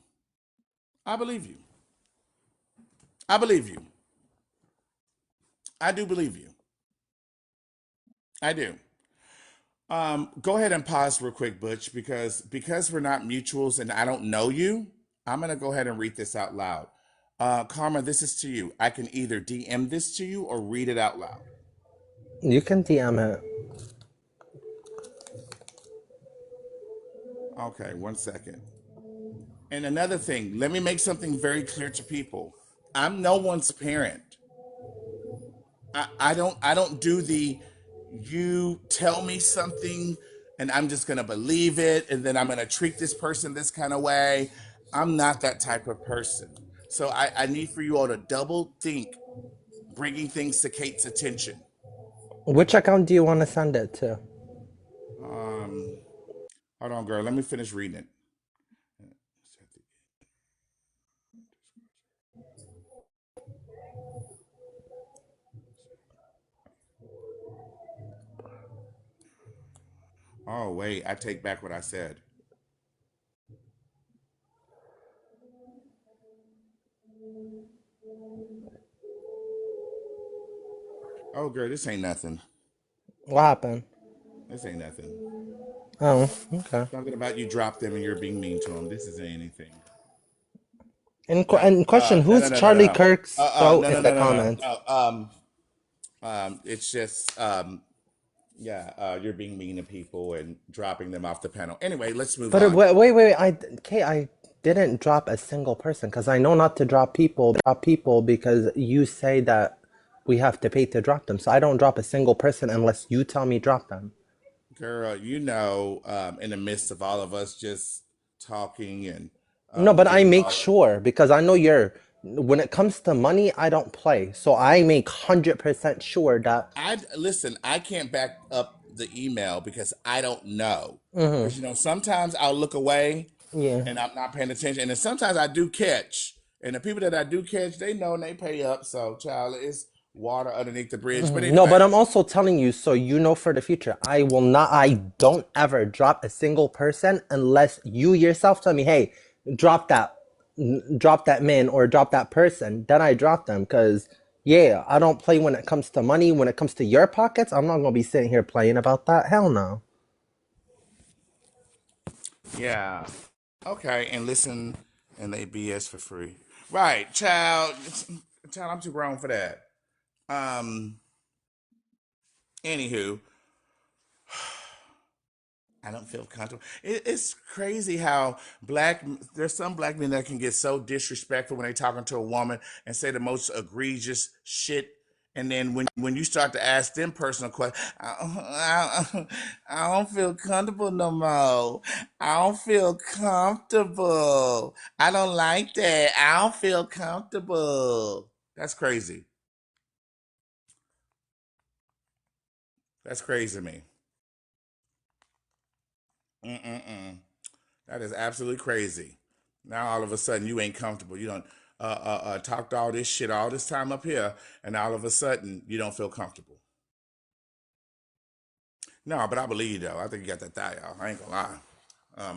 I believe you. I believe you. I do believe you. I do. Go ahead and pause real quick, Butch, because we're not mutuals and I don't know you. I'm gonna go ahead and read this out loud. Karma, this is to you. I can either DM this to you or read it out loud. You can DM it. Okay, 1 second. And another thing, let me make something very clear to people. I'm no one's parent. I don't do the you tell me something and I'm just gonna believe it and then I'm gonna treat this person this kind of way. I'm not that type of person. So I need for you all to double think bringing things to Kate's attention. Which account do you want to send it to? Hold on, girl. Let me finish reading it. Oh, wait, I take back what I said. Oh, girl, this ain't nothing. What happened? This ain't nothing. Oh, okay. Something about you dropped them and you're being mean to them. This isn't anything. No, In question, no, no, who's no, no, Charlie no. Kirk's throat No, no, in the no, no, no. comments? It's just, yeah, you're being mean to people and dropping them off the panel. Anyway, let's move But on. wait, I didn't drop a single person because I know not to drop people because you say that we have to pay to drop them. So I don't drop a single person unless you tell me drop them. Girl, in the midst of all of us just talking and No, but I getting make all sure because I know when it comes to money, I don't play. So I make 100% sure that. listen, I can't back up the email because I don't know. Mhm. Because sometimes I'll look away Yeah. and I'm not paying attention. And then sometimes I do catch. And the people that I do catch, they know and they pay up. So child, it's water underneath the bridge. But No, but anyway. I'm also telling you so you know for the future. I don't ever drop a single person unless you yourself tell me, hey, drop that, drop that man or drop that person. Then I drop them because, yeah, I don't play when it comes to money. When it comes to your pockets, I'm not going to be sitting here playing about that. Hell no. Yeah. Okay, and listen, and they BS for free. Right, child. Child, I'm too grown for that. Um. Anywho, I don't feel comfortable. It's crazy how there's some black men that can get so disrespectful when they talking to a woman and say the most egregious shit. And then when you start to ask them personal questions, I don't feel comfortable no more. I don't feel comfortable. I don't like that. I don't feel comfortable. That's crazy. That's crazy to me. Mm-mm-mm. That is absolutely crazy. Now all of a sudden you ain't comfortable. You don't talked all this shit all this time up here, and all of a sudden you don't feel comfortable. No, but I believe you though. I think you got that thigh out. I ain't gonna lie.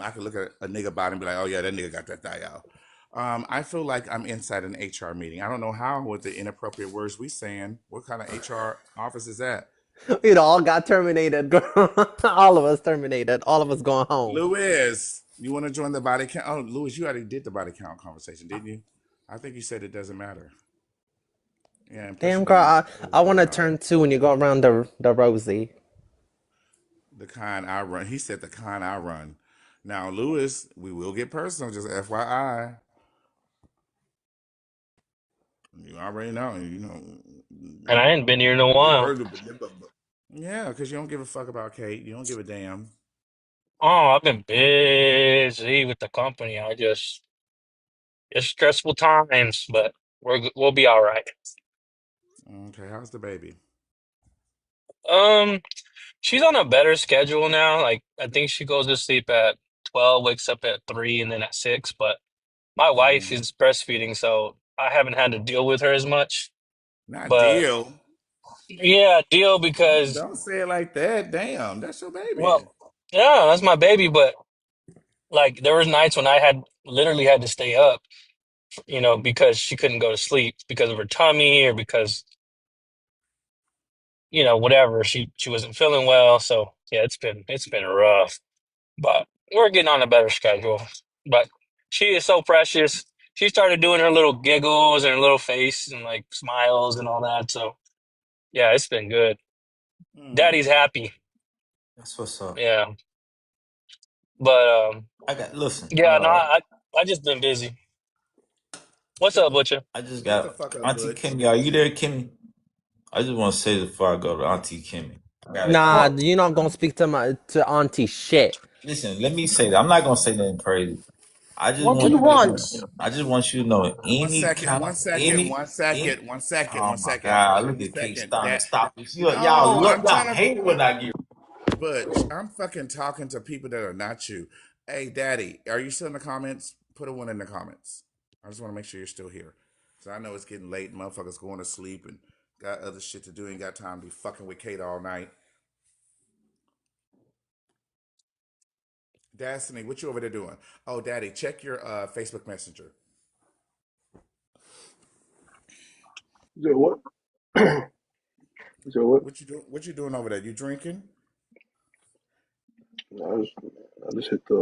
I could look at a nigga body and be like, oh yeah, that nigga got that thigh out. I feel like I'm inside an HR meeting. I don't know how with the inappropriate words we saying. What kind of HR office is that? It all got terminated. All of us terminated. All of us going home. Louis, you want to join the body count? Oh, Louis, you already did the body count conversation, didn't you? I think you said it doesn't matter. Yeah, and plus Damn, you girl, didn't. I want to turn two when you go around the Rosie. The kind I run. He said the kind I run. Now, Louis, we will get personal, just FYI. You already know, And I ain't been here in a we'll get while. personal. Yeah, because you don't give a fuck about Kate. You don't give a damn. Oh, I've been busy with the company. It's stressful times, but we'll be all right. Okay, how's the baby? Um, she's on a better schedule now. Like I think she goes to sleep at 12, wakes up at 3, and then at 6. But my wife is breastfeeding, so I haven't had to deal with her as much. Not But deal. yeah, deal because Don't say it like that. Damn, that's your baby. well, yeah, that's my baby. But like there was nights when I had literally had to stay up, because she couldn't go to sleep because of her tummy or because whatever she wasn't feeling well. So yeah, it's been rough, but we're getting on a better schedule. But she is so precious. She started doing her little giggles and her little face and like smiles and all that. So yeah, it's been good. Daddy's happy. That's what's up. Yeah, but I got listen. yeah, no, I just been busy. What's up, Butcher? I just Shut the got fuck up, Auntie Butch. Kimmy. Are you there, Kimmy? I just want to say this before I go to Auntie Kimmy. Nah, you're not gonna speak to Auntie shit. Listen, let me say that. I'm not gonna say nothing crazy. I just What do want you want? I just want you to know One any second, kind one of second, one second, one second, oh one my second, god, look one at Kate second. starting to That stop this. no, I'm Y'all trying to. hate when I get Butch, I'm fucking talking to people that are not you. Hey, Daddy, are you still in the comments? Put a one in the comments. I just want to make sure you're still here. So I know it's getting late. Motherfuckers going to sleep and got other shit to do. Ain't got time to be fucking with Kate all night. Destiny, what you over there doing? Oh, Daddy, check your Facebook Messenger. So what? So what? What you doing? What you doing over there? You drinking? I just hit the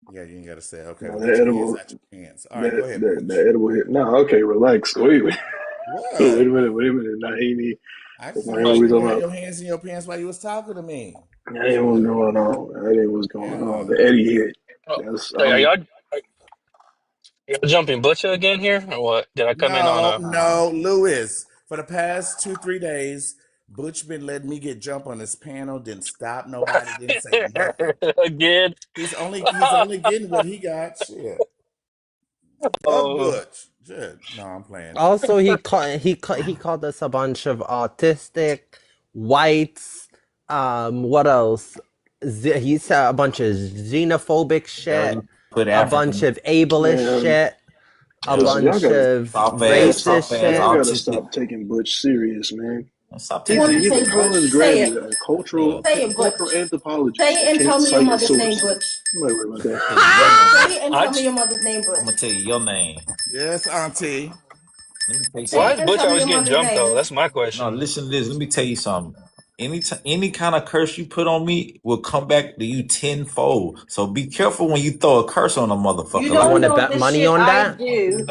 Yeah, you ain't got to say. Okay, no, well, that get your hands edible out your pants. All right, go ahead, that Butch. edible hit. No, okay, relax. Wait a minute. What? Wait a minute. Nah, he ain't. I That's just not want to make what sure we you talking had about. your hands in your pants while you was talking to me. That ain't what's Shit. going on. That ain't what's going on. Yeah. The Eddie hit. Oh, That's hey, are I'm. y'all jumping Butcher again here, or what? Did I come in on No, a? no, Lewis. For the past 2-3 days, Butch been letting me get jump on this panel. Didn't stop nobody. Didn't say nothing. Again? He's only getting what he got. Shit. Fuck Oh, Butch. Shit. No, I'm playing. Also, he called us a bunch of autistic whites. What else? He said a bunch of xenophobic shit, put a bunch African of ableist Man, shit, a listen, y'all bunch gotta, of soft racist ass shit. y'all gotta autistic. stop taking Butch serious, man. Stop You want taking to He's say a Butch? college Say graduate, it. a cultural Say it, Butch. Say anthropologist it that and tell can't me your cite a mother's name, source. Butch. Wait about that. tell you your name. Say it and I tell me your mother's name, I'm Butch. gonna tell you your name. Yes, Auntie. Let me tell you Say why it is something. and Butch tell me always your getting mother's jumped though? name. That's my No, question. listen to this. Let me tell you something. Any kind of curse you put on me will come back to you tenfold. So be careful when you throw a curse on a You motherfucker. You Like don't want to know bet the money shit on I that? do.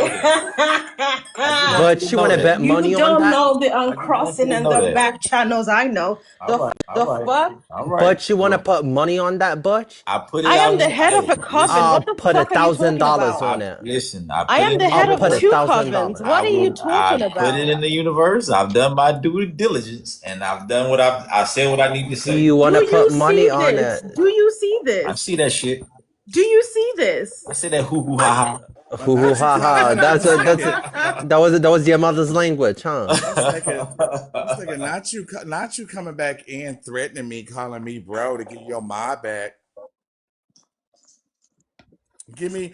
I just want you But to you know want to that. bet You money on don't that? know the I just want you uncrossing to and know the that. back channels I know. All The right, all the right, fuck? all right. But you want to Well, put money on that, Butch? I put it I out am the in. head of a coven. Listen, What I'll the put a fuck are you thousand talking dollars about? on I it. listen. I I put it am in the the I'll head of put a universe. 2 covens. $1,000. What are you talking I put about? it in the universe. I've done my due diligence, and I've done what I said what I need to Do say. you want Do to put you money see on this? it? Do you see I this? see that shit. Do you see this? I see that hoo hoo ha Hoo hoo ha ha. ha. That was your mother's language, huh? One second. One second. Not you coming back in threatening me, calling me bro to get your mod back. Give me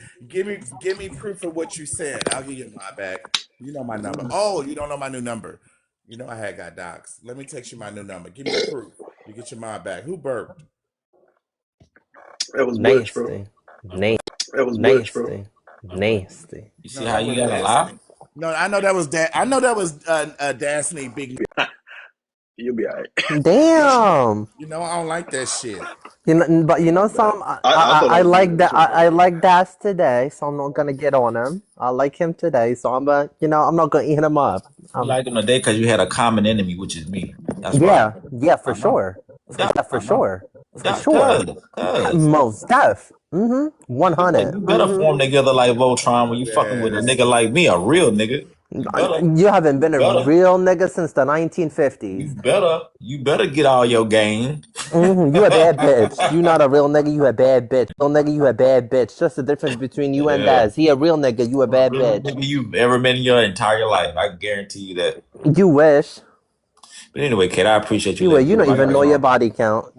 proof of what you said. I'll give you my back. You know my number. Oh, you don't know my new number. You know I had got docs. Let me text you my new number. Give me the proof. You get your mind back. Who burped? That was Butch, bro. Nasty. Nasty. That was Butch, bro. Nasty. Nasty. You see No, how that you wasn't gotta lie? Destiny. No, I know that was I know that was Destiny Big. You'll be alright. Damn. You know I don't like that shit. You know, but you My know bad. some. I thought I I was like muted. that. Sorry about I that. like Das today, so I'm not gonna get on him. I like him today, so I'm not gonna eat him up. You like them today because you had a common enemy, which is me. That's why. Yeah, for I know. sure, for sure, for sure. Cuz. Most def. 100. You better form together like Voltron when you fucking with a Lewis. nigga like me, a real nigga. You haven't been a better, real nigga since the 1950s. you better get all your game. You a bad bitch. You not a real nigga, you a bad bitch. Real nigga, you a bad bitch. Just the difference between you and Yeah. Daz. He a real nigga, you a bad Realest bitch. nigga you've ever met in your entire life. I guarantee you that. You wish. But anyway, Kate, I appreciate you You letting me you know. don't even know your body count.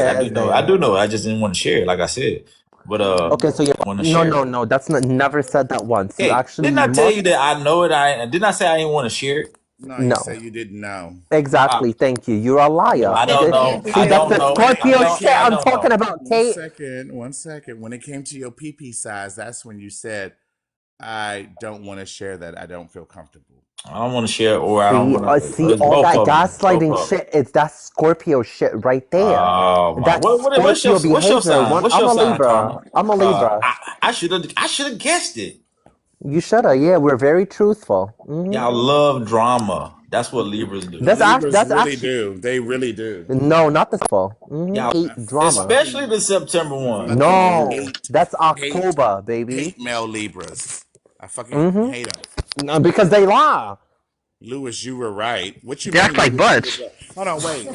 I do know. I do know. I just didn't want to share it, like I said. But Okay, so you I want to no share no it. no. That's not never said that once. You Hey, actually didn't I tell must you that I know it? Didn't I say I didn't want to share it? No, you no. said you didn't know. Exactly. Thank you. You're a liar. I don't know. See, I that's don't the know. When Scorpio it shit came, I'm don't talking know. about, Kate. 1 second. When it came to your PP size, that's when you said, "I don't want to share that. I don't feel comfortable." I don't want to share, or I don't See, want to. see It's all both that of them. Both gaslighting of them. shit. It's that Scorpio shit right there. Oh my! That's Scorpio What's your behavior. sign? What's I'm your a sign, Karma? Libra. I'm a Libra. I should have guessed it. You shoulda. Yeah, we're very truthful. Y'all love drama. That's what Libras do. Libras That's really actually do. They really do. no, not the full. Y'all, Hate drama. especially the September I one. fucking No, that's hate, October, baby. hate male Libras. I fucking hate them. No, because they lie. Lewis, you were right. What you They act mean, like Lewis? You was Butch. right? Hold on, wait.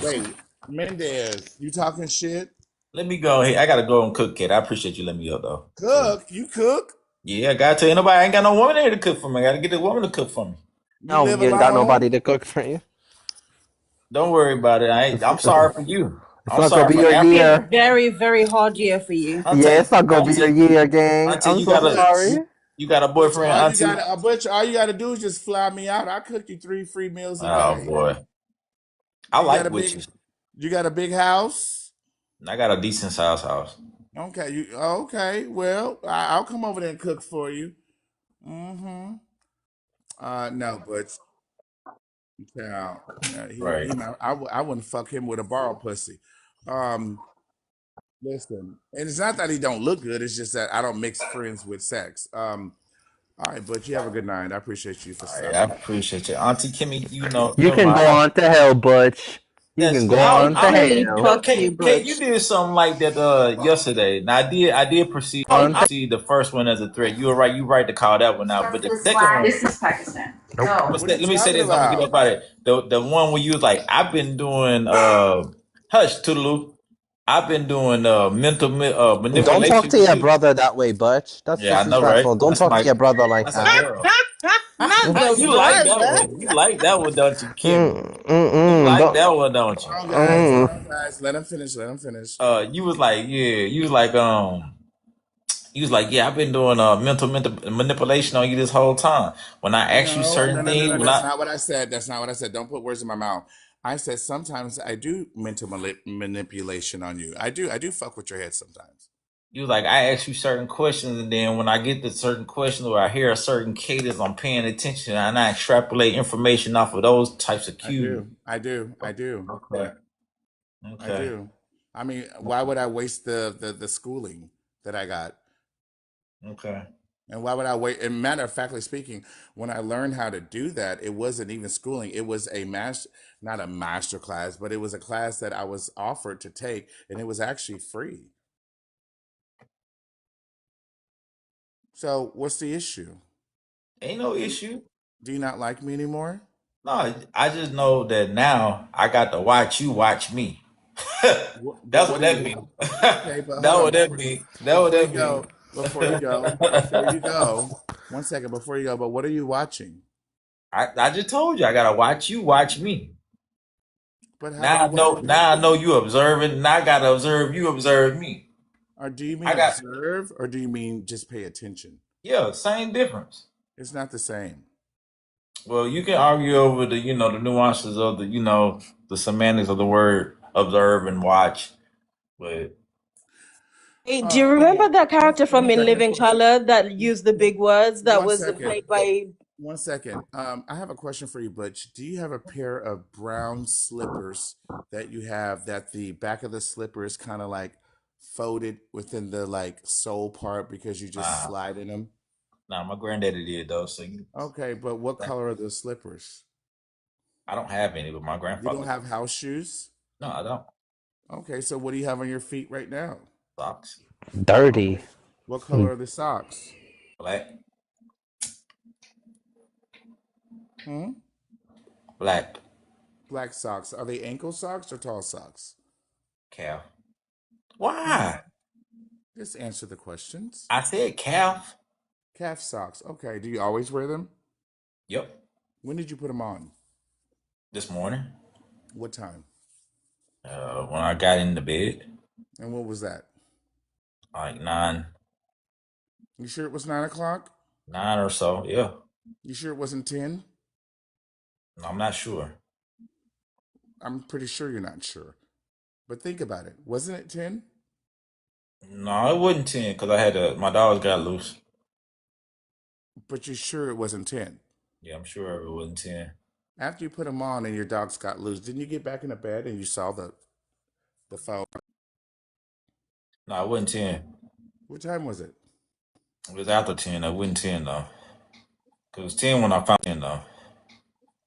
Mendez, you talking shit? Let me go. Hey, I gotta go and cook, kid. I appreciate you letting me up though. Cook? You cook? Yeah, I gotta tell you, nobody I ain't got no woman here to cook for me. I gotta get the woman to cook for me. You No, live you ain't got alone? nobody to cook for you. Don't worry about it. I'm sorry for you. It's I'm not gonna sorry be for your Be a Africa. year. very, very hard year for you. Yeah, it's not gonna be your Auntie, year, gang. Auntie, I'm so sorry. you got a Butch, boyfriend, Auntie? all you gotta do is just fly me out. I cook you 3 free meals a Oh day. boy, I You got like a big, witches. you got a big house. I got a decent sized house. Okay, okay. Well, I'll come over there and cook for you. Mm-hmm. No, but yeah, Right. I wouldn't fuck him with a borrowed pussy. Um, listen, and it's not that he don't look good. It's just that I don't mix friends with sex. All right, but you have a good night. I appreciate you for All right, I stopping. appreciate you, Auntie Kimmy. You know, You never can go mind. on to hell, Butch. You can go on to You hell. know, Kate, you did something like that yesterday. Now I did perceive the first one as a threat. You were right. You right to call that one out. But the second one, This is Pakistan. Go. What are you let me say talking this. I'm gonna get about? up out of it. The one where you was like, I've been doing hush Toodaloo. I've been doing Don't talk manipulation to with your you. brother that way, Butch. That's Yeah, I know, right? disrespectful. Don't That's talk to my your brother like that's a that. girl. Not the You like that brother. one. You like that one, don't you, Kimmy? You like Don't. that one, don't you? Hold on, guys. Hold on, guys. Let him finish. Let him finish. You was like, yeah, you was like, yeah, I've been doing mental manipulation on you this whole time. When I ask you certain things, No. when That's I not what I said. That's not what I said. Don't put words in my mouth. I said sometimes I do mental manipulation on you. I do. I do fuck with your head sometimes. you was like, I ask you certain questions, and then when I get to certain questions or I hear a certain cadence, I'm paying attention and I extrapolate information off of those types of cues. I do. Okay. I Okay. do. I mean, why would I waste the schooling that I got? Okay. And why would I wait? And matter of factly speaking, when I learned how to do that, it wasn't even schooling. It was not a master class, but it was a class that I was offered to take, and it was actually free. So what's the issue? Ain't no issue. Do you not like me anymore? No, I just know that now I got to watch you watch me. But That's what what do that you? means. Okay, but That hold on what that mean. That what before you that mean. go. Before you go. 1 second before you go. But what are you watching? I just told you I gotta watch you watch me. But how do Now you I watch know. me? Now I know you observing. Now I gotta observe you observe me. Or do you mean I got observe, or do you mean just pay attention? yeah, same difference. It's not the same. Well, you can argue over the the nuances of the semantics of the word observe and watch, but Hey, do you remember that character from One In second. Living Color that used the big words that One was second. played by 1 second. I have a question for you, Butch. Do you have a pair of brown slippers that you have that the back of the slipper is kind of like folded within the like sole part because you just nah, slide in them? my granddaddy did though. So Okay, but what color are the slippers? I don't have any, but my You don't grandfather. have house shoes? No, I don't. Okay, so what do you have on your feet right now? Socks. Dirty. What color are the socks? Black. Hmm? Black. Black socks. Are they ankle socks or tall socks? Calf. Hmm? Why? Just answer the questions. I said calf. Calf socks. Okay. Do you always wear them? Yep. When did you put them on? This morning. What time? When I got in the bed. And what was that? Like 9. You sure it was 9 o'clock? 9 or so, yeah. You sure it wasn't 10? I'm not sure. I'm pretty sure you're not sure. But think about it. Wasn't it 10? No, it wasn't 10 because I had my dogs got loose. But you're sure it wasn't 10? Yeah, I'm sure it wasn't 10. After you put them on and your dogs got loose, didn't you get back in the bed and you saw the phone? No, it wasn't 10. What time was it? It was after 10. It wasn't 10 though. Cause it was 10 when I found 10 though.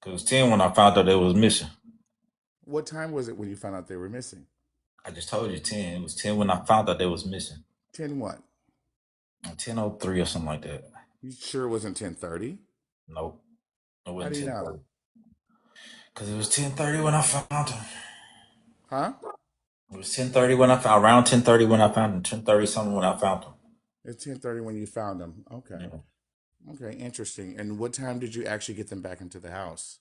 Cause it was 10 when I found out they was missing. What time was it when you found out they were missing? I just told you 10. It was 10 when I found out they was missing. 10 what? 10:03 or something like that. You sure it wasn't 10:30? Nope. It How wasn't do you 10:30. know? Cause it was 10:30 when I found them. Huh? It was 10:30 when I found around 10:30 when I found them. 10:30 something when I found them. It's 10:30 when you found them. Okay. Yeah. Okay, interesting. And what time did you actually get them back into the house?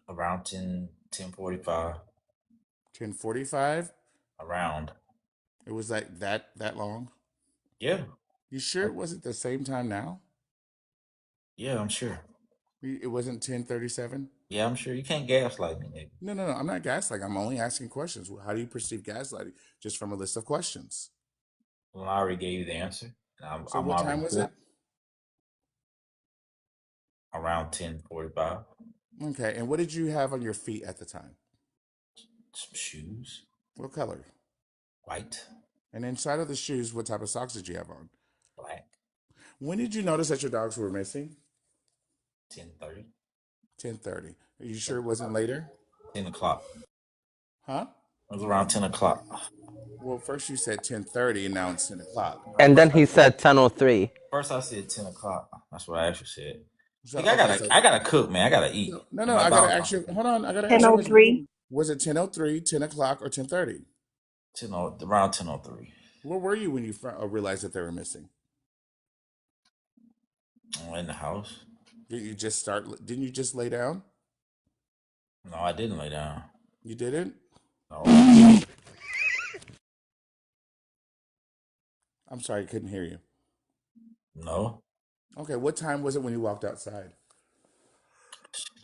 Around 10:45. 10:45? Around. It was like that long? Yeah. You sure it wasn't the same time now? Yeah, I'm sure. It wasn't 10:37? Yeah, I'm sure. You can't gaslight me, nigga. No. I'm not gaslighting. I'm only asking questions. How do you perceive gaslighting? Just from a list of questions. Well, I already gave you the answer. So what time was it? Around 10:45. Okay. And what did you have on your feet at the time? Some shoes. What color? White. And inside of the shoes, what type of socks did you have on? Black. When did you notice that your dogs were missing? 10:30. 10:30. Are you sure it wasn't later? 10 o'clock. Huh? It was around 10 o'clock. Well, first you said 10:30, and now it's 10 o'clock. And then he said 10:03. First I said 10 o'clock. That's what I actually said. So, Nigga, I gotta cook, man. I gotta eat. No, I gotta ask you. Hold on, I gotta ask you. 10:03. Was it 10:03, 10 o'clock, or 10:30? Around 10:03. Where were you when you realized that they were missing? In the house. Didn't you just start? Didn't you just lay down? No, I didn't lay down. You didn't? No. I'm sorry, I couldn't hear you. No. Okay, what time was it when you walked outside?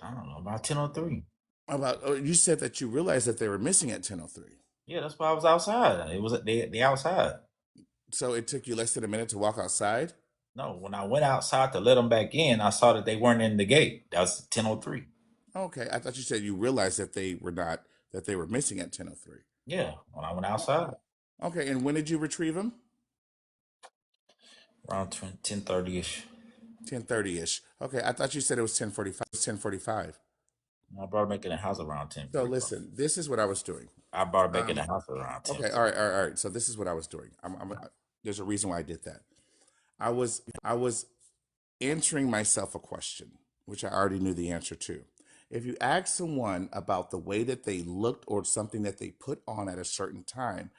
I don't know, about 10:03. You said that you realized that they were missing at 10:03. Yeah, that's why I was outside. It was the outside. So it took you less than a minute to walk outside? No, when I went outside to let them back in, I saw that they weren't in the gate. That was 10:03. Okay, I thought you said you realized that they were missing at 10:03. Yeah, when I went outside. Okay, and when did you retrieve them? Around 10:30ish. 10:30ish. Okay, I thought you said it was 10:45. 10:45. I brought her back in the house around 10. So listen, this is what I was doing. I brought her back in the house around 10. Okay, all right. So this is what I was doing. There's a reason why I did that. I was answering myself a question, which I already knew the answer to. If you ask someone about the way that they looked or something that they put on at a certain time,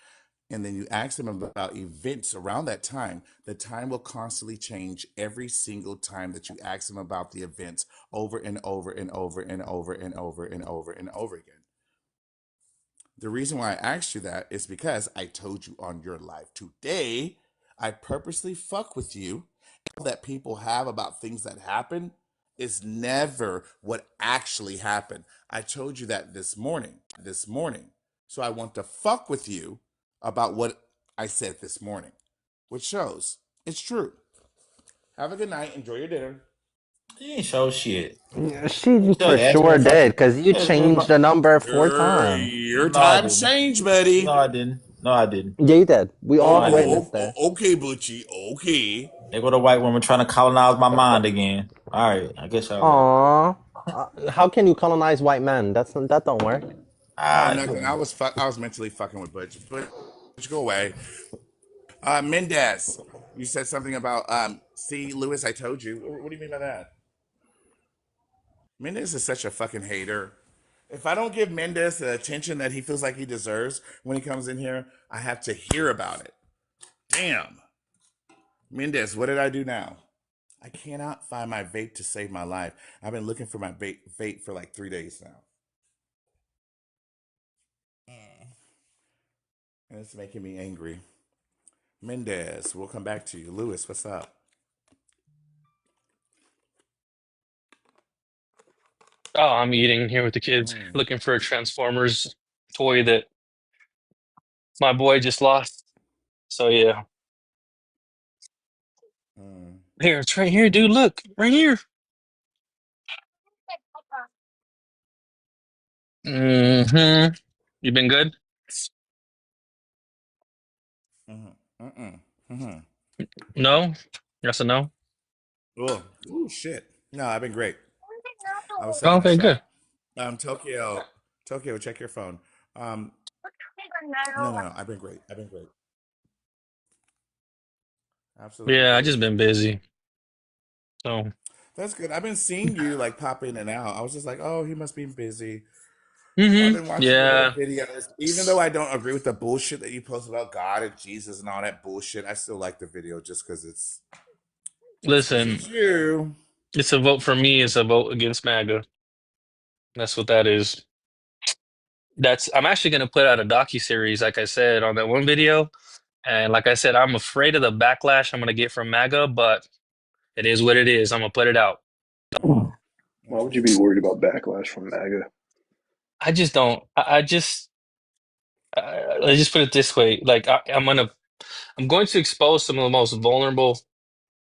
and then you ask them about events around that time, the time will constantly change every single time that you ask them about the events over and over and over and over and over and over and over again. The reason why I asked you that is because I told you on your live today, I purposely fuck with you. That people have about things that happen is never what actually happened. I told you that this morning. So I want to fuck with you about what I said this morning, which shows it's true. Have a good night. Enjoy your dinner. You ain't show shit. She for sure did, because you changed the number 4 times. Your time's changed, buddy. No, I didn't. Yeah, you did. We all witnessed that. Okay, Butchie. Okay. They go to white woman trying to colonize my mind again. All right, I guess y'all. Aw. How can you colonize white men? That don't work. Nothing. I was mentally fucking with Butch. Butch, go away. Mendez, you said something about see, Lewis, I told you. What do you mean by that? Mendez is such a fucking hater. If I don't give Mendez the attention that he feels like he deserves when he comes in here, I have to hear about it. Damn. Mendez, what did I do now? I cannot find my vape to save my life. I've been looking for my vape for like 3 days now. And it's making me angry. Mendez, we'll come back to you. Lewis, what's up? Oh, I'm eating here with the kids, looking for a Transformers toy that my boy just lost. So yeah. Here, it's right here, dude. Look, right here. Mm-hmm. You been good? No? Yes or no? Oh, shit. No, I've been great. I was taking a Okay, shot. good. Tokyo, check your phone. No. I've been great. I've been great. Absolutely Yeah, I great. just been busy. So That's good. I've been seeing you like pop in and out. I was just like, oh, he must be busy. I've been watching your little yeah. videos. Even though I don't agree with the bullshit that you post about God and Jesus and all that bullshit, I still like the video just because it's Listen, you. it's a vote for me, it's a vote against MAGA. That's what that is. I'm actually gonna put out a docu-series, like I said, on that one video. And like I said, I'm afraid of the backlash I'm gonna get from MAGA, but it is what it is. I'm gonna put it out. Why would you be worried about backlash from MAGA? I just don't. Let's just put it this way. Like I'm going to expose some of the most vulnerable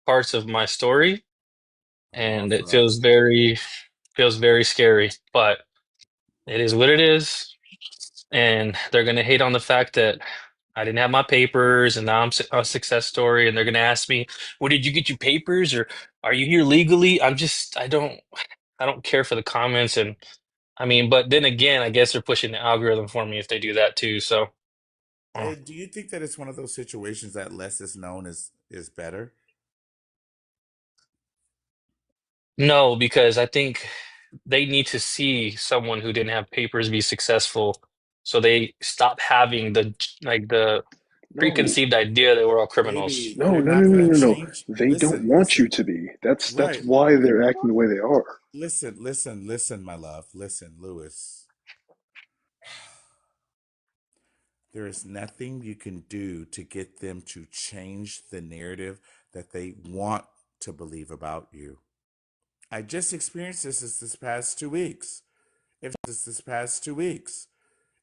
parts of my story, and it feels very scary. But it is what it is, and they're gonna hate on the fact that I didn't have my papers, and now I'm a success story, and they're gonna ask me, "Where did you get your papers?" or "Are you here legally?" I don't care for the comments, and I mean, but then again, I guess they're pushing the algorithm for me if they do that too. So. Do you think that it's one of those situations that less is known is better? No, because I think they need to see someone who didn't have papers be successful, so they stop having the No, preconceived idea that we're all criminals. Baby, no, they're no, not no, no, gonna no, no. change. They don't Listen, want you listen. to be. That's Right. why they're acting the way they are. Listen, my love. Listen, Lewis. There is nothing you can do to get them to change the narrative that they want to believe about you. I just experienced this past 2 weeks. This past 2 weeks.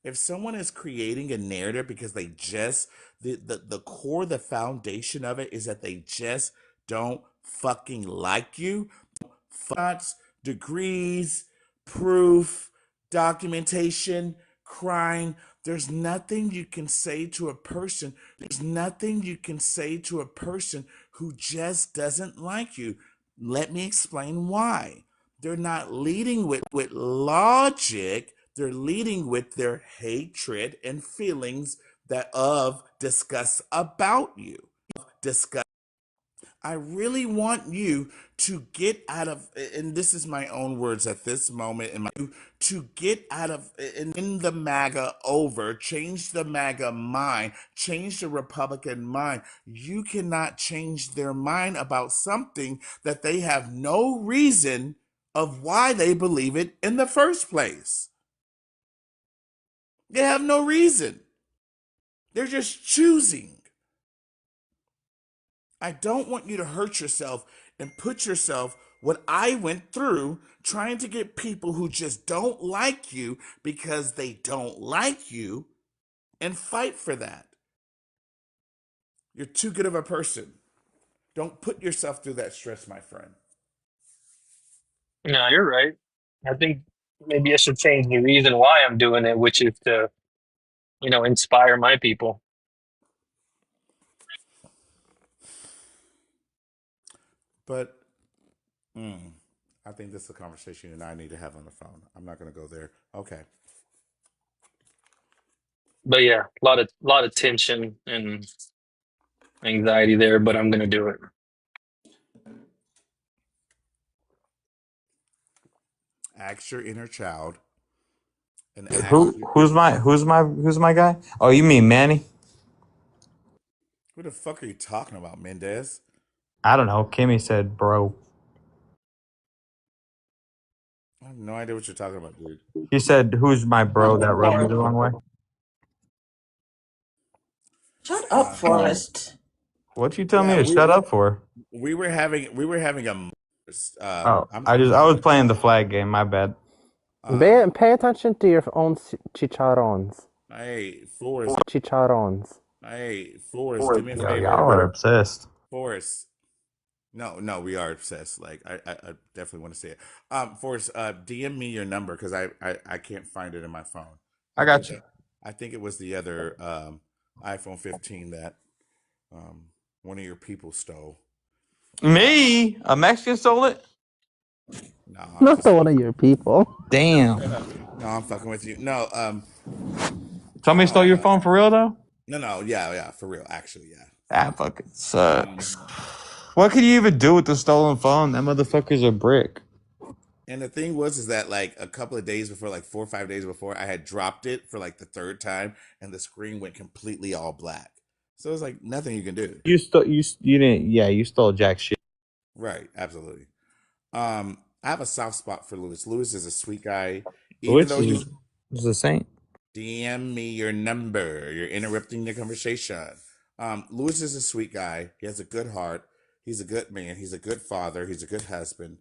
If someone is creating a narrative because they just the core, the foundation of it is that they just don't fucking like you, thoughts, degrees, proof, documentation, crying. There's nothing you can say to a person. There's nothing you can say to a person who just doesn't like you. Let me explain why. They're not leading with logic. They're leading with their hatred and feelings that of disgust about you. Disgust. I really want you to get out of, and this is my own words at this moment, to get out of, in the MAGA over, change the MAGA mind, change the Republican mind. You cannot change their mind about something that they have no reason of why they believe it in the first place. They have no reason. They're just choosing. I don't want you to hurt yourself and put yourself what I went through trying to get people who just don't like you because they don't like you and fight for that. You're too good of a person. Don't put yourself through that stress, my friend. No, you're right. I think maybe I should change the reason why I'm doing it, which is to, inspire my people. But I think this is a conversation you and I need to have on the phone. I'm not going to go there. Okay. But yeah, a lot of tension and anxiety there, but I'm gonna do it. Ask your inner child. And Who's my guy? Oh, you mean Manny? Who the fuck are you talking about, Mendez? I don't know. Kimmy said, bro. I have no idea what you're talking about, dude. He said, who's my bro that rubbed me the wrong way? Shut up, Forrest. What you tell me to shut up for? We were having a. I was playing the flag game. My bad. Pay attention to your own chicharrones. Hey, Forrest. Chicharrones. Hey, Forrest, do me a Yo, favor. y'all are obsessed. Forrest. No, we are obsessed. Like I definitely want to say it. Forrest, DM me your number because I can't find it in my phone. I got you. I think it was the other iPhone 15 that one of your people stole. Me? A Mexican stole it? No, Not the one of your people. Damn. No, I'm fucking with you. No, Somebody stole your phone for real though? No, yeah, for real. Actually, yeah. That fucking sucks. What could you even do with the stolen phone? That motherfucker's a brick. And the thing was, is that like a couple of days before, like 4 or 5 days before, I had dropped it for like the third time, and the screen went completely all black. So it's like nothing you can do. You didn't. Yeah, you stole jack shit. Right, absolutely. I have a soft spot for Lewis. Lewis is a sweet guy, even Which though he's is a saint. DM me your number. You're interrupting the conversation. Lewis is a sweet guy. He has a good heart. He's a good man. He's a good father. He's a good husband.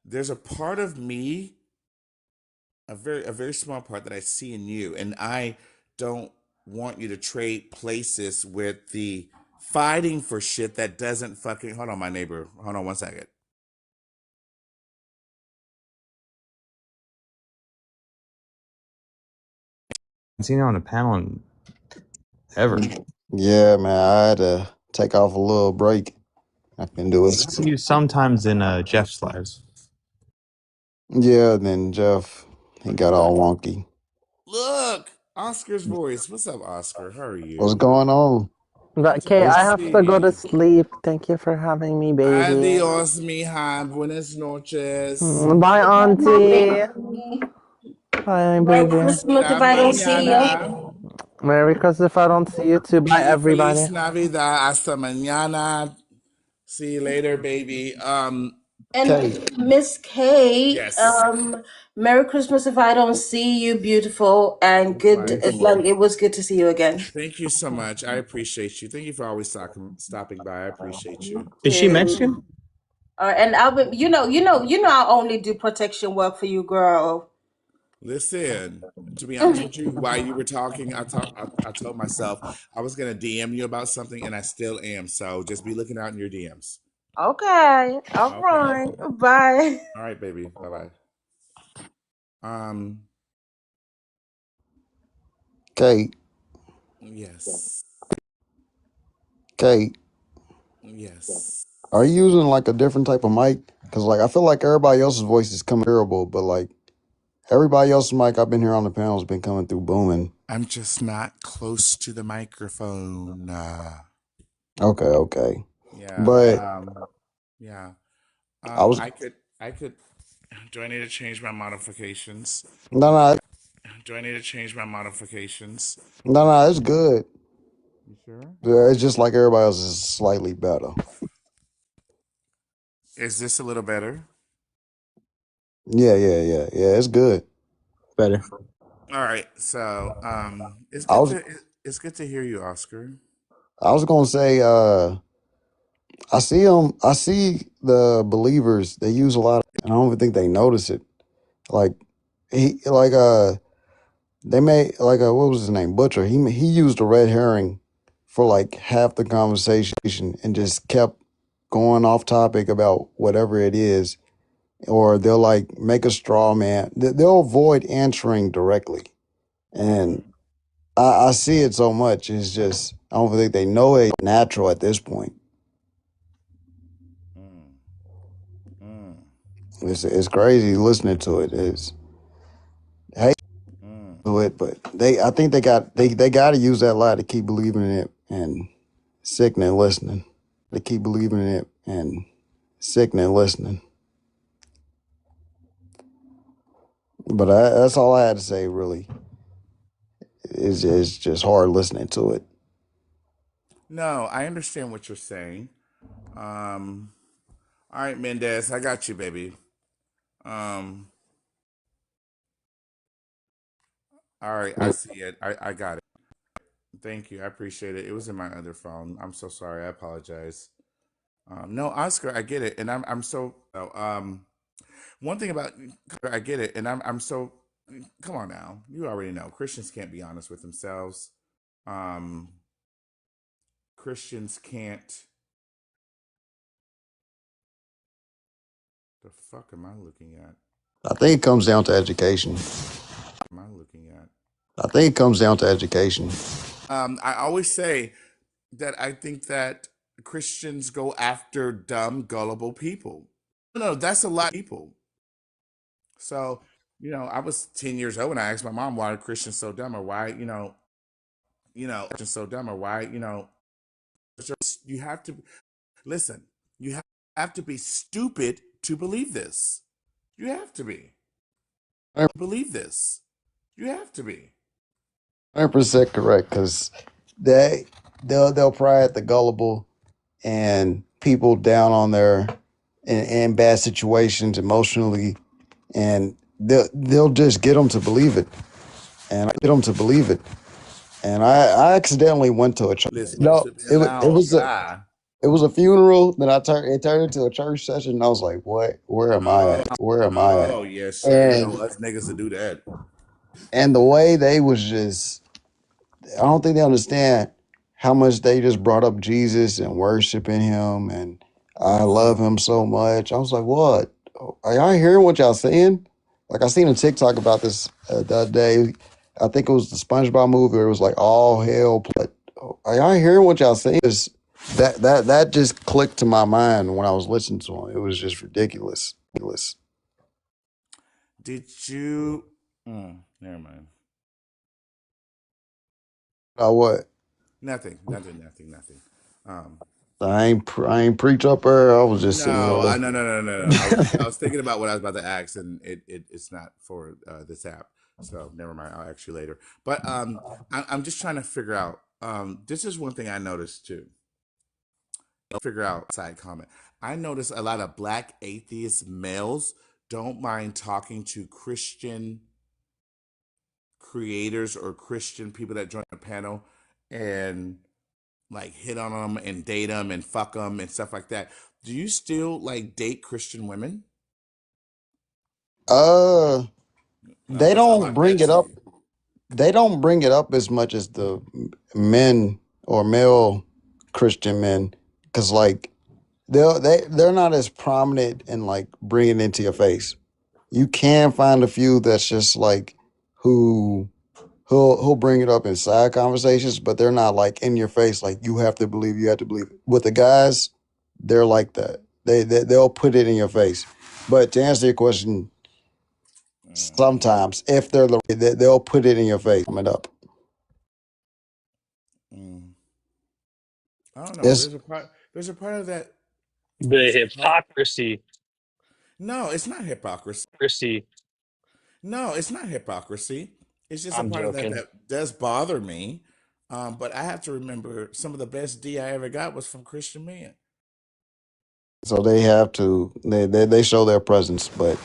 There's a part of me, a very small part that I see in you, and I don't want you to trade places with the fighting for shit that doesn't fucking. Hold on, my neighbor. Hold on 1 second. I've seen you on a panel in ever. Yeah, man, I had to take off a little break. I can do I it. see you sometimes in Jeff's lives. Yeah, then Jeff, he got all wonky. Look, Oscar's voice. What's up, Oscar? How are you? What's going on? But Kay, I have to go to sleep. Thank you for having me, baby. Adios, mija. Buenas noches. Bye, auntie. Bye, Merry baby. Christmas if I don't see you. Merry Christmas if I don't see you too. Bye, everybody. Feliz Navidad. Hasta mañana. See you later, baby. And Miss K, Yes. Merry Christmas if I don't see you, beautiful, and good. It was good to see you again. Thank you so much. I appreciate you. Thank you for always stopping by. I appreciate you. Is she Mexican? And Albert, you know, I only do protection work for you, girl. Listen, to be honest with you, while you were talking, I told myself I was gonna DM you about something, and I still am. So just be looking out in your DMs. Okay. All right. Bye. All right, baby. Bye bye. Kate, Yes. Kate, Yes. are you using like a different type of mic? Because like I feel like everybody else's voice is coming terrible, but like everybody else's mic I've been here on the panel has been coming through booming. I'm just not close to the microphone. Okay. Yeah. But yeah. I could. Do I need to change my modifications? no, Do I need to change my modifications? it's good. You sure? Yeah, it's just like everybody else is slightly better. Is this a little better? Yeah, it's good. Better. All right. So, it's good to hear you, Oscar. I was gonna say, I see the believers. They use a lot, and I don't even think they notice it. Like they made what was his name, Butcher. He used a red herring for like half the conversation and just kept going off topic about whatever it is, or they'll like make a straw man. They'll avoid answering directly, and I see it so much. It's just I don't think they know it natural at this point. It's crazy listening to it. It's hate to it, but I think they got to use that lie to keep believing in it and sickening listening. To keep believing in it and sickening listening. But that's all I had to say. Really, it's just hard listening to it. No, I understand what you're saying. All right, Mendez, I got you, baby. Um, all right, I see it. I got it. Thank you. I appreciate it. It was in my other phone. I'm so sorry. I apologize. No, Oscar, I get it, and I'm so. One thing about I get it, and I'm so. Come on now, you already know Christians can't be honest with themselves. Um, Christians can't. The fuck am I looking at? I think it comes down to education. Am I looking at? I think it comes down to education. I always say that I think that Christians go after dumb, gullible people. No, that's a lot of people. So, I was 10 years old when I asked my mom why are Christians so dumb or why, Christians so dumb or why, you have to listen, you have to be stupid to believe this. You have to be. Believe this. You have to be. 100% correct, because they'll pry at the gullible and people down on their in bad situations emotionally, and they'll just get them to believe it, and I accidentally went to a church. Listen, No, now, God. it was a funeral. Then it turned into a church session. And I was like, what? Where am I at? Where am I at? Oh, yes, sir. You know And us niggas to do that. and the way they was just, I don't think they understand how much they just brought up Jesus and worshiping him, and I love him so much. I was like, what? Are y'all hearing what y'all saying? Like, I seen a TikTok about this the other day. I think it was the SpongeBob movie where it was like all hell. But are y'all hearing what y'all saying? That just clicked to my mind when I was listening to him. It was just ridiculous. Did you? Never mind. What? Nothing. I ain't preach up there. I was just sitting No, there. no. I was thinking about what I was about to ask, and it's not for this app. So never mind. I'll ask you later. But I'm just trying to figure out. This is one thing I noticed too. Figure out side comment. I notice a lot of black atheist males don't mind talking to Christian creators or Christian people that join a panel and like hit on them and date them and fuck them and stuff like that. Do you still like date Christian women? They I don't like bring that it up. too. They don't bring it up as much as the men or male Christian men, because like they're not as prominent and like bringing it into your face. You can find a few that's just like who he'll bring it up in side conversations, but they're not like in your face. Like you have to believe. You have to believe. With the guys, they're like that. They'll put it in your face. But to answer your question, sometimes if they'll put it in your face. Coming up. I don't know. It's There's a part of that. The There's a part. hypocrisy. No, it's not hypocrisy. No, it's not hypocrisy. It's just a I'm part of that joking. that does bother me. But I have to remember some of the best D I ever got was from Christian men. so they have to they show their presence, but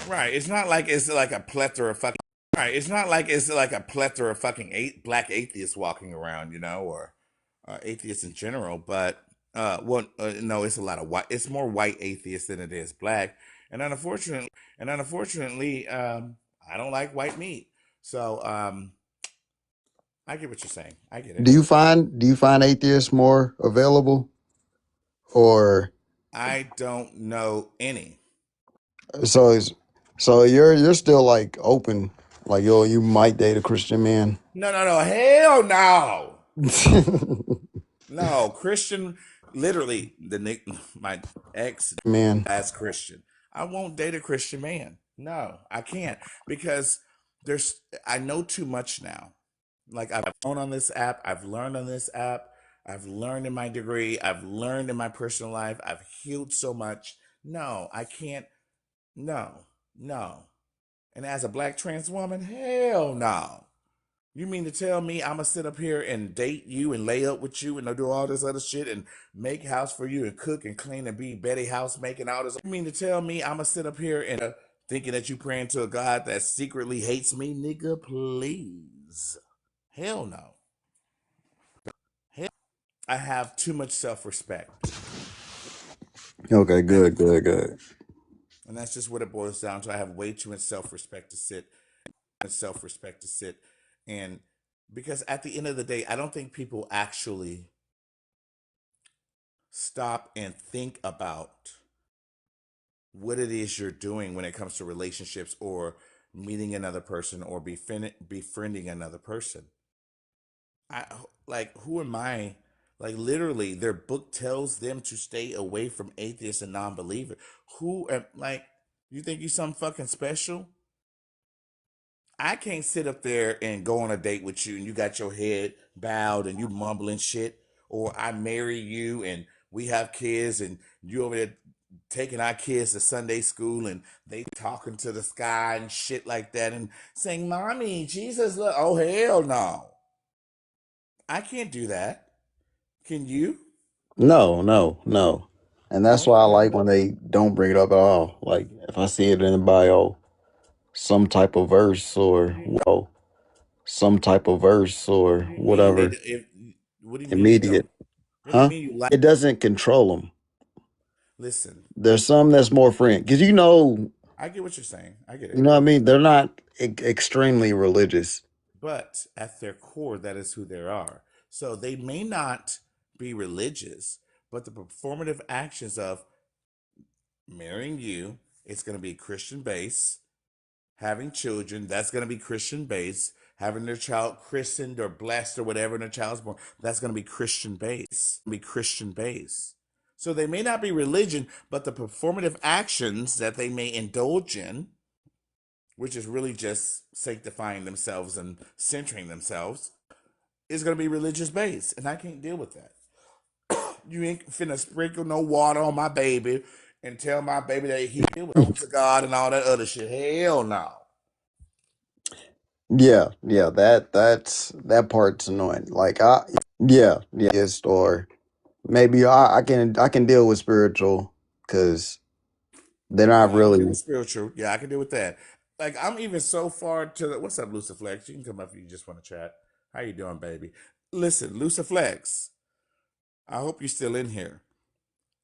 Right. It's not like it's like a plethora of fucking. Right. It's not like it's like a plethora of fucking black atheists walking around, or atheists in general. But no, it's a lot of white. It's more white atheists than it is black. And unfortunately, I don't like white meat. So I get what you're saying. I get it. do you find atheists more available, or I don't know any. so is so you're still like open, like you might date a Christian man? No. Hell no. No, Christian. Literally, my ex Man. as Christian. I won't date a Christian man. No, I can't because I know too much now. Like I've known on this app, I've learned on this app, I've learned in my degree, I've learned in my personal life, I've healed so much. No, I can't. No, no. And as a black trans woman, hell no. You mean to tell me I'm gonna sit up here and date you and lay up with you and do all this other shit and make house for you and cook and clean and be Betty House making all this? You mean to tell me I'm gonna sit up here and thinking that you praying to a God that secretly hates me, nigga? Please, hell no. Hell, I have too much self-respect. Okay, good. And that's just what it boils down to. I have way too much self-respect to sit and because at the end of the day, I don't think people actually stop and think about what it is you're doing when it comes to relationships or meeting another person or befriending another person. I like who am I? Like literally, their book tells them to stay away from atheists and non-believers. Who am like? You think you something fucking special? I can't sit up there and go on a date with you and you got your head bowed and you mumbling shit, or I marry you and we have kids and you over there taking our kids to Sunday school and they talking to the sky and shit like that and saying, "Mommy, Jesus, look." Oh hell no. I can't do that. Can you? No. And that's why I like when they don't bring it up at all. Like if I see it in the bio, some type of verse or What do you mean whatever, what do you mean you don't? immediate. What do you Huh? mean you like? It doesn't control them. Listen, There's some that's more friend because I get what you're saying. I get you it. know what I mean. They're not extremely religious. But at their core, that is who they are. So they may not be religious, but the performative actions of marrying you, it's going to be Christian based. Having children, that's going to be Christian based. Having their child christened or blessed or whatever, and their child's born, that's going to be Christian based. So they may not be religion, but the performative actions that they may indulge in, which is really just sanctifying themselves and centering themselves, is going to be religious based. And I can't deal with that. You ain't finna sprinkle no water on my baby and tell my baby that he belongs to God and all that other shit. Hell no. Yeah, that part's annoying. Like yes, or maybe I can deal with spiritual because they're not Yeah, I can deal really. with spiritual. Yeah, I can deal with that. Like I'm even so far to the what's up, Luciflex? You can come up if you just want to chat. How you doing, baby? Listen, Luciflex. I hope you're still in here.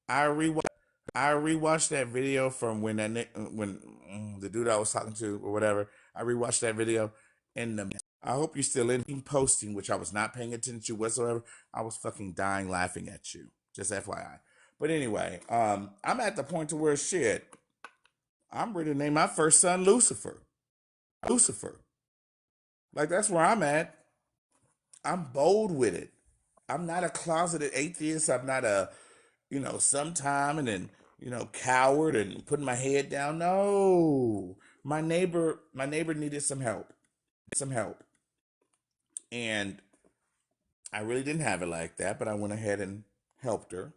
I rewatched that video from when the dude I was talking to or whatever. I rewatched that video and I hope you're still in posting, which I was not paying attention to whatsoever. I was fucking dying laughing at you. Just FYI. But anyway, I'm at the point to where shit, I'm ready to name my first son Lucifer. Lucifer. Like that's where I'm at. I'm bold with it. I'm not a closeted atheist. I'm not a, sometime and then, coward and putting my head down. No. My neighbor needed some help. And I really didn't have it like that, but I went ahead and helped her.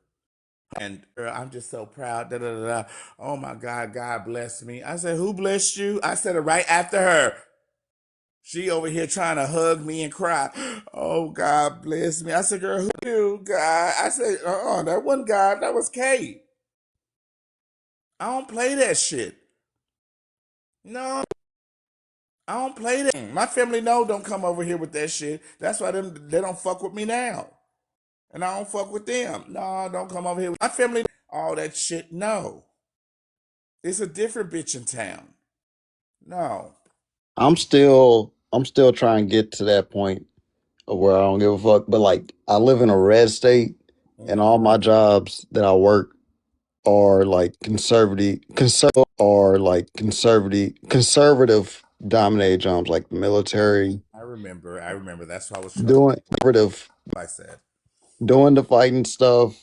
And I'm just so proud. Da, da, da, da. Oh my God, God bless me. I said, who blessed you? I said it right after her. She over here trying to hug me and cry. Oh, God bless me. I said, girl, who you, God? I said, that wasn't God. That was Kate. I don't play that shit. No, I don't play that. My family don't come over here with that shit. That's why they don't fuck with me now. And I don't fuck with them. No, don't come over here with my family. All that shit. No. It's a different bitch in town. No. I'm still trying to get to that point of where I don't give a fuck. But like I live in a red state, and all my jobs that I work are like conservative dominated jobs, like the military, I remember. That's why I was doing conservative, I said. doing the fighting stuff.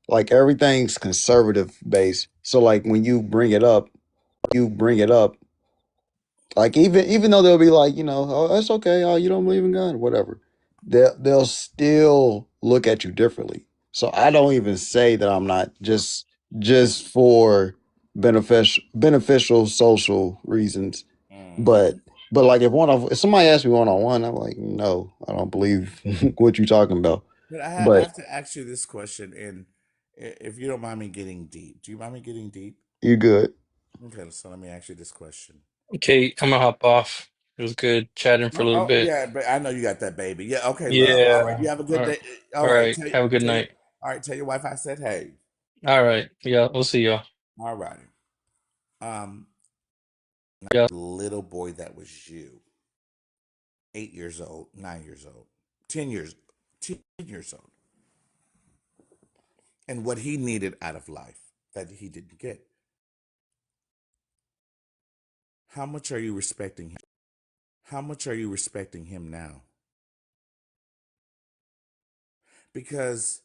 Like everything's conservative based. So like when you bring it up, like even though they'll be like, oh, that's okay. Oh, you don't believe in God, whatever. They'll still look at you differently. So I don't even say that I'm not just for beneficial social reasons. But like if somebody asked me one on one, I'm like, no, I don't believe what you're talking about. But I But have to ask you this question, and if you don't mind me getting deep, do you mind me getting deep? you good. Okay, so let me ask you this question. Okay, I'm gonna hop off. It was good chatting for a little bit. Yeah, but I know you got that baby. Yeah, okay, love. All right, Yeah. you have a All good right. day. All All right, right. Have a good night. all right, tell your wife I said hey. All right. Yeah, we'll see y'all. All righty. Um, Yeah. little boy that was you, 8 years old, 9 years old, 10 years, 10 years old, and what he needed out of life that he didn't get. How much are you respecting him? How much are you respecting him now? Because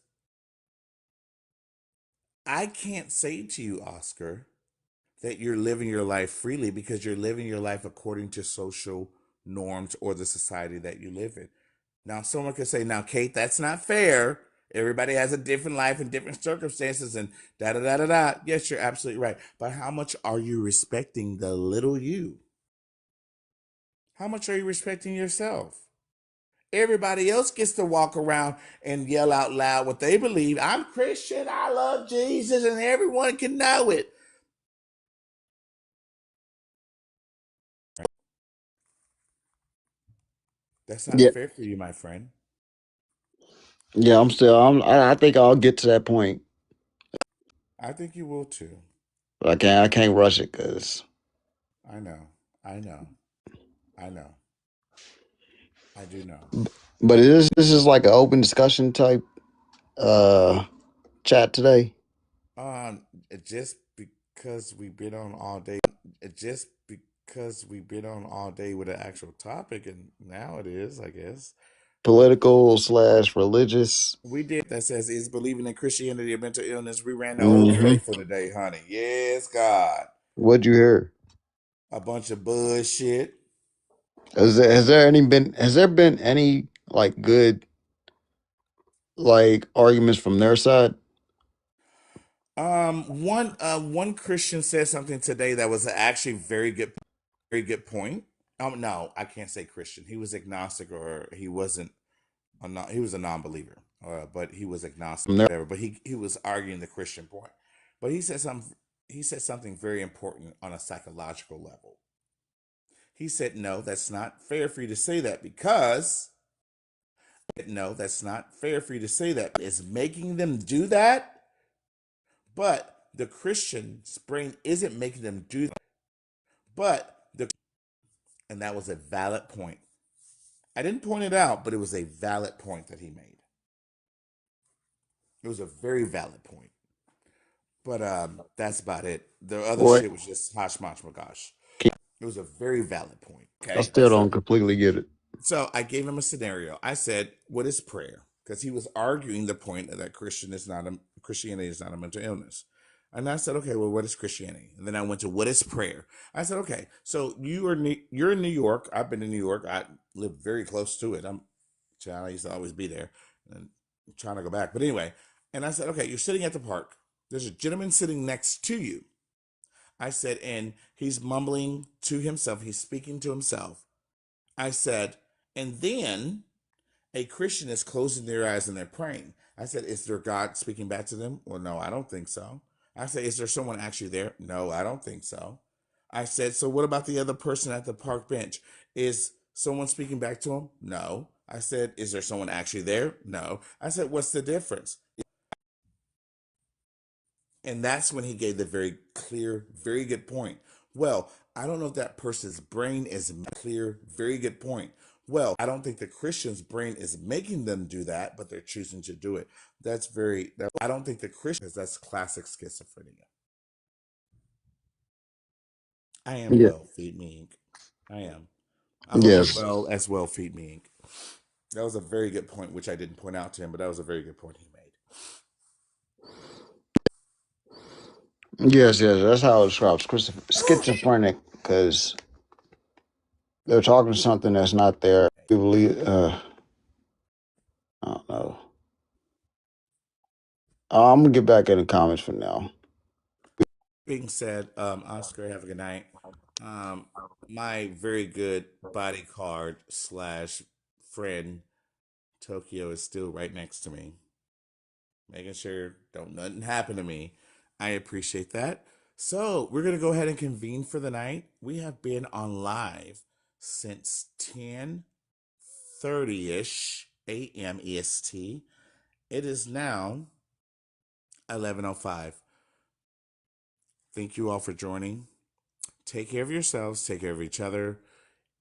I can't say to you, Oscar, that you're living your life freely because you're living your life according to social norms or the society that you live in. Now, someone could say, now, Kate, that's not fair. Everybody has a different life and different circumstances and da da da da da. Yes, you're absolutely right. But how much are you respecting the little you? How much are you respecting yourself? Everybody else gets to walk around and yell out loud what they believe. I'm Christian. I love Jesus, and everyone can know it. That's not Yeah, fair for you, my friend. yeah. I think I'll get to that point, I think you will too. but I can't rush it because. I know. I know. I know. I do know. But this is like an open discussion type uh chat today. Just because we've been on all day, just because we've been on all day with an actual topic, and now it is, I guess. Political/religious. We did that says is believing in Christianity or mental illness. We ran the whole Mm-hmm. tray for today, honey. Yes, God. What'd you hear? A bunch of bullshit. Has there been any like good like arguments from their side? One Christian said something today that was actually very good point. No, I can't say Christian. He was agnostic, or he wasn't. He was a non-believer, but he was agnostic, From their whatever. But he was arguing the Christian point. But he said something. He said something very important on a psychological level. He said, "No, that's not fair for you to say that because." No, that's not fair for you to say that. It's making them do that, but the Christian's brain isn't making them do that. And that was a valid point. I didn't point it out, but it was a valid point that he made. It was a very valid point. But that's about it. The other what? shit was just hosh mosh gosh. It was a very valid point. I Okay. still don't completely get it. So I gave him a scenario. I said, "What is prayer?" Because he was arguing the point that Christianity is not a mental illness. And I said, "Okay, well, what is Christianity?" And then I went to what is prayer. I said, "Okay, so you're in New York. I've been in New York. I live very close to it. I used to always be there, and I'm trying to go back. But anyway, and I said, okay, you're sitting at the park. There's a gentleman sitting next to you. I said, and he's mumbling to himself. He's speaking to himself. I said, and then a Christian is closing their eyes and they're praying. I said, is there God speaking back to them? Well, no, I don't think so. I said, is there someone actually there? No, I don't think so. I said, so what about the other person at the park bench? Is someone speaking back to him? No. I said, is there someone actually there? No. I said, what's the difference? And that's when he gave the very clear, very good point. Well, I don't know if that person's brain is clear, very good point. Well, I don't think the Christian's brain is making them do that, but they're choosing to do it. I don't think the Christian, that's classic schizophrenia. I am Yeah. well, feed me Inc. I am. I hope Yes. you're well as well, feed me Inc. That was a very good point, which I didn't point out to him, but that was a very good point he made. Yes. Yes. That's how it describes schizophrenic because they're talking something that's not there. We believe. I don't know. I'm gonna get back in the comments for now. Being said, Oscar, have a good night. My very good bodyguard slash friend Tokyo is still right next to me, making sure don't nothing happen to me. I appreciate that. So we're gonna go ahead and convene for the night. We have been on live since 10:30ish a.m. EST. It is now 11:05. Thank you all for joining. Take care of yourselves. Take care of each other.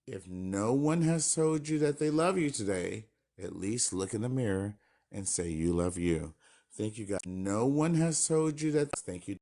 If no one has told you that they love you today, at least look in the mirror and say you love you. Thank you, guys. No one has told you that. Thank you.